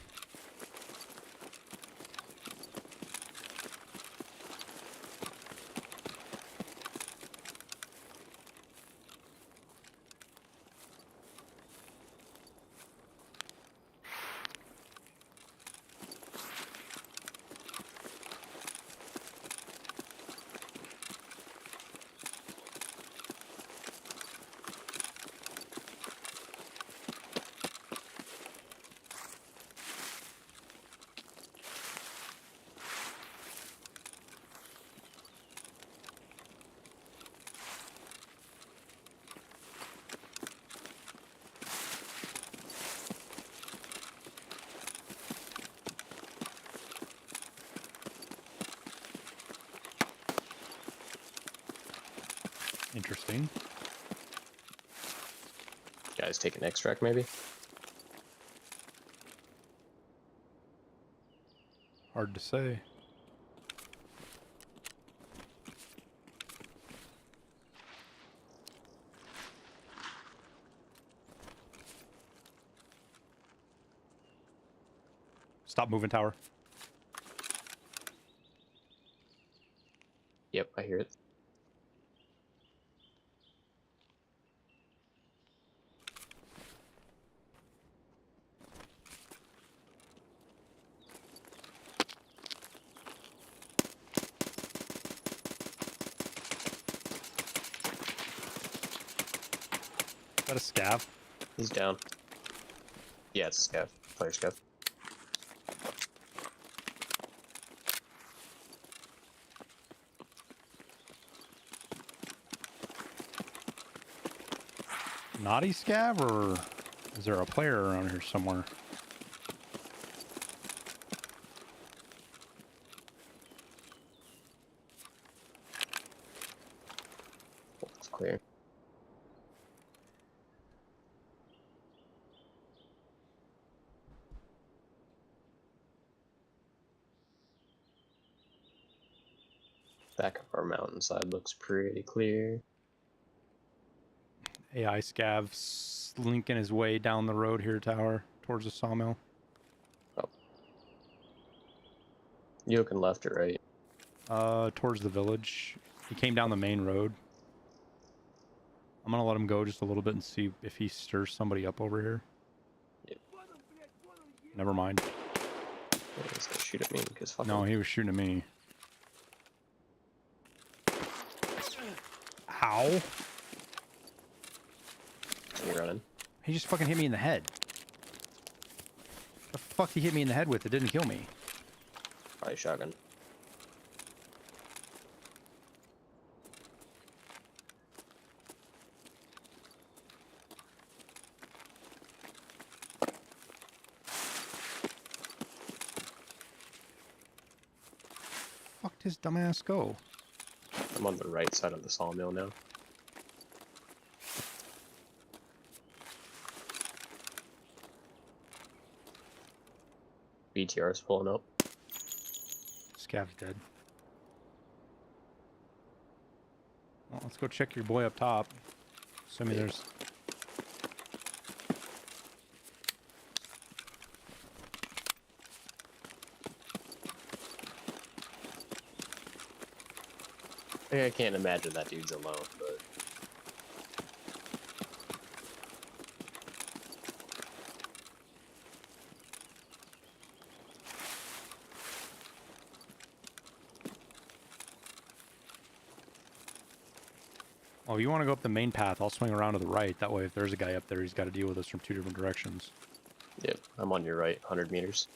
Interesting. Guys take an extract maybe? Hard to say. Stop moving, tower. Yep, I hear it. Is that a scav? He's down. Yeah, it's a scav. Player scav. Naughty scav, or is there a player around here somewhere? Looks clear. Back up our mountainside looks pretty clear. AI scav slinking his way down the road here, tower, towards the sawmill. Oh. You looking left or right? Towards the village. He came down the main road. I'm gonna let him go just a little bit and see if he stirs somebody up over here. Yep. Never mind. Yeah, he's gonna shoot at me because fuck No, him. he was shooting at me. How? You running? He just fucking hit me in the head. The fuck he hit me in the head with? It didn't kill me. Probably shotgun. Fucked his dumbass go. I'm on the right side of the sawmill now. BTR's pulling up. Scav's dead. Well, let's go check your boy up top. Assuming there's... I can't imagine that dude's alone, but... Oh, you want to go up the main path? I'll swing around to the right. That way, if there's a guy up there, he's got to deal with us from 2 different directions. Yep, I'm on your right, 100 meters.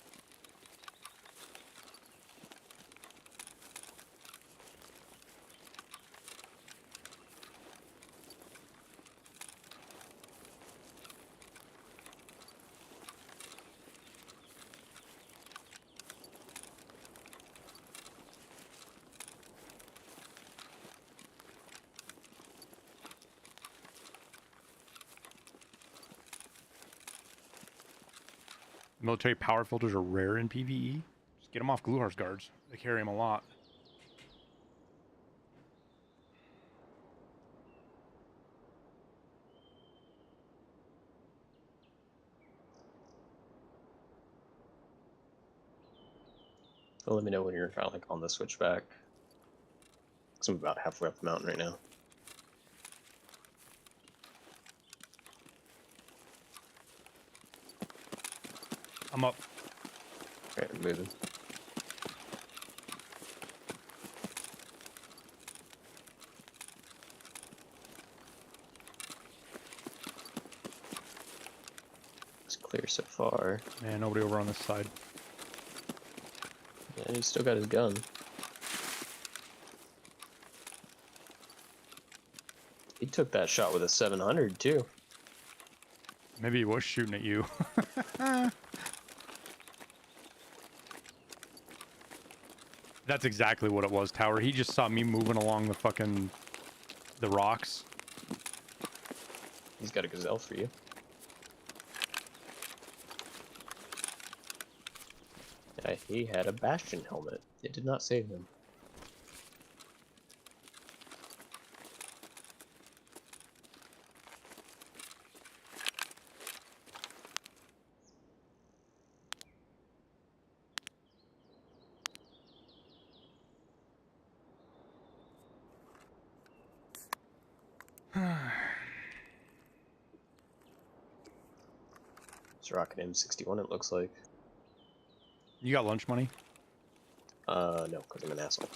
Military power filters are rare in PvE. Just get them off Gluhar's guards. They carry them a lot. Well, let me know when you're kind of like on the switchback. 'Cause I'm about halfway up the mountain right now. I'm up. Okay, I'm moving. It's clear so far. Man, nobody over on this side. Yeah, he's still got his gun. He took that shot with a 700 too. Maybe he was shooting at you. That's exactly what it was, Tower. He just saw me moving along the rocks. He's got a gazelle for you. Yeah, he had a Bastion helmet. It did not save him. It's rocking M61, it looks like. You got lunch money? No, because I'm an asshole.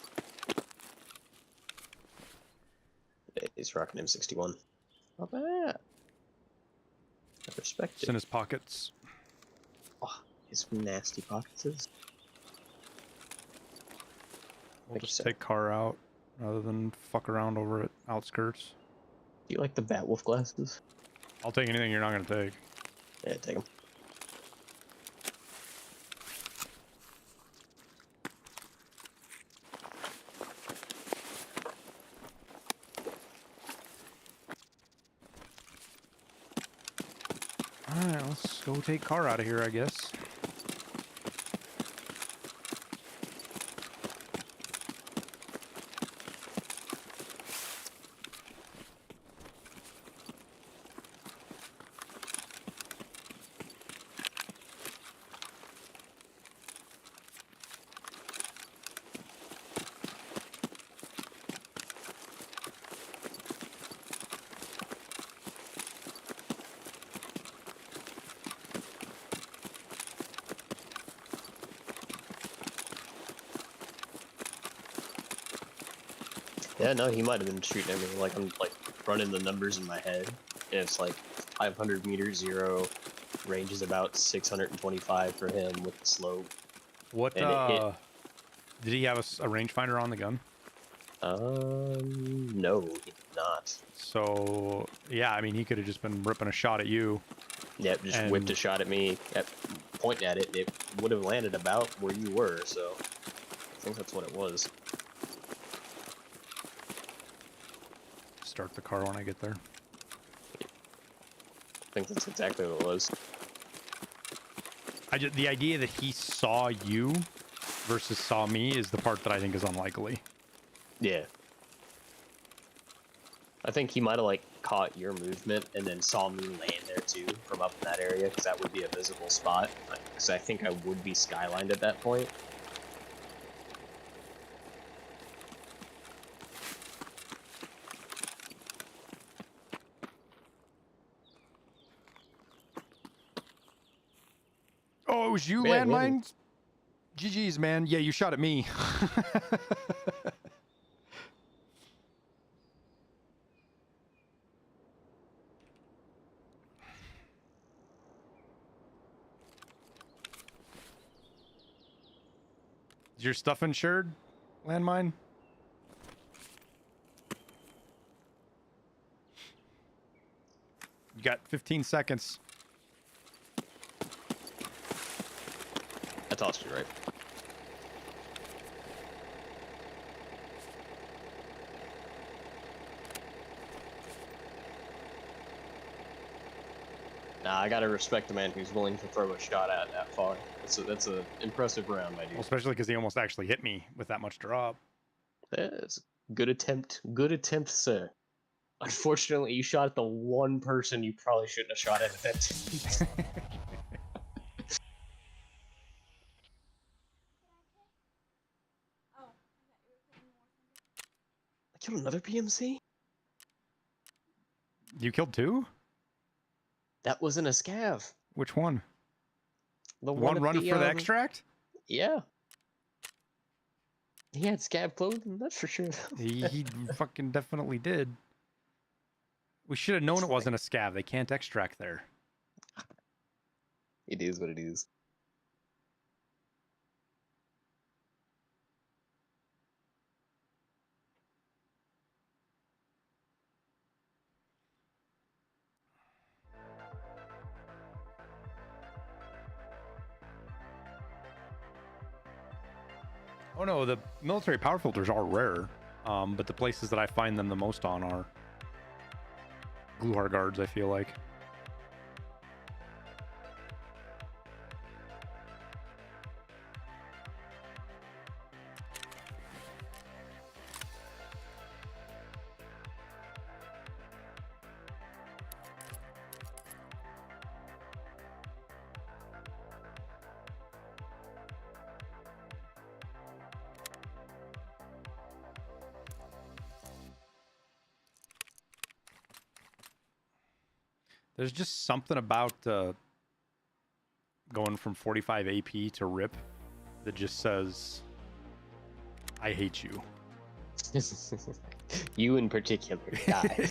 Yeah, he's rocking M61. Not bad. I respect It's in it. his pockets. Oh, his nasty pockets is. We'll just take car out rather than fuck around over at outskirts. Do you like the Batwolf glasses? I'll take anything you're not going to take. Yeah, take them. Alright, let's go take car out of here, I guess. Yeah, no, he might have been shooting at me. Like, I'm like running the numbers in my head, and it's like 500 meters, 0, range is about 625 for him with the slope. What, And did he have a rangefinder on the gun? No, he did not. So, yeah, I mean, he could have just been ripping a shot at you. Yep, just whipped a shot at me, pointing at it. It would have landed about where you were, so I think that's what it was. Start the car when I get there. I think that's exactly what it was. The idea that he saw you versus saw me is the part that I think is unlikely. Yeah. I think he might have like caught your movement and then saw me land there too from up in that area, because that would be a visible spot. Because I think I would be skylined at that point. Oh, it was you, Man, landmines? GG's, man. Yeah, you shot at me. Is your stuff insured, landmine? You got 15 seconds. I tossed you, right? Nah, I gotta respect the man who's willing to throw a shot at that far. That's a impressive round, my dude. Well, especially because he almost actually hit me with that much drop. That's a good attempt. Good attempt, sir. Unfortunately, you shot at the one person you probably shouldn't have shot at that. I killed another PMC? You killed 2? That wasn't a scav. Which one? The one at running for the extract? Yeah. He had scav clothing, that's for sure. He fucking definitely did. We should have known it wasn't a scav. They can't extract there. It is what it is. Oh no, the military power filters are rare, but the places that I find them the most on are Gluhar guards, I feel like. There's just something about going from 45 AP to RIP that just says, I hate you. You in particular, guy.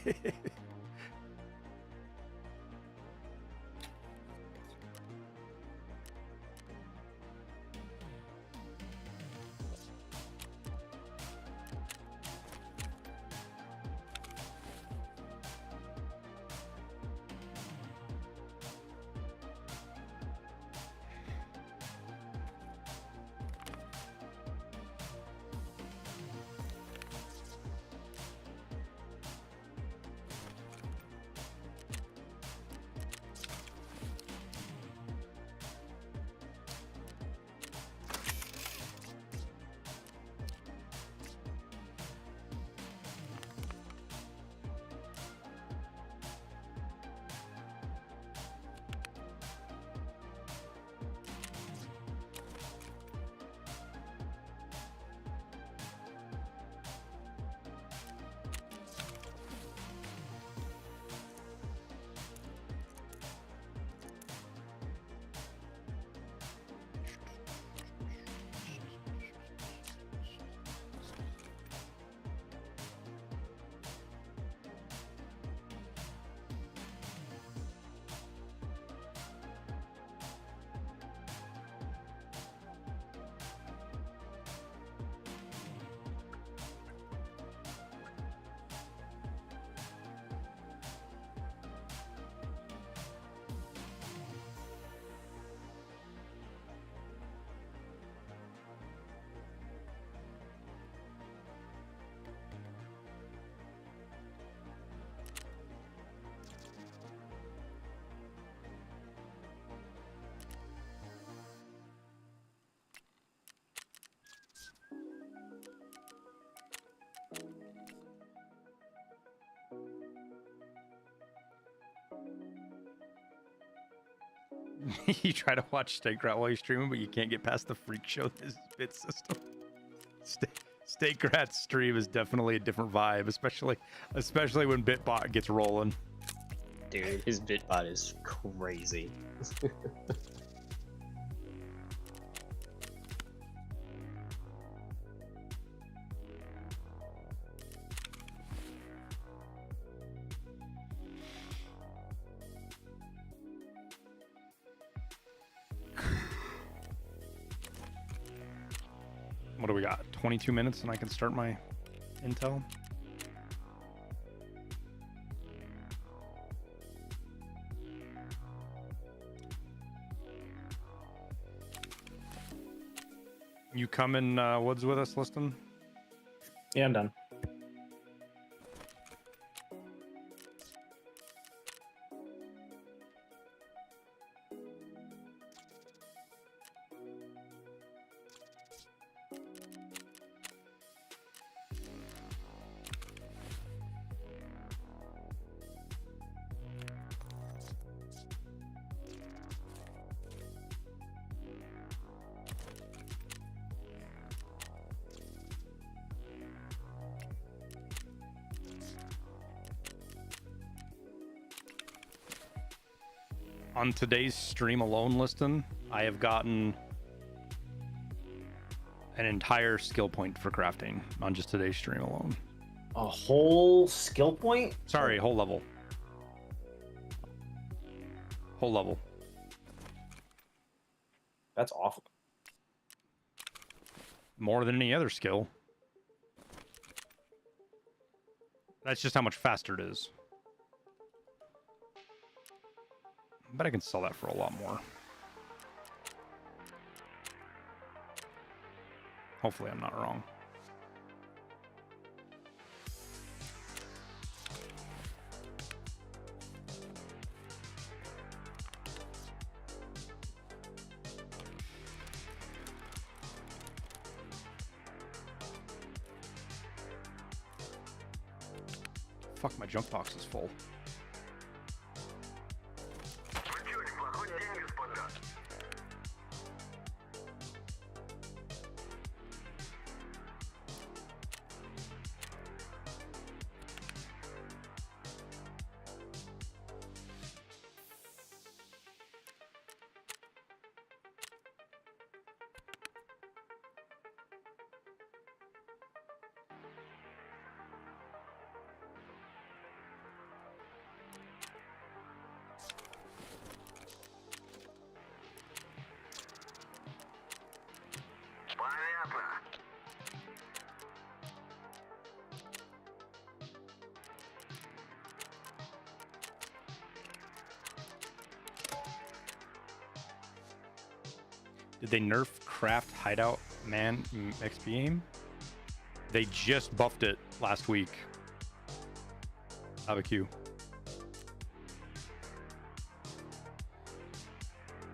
You try to watch Statecrat while you're streaming, but you can't get past the freak show this bit system. Statecrat's stream is definitely a different vibe, especially when Bitbot gets rolling. Dude, his Bitbot is crazy. do we got? 22 minutes and I can start my intel. You come in woods with us, Liston? Yeah, I'm done. On today's stream alone, Liston, I have gotten an entire skill point for crafting on just today's stream alone. A whole skill point? Sorry, whole level. Whole level. That's awful. More than any other skill. That's just how much faster it is. I bet I can sell that for a lot more. Hopefully I'm not wrong. Fuck, my junk box is full. Did they nerf craft hideout man XP aim? They just buffed it last week. Barbecue.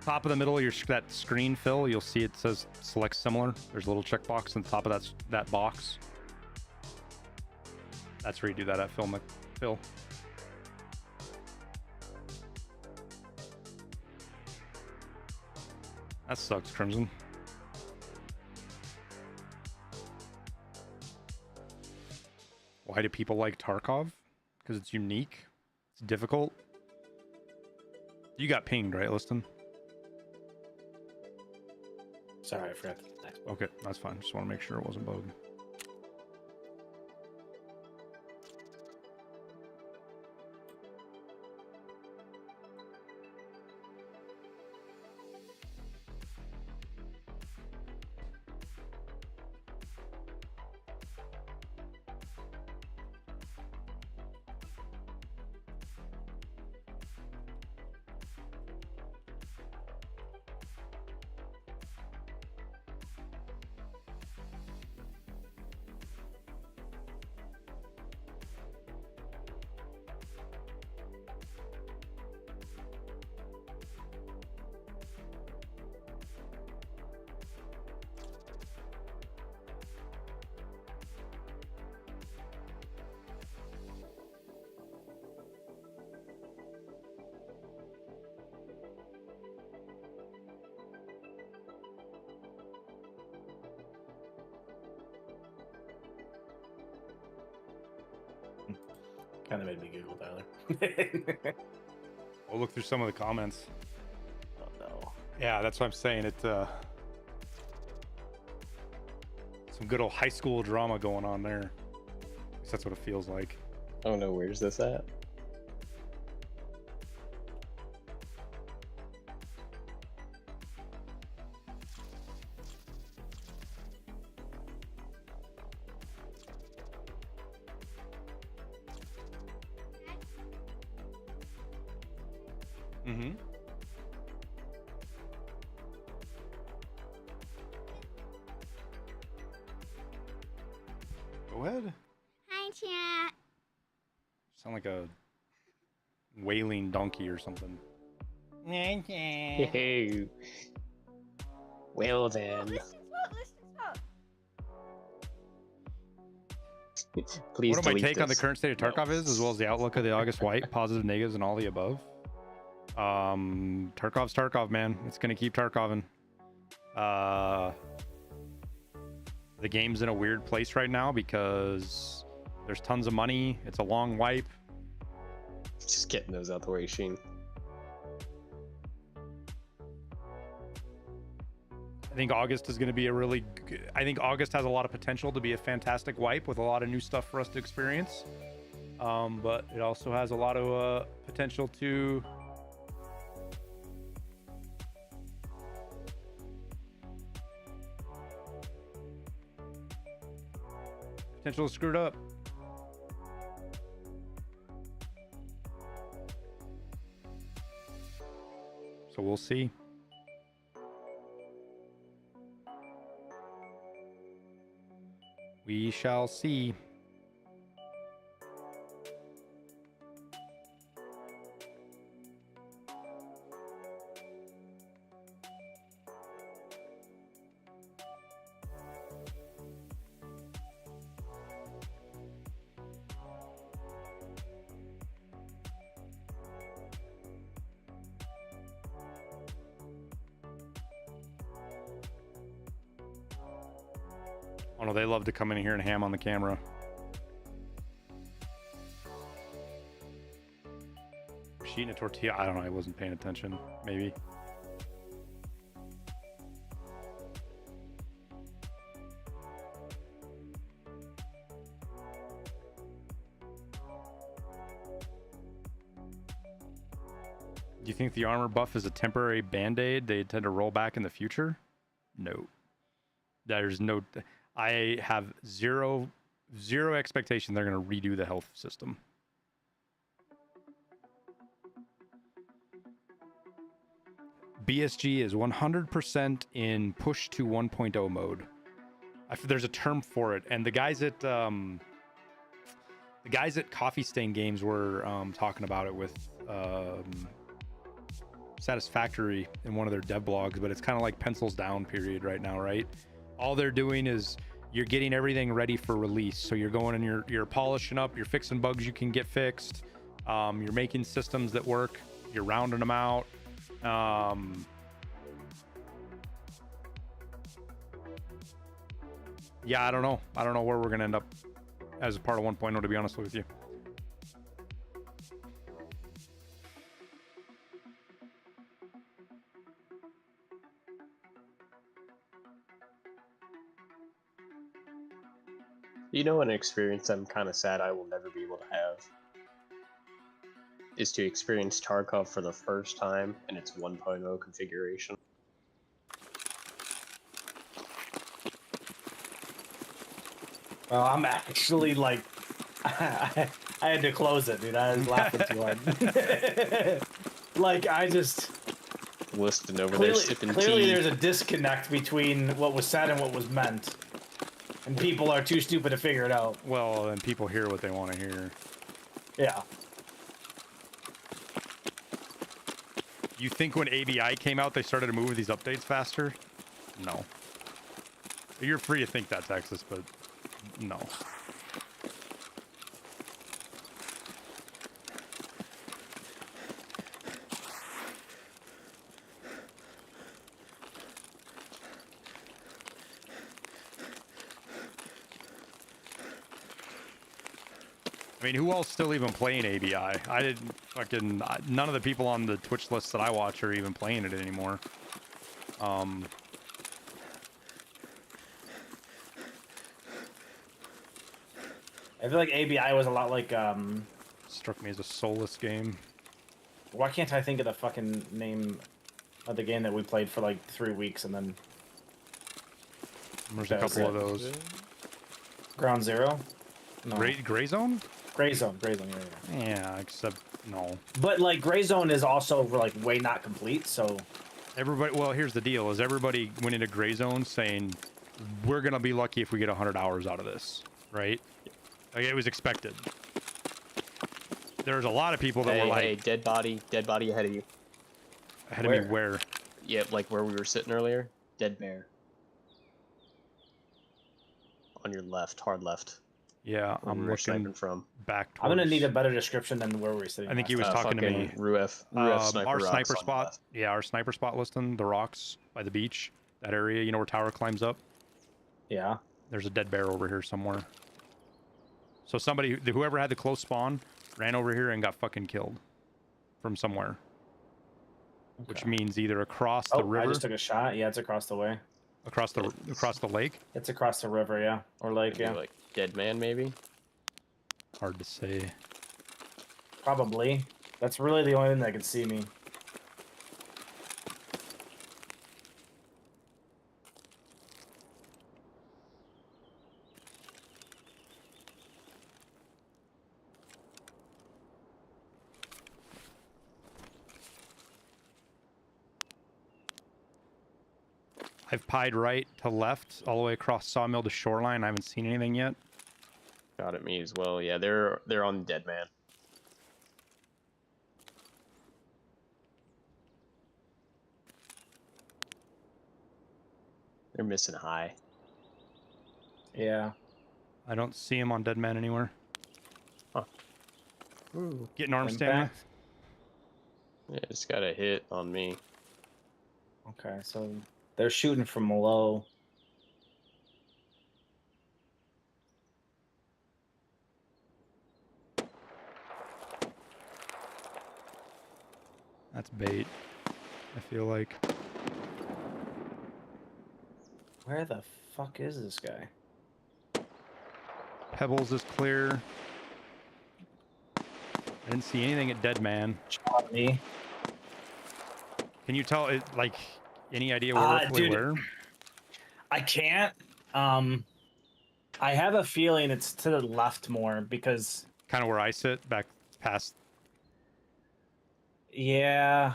Top of the middle of your that screen, Phil, you'll see it says select similar. There's a little checkbox on the top of that box. That's where you do that at, Phil. That sucks, Crimson. Why do people like Tarkov? Because it's unique. It's difficult. You got pinged, right, Liston? Sorry, I forgot the next one. Okay, that's fine. Just want to make sure it wasn't bugged. Kind of made me giggle, Tyler. We'll look through some of the comments. Oh no. Yeah, that's what I'm saying. It's some good old high school drama going on there. At least that's what it feels like. Oh no, where's this at? Mm-hmm. Go ahead. Hi, chat. Sound like a wailing donkey or something. Hey. Well then. Listen to Please What my delete take on the this. current state of Tarkov is, as well as the outlook of the August White, positive, negatives, and all the above. Tarkov's Tarkov, man. It's gonna keep Tarkoving. The game's in a weird place right now because there's tons of money. It's a long wipe. Just getting those out the way, Sheen. I think August is going to be a really I think August has a lot of potential to be a fantastic wipe with a lot of new stuff for us to experience. But it also has a lot of potential to screw it up. So we'll see. We shall see. Oh no, they love to come in here and ham on the camera. Was she eating a tortilla? I don't know. I wasn't paying attention. Maybe. Do you think the armor buff is a temporary band-aid they tend to roll back in the future? No. There's no... I have zero expectation they're going to redo the health system. BSG is 100% in push to 1.0 mode. There's a term for it, and the guys at Coffee Stain Games were talking about it with Satisfactory in one of their dev blogs, but it's kind of like pencils down period right now, right? All they're doing is you're getting everything ready for release. So you're going and you're polishing up, you're fixing bugs you can get fixed. You're making systems that work. You're rounding them out. Yeah, I don't know. I don't know where we're going to end up as a part of 1.0, to be honest with you. You know, an experience I'm kind of sad I will never be able to have is to experience Tarkov for the first time in its 1.0 configuration. Well, I'm actually like, I had to close it, dude. I was laughing too hard. Like, I just Listening over there, sipping clearly tea. there's a disconnect between what was said and what was meant, and people are too stupid to figure it out. Well, and people hear what they want to hear. Yeah. You think when ABI came out, they started to move these updates faster? No. You're free to think that, Texas, but no. I mean, who else still even playing ABI? I didn't fucking... None of the people on the Twitch list that I watch are even playing it anymore. I feel like ABI was a lot like, struck me as a soulless game. why can't I think of the fucking name of the game that we played for like 3 weeks and then... There's a couple of those. Ground Zero? No. Gray Zone? Gray zone, yeah. Yeah, except no. But like gray zone is also like way not complete, so Everybody, well, here's the deal: is everybody went into gray zone saying we're gonna be lucky if we get 100 hours out of this, right? Like it was expected. There's a lot of people that were like, "Hey, dead body ahead of you." Ahead of me where? Yeah, like where we were sitting earlier. Dead bear. On your left, hard left. Yeah, Where we I'm were looking sniping from. back towards... I'm gonna need a better description than where we're sitting. I think he was talking to me. Ruf sniper our rocks sniper on spot. left. Yeah, our sniper spot listing, the rocks by the beach. That area, you know where tower climbs up? Yeah. There's a dead bear over here somewhere. So somebody, whoever had the close spawn, ran over here and got fucking killed. From somewhere. Okay. Which means either across the river... I just took a shot. Yeah, it's across the way. Across the lake? It's across the river, yeah. Or lake, Maybe yeah. Like dead man, maybe? Hard to say. Probably. That's really the only thing that can see me. I've pied right to left, all the way across Sawmill to Shoreline. I haven't seen anything yet. Got it, me as well. Yeah, they're on dead man. They're missing high. Yeah. I don't see him on Dead Man anywhere. Huh. Ooh. Getting arm stand. Yeah, just got a hit on me. Okay, so they're shooting from low. That's bait, I feel like. Where the fuck is this guy? Pebbles is clear. I didn't see anything at Dead Man. Shot me. Can you tell it, like, any idea where roughly dude, where? I can't. I have a feeling it's to the left more because... Kind of where I sit, back past... Yeah.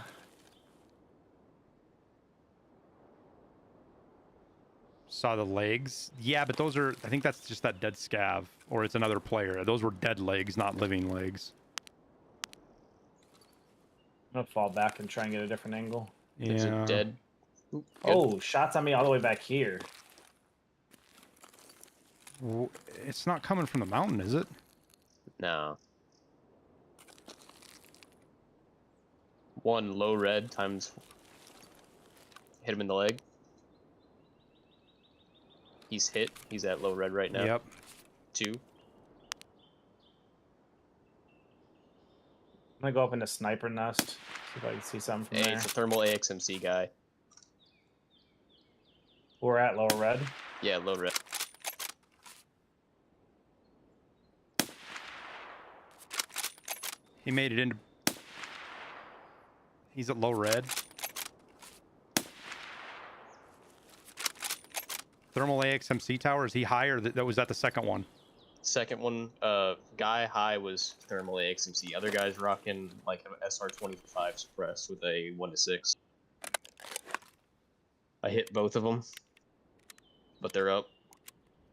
Saw the legs. Yeah, but those are... I think that's just that dead scav. Or it's another player. Those were dead legs, not living legs. I'm gonna fall back and try and get a different angle. There's a dead. Ooh, oh, shots on me all the way back here. It's not coming from the mountain, is it? No. One low red times. Hit him in the leg. He's hit. He's at low red right now. Yep. 2. I'm gonna go up in the sniper nest. See if I can see something from there. It's a thermal AXMC guy. We're at lower red. Yeah, low red. He made it into... He's at low red. Thermal AXMC tower, is he high or that was that the second one? Second one, guy high was thermal AXMC. Other guys rocking like an SR-25 suppress with a 1-6. I hit both of them, but they're up.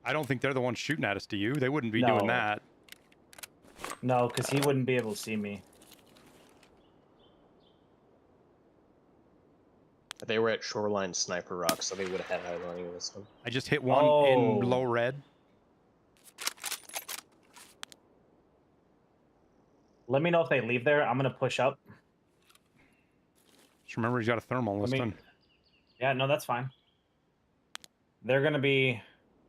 I don't think they're the ones shooting at us, do you? They wouldn't be doing that. No, because he wouldn't be able to see me. They were at Shoreline Sniper Rock, so they would have had high line with them. I just hit one in low red. Let me know if they leave there. I'm gonna push up. Just remember he's got a thermal listing. Yeah, no, that's fine. They're gonna be...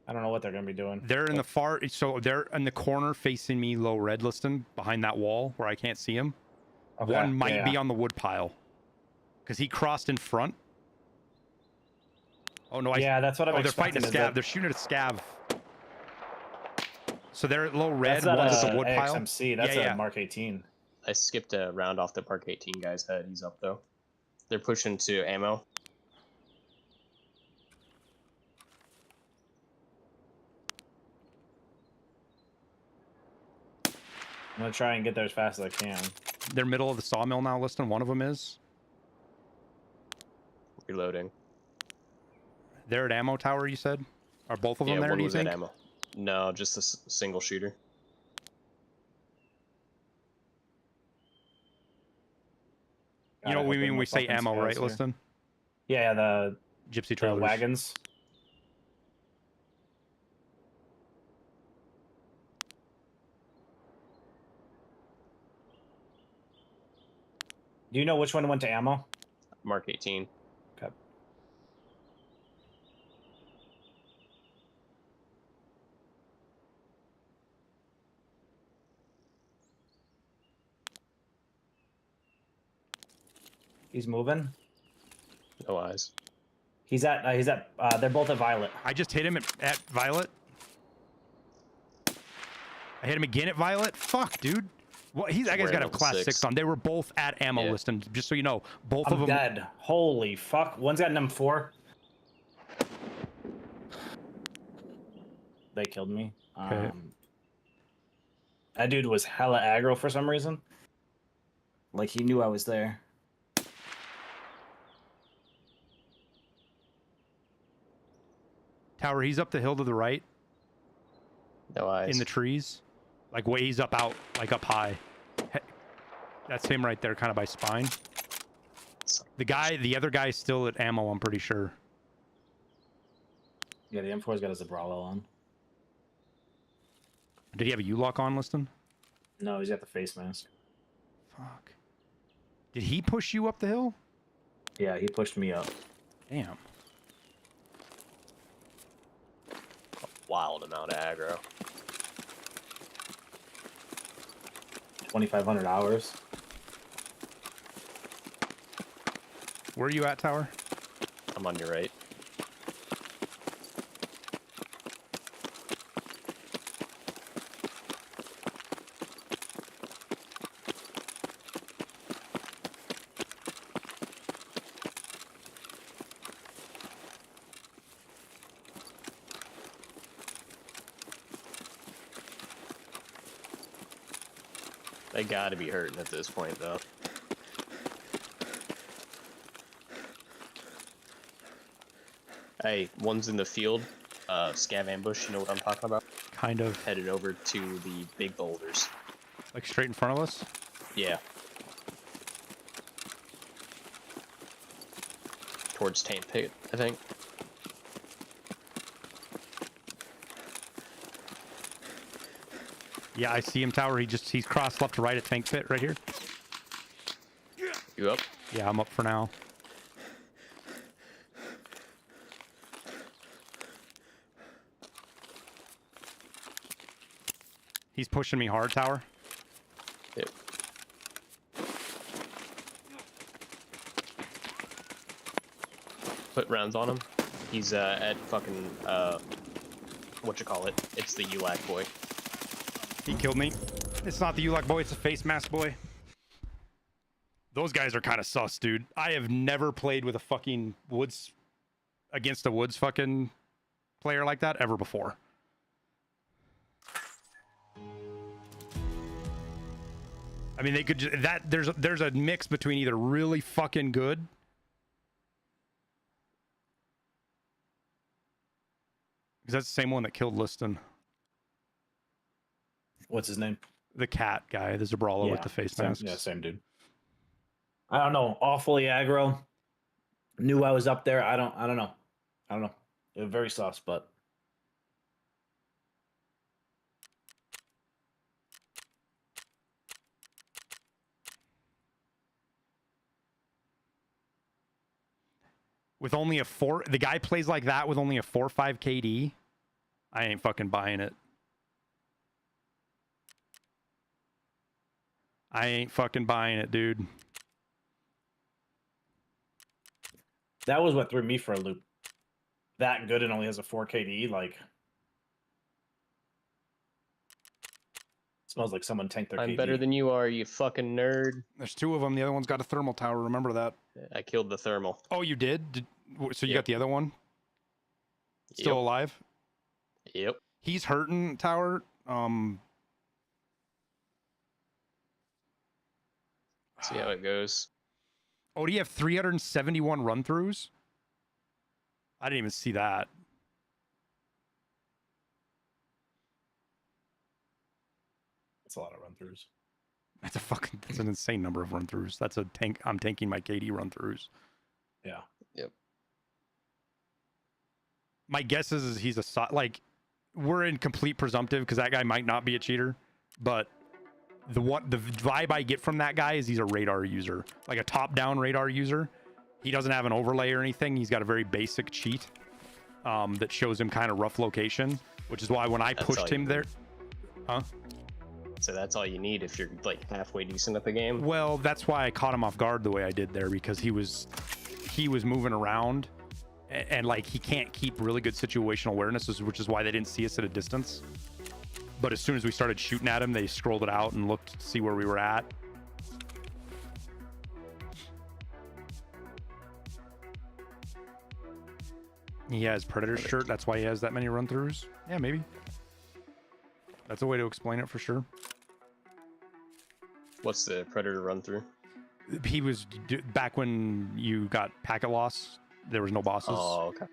I don't know what they're gonna be doing. They're in the far... So they're in the corner facing me low red listing behind that wall where I can't see him. Okay. One might be on the wood pile. Because he crossed in front. Oh, no. Yeah, that's what I'm expecting. They're fighting a scav. They're shooting at a scav. So they're at low red. That's not one's at the wood pile. AXMC. That's a Mark 18. I skipped a round off the Mark 18 guy's head. He's up, though. They're pushing to ammo. I'm gonna try and get there as fast as I can. They're middle of the sawmill now, Liston. One of them is. Reloading. They're at ammo tower, you said? Are both of them Yeah, there, one do you was think? at ammo. No, just a single shooter. You know what we mean when we say ammo, right, Liston? Yeah, the Gypsy the trailers. wagons. Do you know which one went to ammo? Mark 18. Okay. He's moving. No eyes. He's at they're both at Violet. I just hit him at Violet. I hit him again at Violet. Fuck, dude. What? That guy's got a class 6 on. They were both at ammo, Yeah. Liston. Just so you know, both of I'm them. dead. Holy fuck. One's got an M4. They killed me. Okay. That dude was hella aggro for some reason. Like he knew I was there. Tower, he's up the hill to the right. No eyes. In the trees. Like ways up out, like up high. That's him right there, kind of by spine. The other guy's still at ammo, I'm pretty sure. Yeah, the M4's got a Zabralo on. Did he have a U-lock on, Liston? No, he's got the face mask. Fuck. Did he push you up the hill? Yeah, he pushed me up. Damn. Wild amount of aggro. 2,500 hours. Where are you at, Tower? I'm on your right. They gotta be hurting at this point, though. Hey, one's in the field. Scav ambush, you know what I'm talking about? Kind of. Headed over to the big boulders. Like straight in front of us? Yeah. Towards Tank Pit, I think. Yeah, I see him, Tower. He's crossed left to right at Tank Pit right here. You up? Yeah, I'm up for now. He's pushing me hard, Tower. Yep. Put rounds on him. He's at fucking whatchamacallit. It's the ULAC boy. He killed me. It's not the ULAC boy, it's the face mask boy. Those guys are kind of sus, dude. I have never played with a fucking Woods against a Woods fucking player like that ever before. I mean, they could just, there's a mix between either really fucking good because that's the same one that killed Liston. What's his name? The cat guy, the Zabralo with the face mask. Yeah, same dude. I don't know. Awfully aggro. Knew I was up there. I don't know. It was very sus, but with only a 4, the guy plays like that with only a 4.5 KD. I ain't fucking buying it. I ain't fucking buying it, dude. that was what threw me for a loop. That good and only has a 4 KD, like smells like someone tanked their I'm KD. better than you are, you fucking nerd. There's 2 of them. The other one's got a thermal tower. Remember that. I killed the thermal. Oh, you did? So you Yep. got the other one? Still Yep. alive? Yep. He's hurting, Tower. See how it goes. Oh, do you have 371 run-throughs? I didn't even see that. That's a lot of run-throughs. That's an insane number of run-throughs. That's a tank. I'm tanking my KD run-throughs. Yeah. Yep. My guess is he's like, we're in complete presumptive because that guy might not be a cheater, but the vibe I get from that guy is he's a radar user, like a top-down radar user. He doesn't have an overlay or anything. He's got a very basic cheat that shows him kind of rough location, which is why when I pushed him there, So that's all you need if you're like halfway decent at the game. Well, that's why I caught him off guard the way I did there, because he was moving around and like he can't keep really good situational awareness, which is why they didn't see us at a distance. But as soon as we started shooting at him, they scrolled it out and looked to see where we were at. He has Predator's shirt. That's why he has that many run-throughs. Yeah, maybe. That's a way to explain it for sure. What's the Predator run through? He was back when you got packet loss. There was no bosses. Oh, okay.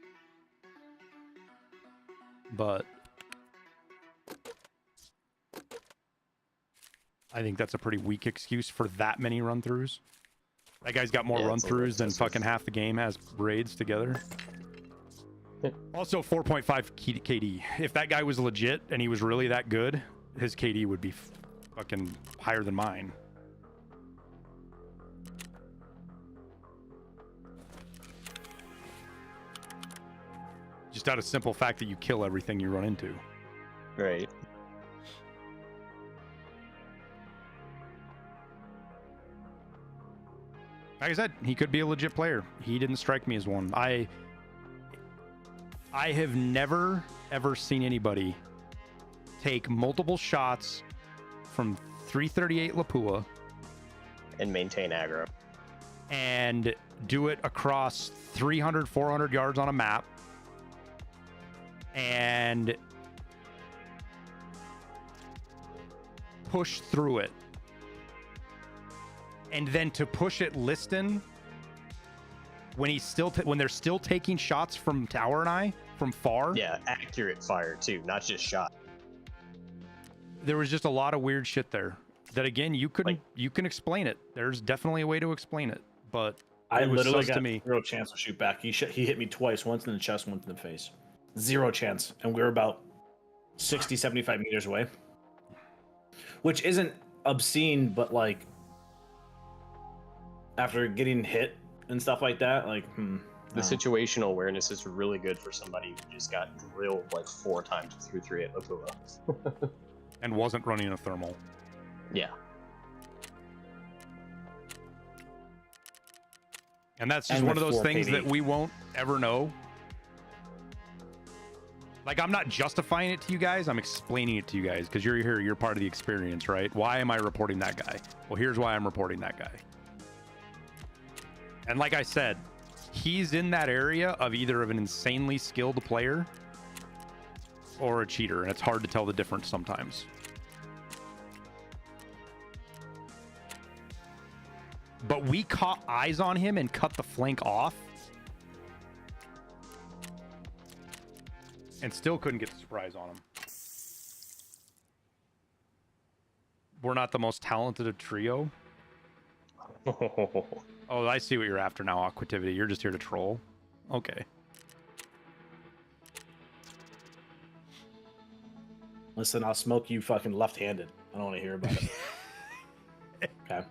But I think that's a pretty weak excuse for that many run-throughs. That guy's got more run-throughs than fucking half the game has raids together. Also 4.5 KD. If that guy was legit and he was really that good, his KD would be fucking higher than mine. Just out of simple fact that you kill everything you run into. Right. Like I said, he could be a legit player. He didn't strike me as one. I have never, ever seen anybody take multiple shots from 338 Lapua and maintain aggro and do it across 300, 400 yards on a map and push through it. And then to push it Liston when he's still when they're still taking shots from Tower and I from far. Yeah, accurate fire too, not just shot. There was just a lot of weird shit there that again you couldn't you can explain it. There's definitely a way to explain it, but I it was literally sus got to me. zero chance to shoot back. He hit me twice, once in the chest, once in the face. Zero chance, and we were about 60, 75 meters away, which isn't obscene, but like after getting hit and stuff like that, like the situational awareness is really good for somebody who just got drilled like 4 times through 3 at Lapua. And wasn't running a thermal. Yeah. And that's just one of those things that we won't ever know. Like, I'm not justifying it to you guys. I'm explaining it to you guys because you're here. You're part of the experience, right? Why am I reporting that guy? Well, here's why I'm reporting that guy. And like I said, he's in that area of either of an insanely skilled player or a cheater. And it's hard to tell the difference sometimes. But we caught eyes on him and cut the flank off. And still couldn't get the surprise on him. We're not the most talented of trio. Oh, I see what you're after now, Aquativity. You're just here to troll. Okay. Listen, I'll smoke you fucking left-handed. I don't want to hear about it. Okay.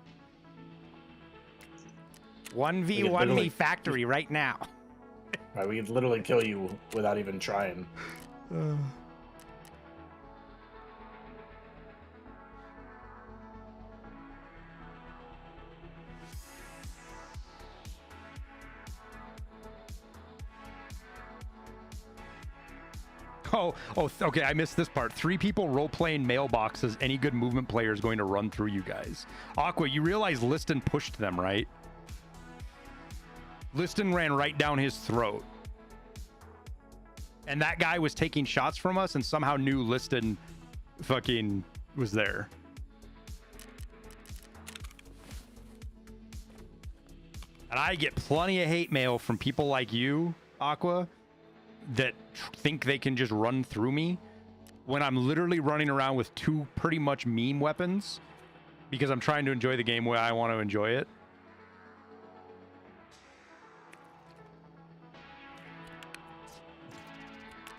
1v1 me factory right now. Right, we could literally kill you without even trying. Okay, I missed this part. 3 people role-playing mailboxes. Any good movement player is going to run through you guys. Aqua, you realize Liston pushed them, right? Liston ran right down his throat. And that guy was taking shots from us and somehow knew Liston fucking was there. And I get plenty of hate mail from people like you, Aqua, that think they can just run through me when I'm literally running around with two pretty much meme weapons because I'm trying to enjoy the game where I want to enjoy it.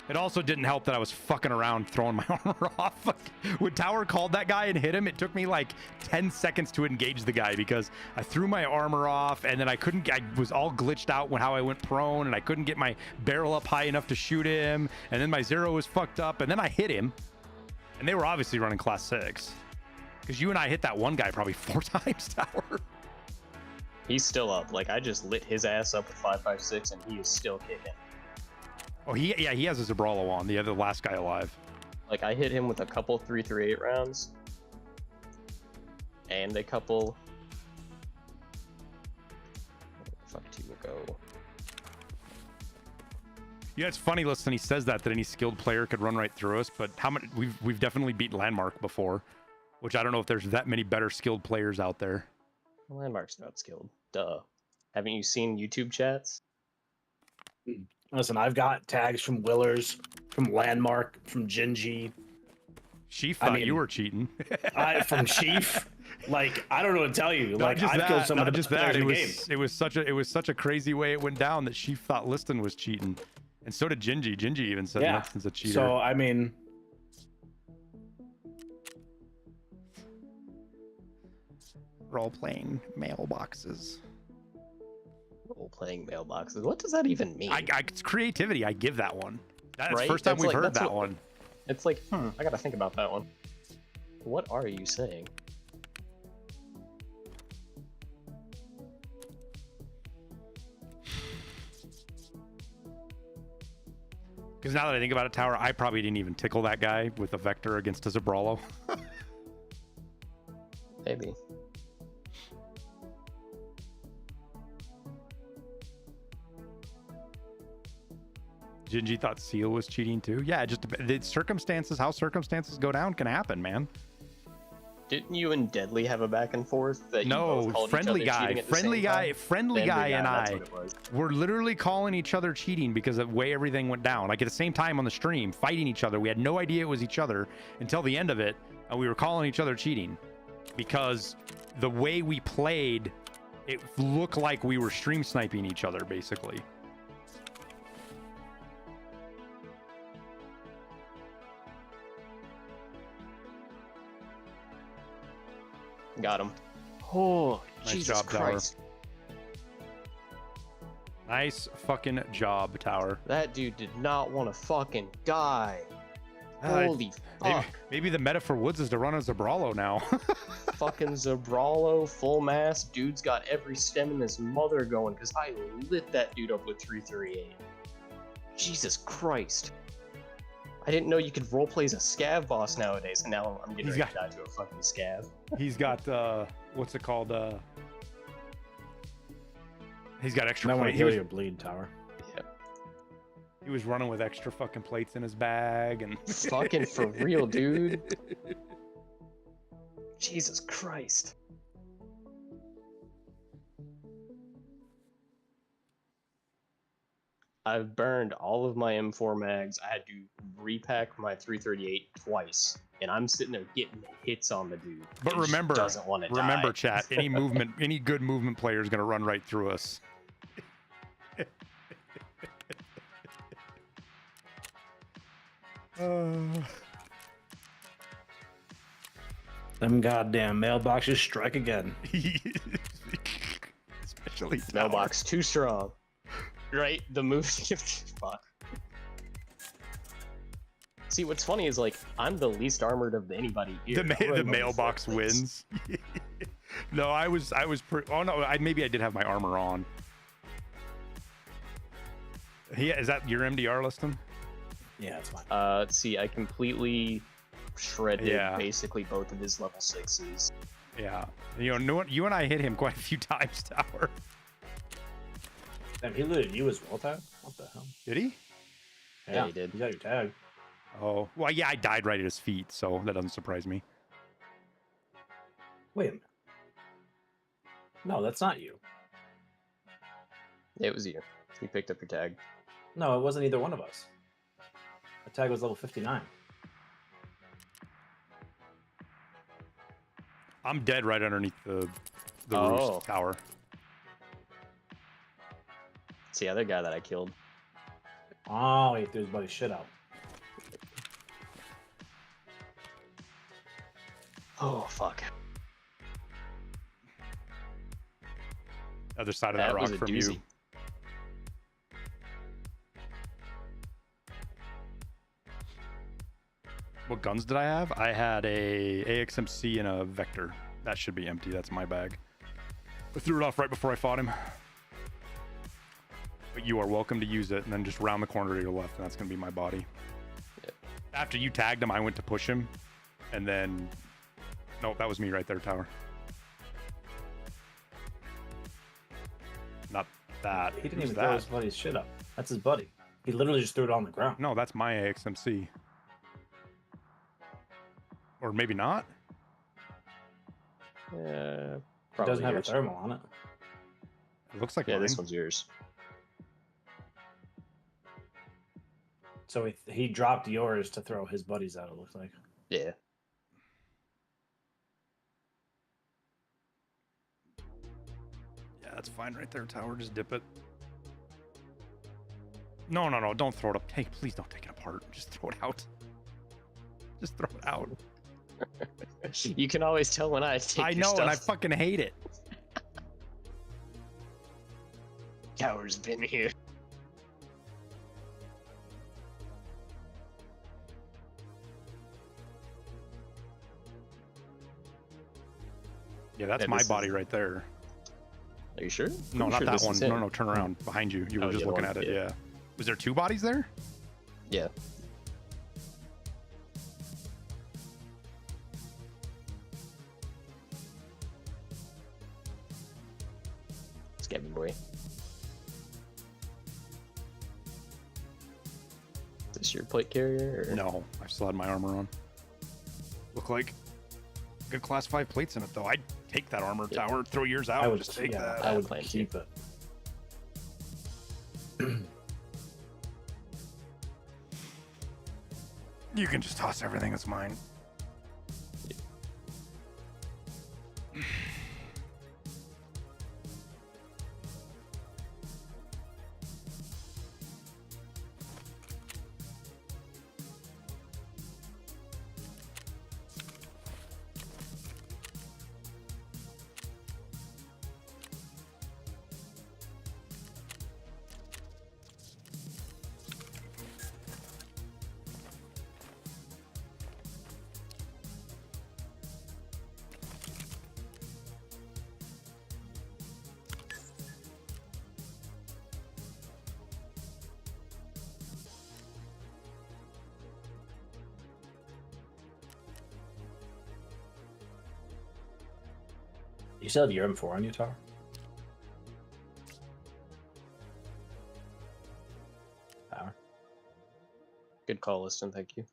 It also didn't help that I was fucking around throwing my armor off. When Tower called that guy and hit him, it took me like 10 seconds to engage the guy because I threw my armor off and then I was all glitched out when how I went prone and I couldn't get my barrel up high enough to shoot him. And then my zero was fucked up and then I hit him. And they were obviously running class 6. Because you and I hit that one guy probably 4 times, Tower. He's still up. Like, I just lit his ass up with 5.56 and he is still kicking. Oh, he has a Zabralo on, the last guy alive. Like, I hit him with a couple 338 rounds. And a couple... Where the fuck do you go? Yeah, it's funny, listen, he says that any skilled player could run right through us, but how many... We've definitely beat Landmark before, which I don't know if there's that many better skilled players out there. Landmark's not skilled. Duh. Haven't you seen YouTube chats? Listen, I've got tags from Willers, from Landmark, from Gingy. Sheaf thought you were cheating. From Sheaf. Like, I don't know what to tell you. Like, I've killed some of the best players in the game. It was such a crazy way it went down that Sheaf thought Liston was cheating. And so did Gingy. Gingy even said Liston's a cheater. So, I mean... Role-playing mailboxes. Role-playing mailboxes. What does that even mean? It's creativity. I give that one. That's right? the first time we've heard that one. It's like, I gotta think about that one. What are you saying? Because now that I think about it, Tower, I probably didn't even tickle that guy with a Vector against a Zabralo. Maybe. Gingy thought Seal was cheating too. Yeah, just the circumstances, how circumstances go down can happen, man. Didn't you and Deadly have a back and forth? That you both called friendly each other guy, cheating at the same time? friendly guy and I were literally calling each other cheating because of the way everything went down. Like at the same time on the stream, fighting each other. We had no idea it was each other until the end of it, and we were calling each other cheating because the way we played, it looked like we were stream sniping each other, basically. Got him. Oh, nice Jesus job, Christ. Tower. Nice fucking job, Tower. That dude did not want to fucking die. Holy fuck. Maybe the meta for Woods is to run a Zabralo now. Fucking Zabralo, full mass. Dude's got every stem in his mother going because I lit that dude up with 338. Jesus Christ. I didn't know you could roleplay as a scav boss nowadays, and now I'm getting ready to die to a fucking scav. He's got, what's it called? He's got extra plates. I want to hear your bleed, Tower. Yeah. He was running with extra fucking plates in his bag, and... Fucking for real, dude. Jesus Christ. I've burned all of my M4 mags. I had to repack my 338 twice, and I'm sitting there getting hits on the dude. But remember, doesn't want to remember, die. chat. Any movement, any good movement player is going to run right through us. Them goddamn mailboxes strike again. Especially mailbox too strong. Right, the move. Fuck. See, what's funny is like I'm the least armored of anybody here. The mailbox wins. No, I was oh no, maybe I did have my armor on. Yeah, is that your MDR, Liston? Yeah, that's fine. Let's see, I completely shredded basically both of his level 6s. Yeah, you and I hit him quite a few times, Tower. Damn, he looted you as well, Tag? What the hell? Did he? Yeah, he did. You got your tag. Oh, well, yeah, I died right at his feet, so that doesn't surprise me. Wait a minute. No, that's not you. It was you. You picked up your tag. No, it wasn't either one of us. The tag was level 59. I'm dead right underneath the Oh. roost tower. It's the other guy that I killed. Oh, he threw his buddy's shit out. Oh, fuck. Other side of that, That rock was a from doozy. you. What guns did I have? I had a AXMC and a Vector. That should be empty. That's my bag. I threw it off right before I fought him. But you are welcome to use it, and then just round the corner to your left, and that's going to be my body. Yep. After you tagged him, I went to push him, and then... Nope, that was me right there, tower. Not that. He didn't Who's even throw that? his buddy's shit up. That's his buddy. He literally just threw it on the ground. No, that's my AXMC. Or maybe not? Yeah, It probably doesn't have a yours. thermal on it. It looks like Yeah, mine. this one's yours. So he dropped yours to throw his buddies out, it looks like. Yeah. Yeah, that's fine right there, tower. Just dip it. No, no, no. Don't throw it up. Hey, please don't take it apart. Just throw it out. Just throw it out. You can always tell when I take I your know, stuff. and I fucking hate it. Tower's been here. Yeah, that's Yeah, my this body is- right there. Are you sure? No, Pretty not sure that this one. is No, him. no, turn around. Behind you. You were Oh, just the other looking one, at it. yeah. Yeah. Was there two bodies there? Yeah. Scabby boy. Is this your plate carrier? Or? No, I still had my armor on. Look like good class 5 plates in it, though. I'd take that armor Yeah. tower, throw yours out, I and would just take that. I would plan to. keep it. You can just toss everything that's mine. You still have your M4 on your tower? Power. Good call, Liston. Thank you.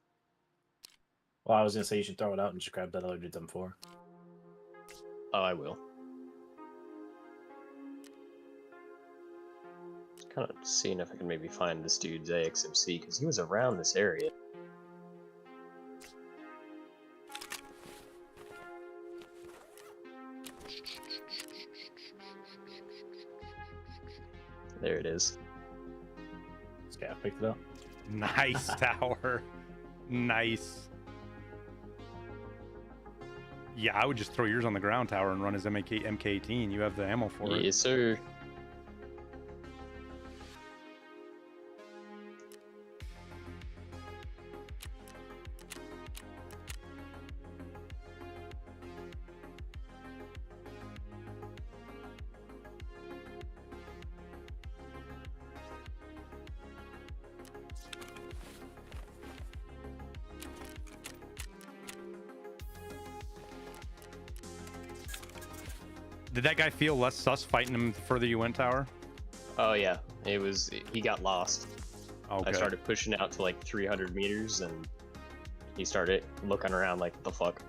Well, I was gonna say you should throw it out and just grab that other dude's M4. Oh, I will. Kind of seeing if I can maybe find this dude's AXMC because he was around this area. There it is. Scav picked it up. Nice, tower. Nice. Yeah, I would just throw yours on the ground, tower, and run his MK18. You have the ammo for it. Yes, sir. Did that guy feel less sus fighting him the further you went, tower? Oh yeah, it was. He got lost. Okay. I started pushing out to like 300 meters, and he started looking around like, "What the fuck?"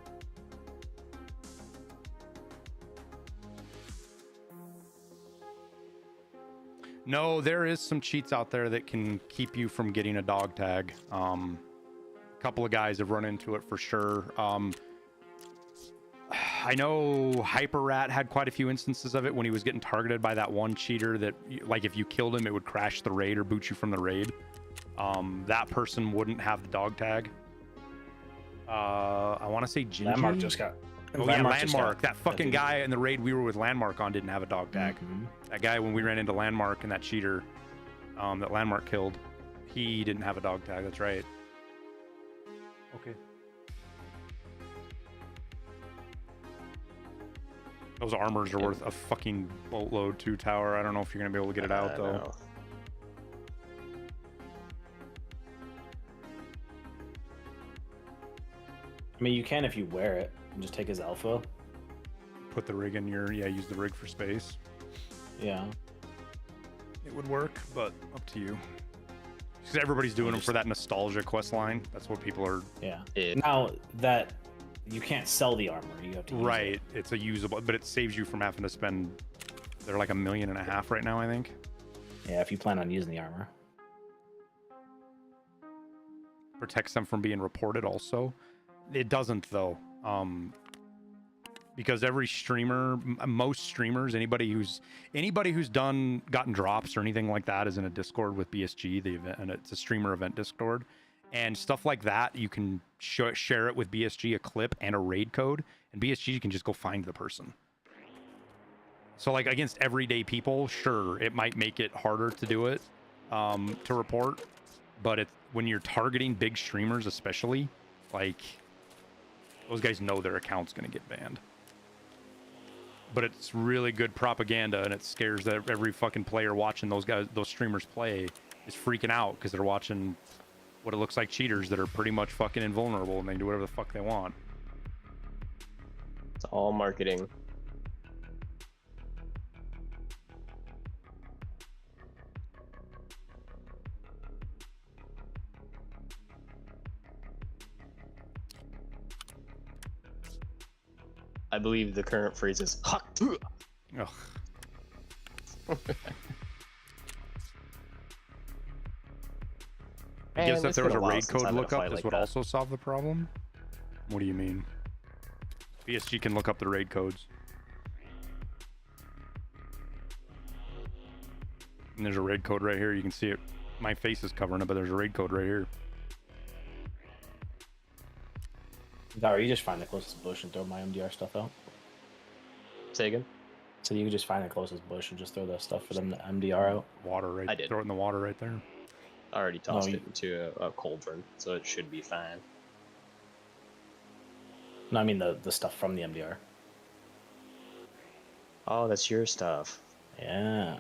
No, there is some cheats out there that can keep you from getting a dog tag. A couple of guys have run into it for sure. I know Hyper Rat had quite a few instances of it when he was getting targeted by that one cheater that, like, if you killed him, it would crash the raid or boot you from the raid. That person wouldn't have the dog tag. I want to say Gingy. Landmark just got. Oh yeah, Landmark. That fucking guy in the raid we were with Landmark on didn't have a dog tag. That guy, when we ran into Landmark and that cheater that Landmark killed, he didn't have a dog tag. That's right. Okay. Those armors are worth a fucking boatload too, Tower. I don't know if you're gonna be able to get it out though. No. I mean, you can if you wear it and just take his alpha. Put the rig in your, use the rig for space. Yeah. It would work, but up to you. Because everybody's doing them for that nostalgia quest line. That's what people are. Yeah. Now that you can't sell the armor, you have to use right. It's a usable, but it saves you from having to spend. They're like $1.5 million right now, I think. Yeah, if you plan on using the armor. Protects them from being reported also. It doesn't though. Because every streamer, most streamers, anybody who's gotten drops or anything like that is in a Discord with BSG, the event, and it's a streamer event Discord, and stuff like that. You can share it with BSG, a clip and a raid code, and BSG can just go find the person. So like against everyday people, sure, it might make it harder to do it, to report, but when you're targeting big streamers, especially, like those guys know their account's gonna get banned. But it's really good propaganda, and it scares that every fucking player watching those streamers play is freaking out because they're watching what it looks like cheaters that are pretty much fucking invulnerable and they can do whatever the fuck they want. It's all marketing. I believe the current phrase is "hot." Ugh. I guess if there was a raid code lookup, this would also solve the problem. What do you mean? BSG can look up the raid codes. And there's a raid code right here. You can see it. My face is covering it, but there's a raid code right here. Or you just find the closest bush and throw my MDR stuff out. Say again? So you can just find the closest bush and just throw the stuff for them to MDR out. Water right. I did. Throw it in the water right there. I already tossed it into a cauldron, so it should be fine. No, I mean the stuff from the MDR. Oh, that's your stuff. Yeah.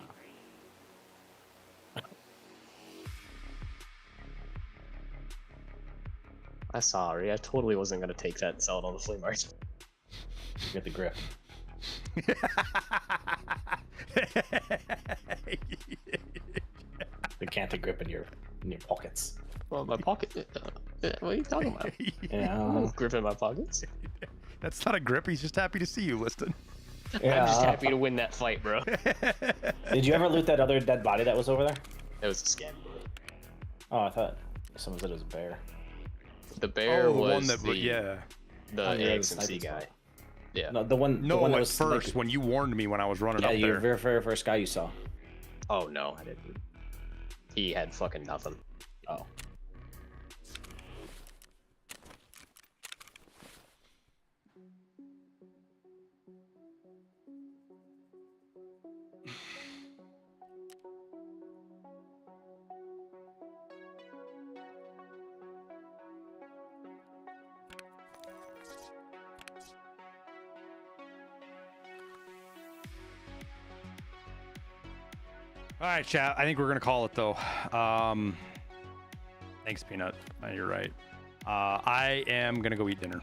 I'm sorry, I totally wasn't gonna take that and sell it on the flea market. Get the grip. The canter grip in your pockets. Well, my pocket. What are you talking about? Yeah. Grip in my pockets. That's not a grip. He's just happy to see you, Liston. Yeah. I'm just happy to win that fight, bro. Did you ever loot that other dead body that was over there? It was a scam. Oh, I thought someone said it was a bear. The bear was one that, the AXMC guy. Yeah. No, the one. No, the one that at was first like, when you warned me when I was running yeah, up your there. very first guy you saw. Oh no, I didn't. He had fucking nothing. Oh. All right, chat. I think we're gonna call it though. Thanks, Peanut. You're right. I am gonna go eat dinner,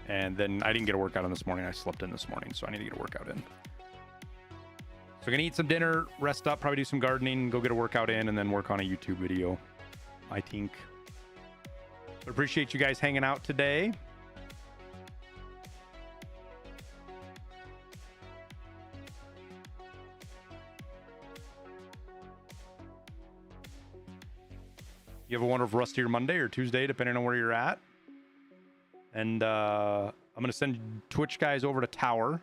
and then I didn't get a workout in this morning. I slept in this morning, so I need to get a workout in. So I'm gonna eat some dinner, rest up, probably do some gardening, go get a workout in, and then work on a YouTube video, I think. But appreciate you guys hanging out today. You have a wonderful rest of your Monday or Tuesday, depending on where you're at. And I'm gonna send Twitch guys over to Tower,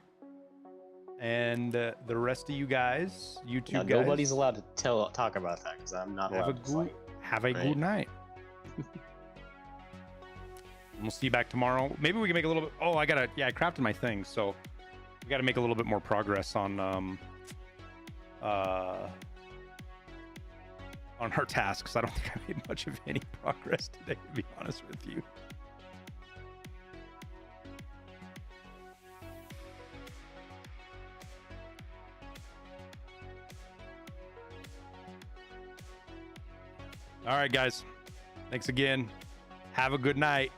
and the rest of you guys, YouTube Now, guys, nobody's allowed to talk about that because I'm not allowed to fight. have a Right. good night. And we'll see you back tomorrow. Maybe we can make a little bit. Oh, I crafted my things, so we gotta make a little bit more progress on our tasks. I don't think I made much of any progress today, to be honest with you. All right, guys. Thanks again. Have a good night.